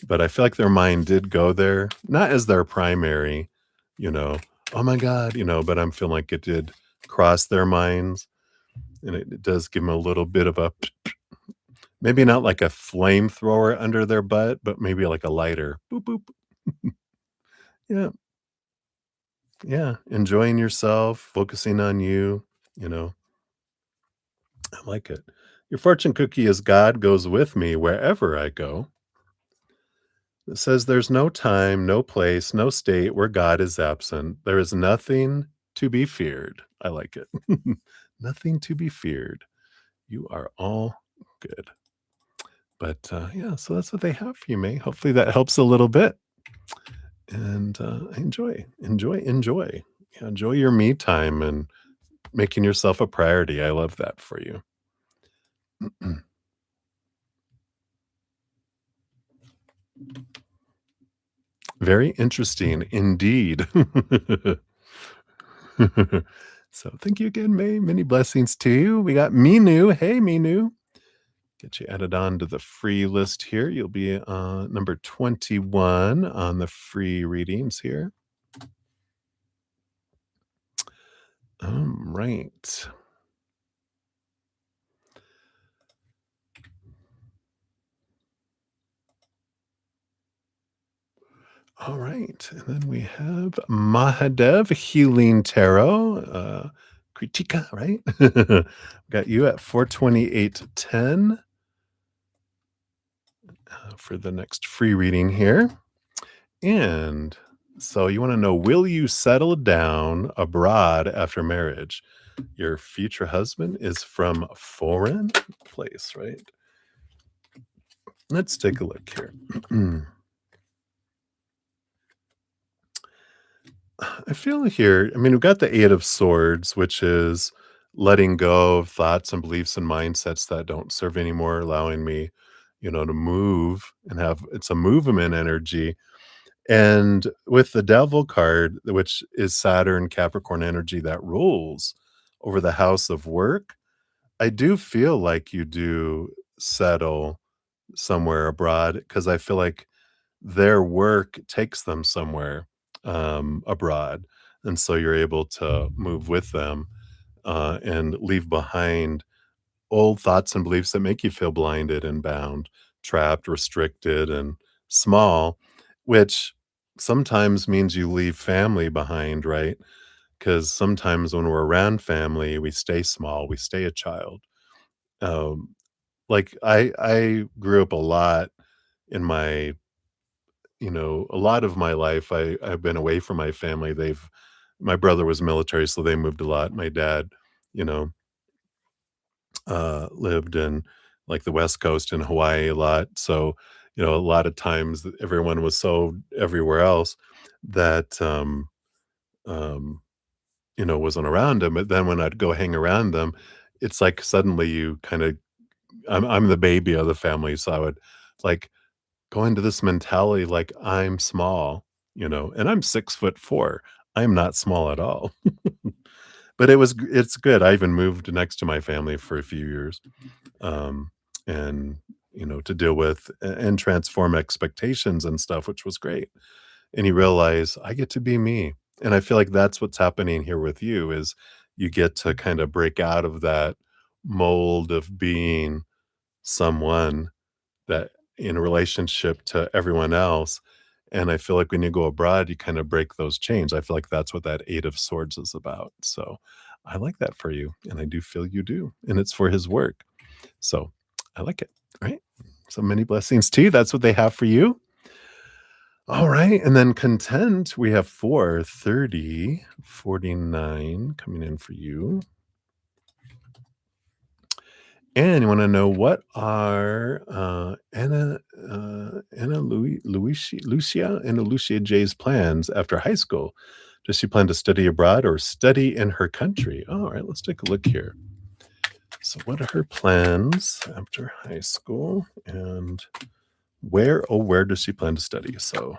But I feel like their mind did go there, not as their primary, you know, "Oh my god," but I'm feeling like it did cross their minds, and it does give them a little bit of a maybe not like a flamethrower under their butt, but maybe like a lighter. Boop, boop. Yeah, yeah, enjoying yourself, focusing on you, you know, I like it. Your fortune cookie is God goes with me wherever I go. It says there's no time, no place, no state where God is absent. There is nothing to be feared. I like it. Nothing to be feared. You are all good. But yeah, so that's what they have for you, May. Hopefully that helps a little bit. And enjoy. Yeah, enjoy your me time and making yourself a priority. I love that for you. Very interesting indeed. So thank you again, May. Many blessings to you. We got Minu. Hey, Minu. Get you added on to the free list here. You'll be number 21 on the free readings here. All right. All right. And then we have Mahadev Healing Tarot. Kritika, right? Got you at 428.10 for the next free reading here. And so you want to know, will you settle down abroad after marriage? Your future husband is from a foreign place, right? Let's take a look here. I feel here, I mean, we've got the Eight of Swords, which is letting go of thoughts and beliefs and mindsets that don't serve anymore, allowing me, to move and have it's a movement energy. And with the Devil card, which is Saturn, Capricorn energy that rules over the house of work, I do feel like you do settle somewhere abroad because I feel like their work takes them somewhere, abroad, and so you're able to move with them, and leave behind old thoughts and beliefs that make you feel blinded and bound, trapped, restricted, and small, which sometimes means you leave family behind, right? Because sometimes when we're around family, we stay small, we stay a child. Um, like I grew up a lot in my a lot of my life, I've been away from my family. My brother was military, so they moved a lot. My dad, you know, lived in like the West Coast in Hawaii a lot. So, a lot of times everyone was so everywhere else that um, wasn't around him. But then when I'd go hang around them, it's like suddenly you kind of I'm the baby of the family, so I would like go into this mentality like I'm small, and I'm 6'4". I'm not small at all. But it's good. I even moved next to my family for a few years, um, and, to deal with and transform expectations and stuff, which was great. And you realize, "I get to be me." And I feel like that's what's happening here with you is you get to kinda break out of that mold of being someone that in relationship to everyone else, and I feel like when you go abroad, you kinda break those chains. I feel like that's what that 8 of swords is about, so I like that for you, and I do feel you do, and it's for his work, so I like it, right? So many blessings to you, that's what they have for you. Alright, and then content, we have 4, 30, 49 coming in for you. And you wanna know what are, Anna Lucia J's plans after high school? Does she plan to study abroad or study in her country? Alright, let's take a look here. So what are her plans after high school, and where does she plan to study? So,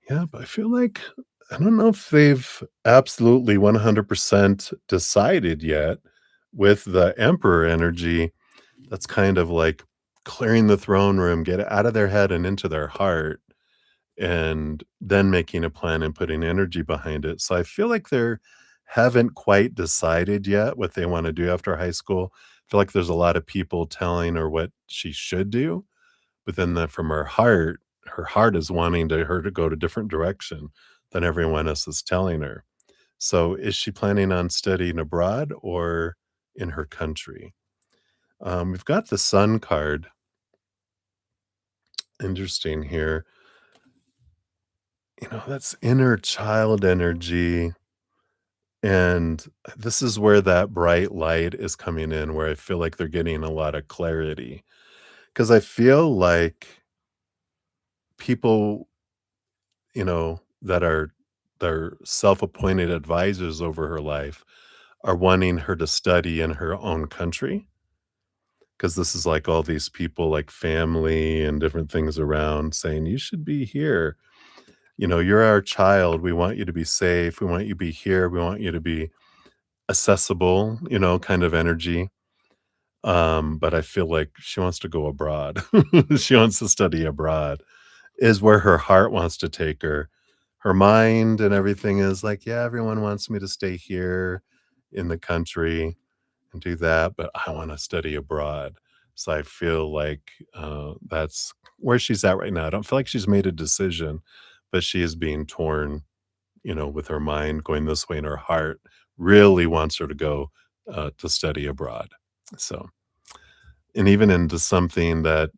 yeah, but I feel like I don't know if they've absolutely 100% decided yet with the Emperor energy. That's kind of like clearing the throne room, get it out of their head and into their heart, and then making a plan and putting energy behind it. So I feel like they're haven't quite decided yet what they wanna do after high school. I feel like there's a lot of people telling her what she should do, but then from her heart is wanting her to go to different direction than everyone else is telling her. So is she planning on studying abroad or in her country? We've got the Sun card. Interesting here. That's inner child energy. And this is where that bright light is coming in, where I feel like they're getting a lot of clarity. Because I feel like people, that are their self-appointed advisors over her life are wanting her to study in her own country. Because this is like all these people, like family and different things around saying, you should be here. You're our child. We want you to be safe. We want you to be here. We want you to be accessible, kind of energy. But I feel like she wants to go abroad. She wants to study abroad, is where her heart wants to take her. Her mind and everything is like, yeah, everyone wants me to stay here in the country and do that, but I want to study abroad. So I feel like that's where she's at right now. I don't feel like she's made a decision, but she is being torn, with her mind going this way and her heart really wants her to go to study abroad. So, and even into something that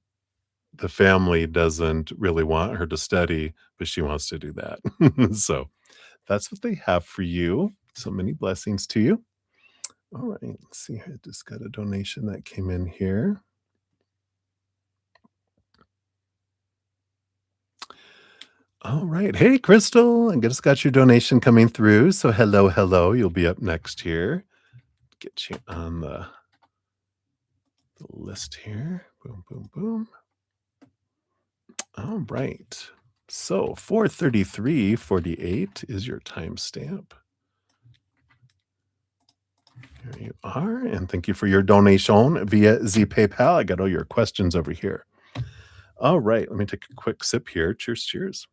the family doesn't really want her to study, but she wants to do that. So that's what they have for you. So many blessings to you. All right, let's see. I just got a donation that came in here. All right. Hey, Crystal. I just got your donation coming through. So hello, hello. You'll be up next here. Get you on the list here. Boom, boom, boom. All right. So 4:33:48 is your timestamp. Here you are, and thank you for your donation via the PayPal. I got all your questions over here. All right, let me take a quick sip here. Cheers, cheers.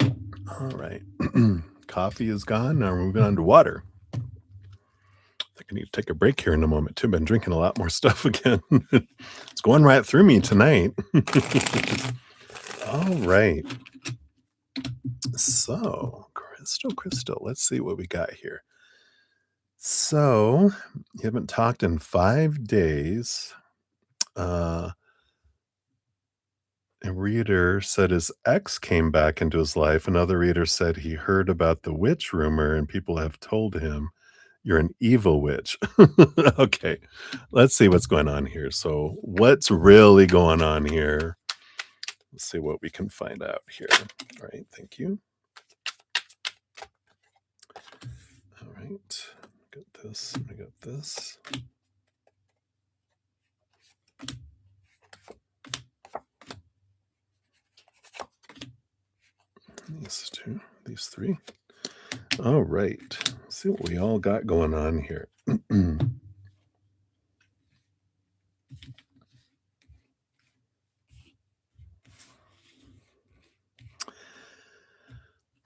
All right. Coffee is gone. Now we're moving on to water. I think I need to take a break here in a moment too. Been drinking a lot more stuff again. It's going right through me tonight. All right. So, Crystal, let's see what we got here. So, you haven't talked in 5 days. Uh, a reader said his ex came back into his life. Another reader said he heard about the witch rumor and people have told him you're an evil witch. Okay, let's see what's going on here. So, what's really going on here? Let's see what we can find out here. All right, thank you. All right, got this. I got this. These two, these three. All right. Let's see what we all got going on here.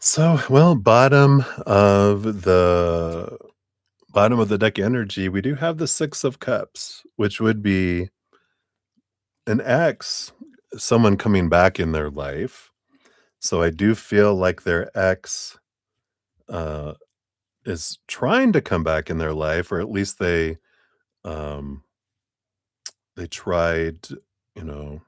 So, well, bottom of the deck energy, we do have the 6 of cups, which would be an ex, someone coming back in their life. So I do feel like their ex uh, is trying to come back in their life, or at least um, they tried, you know,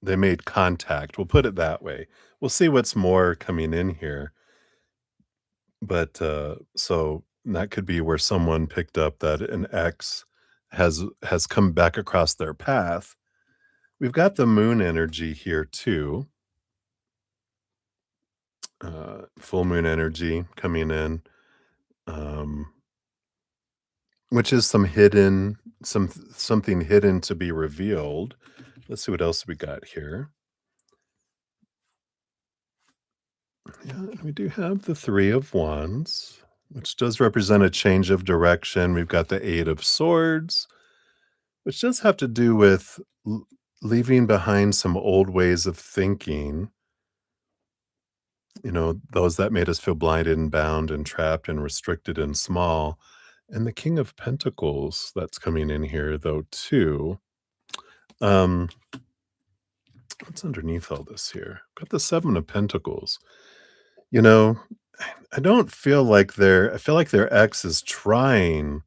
they made contact. We'll put it that way. We'll see what's more coming in here. But so that could be where someone picked up that an ex has come back across their path. We've got the moon energy here too. Full moon energy coming in, um, which is something hidden to be revealed. Let's see what else we got here. Yeah, we do have the 3 of Wands, which does represent a change of direction. We've got the 8 of Swords, which does have to do with leaving behind some old ways of thinking, those that made us feel blinded and bound and trapped and restricted and small. And the King of Pentacles that's coming in here, though, too. Um, what's underneath all this here? Got the 7 of Pentacles. You know, I don't feel like I feel like their ex is trying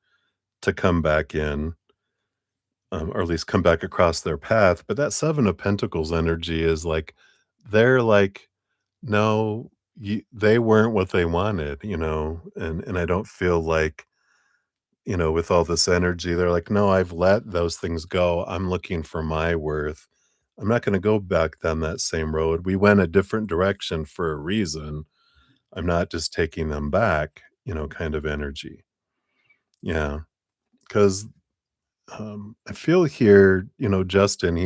to come back in, or at least come back across their path. But that 7 of Pentacles energy is like, they're like, no, they weren't what they wanted, and I don't feel like, with all this energy, they're like, no, I've let those things go. I'm looking for my worth. I'm not going to go back down that same road. We went a different direction for a reason. I'm not just taking them back, kind of energy. Yeah. Because I feel here, Justin,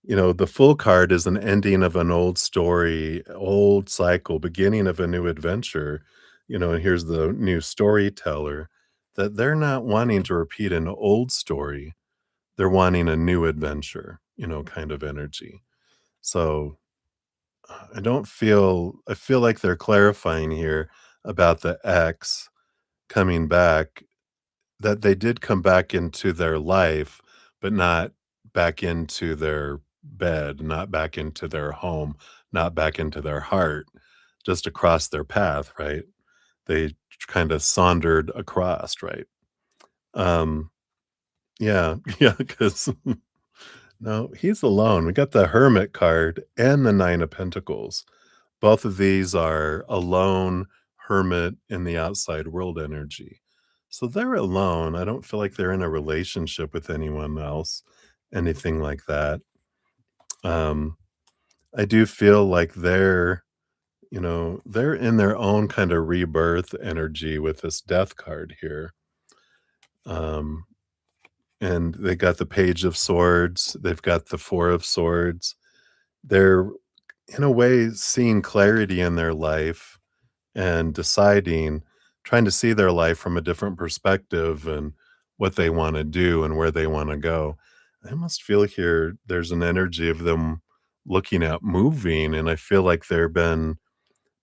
the full card is an ending of an old story, old cycle, beginning of a new adventure, and here's the new storyteller, that they're not wanting to repeat an old story. They're wanting a new adventure, kind of energy. So I feel like they're clarifying here about the ex coming back, that they did come back into their life, but not back into their bed, not back into their home, not back into their heart, just across their path, right? They kind of sauntered across, right? Um, yeah, yeah, because no, he's alone. We got the Hermit card and the 9 of Pentacles. Both of these are alone, hermit in the outside world energy. So they're alone. I don't feel like they're in a relationship with anyone else, anything like that. Um, I do feel like they're in their own kind of rebirth energy with this death card here. Um, and they got the Page of Swords, they've got the Four of Swords. They're, in a way, seeing clarity in their life and deciding, trying to see their life from a different perspective and what they wanna do and where they wanna go. I almost feel here there's an energy of them looking at moving, and I feel like they've been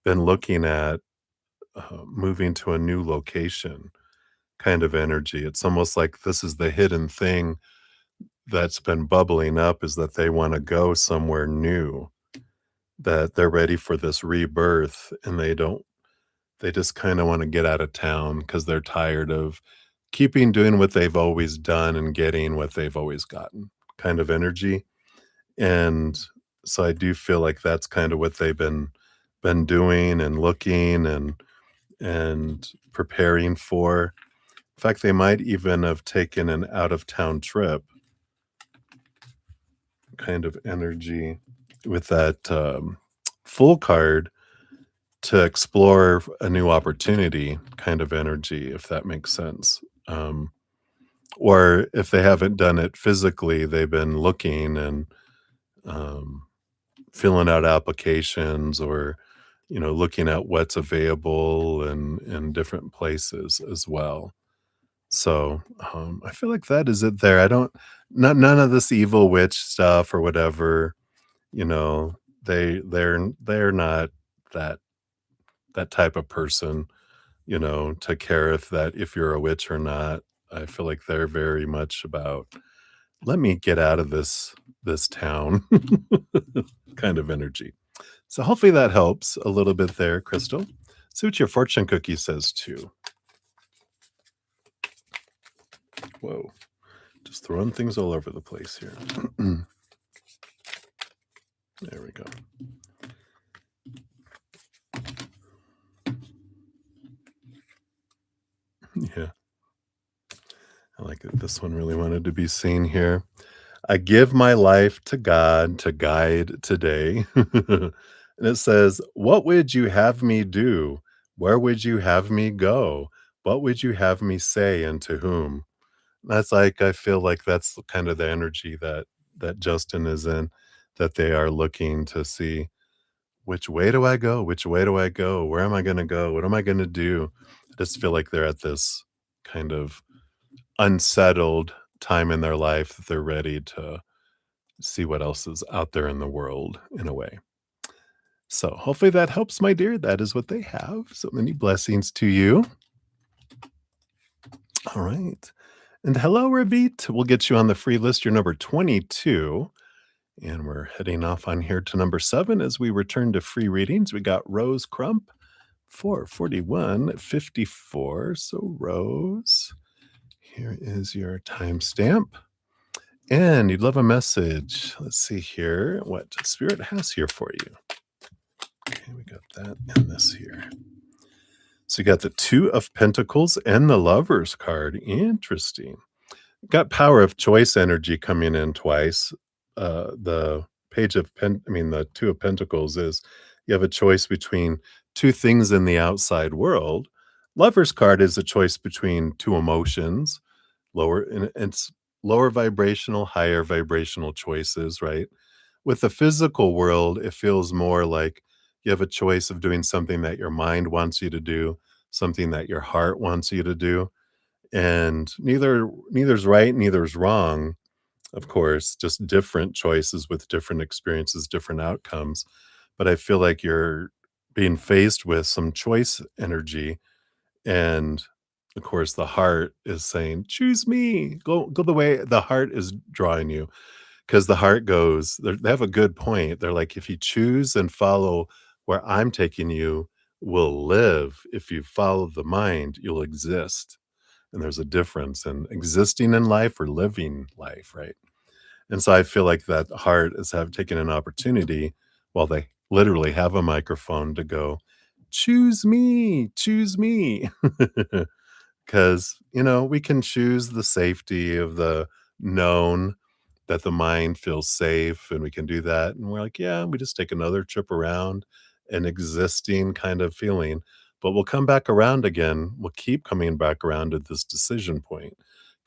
looking at, moving to a new location kind of energy. It's almost like this is the hidden thing that's been bubbling up, is that they wanna go somewhere new, that they're ready for this rebirth, and they just kinda wanna get out of town because 'cause they're tired of keeping doing what they've always done and getting what they've always gotten kind of energy, and so I do feel like that's kinda what they've been doing and looking and preparing for. In fact, they might even have taken an out-of-town trip kind of energy with that, full card to explore a new opportunity kind of energy, if that makes sense. Or if they haven't done it physically, they've been looking and, um, filling out applications or, looking at what's available in different places as well. So, I feel like that is it there. I don't none of this evil witch stuff or whatever, you know, they're not that that type of person, to care if you're a witch or not. I feel like they're very much about, "Let me get out of this town," kind of energy. So hopefully that helps a little bit there, Crystal. See what your fortune cookie says too. Whoa, just throwing things all over the place here. There we go. Yeah, I like it. This one really wanted to be seen here. I give my life to God to guide today. And it says, "What would you have me do? Where would you have me go? What would you have me say and to whom?" That's like, I feel like that's kind of the energy that Justin is in, that they are looking to see, which way do I go? Which way do I go? Where am I gonna go? What am I gonna do? I just feel like they're at this kind of unsettled time in their life that they're ready to see what else is out there in the world in a way. So hopefully that helps, my dear. That is what they have. So many blessings to you. All right. And hello, Ravit. We'll get you on the free list. You're number 22. And we're heading off on here to number 7 as we return to free readings. We got Rose Crump, 44154. So, Rose, here is your timestamp. And you'd love a message. Let's see here what Spirit has here for you. Okay, we got that and this here. So you got the Two of Pentacles and the Lovers card. Interesting. Got Power of Choice energy coming in twice. The the Two of Pentacles is you have a choice between two things in the outside world. Lovers card is a choice between two emotions, lower and it's lower vibrational, higher vibrational choices, right? With the physical world, it feels more like you have a choice of doing something that your mind wants you to do, something that your heart wants you to do, and neither's right, neither's wrong, of course, just different choices with different experiences, different outcomes. But I feel like you're being faced with some choice energy, and of course, the heart is saying, "Choose me. Go the way the heart is drawing you." Because the heart goes, they have a good point. They're like, "If you choose and follow where I'm taking you, will live. If you follow the mind, you'll exist." And there's a difference in existing in life or living life, right? And so I feel like that heart is have taken an opportunity while they literally have a microphone to go, "Choose me, choose me." 'Cause, we can choose the safety of the known, that the mind feels safe, and we can do that, and we're like, "Yeah," we just take another trip around an existing kind of feeling, but we'll come back around again. We'll keep coming back around to this decision point,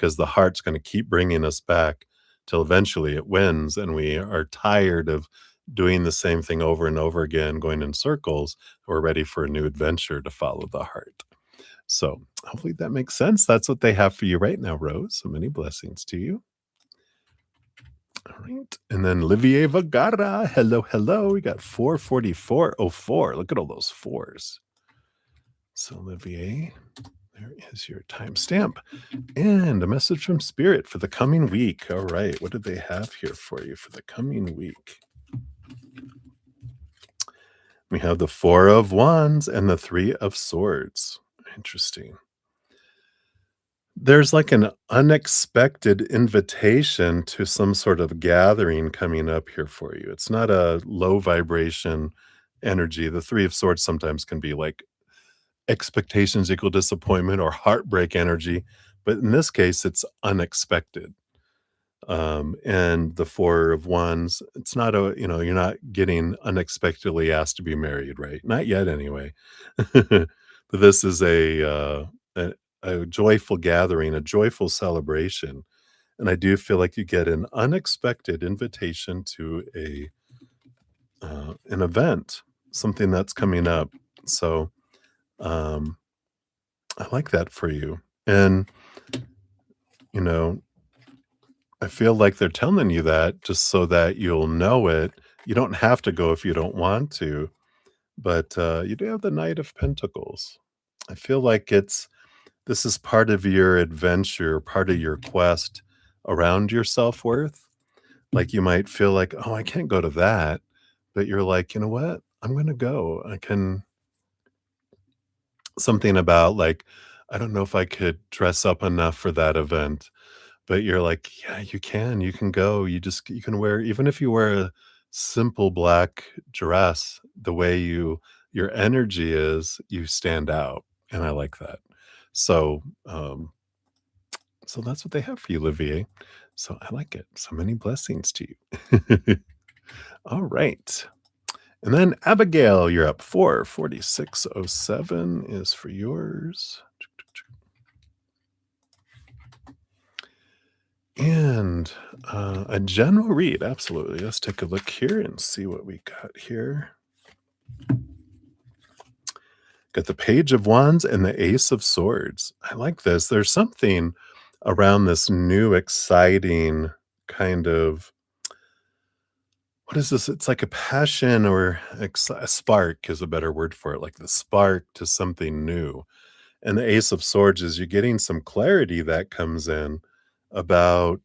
because the heart's going to keep bringing us back till eventually it wins and we are tired of doing the same thing over and over again, going in circles. We're ready for a new adventure to follow the heart. So hopefully that makes sense. That's what they have for you right now, Rose. So many blessings to you. All right. And then Olivier Vagara. Hello, hello. We got 44404. Look at all those fours. So, Olivier, there is your timestamp and a message from Spirit for the coming week. All right. What do they have here for you for the coming week? We have the Four of Wands and the Three of Swords. Interesting. There's like an unexpected invitation to some sort of gathering coming up here for you. It's not a low vibration energy. The Three of Swords sometimes can be like expectations equal disappointment or heartbreak energy, but in this case, it's unexpected. And the Four of Wands, it's not you're not getting unexpectedly asked to be married, right? Not yet, anyway. But this is a joyful gathering, a joyful celebration. And I do feel like you get an unexpected invitation to an event, something that's coming up. So I like that for you. And, you know, I feel like they're telling you that just so that you'll know it. You don't have to go if you don't want to, but you do have the Knight of Pentacles. I feel like this is part of your adventure, part of your quest around your self-worth. Like you might feel like, oh, I can't go to that. But you're like, you know what? I'm going to go. I can, something about like, I don't know if I could dress up enough for that event, but you're like, yeah, you can go. You can wear, even if you wear a simple black dress, the way your energy is, you stand out. And I like that. So, so that's what they have for you, Olivier. So I like it. So many blessings to you. All right. And then Abigail, you're up. 44607 is for yours. And a general read. Absolutely. Let's take a look here and see what we got here. Got the Page of Wands and the Ace of Swords. I like this. There's something around this new, exciting kind of, what is this? It's like a passion or a spark is a better word for it, like the spark to something new. And the Ace of Swords is you're getting some clarity that comes in about,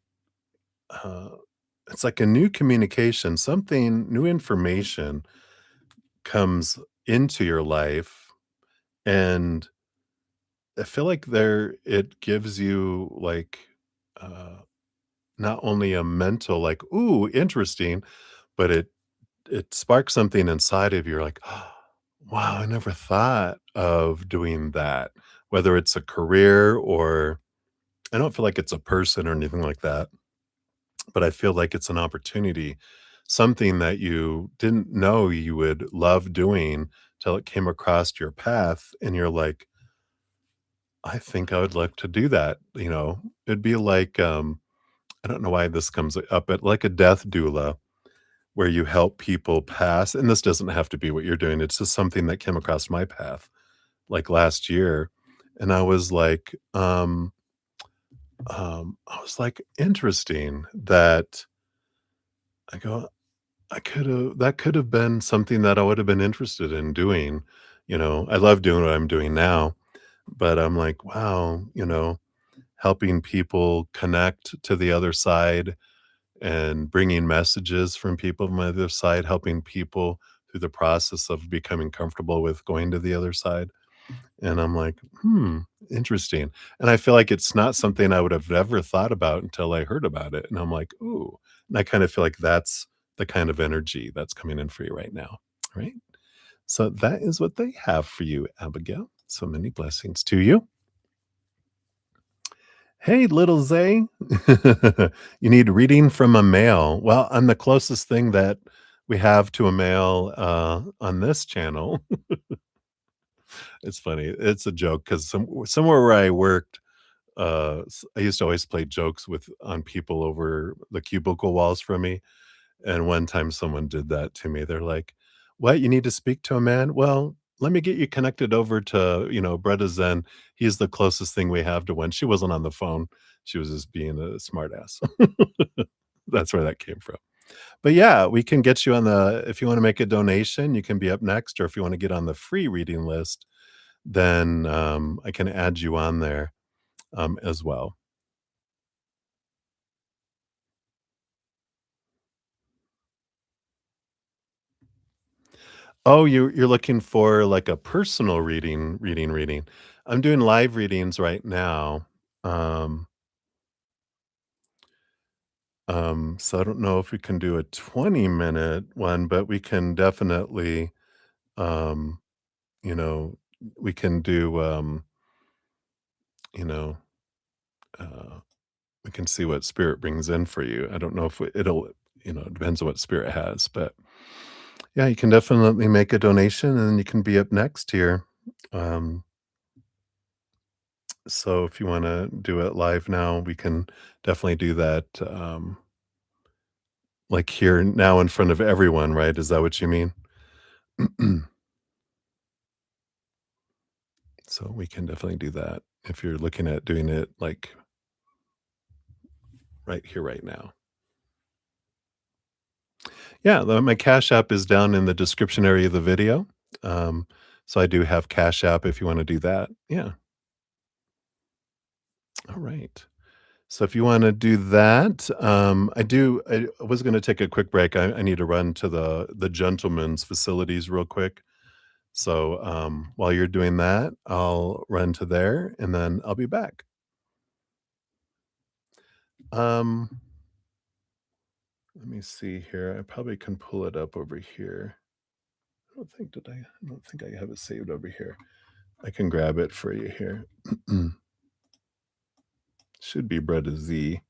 uh, it's like a new communication, something, new information comes into your life. And I feel like it gives you like, uh, not only a mental, like, ooh, interesting, but it sparks something inside of you. You're like, oh, wow, I never thought of doing that. Whether it's a career or I don't feel like it's a person or anything like that, but I feel like it's an opportunity, something that you didn't know you would love doing till it came across your path. And you're like, I think I would like to do that. It'd be like, I don't know why this comes up, but like a death doula where you help people pass. And this doesn't have to be what you're doing. It's just something that came across my path like last year. And I was like, interesting that I go, that could have been something that I would have been interested in doing. I love doing what I'm doing now, but I'm like, wow, helping people connect to the other side and bringing messages from people from the other side, helping people through the process of becoming comfortable with going to the other side. And I'm like, interesting. And I feel like it's not something I would have ever thought about until I heard about it. And I'm like, ooh. And I kind of feel like that's the kind of energy that's coming in for you right now. Right. So that is what they have for you, Abigail. So many blessings to you. Hey, little Zay. You need reading from a male. Well, I'm the closest thing that we have to a male on this channel. It's funny. It's a joke because somewhere where I worked, I used to always play jokes with on people over the cubicle walls from me, and one time someone did that to me. They're like, "What, you need to speak to a man? Well, let me get you connected over to, bruddaZEN. He's the closest thing we have to one." She wasn't on the phone. She was just being a smartass. That's where that came from. But yeah, we can get you on the if you wanna make a donation, you can be up next, or if you wanna get on the free reading list, then, I can add you on there, as well. Oh, you're looking for, like, a personal reading. I'm doing live readings right now, um, so I don't know if we can do a 20-minute one, but we can definitely, um, you know, we can do, you know, uh we can see what spirit brings in for you. I don't know if it'll, it depends on what spirit has, but yeah, you can definitely make a donation and you can be up next here. Um, so if you want to do it live now, we can definitely do that. Like here now in front of everyone, right? Is that what you mean? So we can definitely do that if you're looking at doing it like right here, right now. Yeah, my Cash App is down in the description area of the video. Um, so I do have Cash App if you wanna do that. Yeah, alright. So if you wanna do that, I was gonna take a quick break. I need to run to the gentleman's facilities real quick. So, while you're doing that, I'll run to there, and then I'll be back. Um, let me see here. I probably can pull it up over here. I don't think I have it saved over here. I can grab it for you here. Should be bruddaZEN.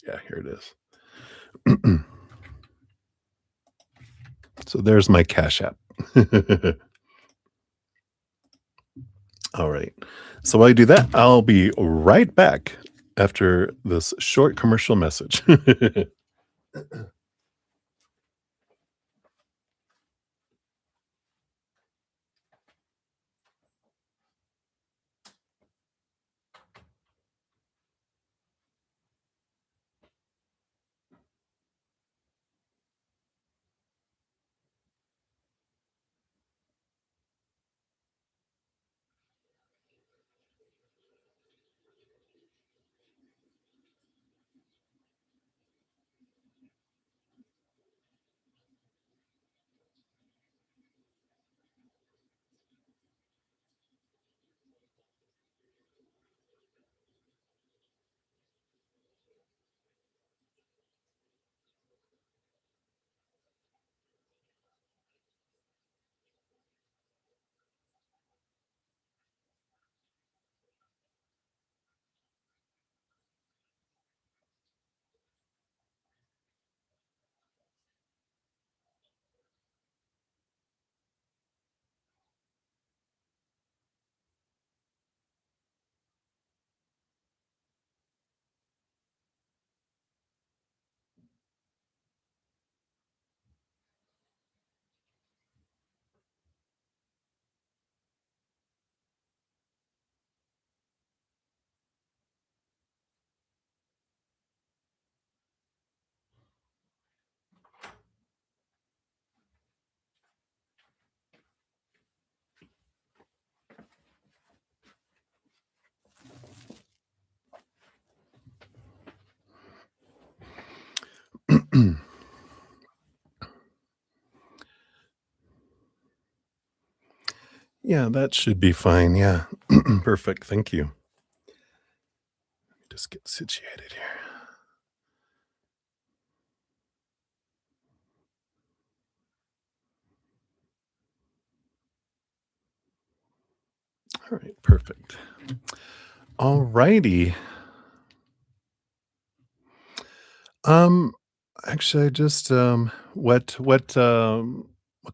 Yeah, here it is. So there's my Cash App. All right. So while I do that, I'll be right back after this short commercial message. Yeah, that should be fine. Yeah. Perfect. Thank you. Just get situated here. All right. Perfect. All righty. Um, Actually, just, what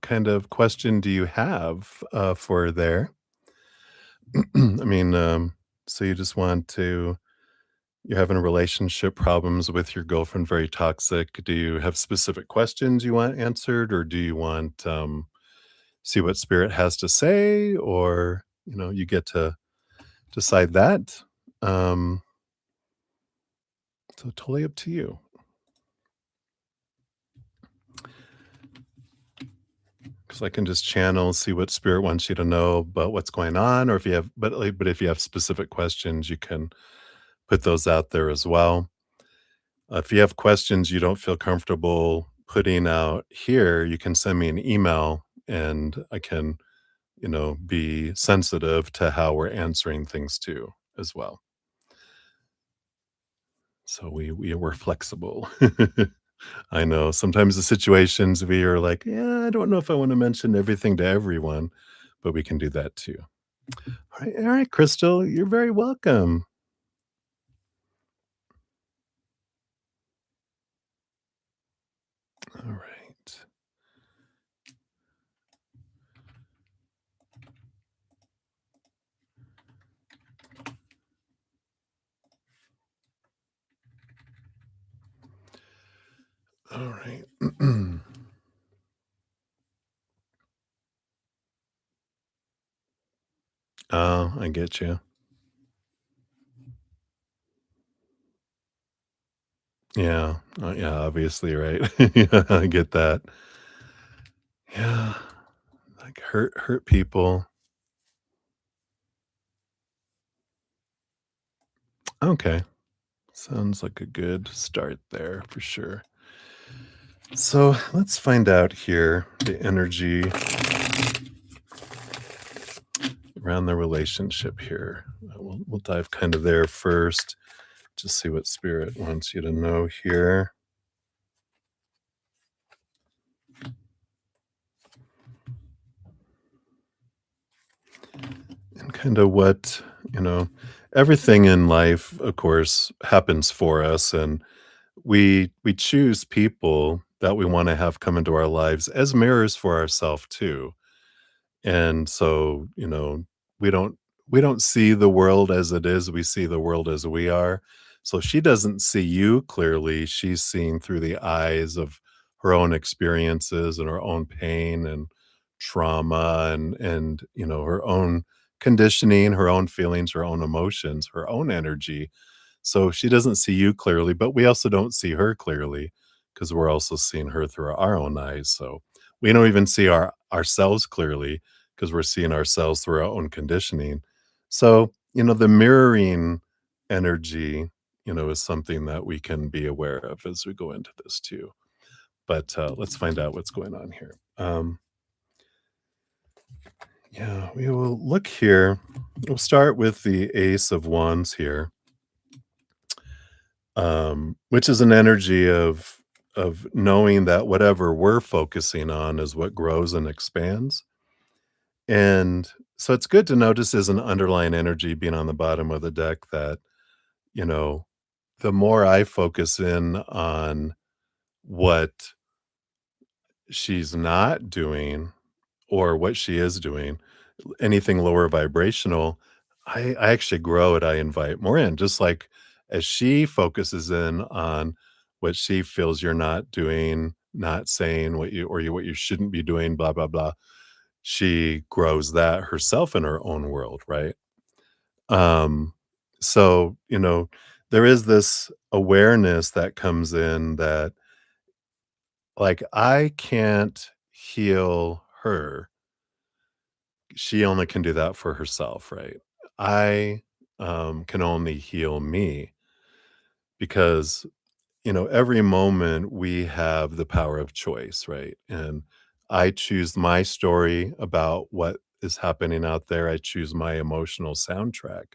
kind of question do you have, for there? I mean, so you just want to you're having relationship problems with your girlfriend, very toxic. Do you have specific questions you want answered, or do you want, see what spirit has to say, or, you get to decide that? Um, so totally up to you. Because I can just channel, see what spirit wants you to know about what's going on, or if you have, but if you have specific questions, you can put those out there as well. If you have questions you don't feel comfortable putting out here, you can send me an email, and I can, be sensitive to how we're answering things too, as well. So we're flexible. I know sometimes the situations we are like, yeah, I don't know if I want to mention everything to everyone, but we can do that too. All right, Crystal, you're very welcome. All right. All right. Oh, I get you. Yeah. Yeah, obviously, right? Yeah, I get that. Yeah. Like hurt people. Okay. Sounds like a good start there for sure. So let's find out here the energy around the relationship here. We'll dive kind of there first. Just see what spirit wants you to know here. And kind of what, you know, everything in life, of course, happens for us. And we choose people that we want to have come into our lives as mirrors for ourselves too. And so, we don't see the world as it is, we see the world as we are. So she doesn't see you clearly, she's seeing through the eyes of her own experiences and her own pain and trauma and her own conditioning, her own feelings, her own emotions, her own energy. So she doesn't see you clearly, but we also don't see her clearly because we're also seeing her through our own eyes. So we don't even see ourselves clearly because we're seeing ourselves through our own conditioning. So, the mirroring energy, is something that we can be aware of as we go into this too. But let's find out what's going on here. Yeah, we will look here. We'll start with the Ace of Wands here, which is an energy of knowing that whatever we're focusing on is what grows and expands. And so it's good to notice as an underlying energy being on the bottom of the deck that, you know, the more I focus in on what she's not doing or what she is doing, anything lower vibrational, I actually grow it. I invite more in, just like as she focuses in on what she feels you're not doing, not saying what you shouldn't be doing, blah blah blah. She grows that herself in her own world, right? Um, so, there is this awareness that comes in that, like, I can't heal her. She only can do that for herself, right? I, can only heal me because, every moment we have the power of choice, right? And I choose my story about what is happening out there. I choose my emotional soundtrack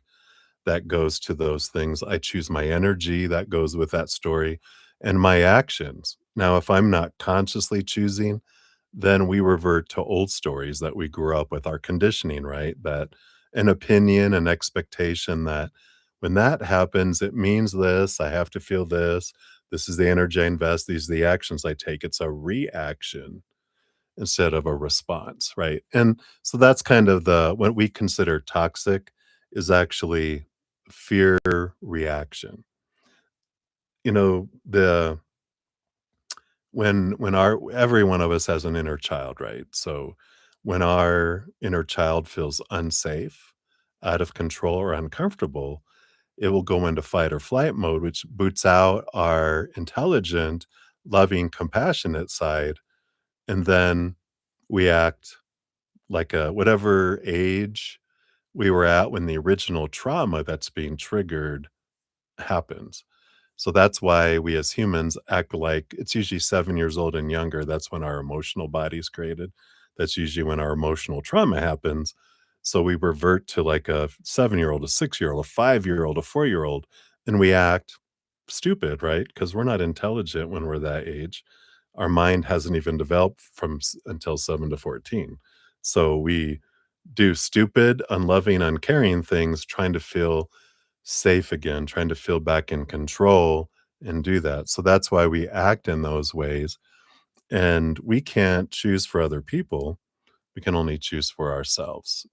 that goes to those things. I choose my energy that goes with that story and my actions. Now, if I'm not consciously choosing, then we revert to old stories that we grew up with, our conditioning, right? That an opinion, an expectation that when that happens, it means this, I have to feel this. This is the energy I invest. These are the actions I take. It's a reaction instead of a response, right? And so that's kind of what we consider toxic is actually fear reaction. The when our every one of us has an inner child, right? So when our inner child feels unsafe, out of control, or uncomfortable, it will go into fight or flight mode, which boots out our intelligent, loving, compassionate side, and then we act like a whatever age we were at when the original trauma that's being triggered happens. So that's why we as humans act like it's usually 7 years old and younger. That's when our emotional body is created. That's usually when our emotional trauma happens. So we revert to like a 7-year-old, a 6-year-old, a 5-year-old, a 4-year-old, and we act stupid, right? Because we're not intelligent when we're that age. Our mind hasn't even developed until 7 to 14. So we do stupid, unloving, uncaring things trying to feel safe again, trying to feel back in control and do that. So that's why we act in those ways. And we can't choose for other people. We can only choose for ourselves.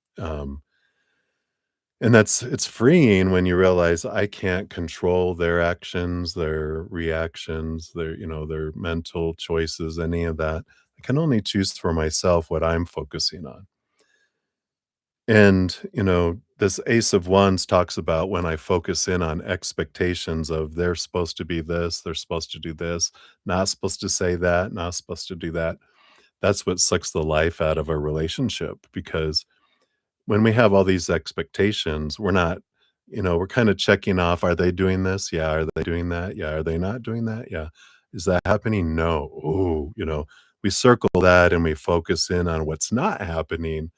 And it's freeing when you realize I can't control their actions, their reactions, their mental choices, any of that. I can only choose for myself what I'm focusing on. And, this Ace of Wands talks about when I focus in on expectations of they're supposed to be this, they're supposed to do this, not supposed to say that, not supposed to do that. That's what sucks the life out of a relationship because when we have all these expectations, we're not, we're kind of checking off, are they doing this? Yeah. Are they doing that? Yeah. Are they not doing that? Yeah. Is that happening? No. Oh, we circle that and we focus in on what's not happening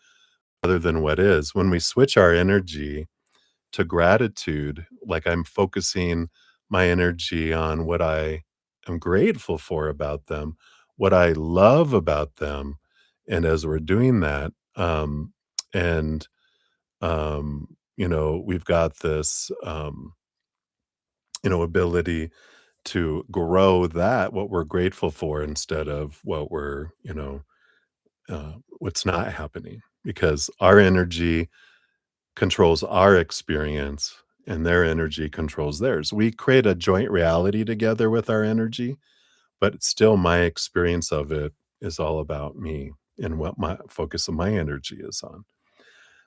other than what is. When we switch our energy to gratitude, like I'm focusing my energy on what I am grateful for about them, what I love about them, and as we're doing that, and we've got this, ability to grow that what we're grateful for instead of what's not happening because our energy controls our experience and their energy controls theirs. We create a joint reality together with our energy, but still my experience of it is all about me and what my focus of my energy is on.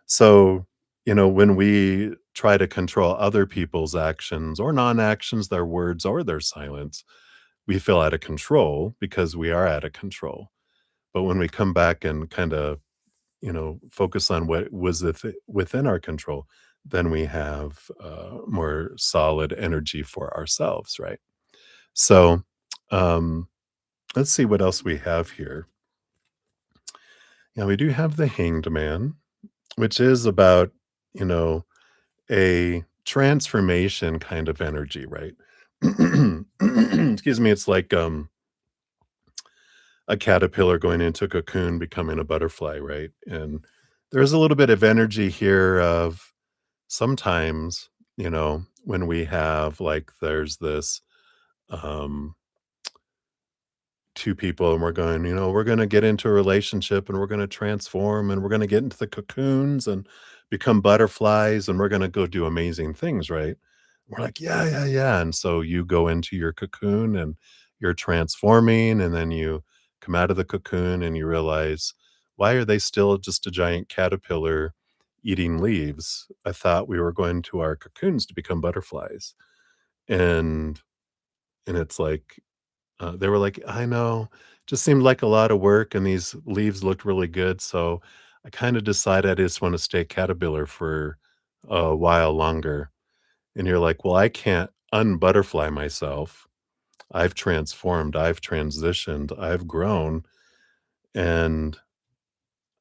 So, when we try to control other people's actions or non-actions, their words or their silence, we feel out of control because we are out of control. But when we come back and kind of focus on what was within our control, then we have more solid energy for ourselves, right? So, um, let's see what else we have here. Yeah, we do have the Hanged Man, which is about, you know, a transformation kind of energy, right? Excuse me, it's like a caterpillar going into a cocoon, becoming a butterfly, right? And there's a little bit of energy here of sometimes, when we have like there's this um 2 people and we're going, we're gonna get into a relationship and we're gonna transform and we're gonna get into the cocoons and become butterflies and we're gonna go do amazing things, right? We're like, yeah, yeah, yeah. And so you go into your cocoon and you're transforming, and then you come out of the cocoon and you realize, why are they still just a giant caterpillar eating leaves? I thought we were going to our cocoons to become butterflies. And it's like they were like, "I know, just seemed like a lot of work, and these leaves looked really good, so I kinda decided I just wanna stay caterpillar for a while longer." And you're like, "Well, I can't unbutterfly myself. I've transformed, I've transitioned, I've grown, and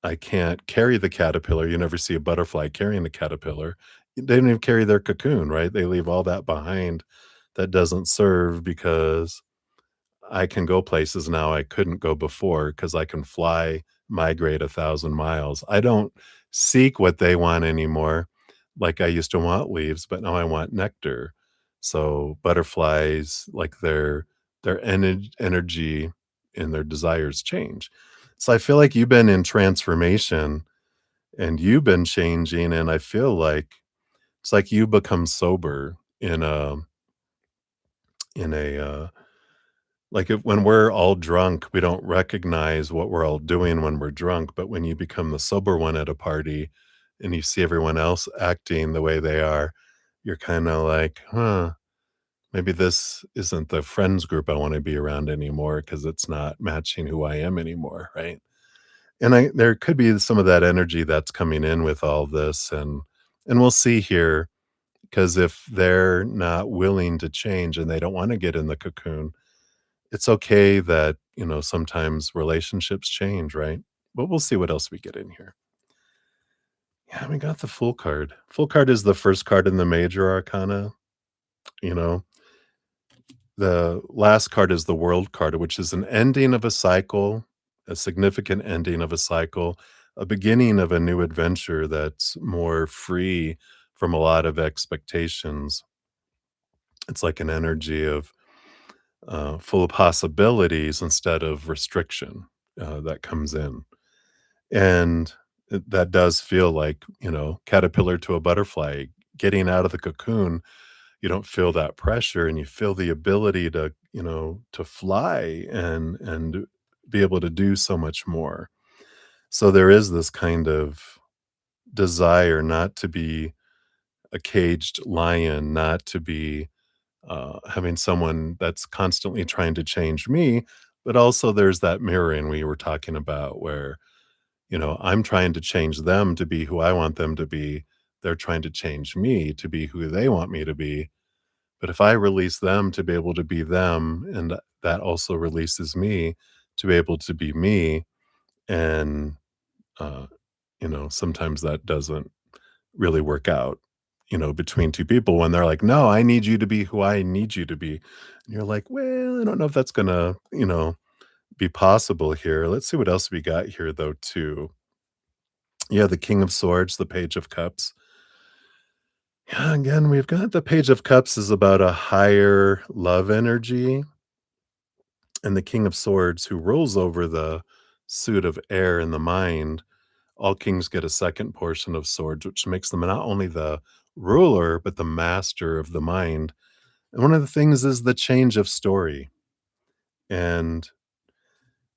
I can't carry the caterpillar." You never see a butterfly carrying the caterpillar. They don't even carry their cocoon, right? They leave all that behind that doesn't serve because I can go places now I couldn't go before because I can fly, migrate 1,000 miles. I don't seek what they want anymore like I used to want leaves, but now I want nectar. So butterflies, like their energy and their desires change. So I feel like you've been in transformation and you've been changing, and I feel like it's like you become sober in a like if when we're all drunk, we don't recognize what we're all doing when we're drunk, but when you become the sober one at a party and you see everyone else acting the way they are, you're kinda like, "Huh, maybe this isn't the friends group I wanna be around anymore because it's not matching who I am anymore," right? And I there could be some of that energy that's coming in with all this, and we'll see here, because if they're not willing to change and they don't wanna get in the cocoon, it's okay that, sometimes relationships change, right? But we'll see what else we get in here. Yeah, we got the Fool card. Fool card is the first card in the major arcana, you know? The last card is the World card, which is an ending of a cycle, a significant ending of a cycle, a beginning of a new adventure that's more free from a lot of expectations. It's like an energy of full of possibilities instead of restriction that comes in. And that does feel like, caterpillar to a butterfly, getting out of the cocoon. You don't feel that pressure and you feel the ability to, to fly and be able to do so much more. So there is this kind of desire not to be a caged lion, not to be having someone that's constantly trying to change me, but also there's that mirroring we were talking about where, I'm trying to change them to be who I want them to be. They're trying to change me to be who they want me to be. But if I release them to be able to be them, and that also releases me to be able to be me, and, uh, sometimes that doesn't really work out, between 2 people when they're like, "No, I need you to be who I need you to be." And you're like, "Well, I don't know if that's gonna, be possible here." Let's see what else we got here though too. Yeah, the King of Swords, the Page of Cups. Yeah, again, we've got the Page of Cups is about a higher love energy, and the King of Swords who rules over the suit of air in the mind. All kings get a second portion of swords, which makes them not only the ruler, but the master of the mind. And one of the things is the change of story. And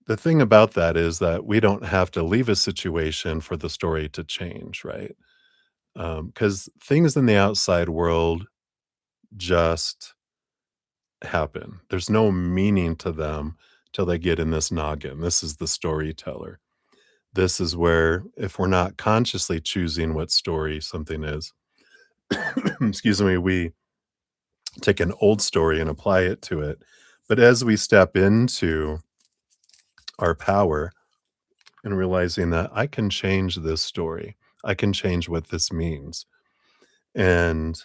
the thing about that is that we don't have to leave a situation for the story to change, right? Because things in the outside world just happen. There's no meaning to them till they get in this noggin. This is the storyteller. This is where, if we're not consciously choosing what story something is, excuse me, we take an old story and apply it to it. But as we step into our power and realizing that I can change this story, I can change what this means. And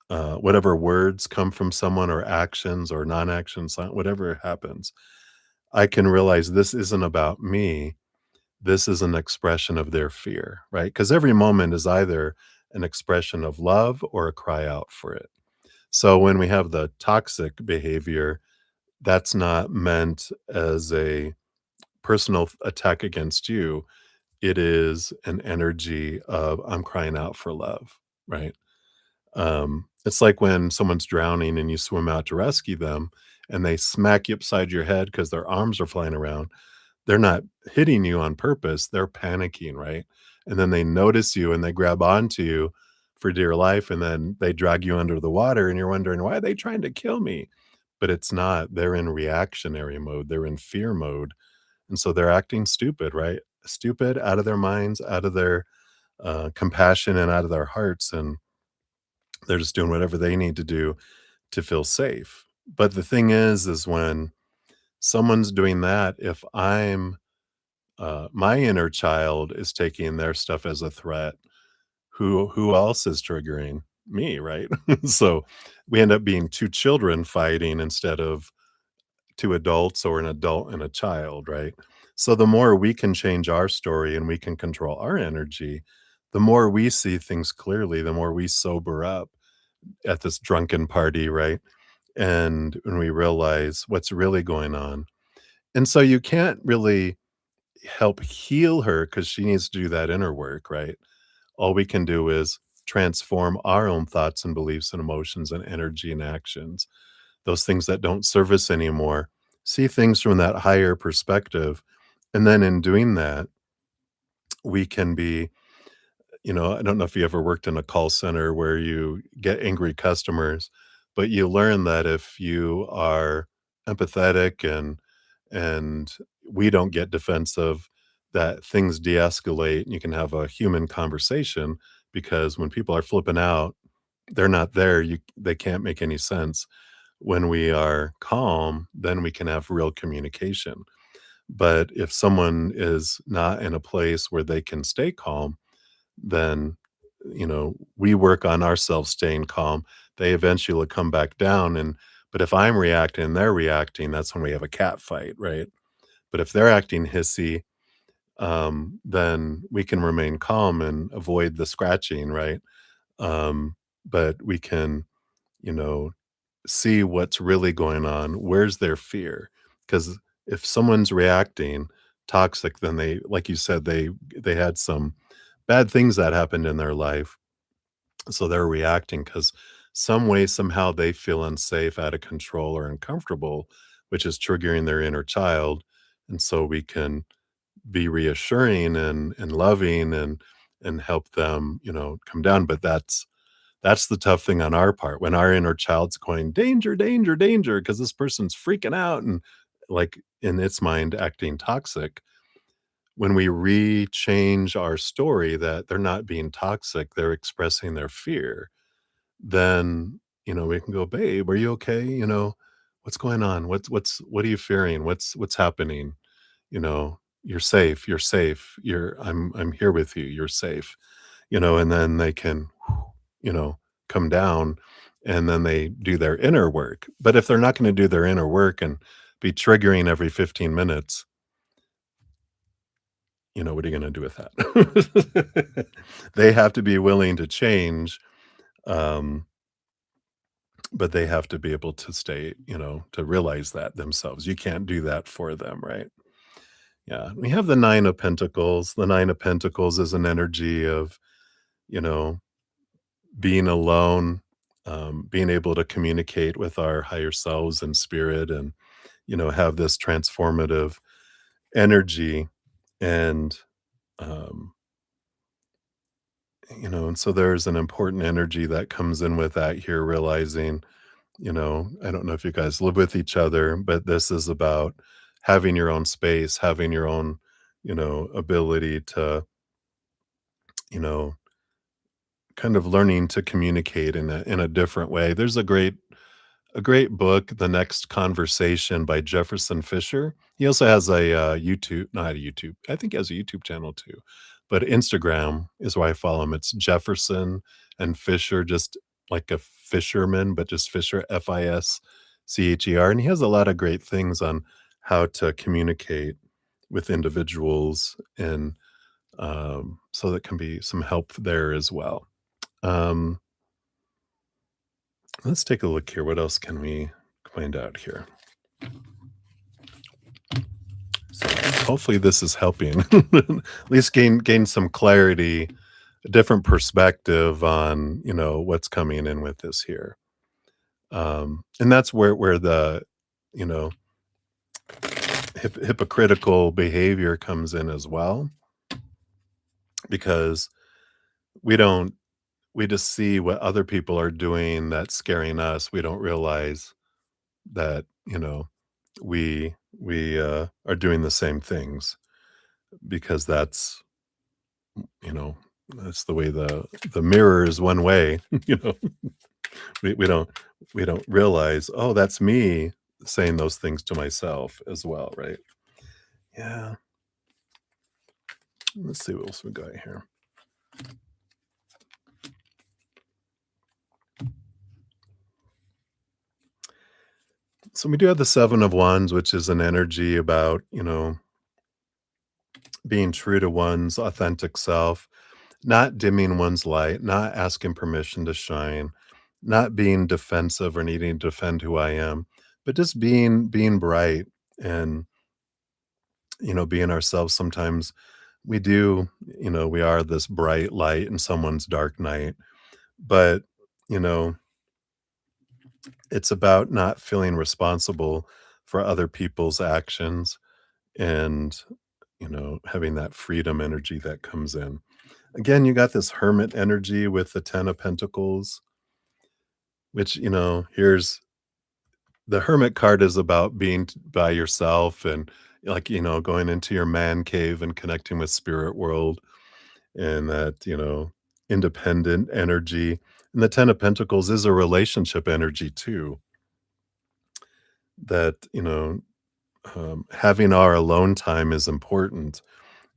whatever words come from someone or actions or non actions, whatever happens, I can realize this isn't about me. This is an expression of their fear, right? Because every moment is either an expression of love or a cry out for it. So when we have the toxic behavior, that's not meant as a personal attack against you. It is an energy of I'm crying out for love, right? It's like when someone's drowning and you swim out to rescue them and they smack you upside your head because their arms are flying around. They're not hitting you on purpose, they're panicking, right? And then they notice you and they grab onto you for dear life, and then they drag you under the water, and you're wondering, "Why are they trying to kill me?" But it's not, they're in reactionary mode, they're in fear mode, and so they're acting stupid, right? Stupid, out of their minds, out of their, compassion, and out of their hearts, and they're just doing whatever they need to do to feel safe. But the thing is when someone's doing that, if I'm my inner child is taking their stuff as a threat. Who else is triggering me, right? So we end up being two children fighting instead of two adults or an adult and a child, right? So the more we can change our story and we can control our energy, the more we see things clearly, the more we sober up, at this drunken party, right? And when we realize what's really going on. And so you can't really help heal her because she needs to do that inner work, right? All we can do is transform our own thoughts and beliefs and emotions and energy and actions, those things that don't serve us anymore, see things from that higher perspective. And then in doing that, we can be, I don't know if you ever worked in a call center where you get angry customers, but you learn that if you are empathetic and we don't get defensive, that things de-escalate and you can have a human conversation because when people are flipping out, they're not there. They can't make any sense. When we are calm, then we can have real communication. But if someone is not in a place where they can stay calm, then, we work on ourselves staying calm. They eventually will come back down but if I'm reacting and they're reacting, that's when we have a cat fight, right? But if they're acting hissy, then we can remain calm and avoid the scratching, right? But we can, you know, see what's really going on. Where's their fear? Because if someone's reacting toxic, then like you said, they had some bad things that happened in their life, so they're reacting because some way, somehow they feel unsafe, out of control, or uncomfortable, which is triggering their inner child. And so we can be reassuring and loving and help them, come down. But that's the tough thing on our part when our inner child's going, danger, danger, danger, because this person's freaking out and like in its mind acting toxic. When we rechange our story that they're not being toxic, they're expressing their fear, then, we can go, "Babe, are you okay? What's going on? What are you fearing? What's happening? You're safe. You're safe. I'm here with you. You're safe." And then they can, you know, come down and then they do their inner work. But if they're not going to do their inner work and be triggering every 15 minutes, what are you going to do with that? They have to be willing to change. Um, but they have to be able to stay, to realize that themselves. You can't do that for them, right? Yeah. We have the 9 of Pentacles. The 9 of Pentacles is an energy of, you know, being alone, being able to communicate with our higher selves and spirit and, have this transformative energy. And, um, and so there's an important energy that comes in with that here, realizing, I don't know if you guys live with each other, but this is about having your own space, having your own, ability to, you know, kind of learning to communicate in a different way. There's a great book, The Next Conversation by Jefferson Fisher. He also has a YouTube, not a YouTube. I think he has a YouTube channel too, but Instagram is where I follow him. It's Jefferson and Fisher, just like a fisherman, but just Fisher, Fischer. And he has a lot of great things on how to communicate with individuals, and so that can be some help there as well. Um, let's take a look here. What else can we find out here? So hopefully this is helping at least gain some clarity, a different perspective on, what's coming in with this here. And that's where the, you know, hypocritical behavior comes in as well, because we don't we just see what other people are doing that's scaring us. We don't realize that, we are doing the same things, because you know, that's the way the mirror is one way, you know. We we don't we don't realize, "Oh, that's me saying those things to myself as well," right? Yeah. Let's see what else we got here. So we do have the 7 of Wands, which is an energy about, being true to one's authentic self, not dimming one's light, not asking permission to shine, not being defensive or needing to defend who I am, but just being bright and, being ourselves. Sometimes we do, we are this bright light in someone's dark night, but, you know, it's about not feeling responsible for other people's actions and, having that freedom energy that comes in. Again, you got this hermit energy with the 10 of Pentacles, which, here's the hermit card is about being by yourself and like, going into your man cave and connecting with spirit world and that, independent energy. And the 10 of Pentacles is a relationship energy too, that, having our alone time is important.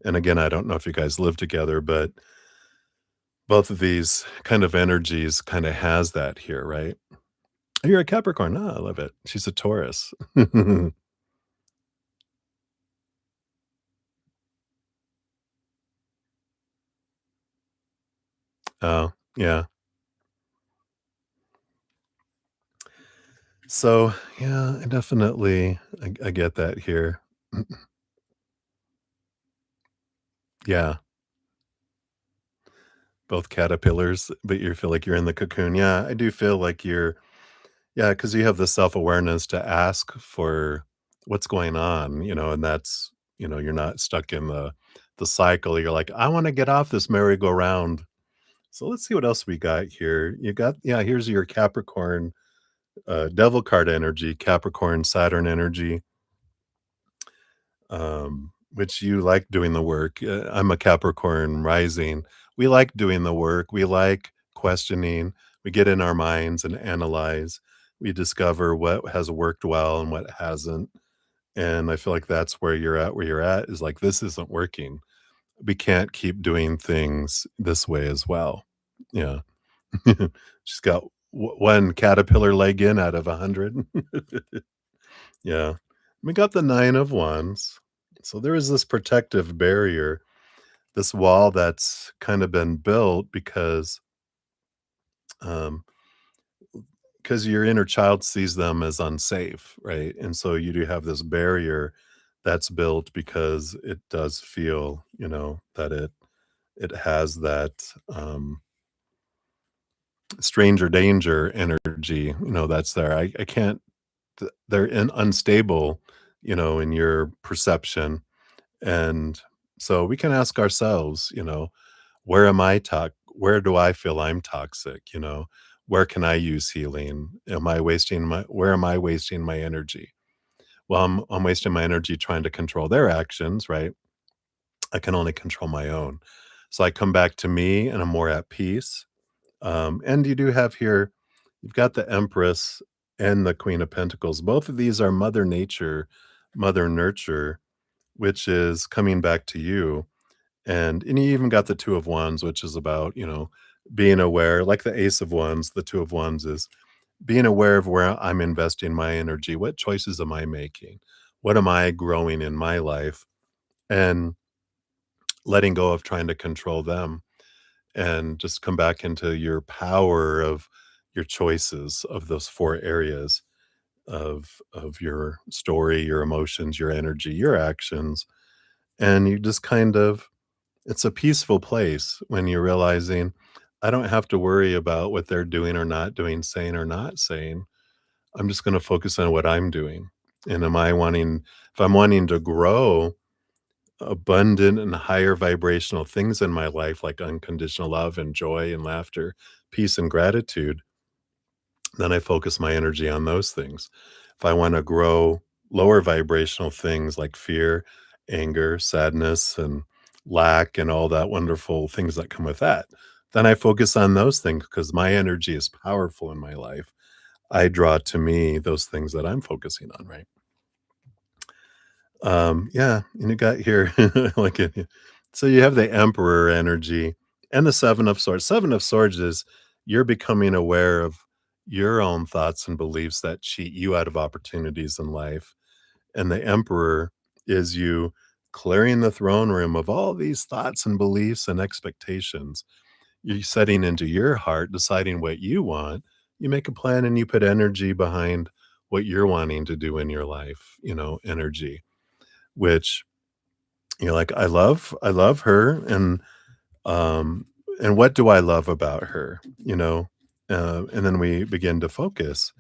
And again, I don't know if you guys live together, but both of these kind of energies kind of has that here, right? You're a Capricorn. Ah, I love it. She's a Taurus. Oh, yeah. So, yeah, I definitely I get that here. Yeah, both caterpillars, but you feel like you're in the cocoon. Yeah, I do feel like you're yeah, because you have the self-awareness to ask for what's going on, and that's you're not stuck in the cycle. You're like, "I wanna get off this merry-go-round." So let's see what else we got here. You got yeah, here's your Capricorn, devil card energy, Capricorn, Saturn energy. Which you like doing the work. I'm a Capricorn rising. We like doing the work. We like questioning. We get in our minds and analyze. We discover what has worked well and what hasn't. And I feel like that's where you're at is like, this isn't working. We can't keep doing things this way as well. Yeah. She's got one caterpillar leg in out of 100. Yeah. We got the 9 of wands. So there is this protective barrier, this wall that's kind of been built um, because your inner child sees them as unsafe, right? And so you do have this barrier that's built because it does feel, that it has that, stranger danger energy, that's there. I can't they're unstable, in your perception. And so we can ask ourselves, where do I feel I'm toxic? Where can I use healing? Where am I wasting my energy? Well, I'm wasting my energy trying to control their actions, right? I can only control my own. So I come back to me and I'm more at peace. And you do have here, you've got the Empress and the Queen of Pentacles. Both of these are Mother Nature, Mother Nurture, which is coming back to you. And you even got the Two of Wands, which is about, being aware, like the Ace of Wands, the Two of Wands is being aware of where I'm investing my energy. What choices am I making? What am I growing in my life? And letting go of trying to control them and just come back into your power of your choices of those four areas of your story, your emotions, your energy, your actions. And you just kind of it's a peaceful place when you're realizing, I don't have to worry about what they're doing or not doing, saying or not saying. I'm just gonna focus on what I'm doing. And if I'm wanting to grow abundant and higher vibrational things in my life, like unconditional love and joy and laughter, peace and gratitude, then I focus my energy on those things. If I wanna grow lower vibrational things like fear, anger, sadness, and lack, and all that wonderful things that come with that, then I focus on those things because my energy is powerful in my life. I draw to me those things that I'm focusing on, right? Yeah, and you got here like it so you have the Emperor energy and the 7 of Swords. 7 of Swords is you're becoming aware of your own thoughts and beliefs that cheat you out of opportunities in life, and the Emperor is you clearing the throne room of all these thoughts and beliefs and expectations. You're setting into your heart, deciding what you want, you make a plan and you put energy behind what you're wanting to do in your life, energy, which you're like, I love her, um, and what do I love about her, and then we begin to focus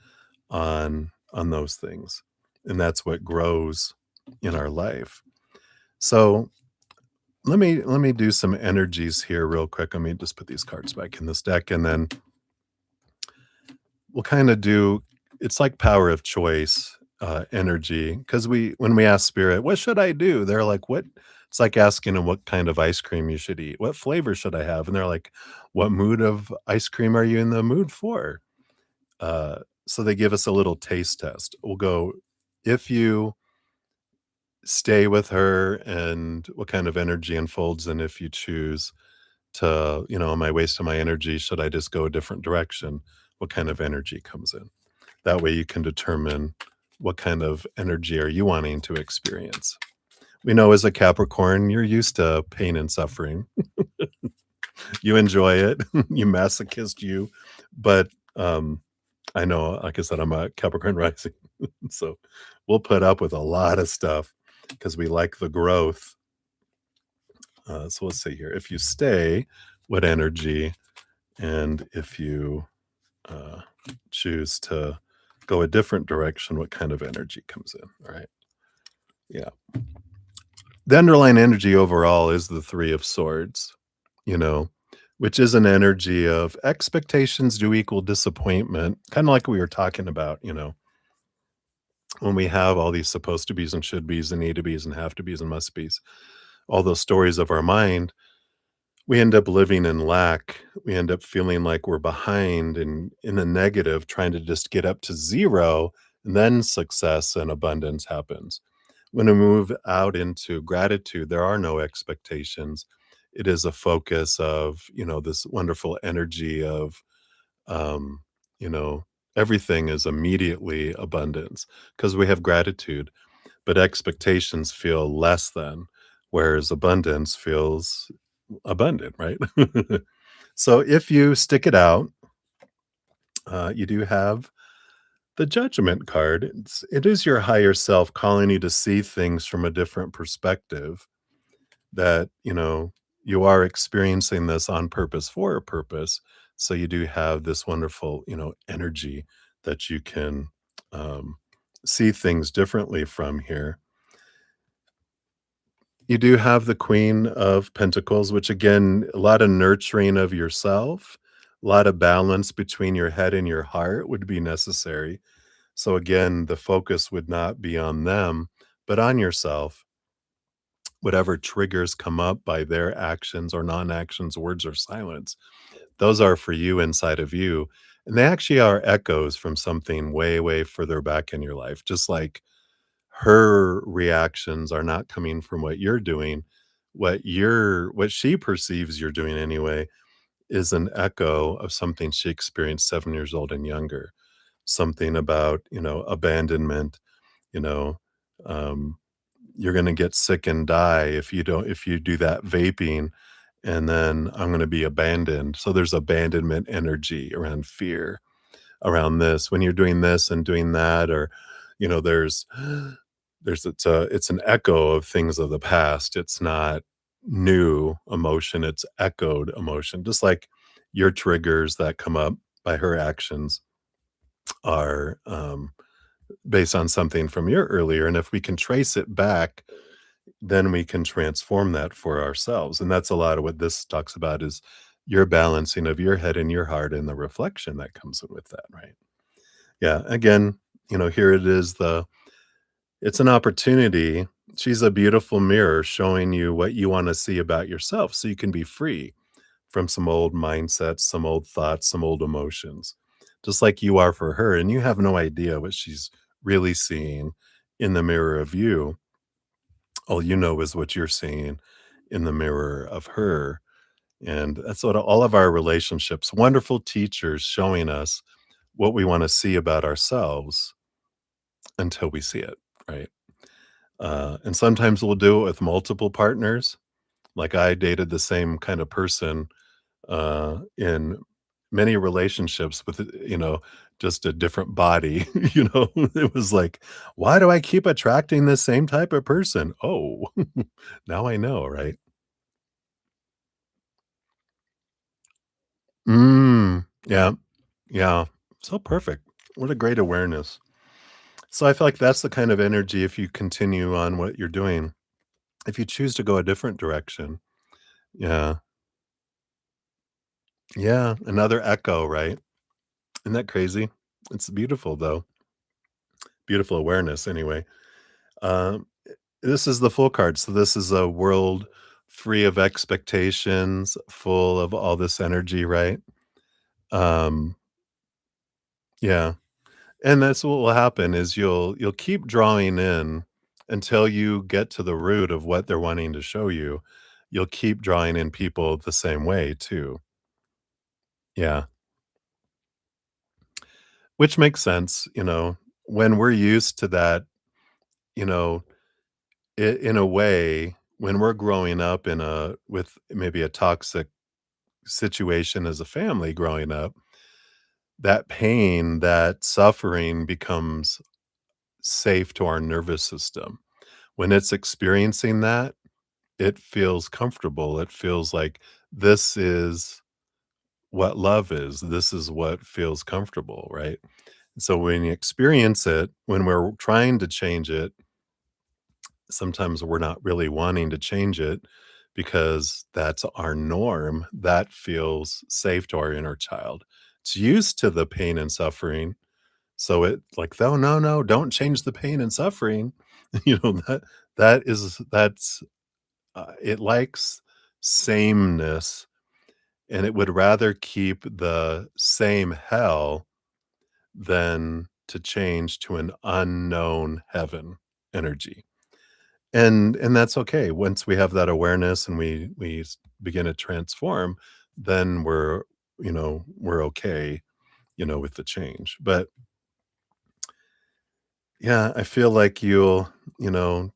on those things, and that's what grows in our life. So let me do some energies here real quick. Let me just put these cards back in this deck, and then we'll kind of do. It's like power of choice, energy, because when we ask spirit, "What should I do?" They're like, "What?" It's like asking them what kind of ice cream you should eat. What flavor should I have? And they're like, "What mood of ice cream are you in the mood for?" Uh, so they give us a little taste test. We'll go, if you stay with her, and what kind of energy unfolds, and if you choose to, am I wasting my energy? Should I just go a different direction? What kind of energy comes in? That way you can determine what kind of energy are you wanting to experience. We know as a Capricorn, you're used to pain and suffering. You enjoy it. You masochist you. But I know, like I said, I'm a Capricorn rising. So we'll put up with a lot of stuff because we like the growth. So let's see here. If you stay, what energy? And if you uh, choose to go a different direction, what kind of energy comes in? All right. Yeah. The underlying energy overall is the Three of Swords, you know, which is an energy of expectations do equal disappointment, kind of like we were talking about, when we have all these supposed to be's and should be's and need to be's and have to be's and must be's, all those stories of our mind, we end up living in lack. We end up feeling like we're behind and in the negative, trying to just get up to zero, and then success and abundance happens. When we move out into gratitude, there are no expectations. It is a focus of, this wonderful energy of, um, you know, everything is immediately abundance because we have gratitude, but expectations feel less than, whereas abundance feels abundant, right? So if you stick it out, you do have the Judgment card. It is your higher self calling you to see things from a different perspective, that, you are experiencing this on purpose for a purpose. So you do have this wonderful, energy that you can um, see things differently from here. You do have the Queen of Pentacles, which again, a lot of nurturing of yourself, a lot of balance between your head and your heart would be necessary. So again, the focus would not be on them, but on yourself. Whatever triggers come up by their actions or non-actions, words or silence, those are for you inside of you. And they actually are echoes from something way, way further back in your life. Just like her reactions are not coming from what you're doing, what she perceives you're doing anyway is an echo of something she experienced 7 years old and younger. Something about, abandonment, you know, um, you're gonna get sick and die if you do that vaping, and then I'm gonna be abandoned. So there's abandonment energy around fear, around this. When you're doing this and doing that, or, there's it's an echo of things of the past. It's not new emotion, it's echoed emotion. Just like your triggers that come up by her actions are, based on something from your earlier, and if we can trace it back, then we can transform that for ourselves, and that's a lot of what this talks about is your balancing of your head and your heart and the reflection that comes in with that, right? Yeah, again, here it is, it's an opportunity. She's a beautiful mirror showing you what you wanna see about yourself so you can be free from some old mindsets, some old thoughts, some old emotions, just like you are for her, and you have no idea what she's really seeing in the mirror of you. All you know is what you're seeing in the mirror of her, and that's what all of our relationships, wonderful teachers showing us what we wanna see about ourselves until we see it, right? And sometimes we'll do it with multiple partners. Like I dated the same kind of person in many relationships with, just a different body, It was like, "Why do I keep attracting the same type of person?" Oh, now I know, right? Yeah, yeah. So perfect. What a great awareness. So I feel like that's the kind of energy if you continue on what you're doing. If you choose to go a different direction. Yeah. Yeah, another echo, right? Isn't that crazy? It's beautiful, though. Beautiful awareness anyway. Um, this is the full card. So this is a world free of expectations, full of all this energy, right? Um, yeah. And that's what will happen is you'll keep drawing in until you get to the root of what they're wanting to show you. You'll keep drawing in people the same way too. Yeah. Which makes sense, when we're used to that, you know, in a way, when we're growing up in a with maybe a toxic situation as a family growing up, that pain, that suffering becomes safe to our nervous system. When it's experiencing that, it feels comfortable. It feels like this is what love is. This is what feels comfortable, right? So when you experience it, when we're trying to change it, sometimes we're not really wanting to change it because that's our norm. That feels safe to our inner child. It's used to the pain and suffering. So it like, "Oh, no, no, don't change the pain and suffering." That's it likes sameness, and it would rather keep the same hell than to change to an unknown heaven energy. And that's okay. Once we have that awareness and we begin to transform, then we're okay, with the change. But yeah, I feel like you know,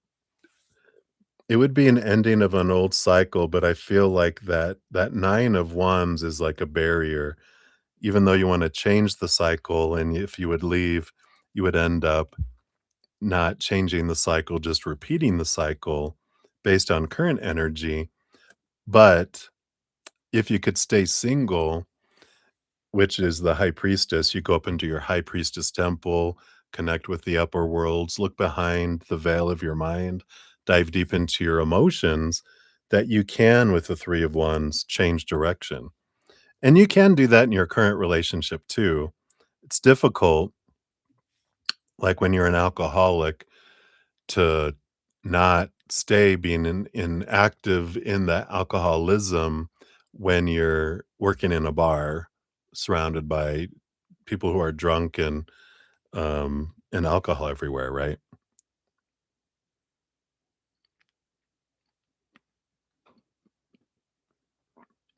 it would be an ending of an old cycle, but I feel like that 9 of wands is like a barrier. Even though you wanna change the cycle, and if you would leave, you would end up not changing the cycle, just repeating the cycle based on current energy. But if you could stay single, which is the high priestess, you go up into your high priestess temple, connect with the upper worlds, look behind the veil of your mind, dive deep into your emotions, that you can, with the 3 of wands, change direction. And you can do that in your current relationship too. It's difficult, like when you're an alcoholic, to not stay being in active in the alcoholism when you're working in a bar surrounded by people who are drunk and alcohol everywhere, right?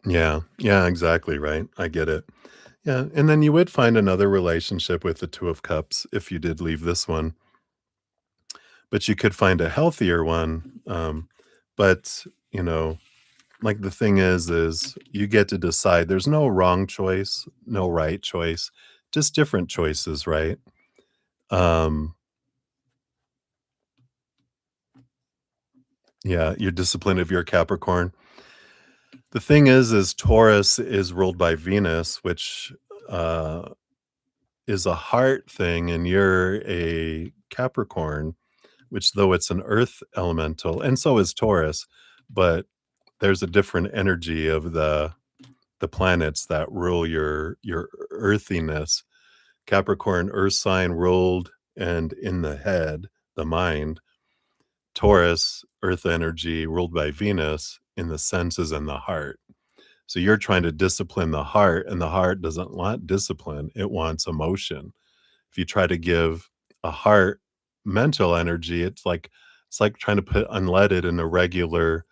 Yeah. Yeah, exactly, right. I get it. Yeah, and then you would find another relationship with the 2 of cups if you did leave this one, but you could find a healthier one, but, you know, like, the thing is you get to decide. There's no wrong choice, no right choice, just different choices, right? Um, yeah, your discipline of your Capricorn. The thing is Taurus is ruled by Venus, which, uh, is a heart thing, and you're a Capricorn, which though it's an earth elemental, and so is Taurus, but there's a different energy of the planets that rule your earthiness. Capricorn, earth sign ruled and in the head, the mind. Taurus, earth energy ruled by Venus in the senses and the heart. So you're trying to discipline the heart, and the heart doesn't want discipline, it wants emotion. If you try to give a heart mental energy, it's like trying to put unleaded in a regular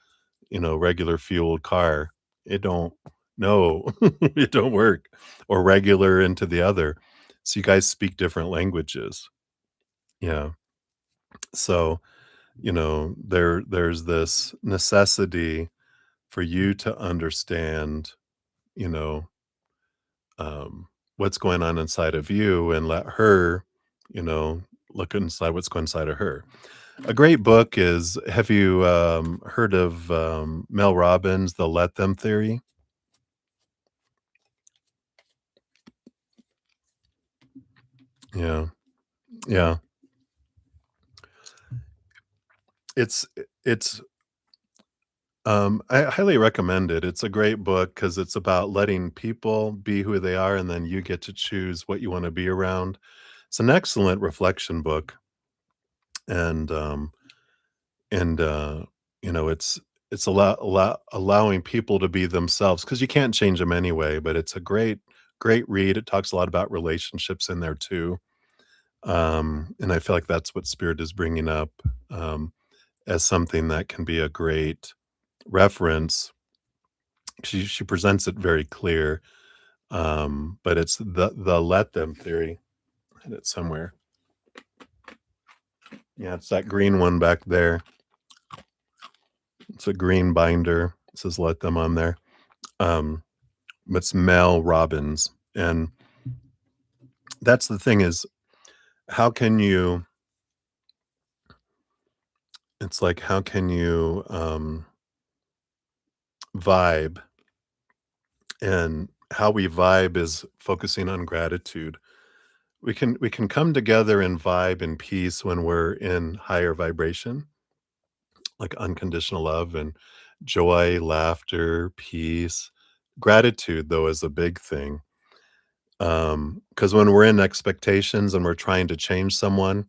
fueled car. It don't no, it don't work, or regular into the other. So you guys speak different languages. Yeah. So, there's this necessity for you to understand, you know, what's going on inside of you and let her, you know, look inside what's going inside of her. A great book is, have you heard of Mel Robbins' The Let Them Theory? Yeah. Yeah. It's it's I highly recommend it. It's a great book because it's about letting people be who they are, and then you get to choose what you wanna be around. It's an excellent reflection book, and, and, you know, it's allowing people to be themselves because you can't change them anyway, but it's a great read. It talks a lot about relationships in there too, and I feel like that's what Spirit is bringing up, as something that can be a great reference. She presents it very clear, but it's the let them theory. I had it somewhere. Yeah, it's that green one back there. It's a green binder. It says "Let them" on there. Um, it's Mel Robbins, and that's the thing is, how can you? It's like how can you vibe? And how we vibe is focusing on gratitude. We can come together and vibe in peace when we're in higher vibration, like unconditional love and joy, laughter, peace. Gratitude, though, is a big thing. Because when we're in expectations and we're trying to change someone,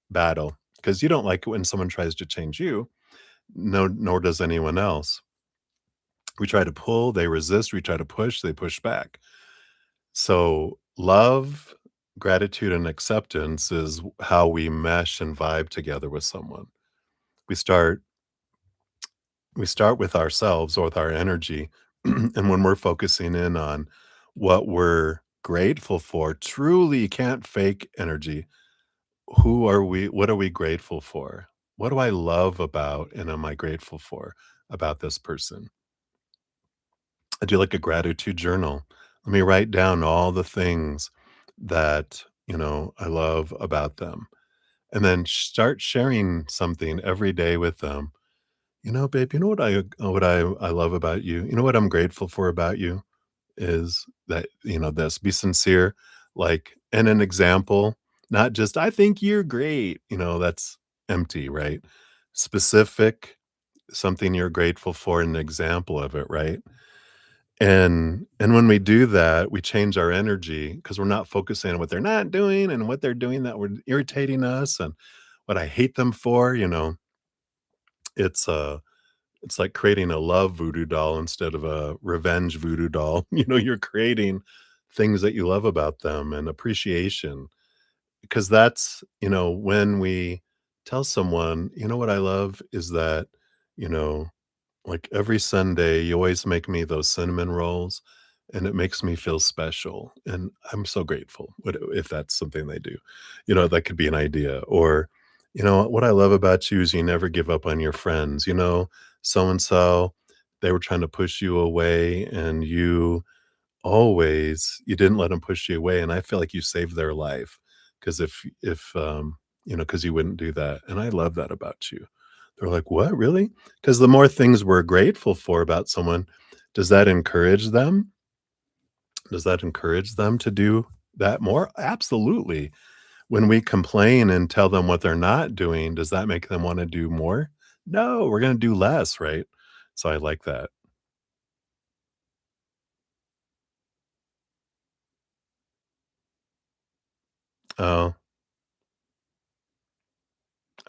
battle. Because you don't like it when someone tries to change you, no, nor does anyone else. We try to pull, they resist. We try to push, they push back. So, love, gratitude, and acceptance is how we mesh and vibe together with someone. We start we start with ourselves or with our energy, and when we're focusing in on what we're grateful for, truly you can't fake energy. Who are we? What are we grateful for? What do I love about and am I grateful for about this person? I do like a gratitude journal. Let me write down all the things that, I love about them, and then start sharing something every day with them. Babe, you know what I love about you? You know what I'm grateful for about you is that, this, be sincere, like, and an example, not just, I think you're great, that's empty, right? Specific, something you're grateful for, an example of it, right? And when we do that, we change our energy because 'cause we're not focusing on what they're not doing and what they're doing that would irritating us and what I hate them for, it's, it's like creating a love voodoo doll instead of a revenge voodoo doll. You're creating things that you love about them and appreciation because that's, when we tell someone, "You know what I love is that, you know, like, every Sunday, you always make me those cinnamon rolls, and it makes me feel special, and I'm so grateful." What if that's something they do? That could be an idea. Or, "What I love about you is you never give up on your friends. So and so, they were trying to push you away, and you didn't let them push you away, and I feel like you saved their life, because because you wouldn't do that, and I love that about you." They're like, "What, really?" Because the more things we're grateful for about someone, does that encourage them? Does that encourage them to do that more? Absolutely. When we complain and tell them what they're not doing, does that make them wanna do more? No, we're gonna do less, right? So I like that. Oh.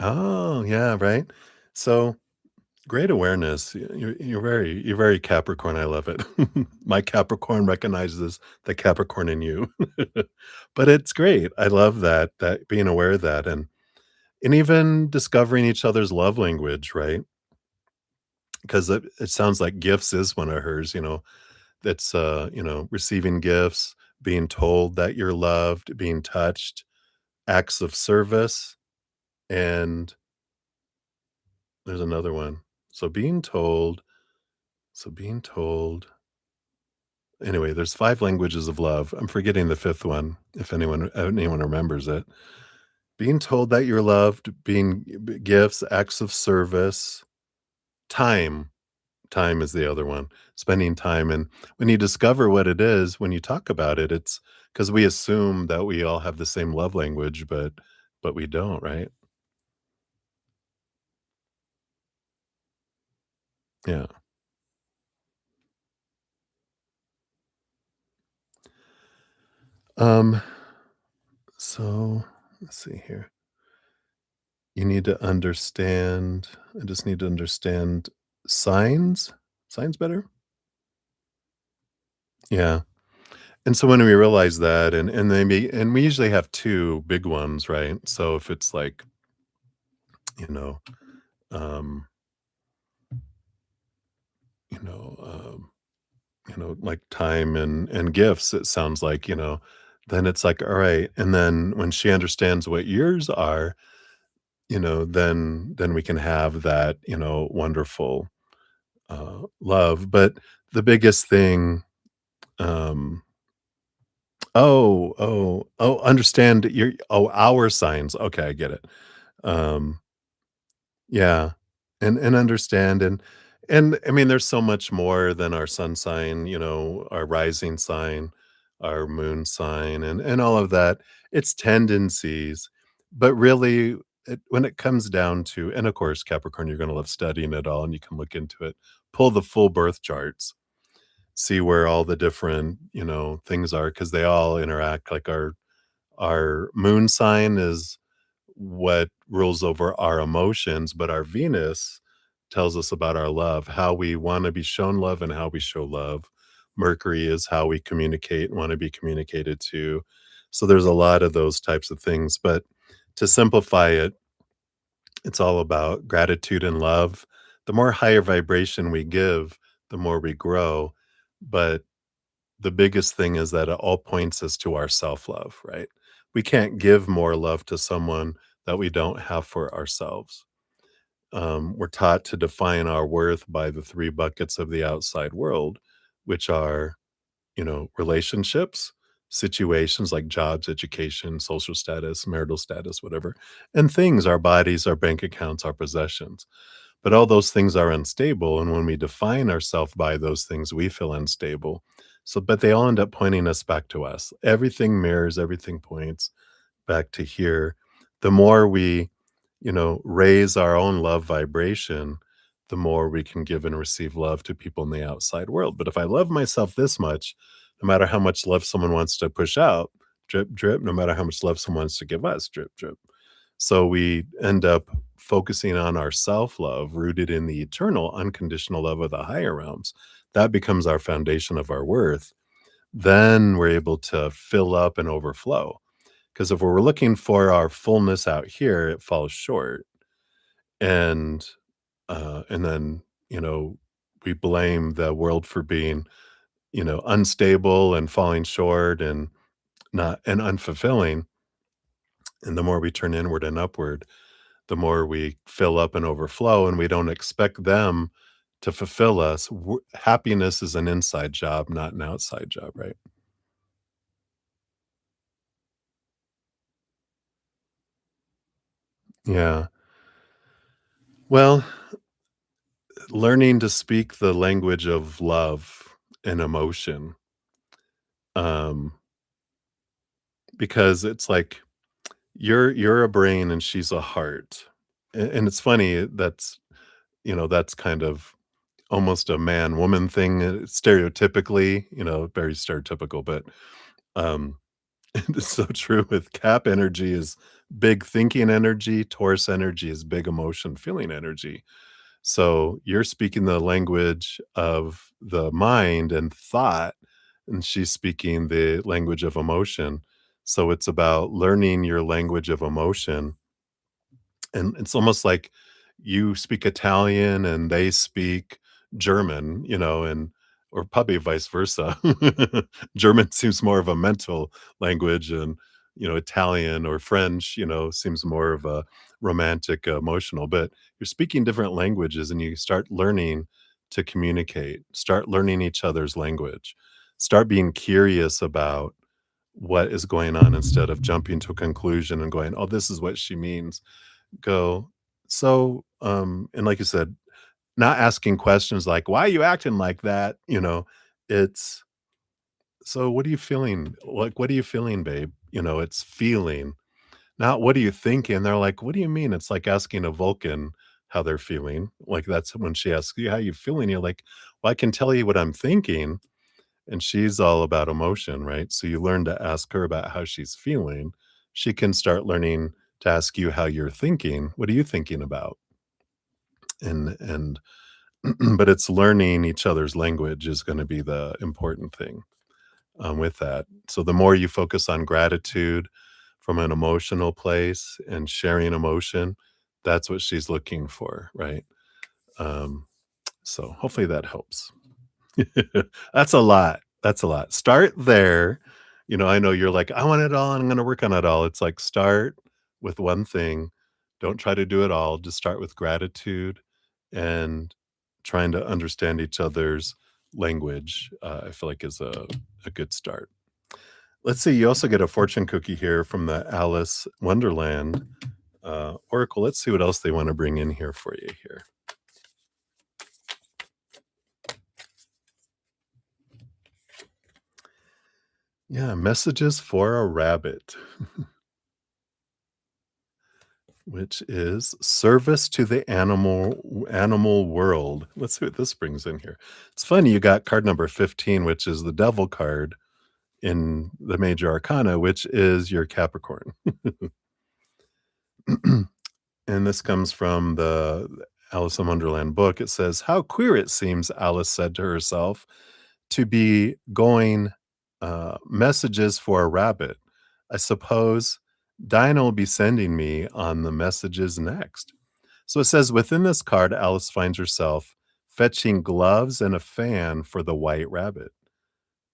Oh, yeah, right? So, great awareness. You're very Capricorn, I love it. My Capricorn recognizes the Capricorn in you. But it's great. I love that being aware of that and even discovering each other's love language, right? Because it sounds like gifts is one of hers, that's, receiving gifts, being told that you're loved, being touched, acts of service, and there's another one. So being told, so being told Anyway, there's 5 languages of love. I'm forgetting the 5th one, if anyone remembers it. Being told that you're loved, being gifts, acts of service, time. Time is the other one. Spending time, and when you discover what it is, when you talk about it, it's because we assume that we all have the same love language, but we don't, right? Yeah. Um, so let's see here. You need to understand I just need to understand signs? Signs better? Yeah. And so when we realize that, and we usually have 2 big ones, right? So if it's like, you know, um, you know, um, like time and gifts, it sounds like, then it's like, all right. And then when she understands what yours are, then we can have that, wonderful love. But the biggest thing, um, understand our signs. Okay, I get it. Um, yeah, and understand, and I mean, there's so much more than our sun sign, our rising sign, our moon sign, and all of that. It's tendencies, but really, when it comes down to, and of course, Capricorn, you're going to love studying it all, and you can look into it. Pull the full birth charts, see where all the different things are, because they all interact. Like our moon sign is what rules over our emotions, but our Venus tells us about our love, how we want to be shown love and how we show love. Mercury is how we communicate and want to be communicated to. So there's a lot of those types of things. But to simplify it, it's all about gratitude and love. The more higher vibration we give, the more we grow. But the biggest thing is that it all points us to our self-love, right? We can't give more love to someone that we don't have for ourselves. We're taught to define our worth by the 3 buckets of the outside world, which are, relationships, situations like jobs, education, social status, marital status, whatever, and things, our bodies, our bank accounts, our possessions. But all those things are unstable, and when we define ourselves by those things, we feel unstable. So, but they all end up pointing us back to us. Everything mirrors, everything points back to here. The more we, raise our own love vibration, the more we can give and receive love to people in the outside world. But if I love myself this much, no matter how much love someone wants to push out, drip, drip, no matter how much love someone wants to give us, drip, drip. So we end up focusing on our self love rooted in the eternal, unconditional love of the higher realms. That becomes our foundation of our worth. Then we're able to fill up and overflow. Because if we're looking for our fullness out here, it falls short. And then, we blame the world for being, unstable and falling short and not and unfulfilling. And the more we turn inward and upward, the more we fill up and overflow, and we don't expect them to fulfill us. Happiness is an inside job, not an outside job, right? Yeah. Well, learning to speak the language of love and emotion, um, because it's like you're a brain and she's a heart, and it's funny that's kind of almost a man woman thing, stereotypically, very stereotypical, but um, it's so true. With Cap energy is big thinking energy, Taurus energy is big emotion feeling energy. So you're speaking the language of the mind and thought, and she's speaking the language of emotion. So it's about learning your language of emotion, and it's almost like you speak Italian and they speak German, and or probably vice versa. German seems more of a mental language, and Italian or French, seems more of a romantic, emotional. But you're speaking different languages, and you start learning to communicate, start learning each other's language. Start being curious about what is going on instead of jumping to a conclusion and going, "Oh, this is what she means." Go, "So," and like you said, not asking questions like, "Why are you acting like that?" It's, "So what are you feeling? Like, what are you feeling, babe?" It's feeling, not, "What are you thinking?" They're like, "What do you mean?" It's like asking a Vulcan how they're feeling. Like, that's when she asks you, "How you feeling?" You're like, "Well, I can tell you what I'm thinking." And she's all about emotion, right? So you learn to ask her about how she's feeling. She can start learning to ask you how you're thinking. What are you thinking about? And but it's learning each other's language is going to be the important thing with that. So the more you focus on gratitude from an emotional place and sharing emotion, that's what she's looking for, right? Um, so hopefully that helps. That's a lot. That's a lot. Start there. I know you're like, "I want it all, and I'm gonna work on it all." It's like, start with one thing. Don't try to do it all. Just start with gratitude and trying to understand each other's language, I feel like is a good start. Let's see, you also get a fortune cookie here from the Alice Wonderland, Oracle. Let's see what else they wanna bring in here for you here. Yeah, messages for a rabbit. Which is service to the animal world. Let's see what this brings in here. It's funny you got card number 15, which is the devil card in the major arcana, which is your Capricorn. And this comes from the Alice in Wonderland book. It says, "How queer it seems," Alice said to herself, "to be going messages for a rabbit. I suppose Dinah will be sending me on the messages next." So it says, within this card, Alice finds herself fetching gloves and a fan for the white rabbit.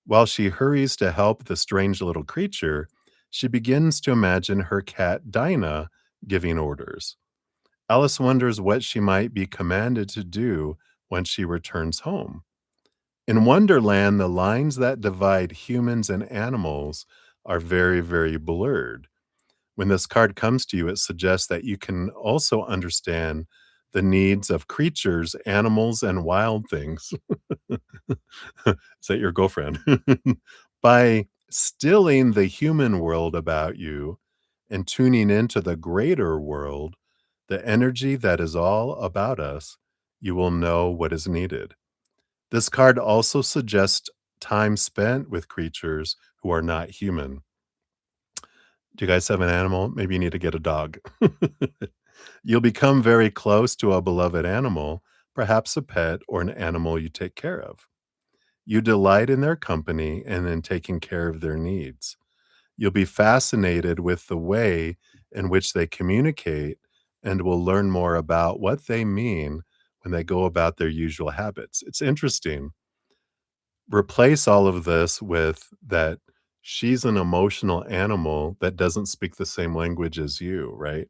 While she hurries to help the strange little creature, she begins to imagine her cat Dinah giving orders. Alice wonders what she might be commanded to do when she returns home. In Wonderland, the lines that divide humans and animals are very, very blurred. When this card comes to you, it suggests that you can also understand the needs of creatures, animals, and wild things. Is that your girlfriend? By stilling the human world about you and tuning into the greater world, the energy that is all about us, you will know what is needed. This card also suggests time spent with creatures who are not human. Do you guys have an animal? Maybe you need to get a dog. You'll become very close to a beloved animal, perhaps a pet or an animal you take care of. You delight in their company and in taking care of their needs. You'll be fascinated with the way in which they communicate and will learn more about what they mean when they go about their usual habits. It's interesting. Replace all of this with that she's an emotional animal that doesn't speak the same language as you, right?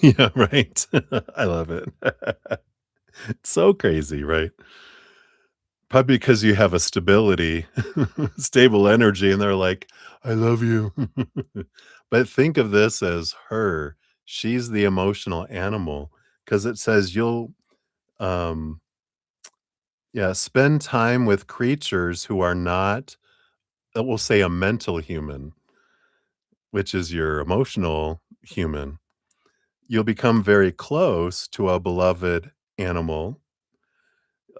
Yeah, right. I love it. It's so crazy, right? Probably because you have a stability, stable energy, and they're like, "I love you." But think of this as her. She's the emotional animal because it says you'll, um, yeah, spend time with creatures who are not, we'll say, a mental human, which is your emotional human. You'll become very close to a beloved animal,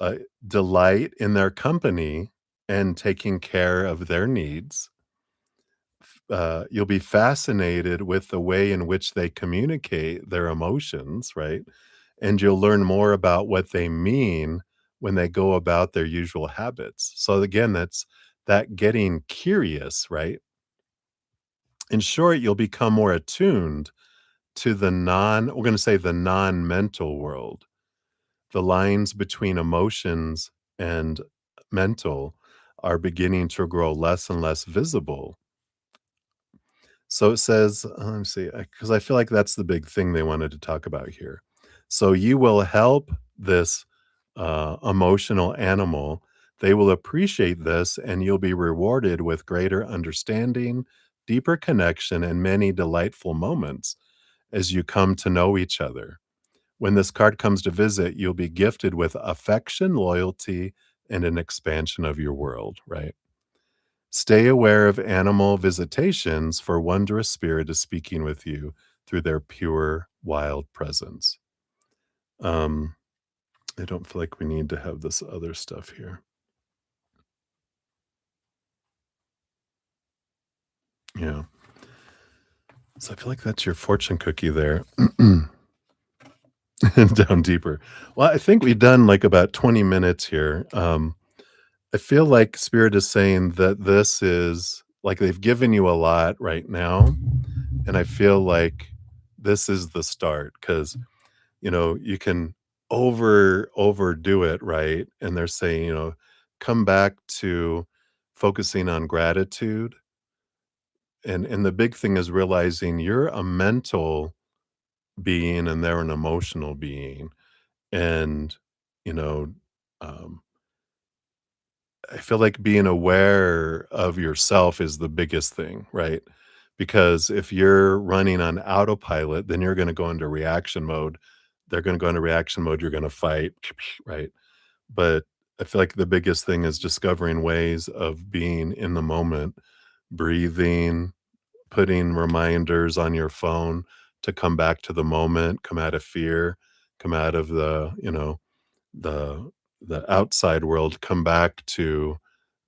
uh, delight in their company and taking care of their needs. You'll be fascinated with the way in which they communicate their emotions, right? And you'll learn more about what they mean when they go about their usual habits. So again, that's that getting curious, right? In short, you'll become more attuned to we're going to say the non-mental world. The lines between emotions and mental are beginning to grow less and less visible. So it says, let me see, because I feel like that's the big thing they wanted to talk about here. So you will help this emotional animal, they will appreciate this and you'll be rewarded with greater understanding, deeper connection, and many delightful moments as you come to know each other. When this card comes to visit, you'll be gifted with affection, loyalty, and an expansion of your world, right? Stay aware of animal visitations, for wondrous spirit is speaking with you through their pure, wild presence. Um, I don't feel like we need to have this other stuff here. Yeah. So I feel like that's your fortune cookie there. Down deeper. Well, I think we've done like about 20 minutes here. I feel like Spirit is saying that this is like they've given you a lot right now. And I feel like this is the start because, you can overdo it, right? And they're saying, come back to focusing on gratitude. And the big thing is realizing you're a mental being and they're an emotional being. And, you know, um, I feel like being aware of yourself is the biggest thing, right? Because if you're running on autopilot, then you're going to go into reaction mode. They're going to go into reaction mode. You're going to fight, right? But I feel like the biggest thing is discovering ways of being in the moment, breathing, putting reminders on your phone to come back to the moment, come out of fear, come out of the the outside world, come back to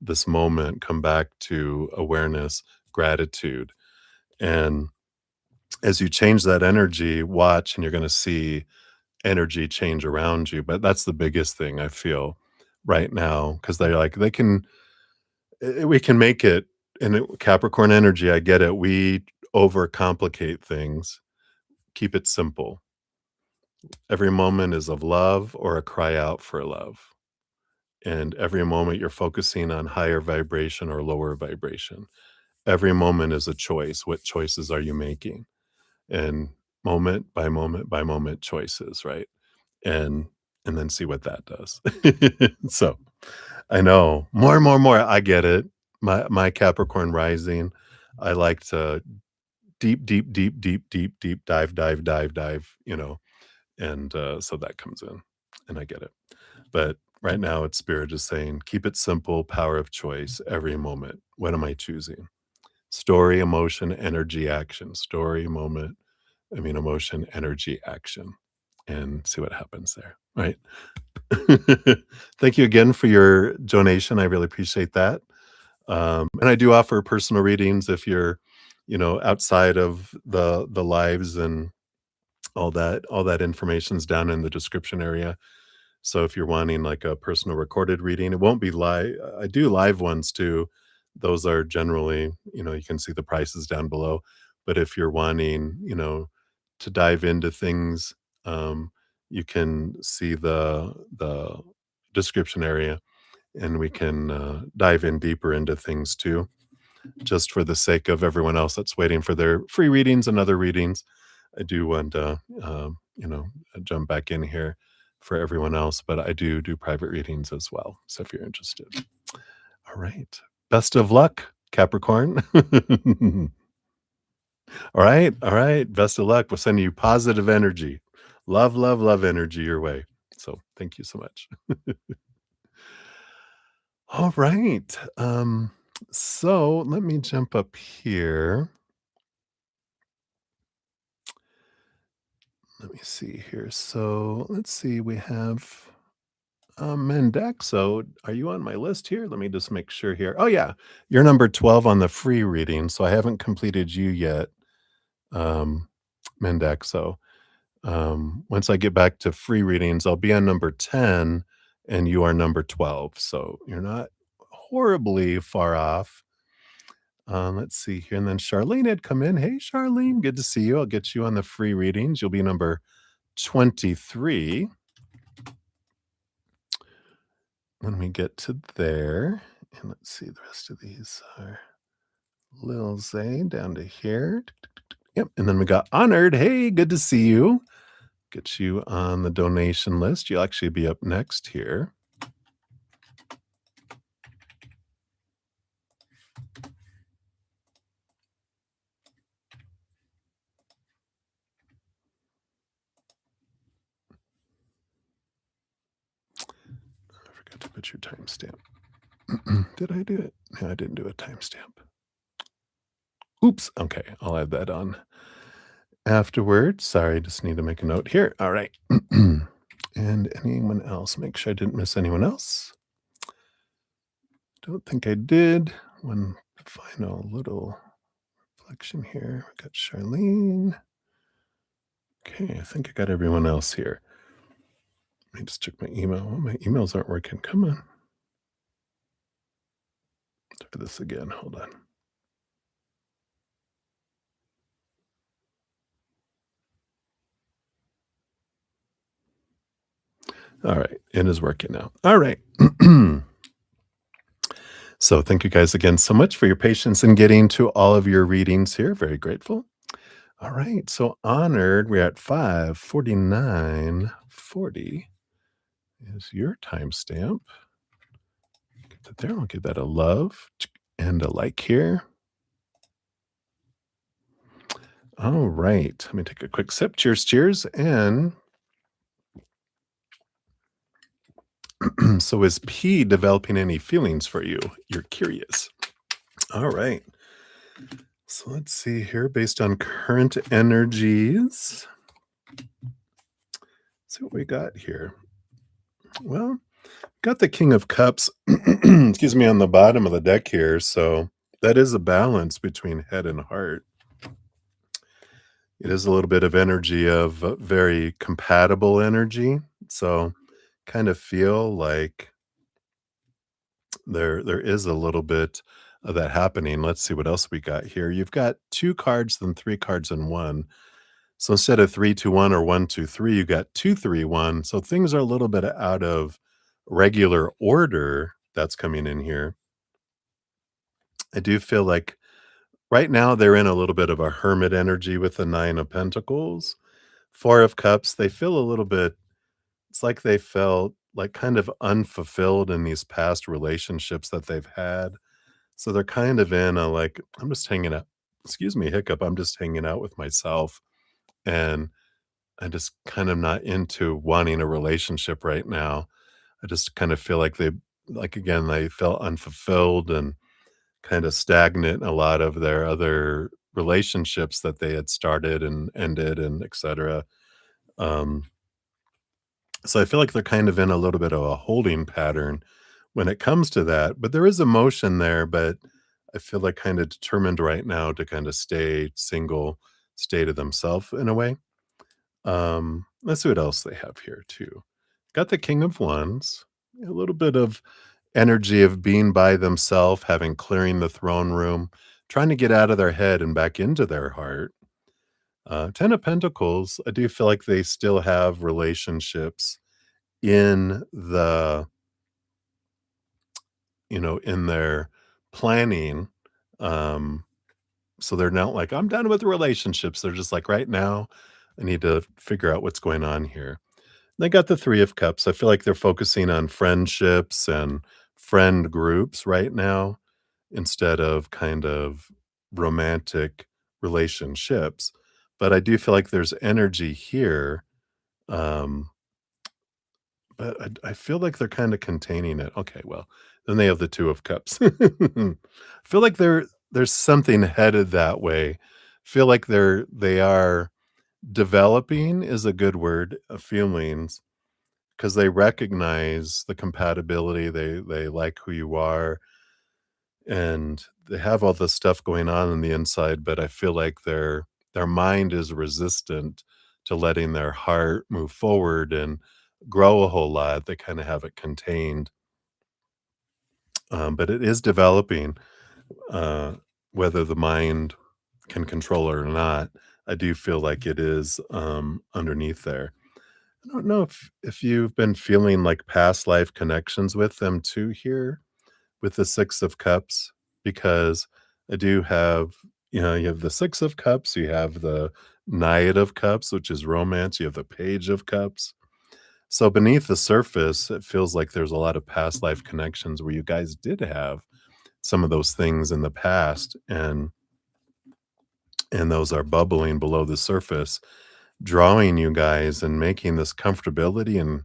this moment, come back to awareness, gratitude. And as you change that energy, watch and you're going to see energy change around you. But that's the biggest thing I feel right now because they're like, we can make it. And Capricorn energy, I get it. We overcomplicate things. Keep it simple. Every moment is of love or a cry out for love. And every moment you're focusing on higher vibration or lower vibration. Every moment is a choice. What choices are you making? And moment by moment by moment choices, right? And and then see what that does. So I know more and more and more. I get it. My Capricorn rising. I like to deep dive. And so that comes in, and I get it. But right now, it's Spirit is saying, keep it simple, power of choice, every moment. What am I choosing? Story, emotion, energy, action. Story, emotion, energy, action. And see what happens there. Right. Thank you again for your donation. I really appreciate that. And I do offer personal readings if you're, outside of the lives and all that information's down in the description area. So if you're wanting like a personal recorded reading, it won't be live. I do live ones too. Those are generally, you can see the prices down below. But if you're wanting, to dive into things, um, you can see the description area, and we can dive in deeper into things too. Just for the sake of everyone else that's waiting for their free readings and other readings, I do want to, jump back in here for everyone else, but I do private readings as well. So if you're interested. All right. Best of luck, Capricorn. All right. All right. Best of luck. We'll send you positive energy. Love, love, love energy your way. So thank you so much. All right. So let me jump up here. Let me see here. So let's see. We have Mendexo. Are you on my list here? Let me just make sure here. Oh, yeah. You're number 12 on the free reading. So I haven't completed you yet, um, Mendexo. Once I get back to free readings, I'll be on number 10 and you are number 12. So you're not horribly far off. Let's see here. And then Charlene had come in. Hey, Charlene, good to see you. I'll get you on the free readings. You'll be number 23 when we get to there. And let's see, the rest of these are Lil Zay down to here. Yep. And then we got Honored. Hey, good to see you. get you on the donation list. You'll actually be up next here. I forgot to put your timestamp. Did I do it? No, I didn't do a timestamp. Oops. Okay, I'll add that on afterwards. Sorry, just need to make a note here. All right. And anyone else? Make sure I didn't miss anyone else. Don't think I did. One final little reflection here. We got Charlene. Okay, I think I got everyone else here. Let me just check my email. Oh, my emails aren't working. Come on. Try this again. Hold on. All right, it is working now. All right. So thank you guys again so much for your patience in getting to all of your readings here. Very grateful. All right, so honored, we're at 5:49:40 is your timestamp. Get that there. I'll give that a love and a like here. All right, let me take a quick sip. Cheers, cheers. And so is P developing any feelings for you? You're curious. All right. So let's see here, based on current energies. See what we got here. Well, got the King of Cups, excuse me, on the bottom of the deck here. So that is a balance between head and heart. It is a little bit of energy of very compatible energy. So kind of feel like there is a little bit of that happening. Let's see what else we got here. You've got 2 cards, then 3 cards in one. So instead of 3-2-1 or 1-2-3, you got 2-3-1. So things are a little bit out of regular order that's coming in here. I do feel like right now they're in a little bit of a hermit energy with the 9 of Pentacles. 4 of Cups, they feel a little bit, it's like they felt like kind of unfulfilled in these past relationships that they've had. So they're kind of in a like, I'm just hanging out. Excuse me, hiccup. I'm just hanging out with myself. And I just kind of not into wanting a relationship right now. I just kind of feel like like again, they felt unfulfilled and kind of stagnant in a lot of their other relationships that they had started and ended and etc. Um, so I feel like they're kind of in a little bit of a holding pattern when it comes to that. But there is emotion there, but I feel like kind of determined right now to kind of stay single, stay to themselves in a way. Let's see what else they have here too. Got the King of Wands, a little bit of energy of being by themselves, having clearing the throne room, trying to get out of their head and back into their heart. 10 of Pentacles, I do feel like they still have relationships in the, in their planning. Um, so they're not like, I'm done with the relationships. They're just like, right now, I need to figure out what's going on here. They got the 3 of Cups. I feel like they're focusing on friendships and friend groups right now instead of kind of romantic relationships. But I do feel like there's energy here. Um, but I feel like they're kind of containing it. Okay, well, then they have the 2 of Cups. I feel like there's something headed that way. Feel like they are developing is a good word of feelings, 'cause they recognize the compatibility, they like who you are, and they have all this stuff going on the inside, but I feel like their mind is resistant to letting their heart move forward and grow a whole lot. They kinda have it contained, but it is developing, uh, whether the mind can control it or not. I do feel like it is, underneath there. I don't know if you've been feeling like past life connections with them too here with the 6 of Cups, because I do have, you have the 6 of Cups, you have the Knight of Cups, which is romance. You have the Page of Cups. So beneath the surface, it feels like there's a lot of past life connections where you guys did have some of those things in the past, and those are bubbling below the surface, drawing you guys and making this comfortability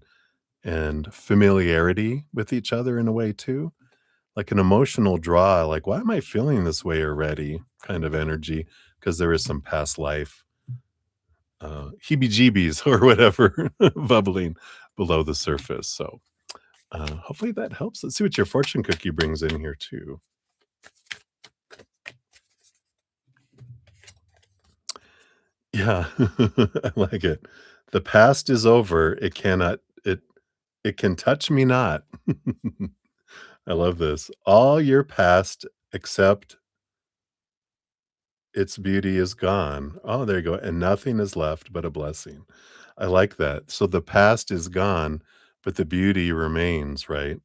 and familiarity with each other in a way too, like an emotional draw, like, "Why am I feeling this way already?" kind of energy, because there is some past life, heebie-jeebies or whatever bubbling below the surface, so, hopefully that helps. Let's see what your fortune cookie brings in here too. Yeah, I like it. "The past is over, it cannot it can touch me not." I love this. "All your past except its beauty is gone." Oh, there you go, "And nothing is left but a blessing." I like that. So the past is gone, but the beauty remains, right?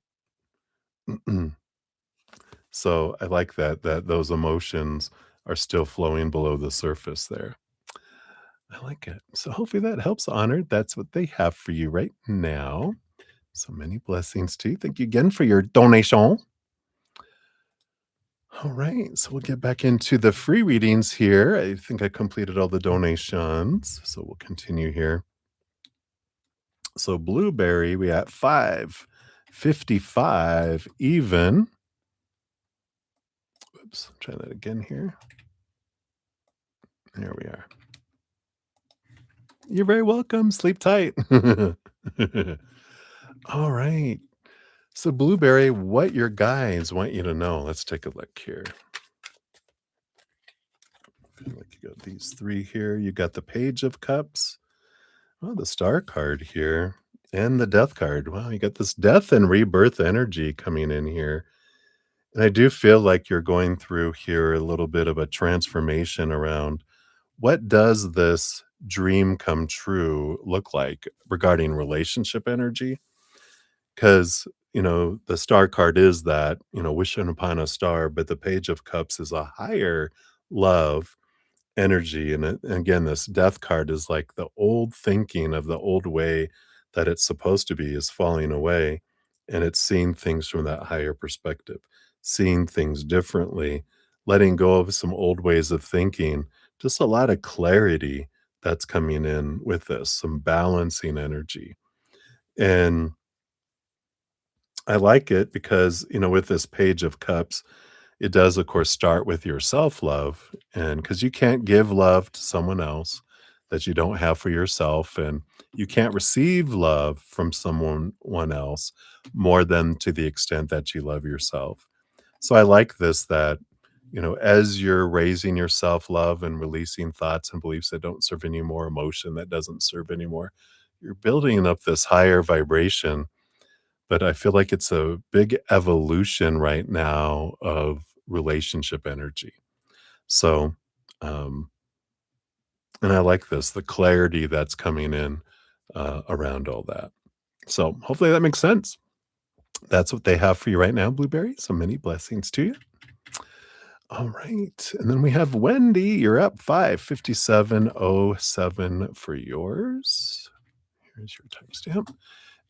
So I like that those emotions are still flowing below the surface there. I like it. So hopefully that helps, Honored. That's what they have for you right now. So many blessings to you. Thank you again for your donation. All right, so we'll get back into the free readings here. I think I completed all the donations, so we'll continue here. So blueberry, we at 555 even. Oops, try that again here. There we are. You're very welcome. Sleep tight. All right. So blueberry, what your guides want you to know. Let's take a look here. Like you got these three here. You got the Page of Cups. Oh, the Star card here and the Death card. Wow, you got this death and rebirth energy coming in here. And I do feel like you're going through here a little bit of a transformation around what does this dream come true look like regarding relationship energy? Because, the Star card is that, wishing upon a star, but the Page of Cups is a higher love energy, and again, this Death card is like the old thinking of the old way that it's supposed to be is falling away, and it's seeing things from that higher perspective, seeing things differently, letting go of some old ways of thinking, just a lot of clarity that's coming in with this, some balancing energy, and I like it because, with this Page of Cups, it does, of course, start with your self-love, and because you can't give love to someone else that you don't have for yourself, and you can't receive love from someone one else more than to the extent that you love yourself. So I like this that, as you're raising your self-love and releasing thoughts and beliefs that don't serve anymore, emotion that doesn't serve anymore, you're building up this higher vibration, but I feel like it's a big evolution right now of relationship energy. So, um, and I like this, the clarity that's coming in around all that. So hopefully that makes sense. That's what they have for you right now, Blueberry. So many blessings to you. All right. And then we have Wendy. You're up 55707 for yours. Here's your timestamp.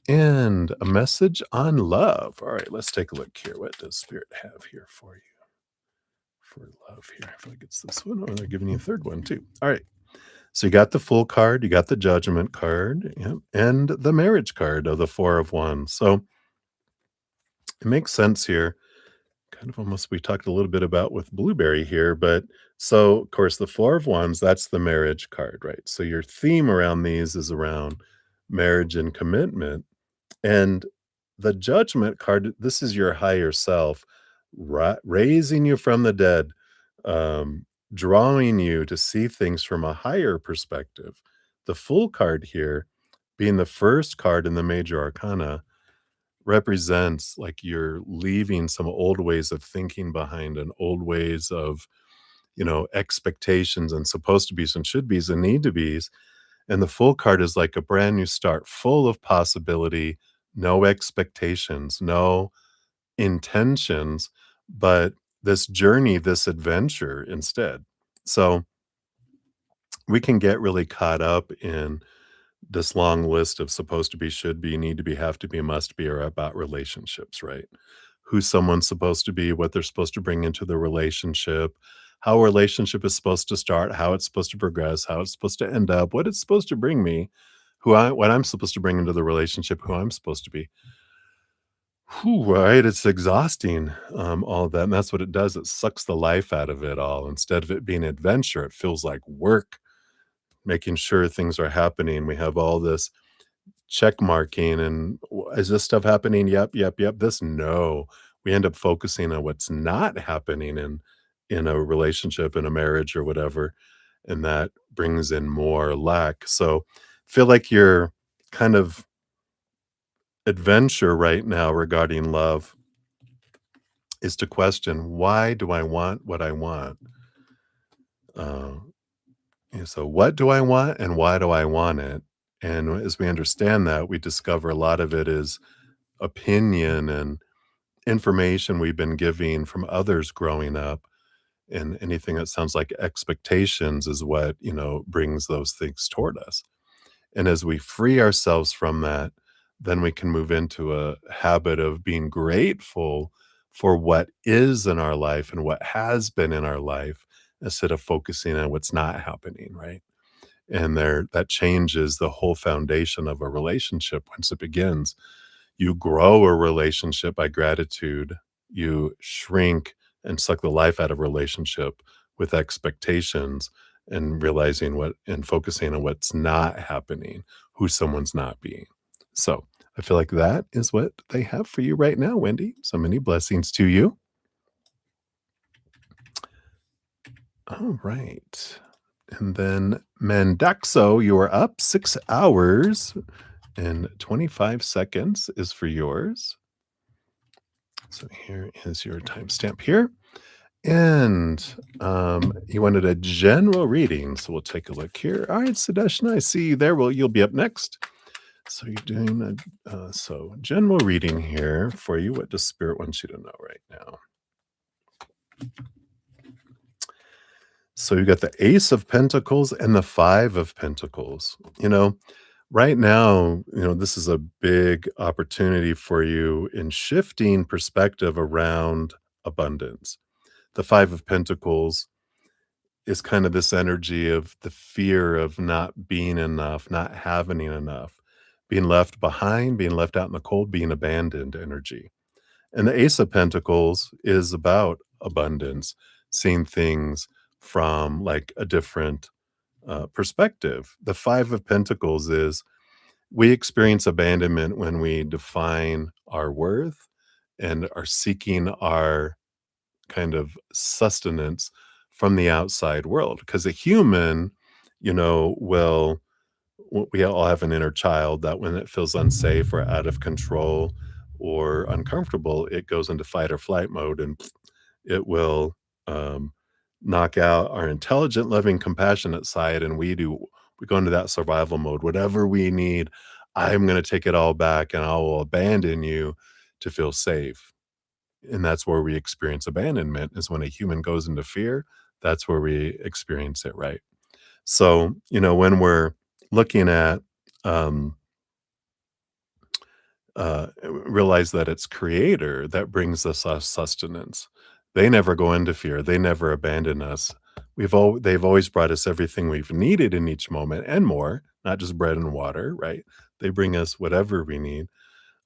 And a message on love. All right, let's take a look here. What does Spirit have here for you for love here? I feel like it's this one. Oh, they're giving you a third one too. All right. So you got the Fool card, you got the Judgment card, yep, and the Marriage card of the Four of Wands. So it makes sense here. Kind of almost we talked a little bit about with Blueberry here, but so of course the Four of Wands, that's the marriage card, right? So your theme around these is around marriage and commitment. And the Judgment card, this is your higher self raising you from the dead, drawing you to see things from a higher perspective. The Fool card here, being the first card in the major arcana, represents like you're leaving some old ways of thinking behind and old ways of, expectations and supposed to be's and should be's and need to be's. And the Full card is like a brand new start, full of possibility, no expectations, no intentions, but this journey, this adventure instead. So we can get really caught up in this long list of supposed to be, should be, need to be, have to be, must be, or about relationships, right? Who someone's supposed to be, what they're supposed to bring into the relationship, how a relationship is supposed to start, how it's supposed to progress, how it's supposed to end up, what it's supposed to bring me, what I'm supposed to bring into the relationship, who I'm supposed to be. Whew, right? It's exhausting, all of that, and that's what it does. It sucks the life out of it all. Instead of it being adventure, it feels like work, making sure things are happening. We have all this check marking and is this stuff happening? Yep, yep, yep. This no. We end up focusing on what's not happening in a relationship, in a marriage or whatever, and that brings in more lack. So feel like your kind of adventure right now regarding love is to question, why do I want what I want? Uh, so what do I want and why do I want it? And as we understand that, we discover a lot of it is opinion and information we've been giving from others growing up, and anything that sounds like expectations is what, brings those things toward us. And as we free ourselves from that, then we can move into a habit of being grateful for what is in our life and what has been in our life instead of focusing on what's not happening, right? And there that changes the whole foundation of a relationship once it begins. You grow a relationship by gratitude. You shrink and suck the life out of a relationship with expectations and realizing what and focusing on what's not happening, who someone's not being. So I feel like that is what they have for you right now, Wendy. So many blessings to you. All right. And then Mandaxo, you are up. 6 hours and 25 seconds is for yours. So here is your timestamp here. And you wanted a general reading. So we'll take a look here. All right, Sadeshna, I see you there. Well, you'll be up next. So you're doing so general reading here for you. What does Spirit want you to know right now? So you got the Ace of Pentacles and the Five of Pentacles. Right now, this is a big opportunity for you in shifting perspective around abundance. The Five of Pentacles is kind of this energy of the fear of not being enough, not having enough, being left behind, being left out in the cold, being abandoned energy. And the Ace of Pentacles is about abundance, seeing things from like a different perspective. The Five of Pentacles is we experience abandonment when we define our worth and are seeking our kind of sustenance from the outside world. Because a human, will we all have an inner child that when it feels unsafe or out of control or uncomfortable, it goes into fight or flight mode and it will um, knock out our intelligent, loving, compassionate side. And we go into that survival mode. Whatever we need, I'm going to take it all back and I will abandon you to feel safe. And that's where we experience abandonment is when a human goes into fear. That's where we experience it, right? So, when we're looking at um, realize that it's creator that brings us sustenance. They never go into fear. They never abandon us. They've always brought us everything we've needed in each moment and more, not just bread and water, right? They bring us whatever we need.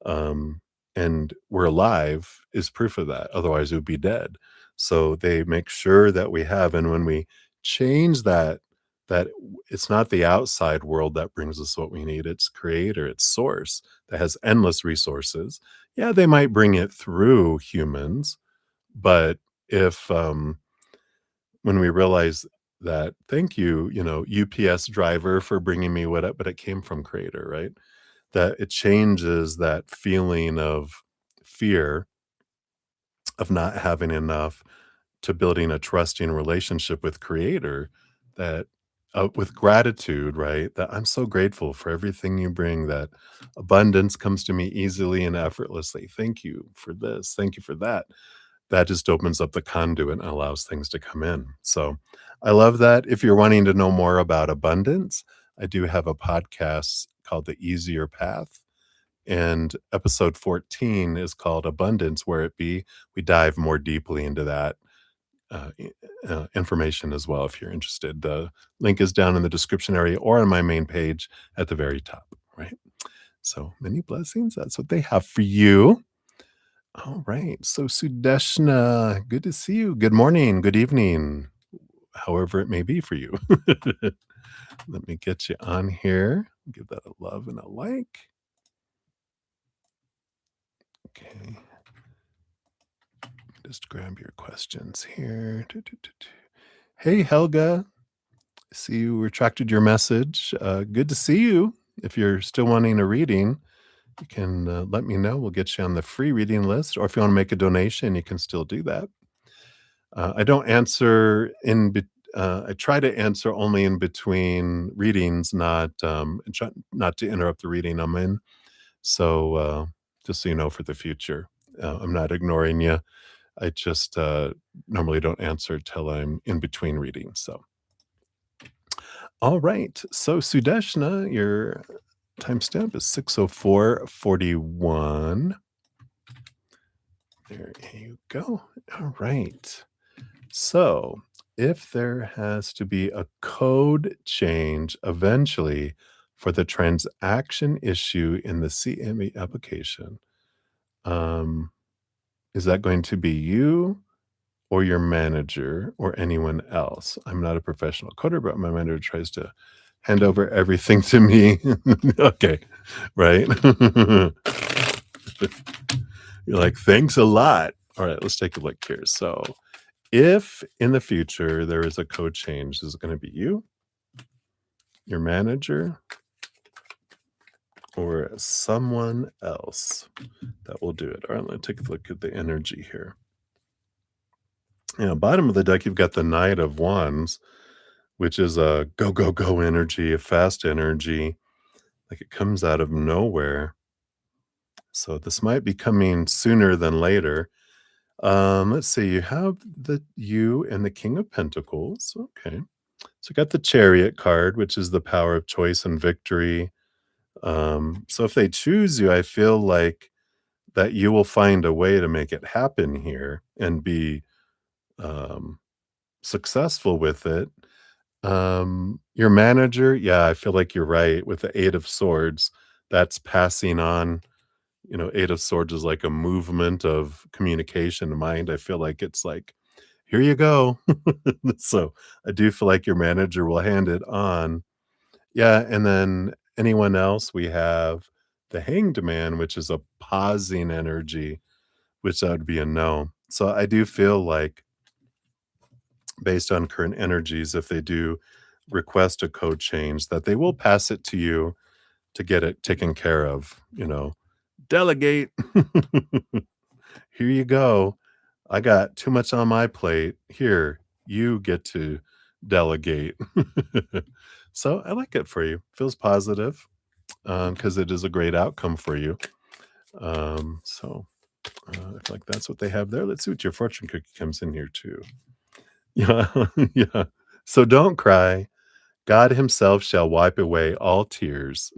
Um, and we're alive is proof of that. Otherwise, we'd be dead. So they make sure that we have. And when we change that it's not the outside world that brings us what we need. It's creator, it's source that has endless resources. Yeah, they might bring it through humans, but if when we realize that, thank you, UPS driver for bringing me what up, but it came from creator, right? That it changes that feeling of fear of not having enough to building a trusting relationship with creator that with gratitude, right? That I'm so grateful for everything you bring, that abundance comes to me easily and effortlessly. Thank you for this. Thank you for that. that just opens up the conduit and allows things to come in. So I love that. If you're wanting to know more about abundance, I do have a podcast called The Easier Path. And episode 14 is called Abundance, where it be. We dive more deeply into that information as well if you're interested. The link is down in the description area or on my main page at the very top, right? So many blessings. That's what they have for you. All right. So Sudeshna, good to see you. Good morning, good evening, however it may be for you. Let me get you on here. Give that a love and a like. Okay. Just grab your questions here. Hey, Helga. See you retracted your message. Good to see you. If you're still wanting a reading, you can let me know. We'll get you on the free reading list. Or if you want to make a donation, you can still do that. I don't answer I try to answer only in between readings, not to interrupt the reading I'm in. So just so you know for the future, I'm not ignoring you. I just normally don't answer till I'm in between readings. So, all right. So Sudeshna, your timestamp is 6:04:41. There you go. All right. So if there has to be a code change eventually for the transaction issue in the CME application, is that going to be you or your manager or anyone else? I'm not a professional coder, but my manager tries to hand over everything to me. Okay, right? You're like, thanks a lot. All right, let's take a look here. So if in the future there is a code change, is it going to be you, your manager, or someone else that will do it? All right, let's take a look at the energy here. Bottom of the deck, you've got the Knight of Wands, which is a go, go, go energy, a fast energy, like it comes out of nowhere. So this might be coming sooner than later. Let's see, you have you and the King of Pentacles. Okay. So you got the Chariot card, which is the power of choice and victory. So if they choose you, I feel like that you will find a way to make it happen here and be successful with it. Your manager, yeah, I feel like you're right with the Eight of Swords. That's passing on. Eight of Swords is like a movement of communication in mind. I feel like it's like, here you go. So I do feel like your manager will hand it on. Yeah, and then anyone else, we have the Hanged Man, which is a pausing energy, which that would be a no. So I do feel like based on current energies, if they do request a code change, that they will pass it to you to get it taken care of. Delegate. Here you go. I got too much on my plate. Here, you get to delegate. So I like it for you. Feels positive because it is a great outcome for you. So I feel like that's what they have there. Let's see what your fortune cookie comes in here too. Yeah, yeah. So don't cry. God himself shall wipe away all tears.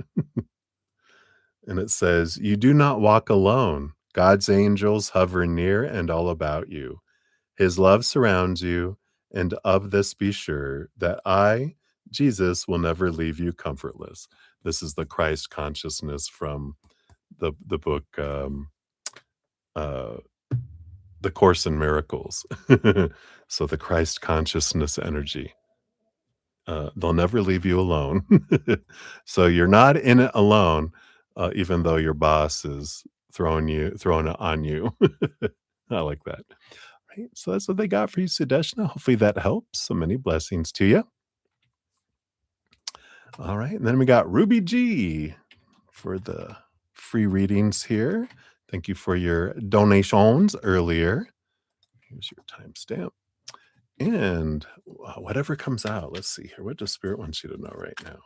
And it says, you do not walk alone. God's angels hover near and all about you. His love surrounds you, and of this be sure that I, Jesus, will never leave you comfortless. This is the Christ consciousness from the book, uh, The Course in Miracles. So the Christ consciousness energy. They'll never leave you alone. So you're not in it alone, even though your boss is throwing it on you. I like that. Right. So that's what they got for you, Sudeshna. Hopefully that helps. So many blessings to you. All right. And then we got Ruby G for the free readings here. Thank you for your donations earlier. Here's your timestamp. And whatever comes out, let's see here. What does Spirit want you to know right now?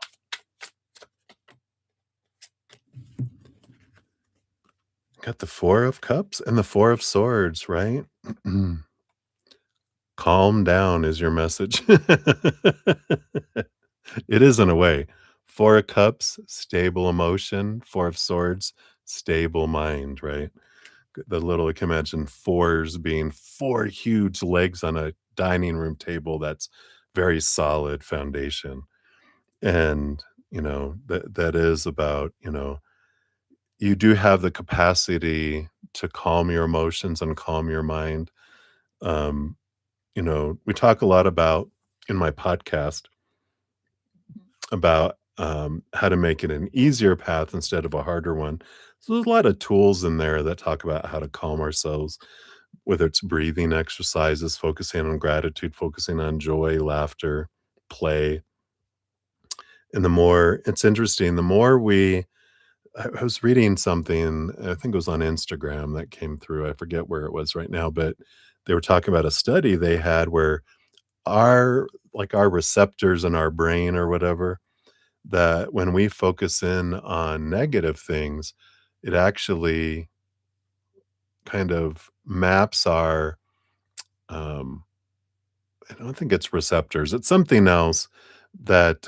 Got the 4 of Cups and the 4 of Swords, right? Calm down is your message. It is in a way. 4 of Cups, stable emotion. 4 of Swords, stable mind, right? The little I can imagine fours being 4 huge legs on a dining room table that's very solid foundation. And, that is about, you do have the capacity to calm your emotions and calm your mind. Um, we talk a lot about in my podcast about how to make it an easier path instead of a harder one. So there's a lot of tools in there that talk about how to calm ourselves, whether it's breathing exercises, focusing on gratitude, focusing on joy, laughter, play. And the more it's interesting, the more I was reading something, I think it was on Instagram that came through. I forget where it was right now, but they were talking about a study they had where our receptors in our brain or whatever, that when we focus in on negative things, it actually kind of maps our, um, I don't think it's receptors, it's something else that,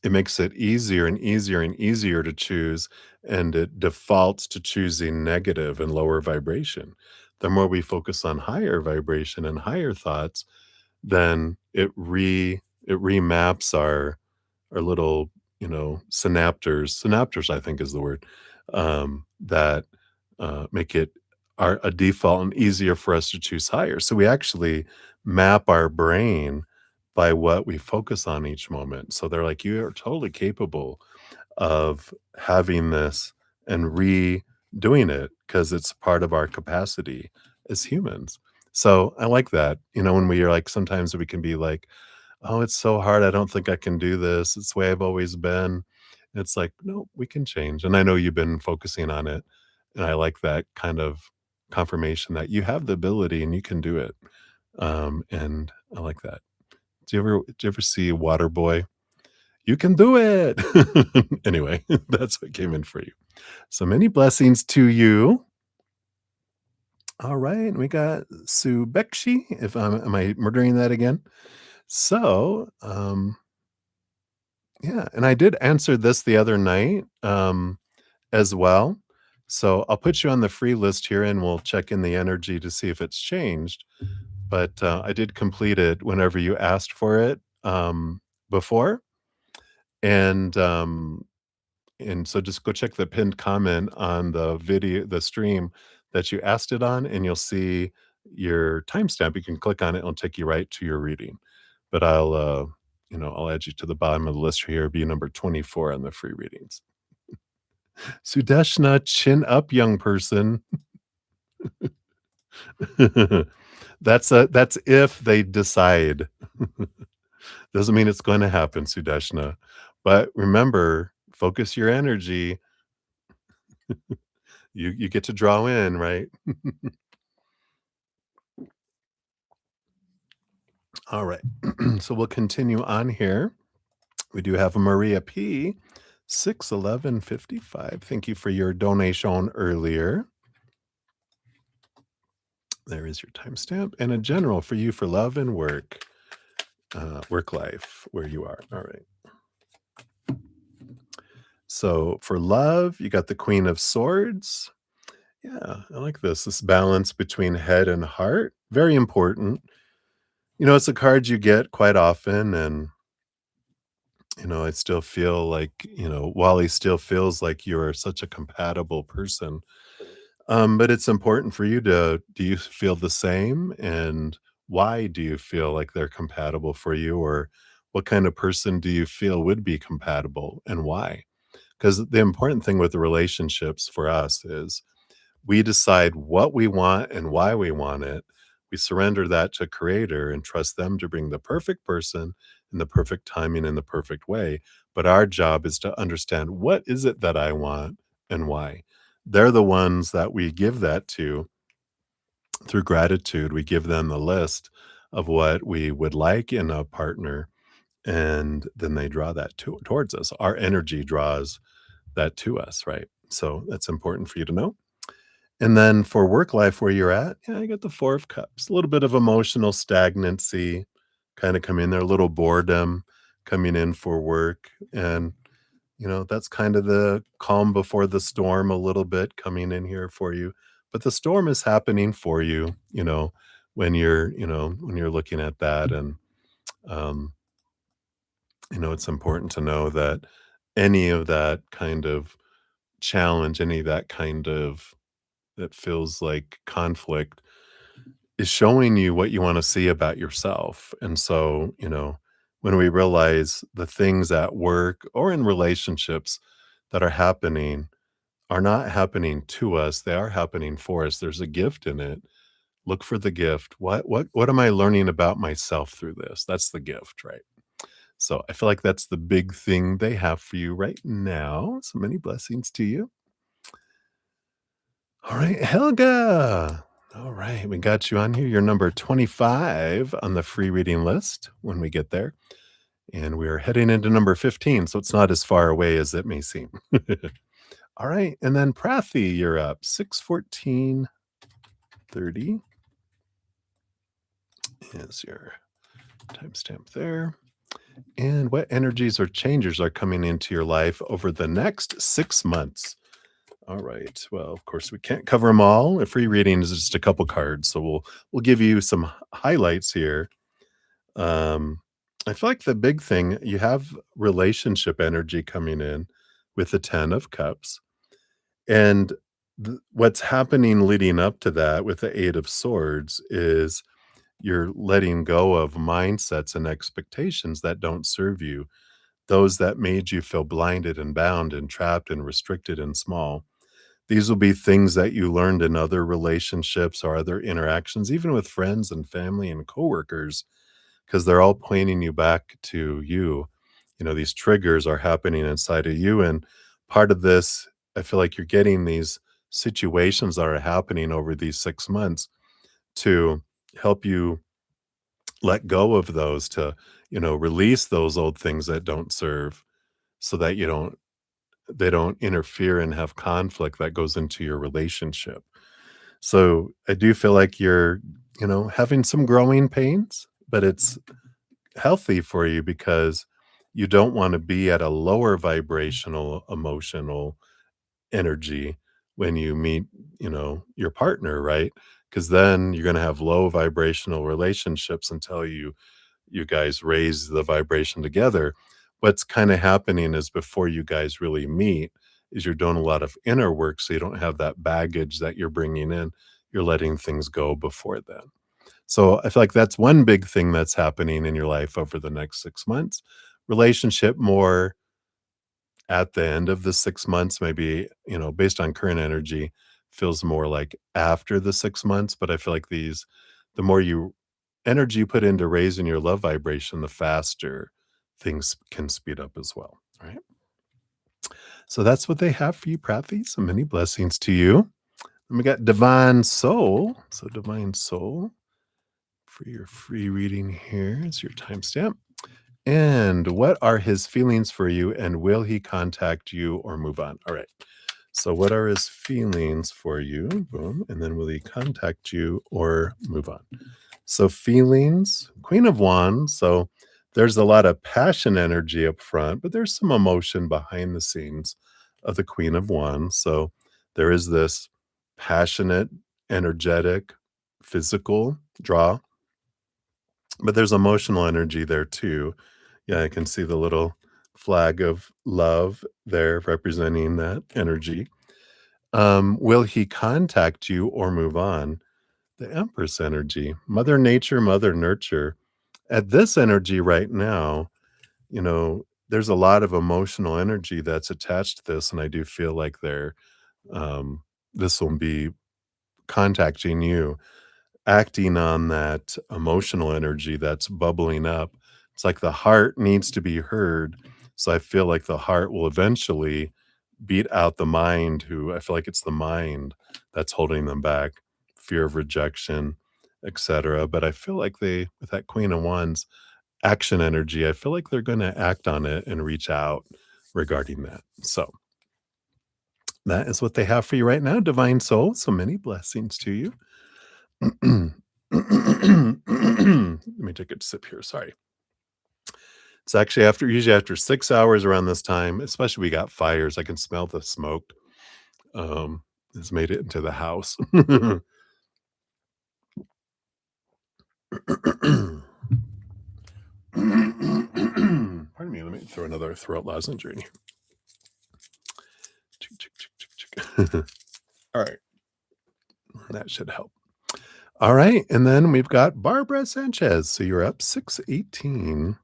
it makes it easier and easier and easier to choose, and it defaults to choosing negative and lower vibration. The more we focus on higher vibration and higher thoughts, then it remaps our little, synaptors, I think is the word, that, make it a default and easier for us to choose higher. So we actually map our brain by what we focus on each moment. So they're like, "You are totally capable of having this and redoing it because it's part of our capacity as humans." So I like that. When we are like, sometimes we can be like, "Oh, it's so hard. I don't think I can do this. It's the way I've always been." It's like, no, we can change. And I know you've been focusing on it. And I like that kind of confirmation that you have the ability and you can do it. And I like that. Do you ever see Waterboy? You can do it. Anyway, that's what came in for you. So many blessings to you. All right, we got Subekshi. If am I murdering that again? So, yeah, and I did answer this the other night, as well. So I'll put you on the free list here, and we'll check in the energy to see if it's changed. But I did complete it whenever you asked for it before, and so just go check the pinned comment on the video, the stream that you asked it on, and you'll see your timestamp. You can click on it; it'll take you right to your reading. But I'll add you to the bottom of the list here. Be number 24 on the free readings. Sudeshna, chin up, young person. That's if they decide. Doesn't mean it's going to happen, Sudeshna. But remember, focus your energy. You get to draw in, right? All right. So we'll continue on here. We do have a Maria P. 61155. Thank you for your donation earlier. There is your timestamp and a general for you for love and work life, where you are. All right. So for love, you got the Queen of Swords. Yeah, I like this balance between head and heart. Very important. It's a card you get quite often. And, I still feel like, Wally still feels like you're such a compatible person. But it's important for you do you feel the same? And why do you feel like they're compatible for you? Or what kind of person do you feel would be compatible and why? Because the important thing with the relationships for us is we decide what we want and why we want it. We surrender that to Creator and trust them to bring the perfect person in the perfect timing in the perfect way. But our job is to understand, what is it that I want and why? They're the ones that we give that to through gratitude. We give them the list of what we would like in a partner, and then they draw that towards us. Our energy draws that to us, right? So that's important for you to know. And then for work life where you're at, yeah, I got the 4 of Cups. A little bit of emotional stagnancy kinda come in there, a little boredom coming in for work, and, that's kind of the calm before the storm a little bit coming in here for you. But the storm is happening for you, when you're looking at that, and, um, it's important to know that any of that kind of challenge, any of that kind of that feels like conflict is showing you what you want to see about yourself. And so, when we realize the things at work or in relationships that are not happening to us, they are happening for us. There's a gift in it. Look for the gift. What am I learning about myself through this? That's the gift, right? So I feel like that's the big thing they have for you right now. So many blessings to you. All right, Helga. All right, we got you on here. You're number 25 on the free reading list when we get there. And we're heading into number 15, so it's not as far away as it may seem. All right, and then Prathy, you're up. 61430 is your timestamp there. And what energies or changes are coming into your life over the next 6 months? All right. Well, of course, we can't cover them all. A free reading is just a couple cards, so we'll give you some highlights here. Um, I feel like the big thing you have relationship energy coming in with the 10 of Cups, and what's happening leading up to that with the 8 of Swords is you're letting go of mindsets and expectations that don't serve you, those that made you feel blinded and bound and trapped and restricted and small. These will be things that you learned in other relationships or other interactions, even with friends and family and coworkers, because they're all pointing you back to you. These triggers are happening inside of you. And part of this, I feel like you're getting these situations that are happening over these 6 months to help you let go of those, to, release those old things that don't serve so that they don't interfere and have conflict that goes into your relationship. So I do feel like you're, having some growing pains, but it's healthy for you because you don't want to be at a lower vibrational emotional energy when you meet, your partner, right? Because then you're going to have low vibrational relationships until you guys raise the vibration together. What's kind of happening is before you guys really meet is you're doing a lot of inner work, so you don't have that baggage that you're bringing in. You're letting things go before then. So I feel like that's one big thing that's happening in your life over the next 6 months. Relationship more at the end of the 6 months, maybe, based on current energy, feels more like after the 6 months. But I feel like the more energy you put into raising your love vibration, the faster things can speed up as well. All right. So that's what they have for you, Prathy. So many blessings to you. And we got Divine Soul. So Divine Soul for your free reading here is your timestamp. And what are his feelings for you? And will he contact you or move on? All right. So what are his feelings for you? Boom. And then will he contact you or move on? So feelings, Queen of Wands. So there's a lot of passion energy up front, but there's some emotion behind the scenes of the Queen of Wands. So there is this passionate, energetic, physical draw, but there's emotional energy there too. Yeah, I can see the little flag of love there representing that energy. Will he contact you or move on? The Empress energy, Mother Nature, Mother Nurture. At this energy right now, there's a lot of emotional energy that's attached to this, and I do feel like this will be contacting you, acting on that emotional energy that's bubbling up. It's like the heart needs to be heard. So I feel like the heart will eventually beat out the mind, who I feel like it's the mind that's holding them back, fear of rejection, etc. But I feel like with that Queen of Wands action energy, I feel like they're going to act on it and reach out regarding that. So That is what they have for you right now, divine soul. So many blessings to you. Let me take a sip here. Sorry. It's actually usually after 6 hours around this time, especially we got fires. I can smell the smoke. Has made it into the house. Pardon me. Let me throw another throat lozenge in here. All right. That should help. All right. And then we've got Barbara Sanchez. So you're up 618.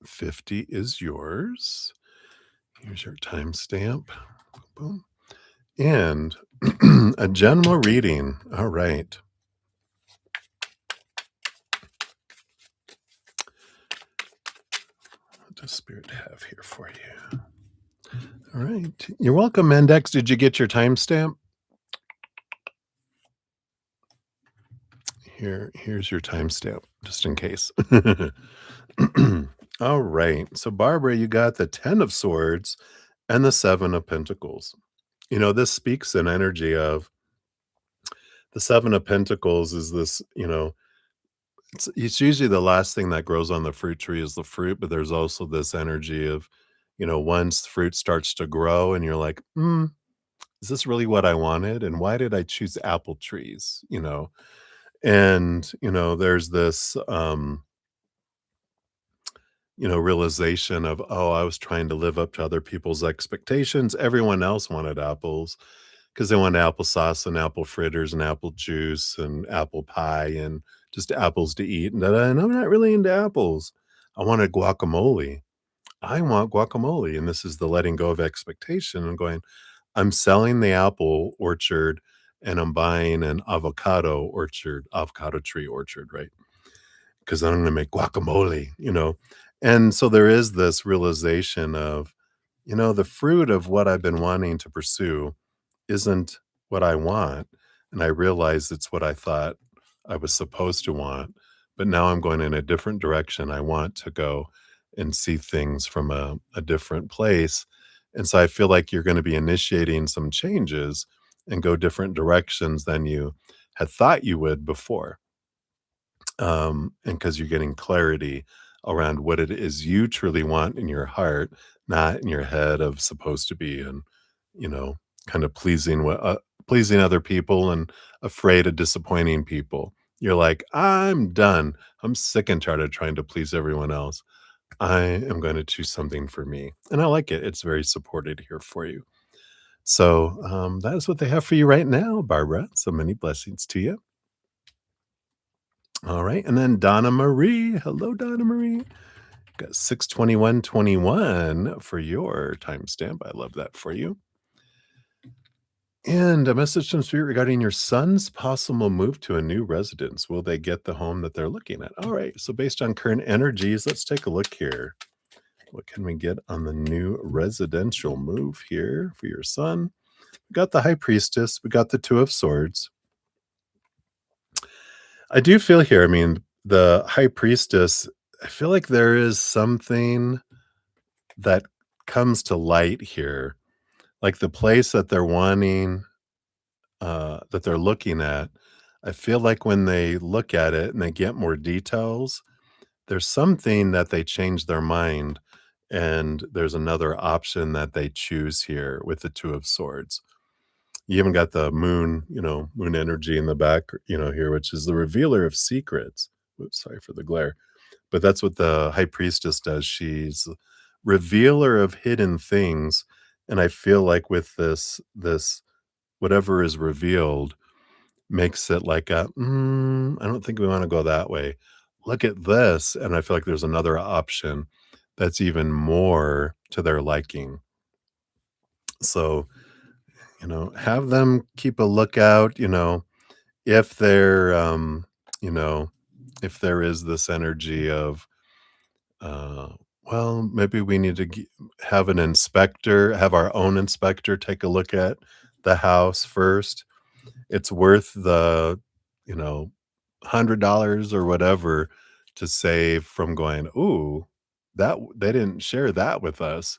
50 is yours. Here's your timestamp. Boom. And a general reading. All right. What does Spirit have here for you? All right. You're welcome, Mendex. Did you get your timestamp? Here's your timestamp, just in case. All right. So, Barbara, you got the 10 of Swords and the 7 of Pentacles. This speaks an energy of the 7 of Pentacles is this, it's usually the last thing that grows on the fruit tree is the fruit, but there's also this energy of, once fruit starts to grow and you're like, is this really what I wanted? And why did I choose apple trees? And, there's this, realization of, oh, I was trying to live up to other people's expectations. Everyone else wanted apples because they wanted applesauce and apple fritters and apple juice and apple pie and just apples to eat. And I'm not really into apples. I wanted guacamole. I want guacamole. And this is the letting go of expectation and going, I'm selling the apple orchard and I'm buying an avocado tree orchard, right? Because I'm going to make guacamole. And so there is this realization of, the fruit of what I've been wanting to pursue isn't what I want. And I realize it's what I thought I was supposed to want. But now I'm going in a different direction. I want to go and see things from a different place. And so I feel like you're going to be initiating some changes and go different directions than you had thought you would before. And because you're getting clarity around what it is you truly want in your heart, not in your head of supposed to be, and you know, kind of pleasing other people and afraid of disappointing people. You're like, I'm done. I'm sick and tired of trying to please everyone else. I am going to choose something for me, and I like it. It's very supported here for you. So that is what they have for you right now, Barbara. So many blessings to you. All right. And then Donna Marie. Hello, Donna Marie. Got 62121 for your timestamp. I love that for you. And a message from Spirit regarding your son's possible move to a new residence. Will they get the home that they're looking at? All right. So, based on current energies, let's take a look here. What can we get on the new residential move here for your son? We got the High Priestess. We got the Two of Swords. I do feel here, I mean, the High Priestess, I feel like there is something that comes to light here. Like the place that they're wanting, that they're looking at, I feel like when they look at it and they get more details, there's something that they change their mind, and there's another option that they choose here with the Two of Swords. You even got the moon, moon energy in the back, here, which is the revealer of secrets. Oops, sorry for the glare. But that's what the High Priestess does. She's revealer of hidden things. And I feel like with this whatever is revealed makes it like I don't think we want to go that way. Look at this. And I feel like there's another option that's even more to their liking. So, have them keep a lookout, if they're, you know, if there is this energy of, uh, well, maybe we need to have have our own inspector take a look at the house first. It's worth the, $100 or whatever to save from going, ooh, that they didn't share that with us.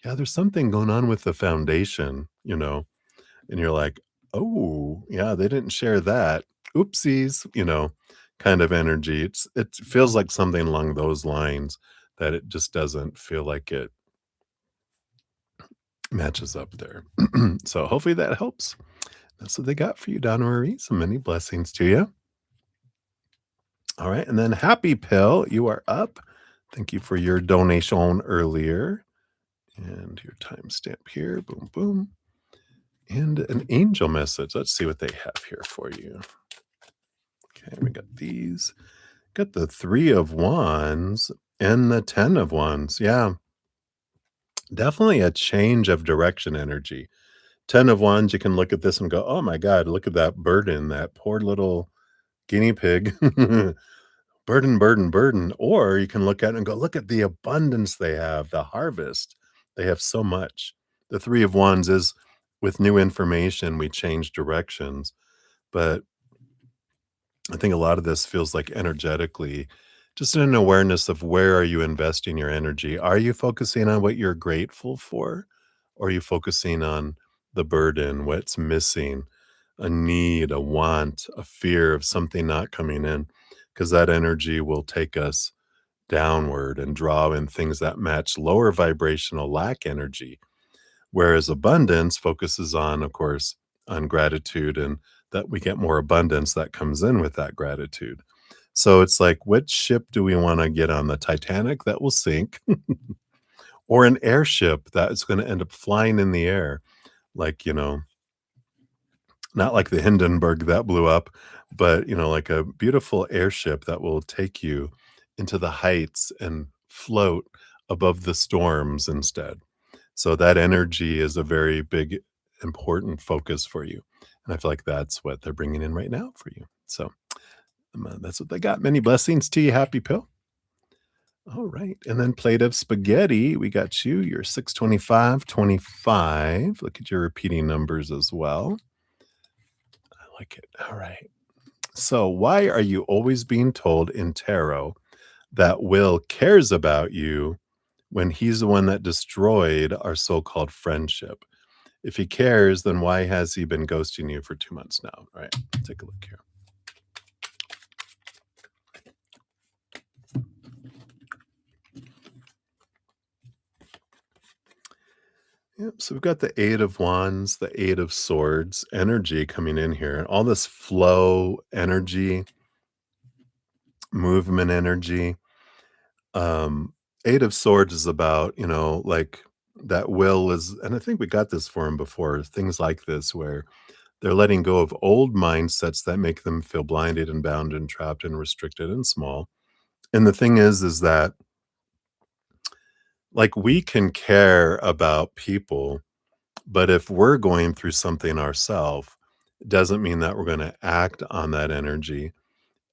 yeah, there's something going on with the foundation, and you're like, "Oh, yeah, they didn't share that. Oopsies," kind of energy. It feels like something along those lines that it just doesn't feel like it matches up there. So hopefully that helps. That's what they got for you, Donna Marie. So many blessings to you. All right, and then Happy Pill, you are up. Thank you for your donation earlier. And your timestamp here. Boom, boom. And an angel message. Let's see what they have here for you. Okay, we got these. Got the 3 of Wands and the 10 of Wands. Yeah, definitely a change of direction energy. 10 of Wands, you can look at this and go, oh my God, look at that burden, that poor little guinea pig. Burden, burden, burden. Or you can look at it and go, look at the abundance they have, the harvest. They have so much. The 3 of Wands is with new information, we change directions. But I think a lot of this feels like energetically just an awareness of where are you investing your energy? Are you focusing on what you're grateful for? Or are you focusing on the burden, what's missing, a need, a want, a fear of something not coming in? Because that energy will take us downward and draw in things that match lower vibrational lack energy. Whereas abundance focuses on, of course, on gratitude and that we get more abundance that comes in with that gratitude. So it's like, which ship do we want to get on? The Titanic that will sink or an airship that is going to end up flying in the air? Like, not like the Hindenburg that blew up, but, like a beautiful airship that will take you into the heights and float above the storms instead. So that energy is a very big, important focus for you. And I feel like that's what they're bringing in right now for you. So that's what they got. Many blessings to you. Happy pill. All right. And then plate of spaghetti. We got you. You're 62525. Look at your repeating numbers as well. I like it. All right. So, why are you always being told in tarot that Will cares about you when he's the one that destroyed our so called friendship? If he cares, then why has he been ghosting you for 2 months now? All right, take a look here. Yep, so we've got the 8 of Wands, the 8 of Swords energy coming in here, and all this flow energy, movement energy. Um, 8 of Swords is about, like that Will is, and I think we got this for him before, things like this where they're letting go of old mindsets that make them feel blinded and bound and trapped and restricted and small. And the thing is that like we can care about people, but if we're going through something ourselves, it doesn't mean that we're going to act on that energy.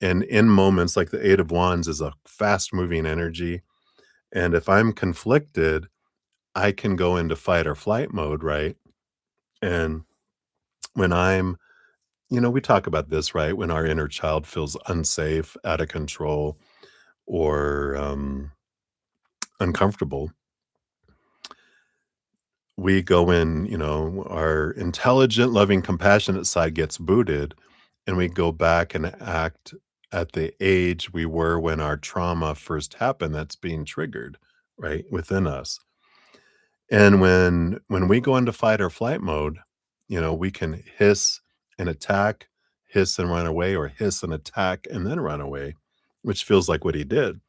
And in moments like the 8 of Wands is a fast moving energy. And if I'm conflicted, I can go into fight or flight mode, right? And when we talk about this, right? When our inner child feels unsafe, out of control, or uncomfortable, we go in, our intelligent, loving, compassionate side gets booted, and we go back and act at the age we were when our trauma first happened that's being triggered, right, within us. And when we go into fight or flight mode, we can hiss and attack, hiss and run away, or hiss and attack and then run away, which feels like what he did.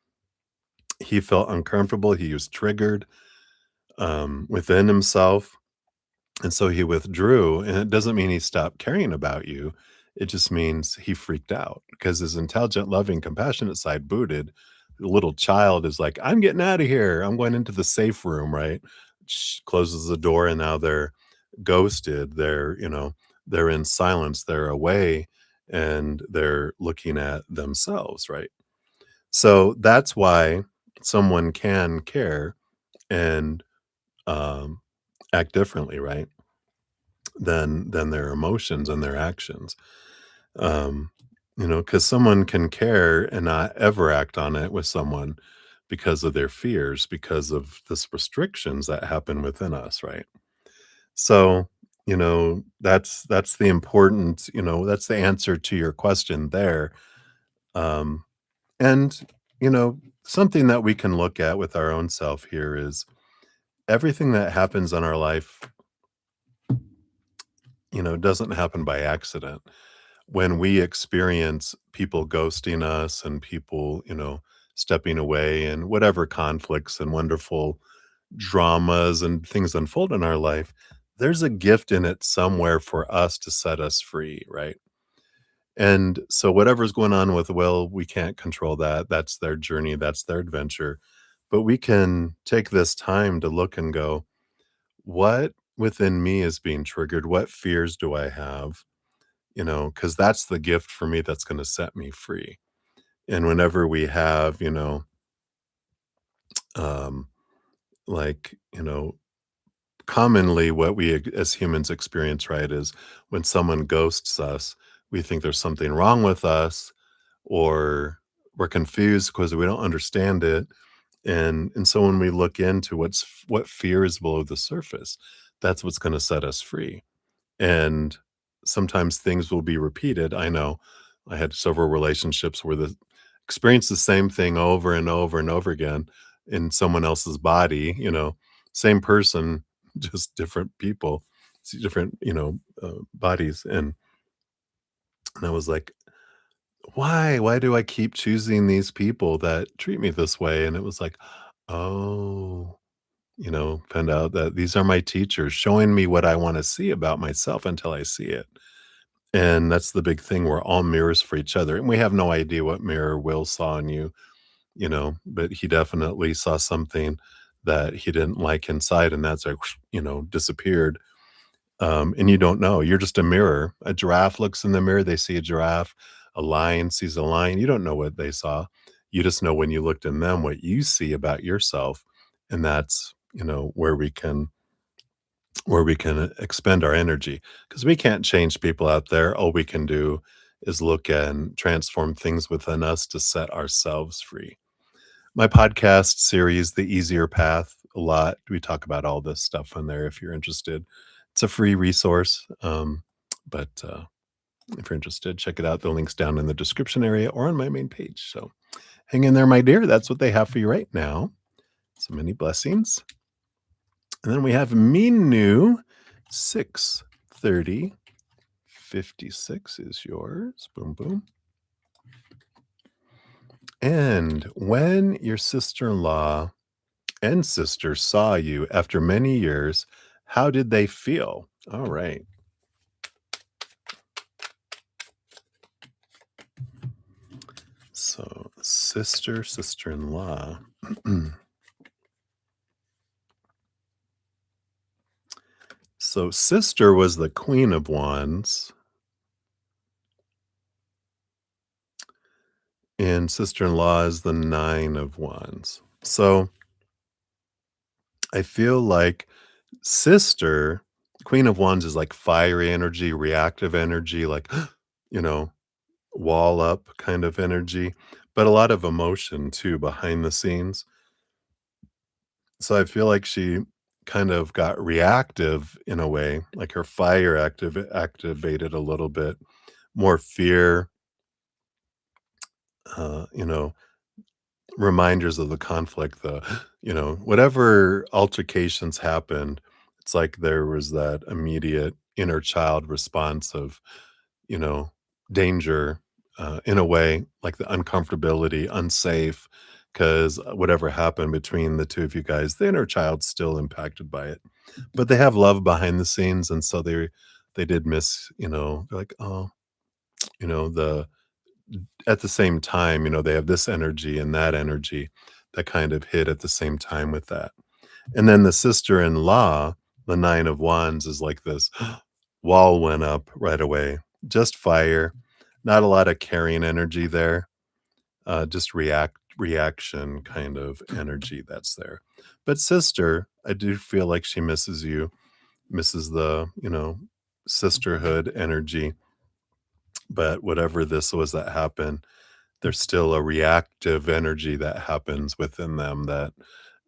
He felt uncomfortable, he was triggered, within himself. And so he withdrew, and it doesn't mean he stopped caring about you. It just means he freaked out because his intelligent, loving, compassionate side booted. The little child is like, I'm getting out of here. I'm going into the safe room, right? Closes the door, and now they're ghosted. They're in silence. They're away, and they're looking at themselves, right? So that's why someone can care and um, act differently, right? Than their emotions and their actions. Because someone can care and not ever act on it with someone because of their fears, because of this restrictions that happen within us, right? So, that's the important, that's the answer to your question there. Um, and, something that we can look at with our own self here is everything that happens in our life, doesn't happen by accident. When we experience people ghosting us and people, stepping away and whatever conflicts and wonderful dramas and things unfold in our life, there's a gift in it somewhere for us to set us free, right? And so whatever's going on with Will, we can't control that. That's their journey, that's their adventure. But we can take this time to look and go, what within me is being triggered? What fears do I have? Because that's the gift for me that's going to set me free. And whenever we have, um, like, commonly what we as humans experience, right, is when someone ghosts us, we think there's something wrong with us or we're confused because we don't understand it. And so when we look into what fear is below the surface, that's what's going to set us free. And sometimes things will be repeated. I know I had several relationships where the experience the same thing over and over and over again in someone else's body, same person, just different people, different, bodies. And I was like, why do I keep choosing these people that treat me this way? And it was like, oh, found out that these are my teachers showing me what I want to see about myself until I see it. And that's the big thing. We're all mirrors for each other. And we have no idea what mirror Will saw in you, but he definitely saw something that he didn't like inside. And that's like, disappeared. And you don't know. You're just a mirror. A giraffe looks in the mirror, they see a giraffe. A lion sees a lion. You don't know what they saw. You just know when you looked in them what you see about yourself. And that's, where we can expend our energy because we can't change people out there. All we can do is look and transform things within us to set ourselves free. My podcast series, The Easier Path, a lot. We talk about all this stuff on there if you're interested. It's a free resource. But if you're interested, check it out. The link's down in the description area or on my main page. So hang in there, my dear. That's what they have for you right now. So many blessings. And then we have Minu 63056 is yours. Boom, boom. And when your sister-in-law and sister saw you after many years, how did they feel? All right. So, sister-in-law. So, sister was the Queen of Wands, and sister-in-law is the Nine of Wands. So, I feel like sister, Queen of Wands is like fiery energy, reactive energy, like, you know, wall up kind of energy, but a lot of emotion too behind the scenes. So I feel like she kind of got reactive in a way, like her fire activated a little bit more fear, uh, you know, reminders of the conflict, whatever altercations happened, it's like there was that immediate inner child response of, you know, danger, in a way, like the uncomfortability, unsafe, because whatever happened between the two of you guys, the inner child's still impacted by it. But they have love behind the scenes, and so they did miss, they're like, oh, the at the same time, they have this energy and that energy that kind of hit at the same time with that. And then the sister-in-law, the Nine of Wands, is like this wall went up right away. Just fire, not a lot of carrying energy there, just reaction kind of energy that's there. But sister, I do feel like she misses you, misses the, sisterhood energy. But whatever this was that happened, There's still a reactive energy that happens within them that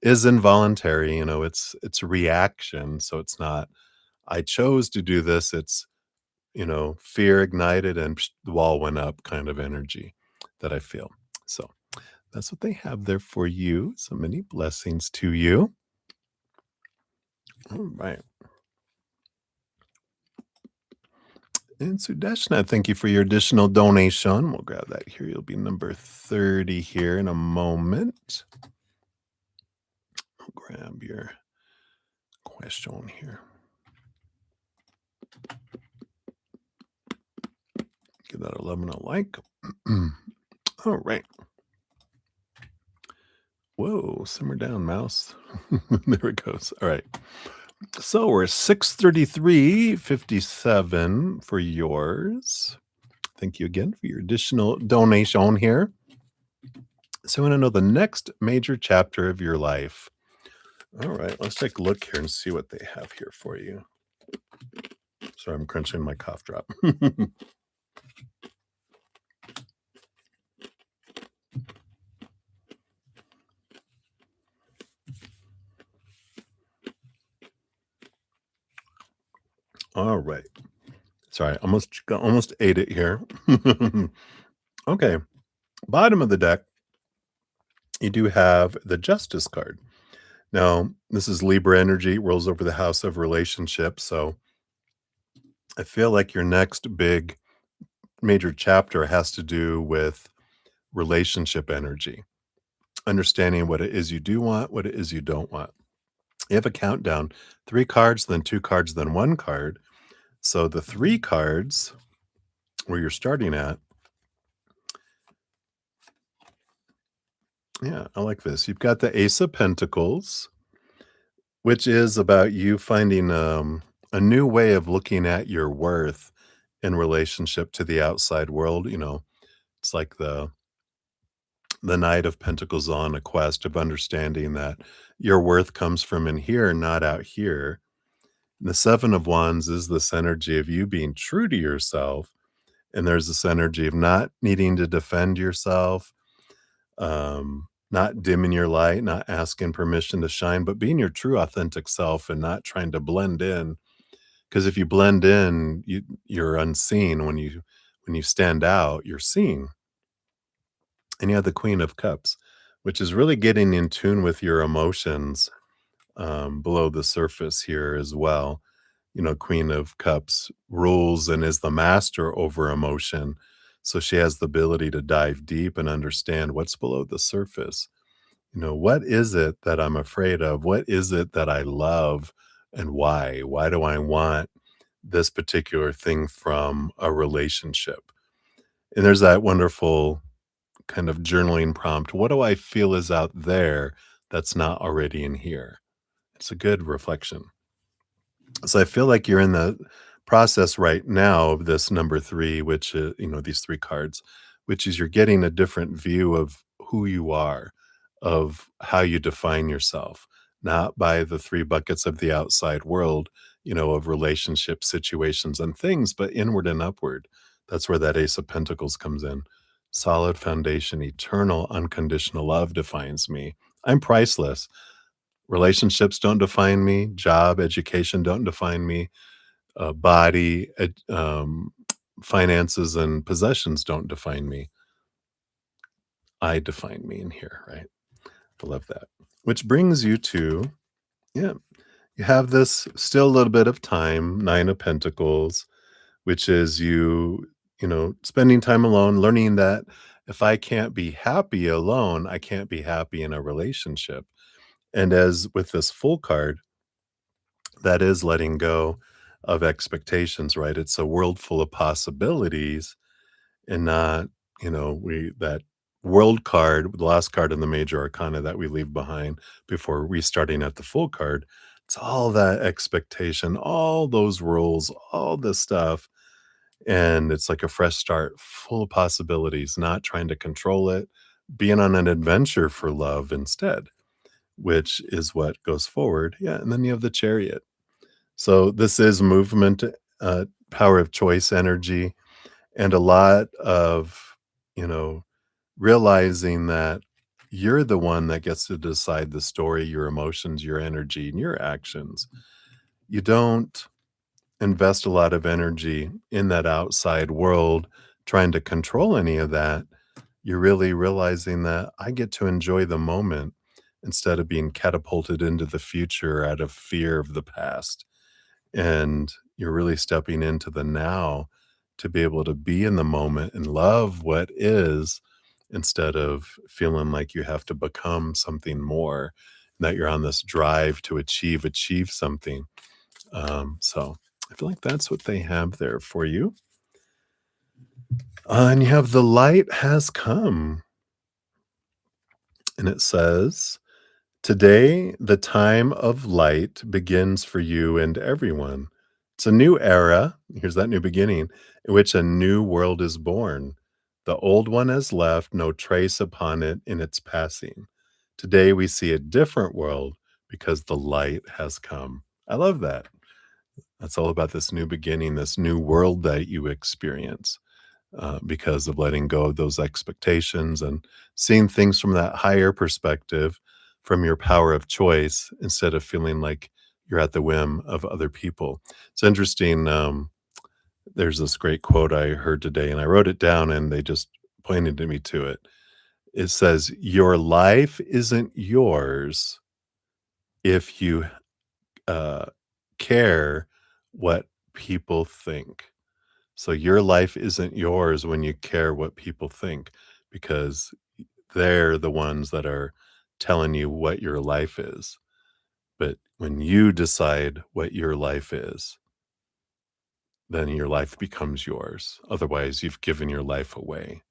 is involuntary, it's a reaction, so it's not, "I chose to do this," it's, fear ignited and the wall went up kind of energy that I feel. So, that's what they have there for you, so many blessings to you. Alright. And Sudeshna, thank you for your additional donation. We'll grab that here. You'll be number 30 here in a moment. I'll grab your question here. Give that 11 a like. All right. Whoa, simmer down, mouse. There it goes. All right. So we're 633.57 for yours. Thank you again for your additional donation here. So I want to know the next major chapter of your life. All right, let's take a look here and see what they have here for you. Sorry, I'm crunching my cough drop. All right. Sorry, almost ate it here. Okay. Bottom of the deck, you do have the Justice card. Now, this is Libra energy, rolls over the house of relationships. So I feel like your next big major chapter has to do with relationship energy, understanding what it is you do want, what it is you don't want. You have a countdown, 3 cards, then 2 cards, then 1 card. So the 3 cards where you're starting at, yeah, I like this. You've got the Ace of Pentacles, which is about you finding a new way of looking at your worth in relationship to the outside world. It's like the Knight of Pentacles on a quest of understanding that your worth comes from in here, not out here. And the Seven of Wands is this energy of you being true to yourself. And there's this energy of not needing to defend yourself, not dimming your light, not asking permission to shine, but being your true authentic self and not trying to blend in. Because if you blend in, you're unseen. When you stand out, you're seen. And you have the Queen of Cups, which is really getting in tune with your emotions below the surface here as well. Queen of Cups rules and is the master over emotion. So she has the ability to dive deep and understand what's below the surface. What is it that I'm afraid of? What is it that I love and why? Why do I want this particular thing from a relationship? And there's that wonderful kind of journaling prompt. What do I feel is out there that's not already in here? It's a good reflection. So I feel like you're in the process right now of this number 3, which, these 3 cards, which is you're getting a different view of who you are, of how you define yourself, not by the 3 buckets of the outside world, of relationship situations and things, but inward and upward. That's where that Ace of Pentacles comes in. Solid foundation, eternal, unconditional love defines me. I'm priceless. Relationships don't define me. Job, education don't define me. Body, finances, and possessions don't define me. I define me in here, right? I love that. Which brings you to, yeah, you have this still a little bit of time, 9 of Pentacles, which is spending time alone, learning that if I can't be happy alone, I can't be happy in a relationship. And as with this full card, that is letting go of expectations, right? It's a world full of possibilities and not, we that world card, the last card in the major arcana that we leave behind before restarting at the full card. It's all that expectation, all those rules, all this stuff. And it's like a fresh start, full of possibilities, not trying to control it, being on an adventure for love instead, which is what goes forward. Yeah. And then you have the Chariot. So this is movement, power of choice energy, and a lot of, you know, realizing that you're the one that gets to decide the story, your emotions, your energy, and your actions. You don't invest a lot of energy in that outside world trying to control any of that. You're really realizing that I get to enjoy the moment instead of being catapulted into the future out of fear of the past. And you're really stepping into the now to be able to be in the moment and love what is instead of feeling like you have to become something more, that you're on this drive to achieve something. So I feel like that's what they have there for you. And you have the light has come, and it says, today, the time of light begins for you and everyone. It's a new era. Here's that new beginning in which a new world is born. The old one has left, no trace upon it in its passing. Today, we see a different world because the light has come. I love that. That's all about this new beginning, this new world that you experience because of letting go of those expectations and seeing things from that higher perspective, from your power of choice, instead of feeling like you're at the whim of other people. It's interesting. There's this great quote I heard today, and I wrote it down, and they just pointed to me to it. It says, your life isn't yours if you uh, care what people think. So your life isn't yours when you care what people think, because they're the ones that are telling you what your life is. But when you decide what your life is, then your life becomes yours. Otherwise, you've given your life away.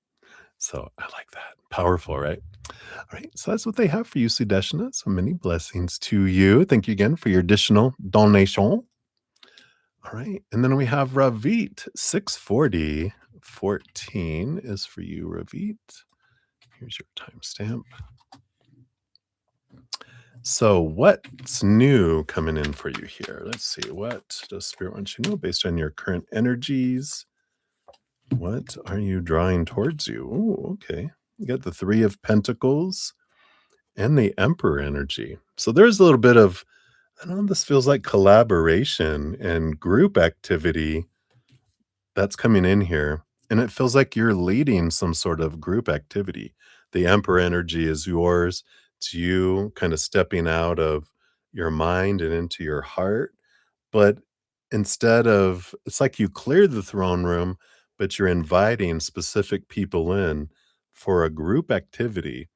So I like that. Powerful, right? All right. So that's what they have for you, Sudeshna. So many blessings to you. Thank you again for your additional donation. All right. And then we have Ravit, 64014 is for you, Ravit. Here's your timestamp. So, what's new coming in for you here? Let's see. What does Spirit want you to know based on your current energies? What are you drawing towards you? Oh, okay. You got the Three of Pentacles and the Emperor energy. So, there's a little bit of, I don't know, this feels like collaboration and group activity that's coming in here, and it feels like you're leading some sort of group activity. The Emperor energy is yours. It's you kind of stepping out of your mind and into your heart. But instead of, it's like you cleared the throne room, but you're inviting specific people in for a group activity,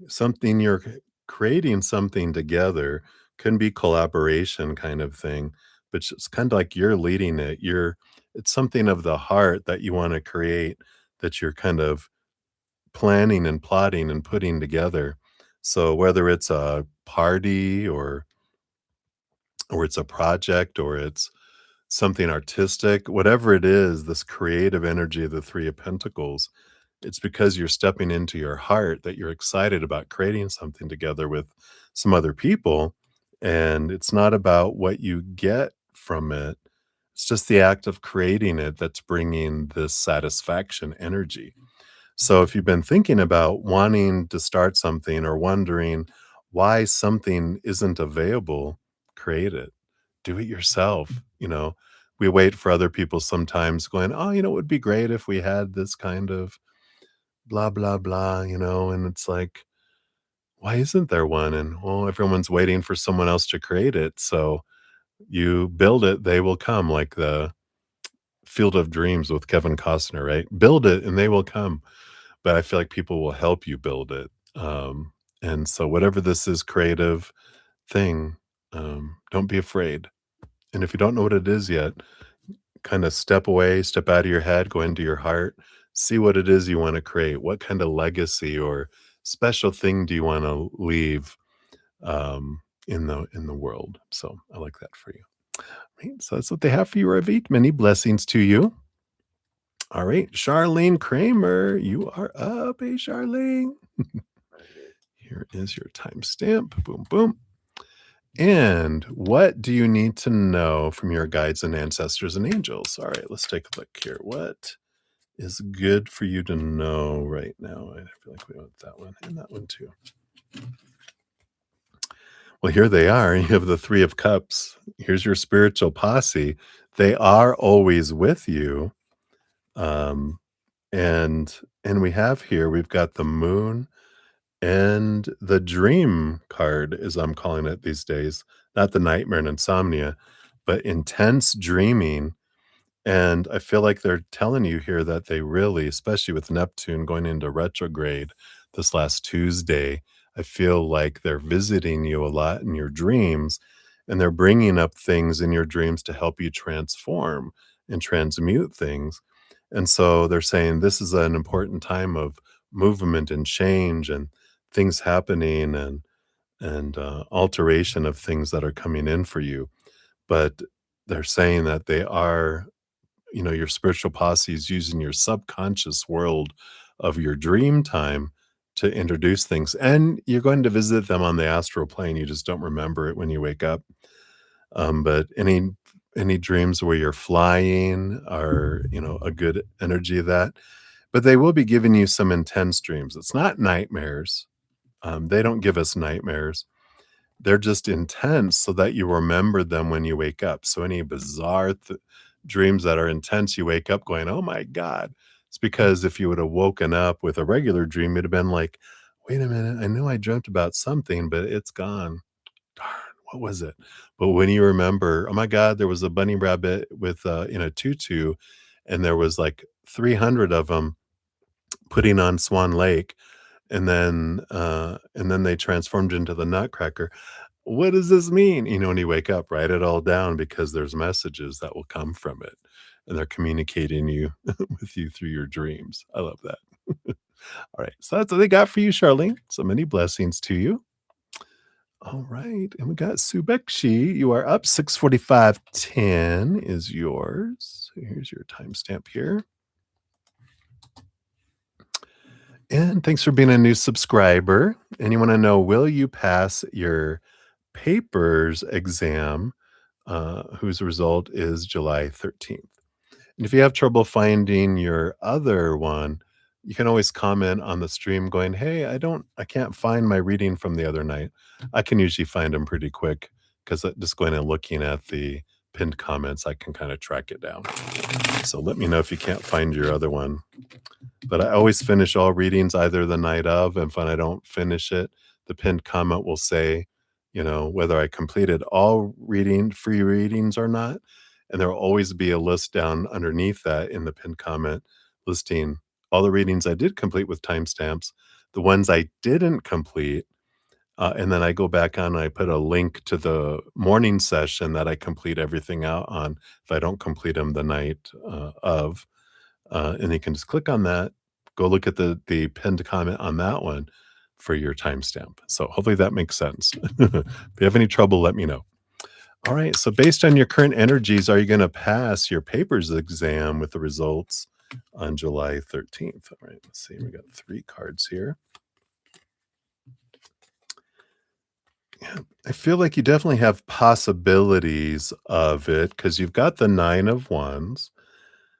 something you're creating something together. Can be collaboration kind of thing, but it's kind of like you're leading it. It's something of the heart that you want to create, that you're kind of planning and plotting and putting together. So whether it's a party or it's a project or it's something artistic, whatever it is, this creative energy of the Three of Pentacles, it's because you're stepping into your heart that you're excited about creating something together with some other people. And it's not about what you get from it. It's just the act of creating it that's bringing this satisfaction energy. So if you've been thinking about wanting to start something or wondering why something isn't available, create it. Do it yourself. We wait for other people sometimes going, oh, it would be great if we had this kind of blah, blah, blah, and it's like, why isn't there one? And well, everyone's waiting for someone else to create it. So you build it, they will come, like the Field of Dreams with Kevin Costner, right? Build it and they will come. But I feel like people will help you build it. And so whatever this is creative thing, don't be afraid. And if you don't know what it is yet, kind of step away, step out of your head, go into your heart, see what it is you want to create. What kind of legacy or special thing do you want to leave in the world? So I like that for you. Right, so that's what they have for you, Ravit. Many blessings to you. All right, Charlene Kramer, you are up. Hey, Charlene. Here is your timestamp. Boom, boom. And what do you need to know from your guides and ancestors and angels? All right, let's take a look here. What is good for you to know right now? I feel like we want that one and that one too. Well, here they are. You have the 3 of Cups. Here's your spiritual posse. They are always with you. Um, and we have here, we've got the Moon and the Dream card, as I'm calling it these days. Not the nightmare and insomnia, but intense dreaming. And I feel like they're telling you here that they really, especially with Neptune going into retrograde this last Tuesday, I feel like they're visiting you a lot in your dreams, and they're bringing up things in your dreams to help you transform and transmute things. And so they're saying this is an important time of movement and change and things happening and alteration of things that are coming in for you. But they're saying that they are, your spiritual posse is using your subconscious world of your dream time to introduce things. And you're going to visit them on the astral plane. You just don't remember it when you wake up. But any dreams where you're flying are, a good energy of that. But they will be giving you some intense dreams. It's not nightmares. They don't give us nightmares. They're just intense so that you remember them when you wake up. So any bizarre dreams that are intense, you wake up going, "Oh my god." It's because if you would have woken up with a regular dream, you'd have been like, "Wait a minute, I know I dreamt about something, but it's gone. Darn, what was it?" But when you remember, "Oh my god, there was a bunny rabbit with in a tutu, and there was like 300 of them putting on Swan Lake, and then they transformed into the Nutcracker. What does this mean?" When you wake up, write it all down because there's messages that will come from it, and they're communicating you with you through your dreams. I love that. All right, so that's what they got for you, Charlene. So many blessings to you. All right, and we got Subekshi. You are up. 6:45:10 is yours. So here's your timestamp here. And thanks for being a new subscriber. And you want to know, will you pass your papers exam, whose result is July 13th? And if you have trouble finding your other one, you can always comment on the stream going, "Hey, I can't find my reading from the other night." I can usually find them pretty quick because just going and looking at the pinned comments, I can kind of track it down. So let me know if you can't find your other one. But I always finish all readings either the night of, and if I don't finish it, the pinned comment will say, whether I completed all free readings or not. And there will always be a list down underneath that in the pinned comment listing all the readings I did complete with timestamps, the ones I didn't complete, and then I go back on and I put a link to the morning session that I complete everything out on if I don't complete them the night of. And you can just click on that, go look at the pinned comment on that one for your timestamp. So hopefully that makes sense. If you have any trouble, let me know. All right. So based on your current energies, are you going to pass your papers exam with the results on July 13th? All right. Let's see. We got 3 cards here. Yeah, I feel like you definitely have possibilities of it because you've got the 9 of Wands,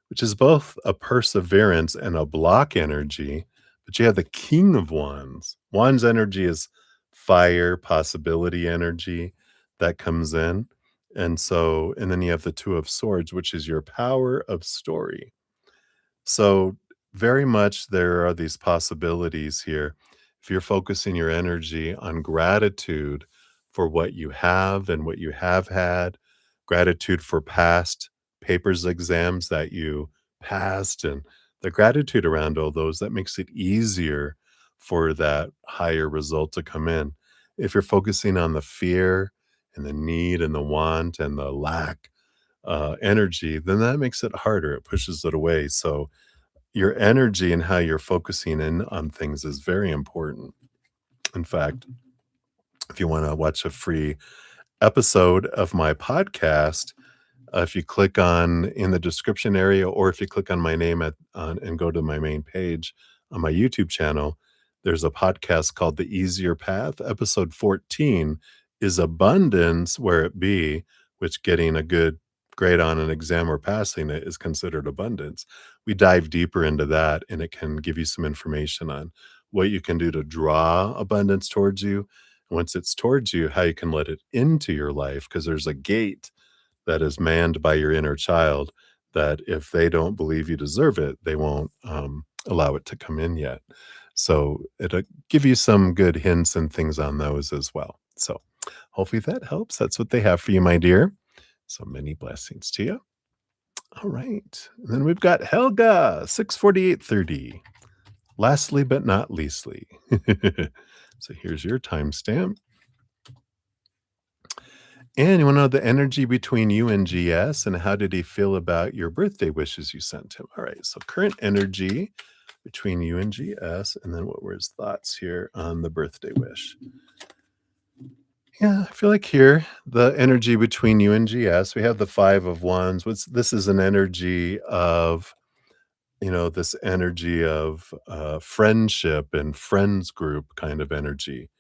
which is both a perseverance and a block energy, but you have the King of Wands. Wands energy is fire, possibility energy that comes in. And then you have the Two of Swords, which is your power of story. So, very much there are these possibilities here. If you're focusing your energy on gratitude for what you have and what you have had, gratitude for past papers, exams that you passed, and the gratitude around all those, that makes it easier for that higher result to come in. If you're focusing on the fear and the need and the want and the lack energy, then that makes it harder. It pushes it away. So, your energy and how you're focusing in on things is very important. In fact, if you want to watch a free episode of my podcast, if you click on in the description area, or if you click on my name and go to my main page on my YouTube channel, there's a podcast called The Easier Path. Episode 14 is Abundance Where It Be, which getting a good grade on an exam or passing it is considered abundance. We dive deeper into that, and it can give you some information on what you can do to draw abundance towards you. Once it's towards you, how you can let it into your life, because there's a gate that is manned by your inner child that if they don't believe you deserve it, they won't allow it to come in yet. So it'll give you some good hints and things on those as well. So hopefully that helps. That's what they have for you, my dear. So many blessings to you. All right. And then we've got Helga, 64830. Lastly, but not leastly. So here's your timestamp. And you want to know the energy between you and GS, and how did he feel about your birthday wishes you sent him? All right. So current energy between you and GS, and then what were his thoughts here on the birthday wish? Yeah, I feel like here, the energy between you and GS, we have the 5 of Wands. This is an energy of, this energy of friendship and friends group kind of energy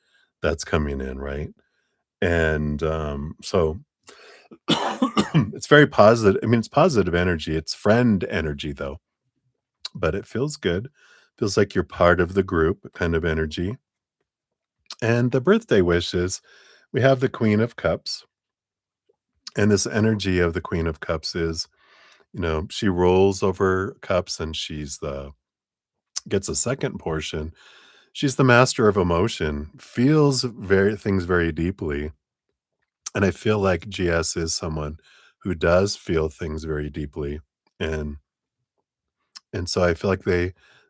that's coming in, right? And so it's very positive. I mean, it's positive energy. It's friend energy, though, but it feels good. Feels like you're part of the group kind of energy. And the birthday wishes, we have the Queen of Cups. And this energy of the Queen of Cups is, she rolls over cups and gets a second portion. She's the master of emotion, feels things very deeply. And I feel like GS is someone who does feel things very deeply. And and so I feel like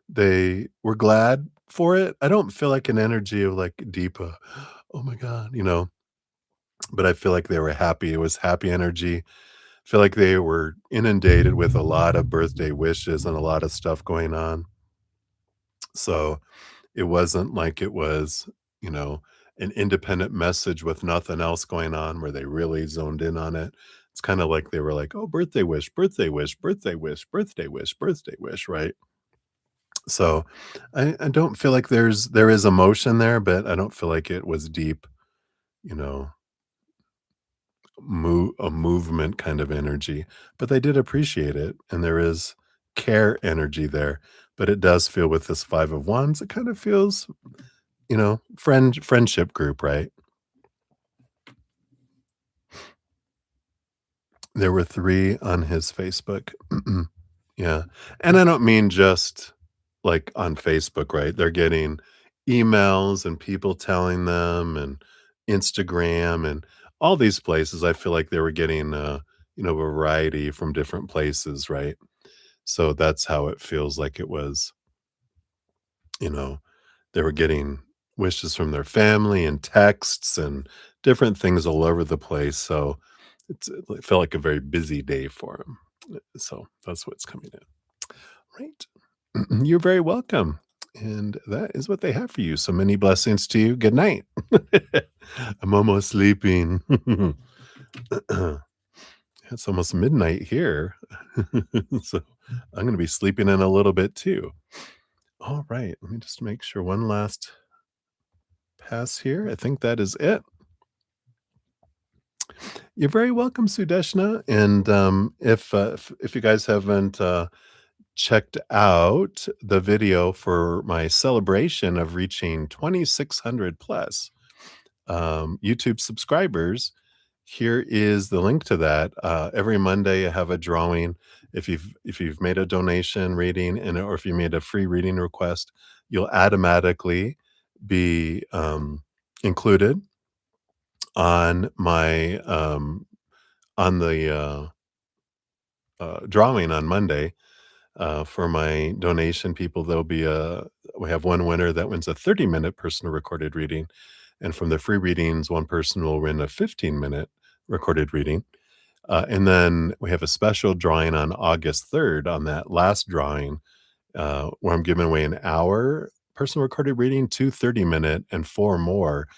they were glad for it. I don't feel like an energy of like deep, oh my God, but I feel like they were happy. It was happy energy. I feel like they were inundated with a lot of birthday wishes and a lot of stuff going on. So it wasn't like it was, you know, an independent message with nothing else going on where they really zoned in on it. It's kind of like they were like, oh, birthday wish, birthday wish, birthday wish, birthday wish, birthday wish, right? So I don't feel like there is emotion there, but I don't feel like it was deep, you know, a movement kind of energy. But they did appreciate it, and there is care energy there. But it does feel with this 5 of Wands, it kind of feels, friendship group, right? There were 3 on his Facebook. Yeah, and I don't mean just, like, on Facebook, right? They're getting emails and people telling them and Instagram and all these places. I feel like they were getting, variety from different places, right? So that's how it feels like it was, you know, they were getting wishes from their family and texts and different things all over the place, so it felt like a very busy day for him. So that's what's coming in. Right. You're very welcome. And that is what they have for you. So many blessings to you. Good night. I'm almost sleeping. It's almost midnight here. So I'm going to be sleeping in a little bit too. All right. Let me just make sure one last pass here. I think that is it. You're very welcome, Sudeshna. And if you guys haven't checked out the video for my celebration of reaching 2,600 plus YouTube subscribers, here is the link to that. Every Monday, I have a drawing. If you've made a donation reading or if you made a free reading request, you'll automatically be included on my on the drawing on Monday. For my donation people, we have one winner that wins a 30-minute personal recorded reading, and from the free readings, one person will win a 15-minute recorded reading. And then we have a special drawing on August 3rd on that last drawing, where I'm giving away an hour personal recorded reading, 2 30-minute, and 4 more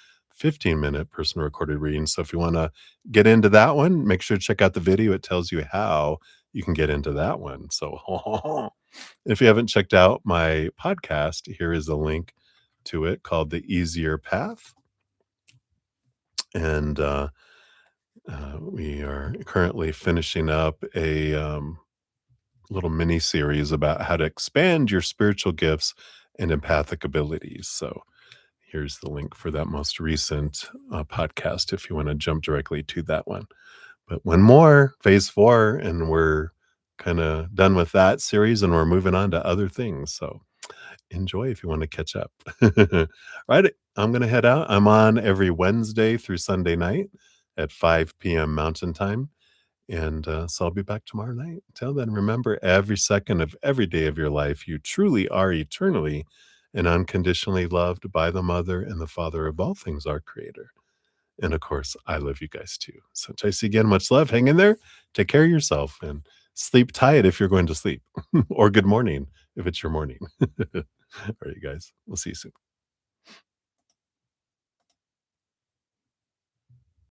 15-minute personal recorded readings. So if you want to get into that one, make sure to check out the video. It tells you how you can get into that one. So if you haven't checked out my podcast, here is a link to it called The Easier Path. And We are currently finishing up a little mini series about how to expand your spiritual gifts and empathic abilities. So here's the link for that most recent podcast if you want to jump directly to that one. But one more, phase 4, and we're kind of done with that series and we're moving on to other things. So enjoy if you want to catch up. Right. I'm going to head out. I'm on every Wednesday through Sunday night at 5 p.m. Mountain Time. And so I'll be back tomorrow night. Till then, remember every second of every day of your life, you truly are eternally and unconditionally loved by the Mother and the Father of all things, our Creator. And of course, I love you guys too. So, Tracy, again, much love. Hang in there. Take care of yourself and sleep tight if you're going to sleep, or good morning if it's your morning. All right, you guys. We'll see you soon.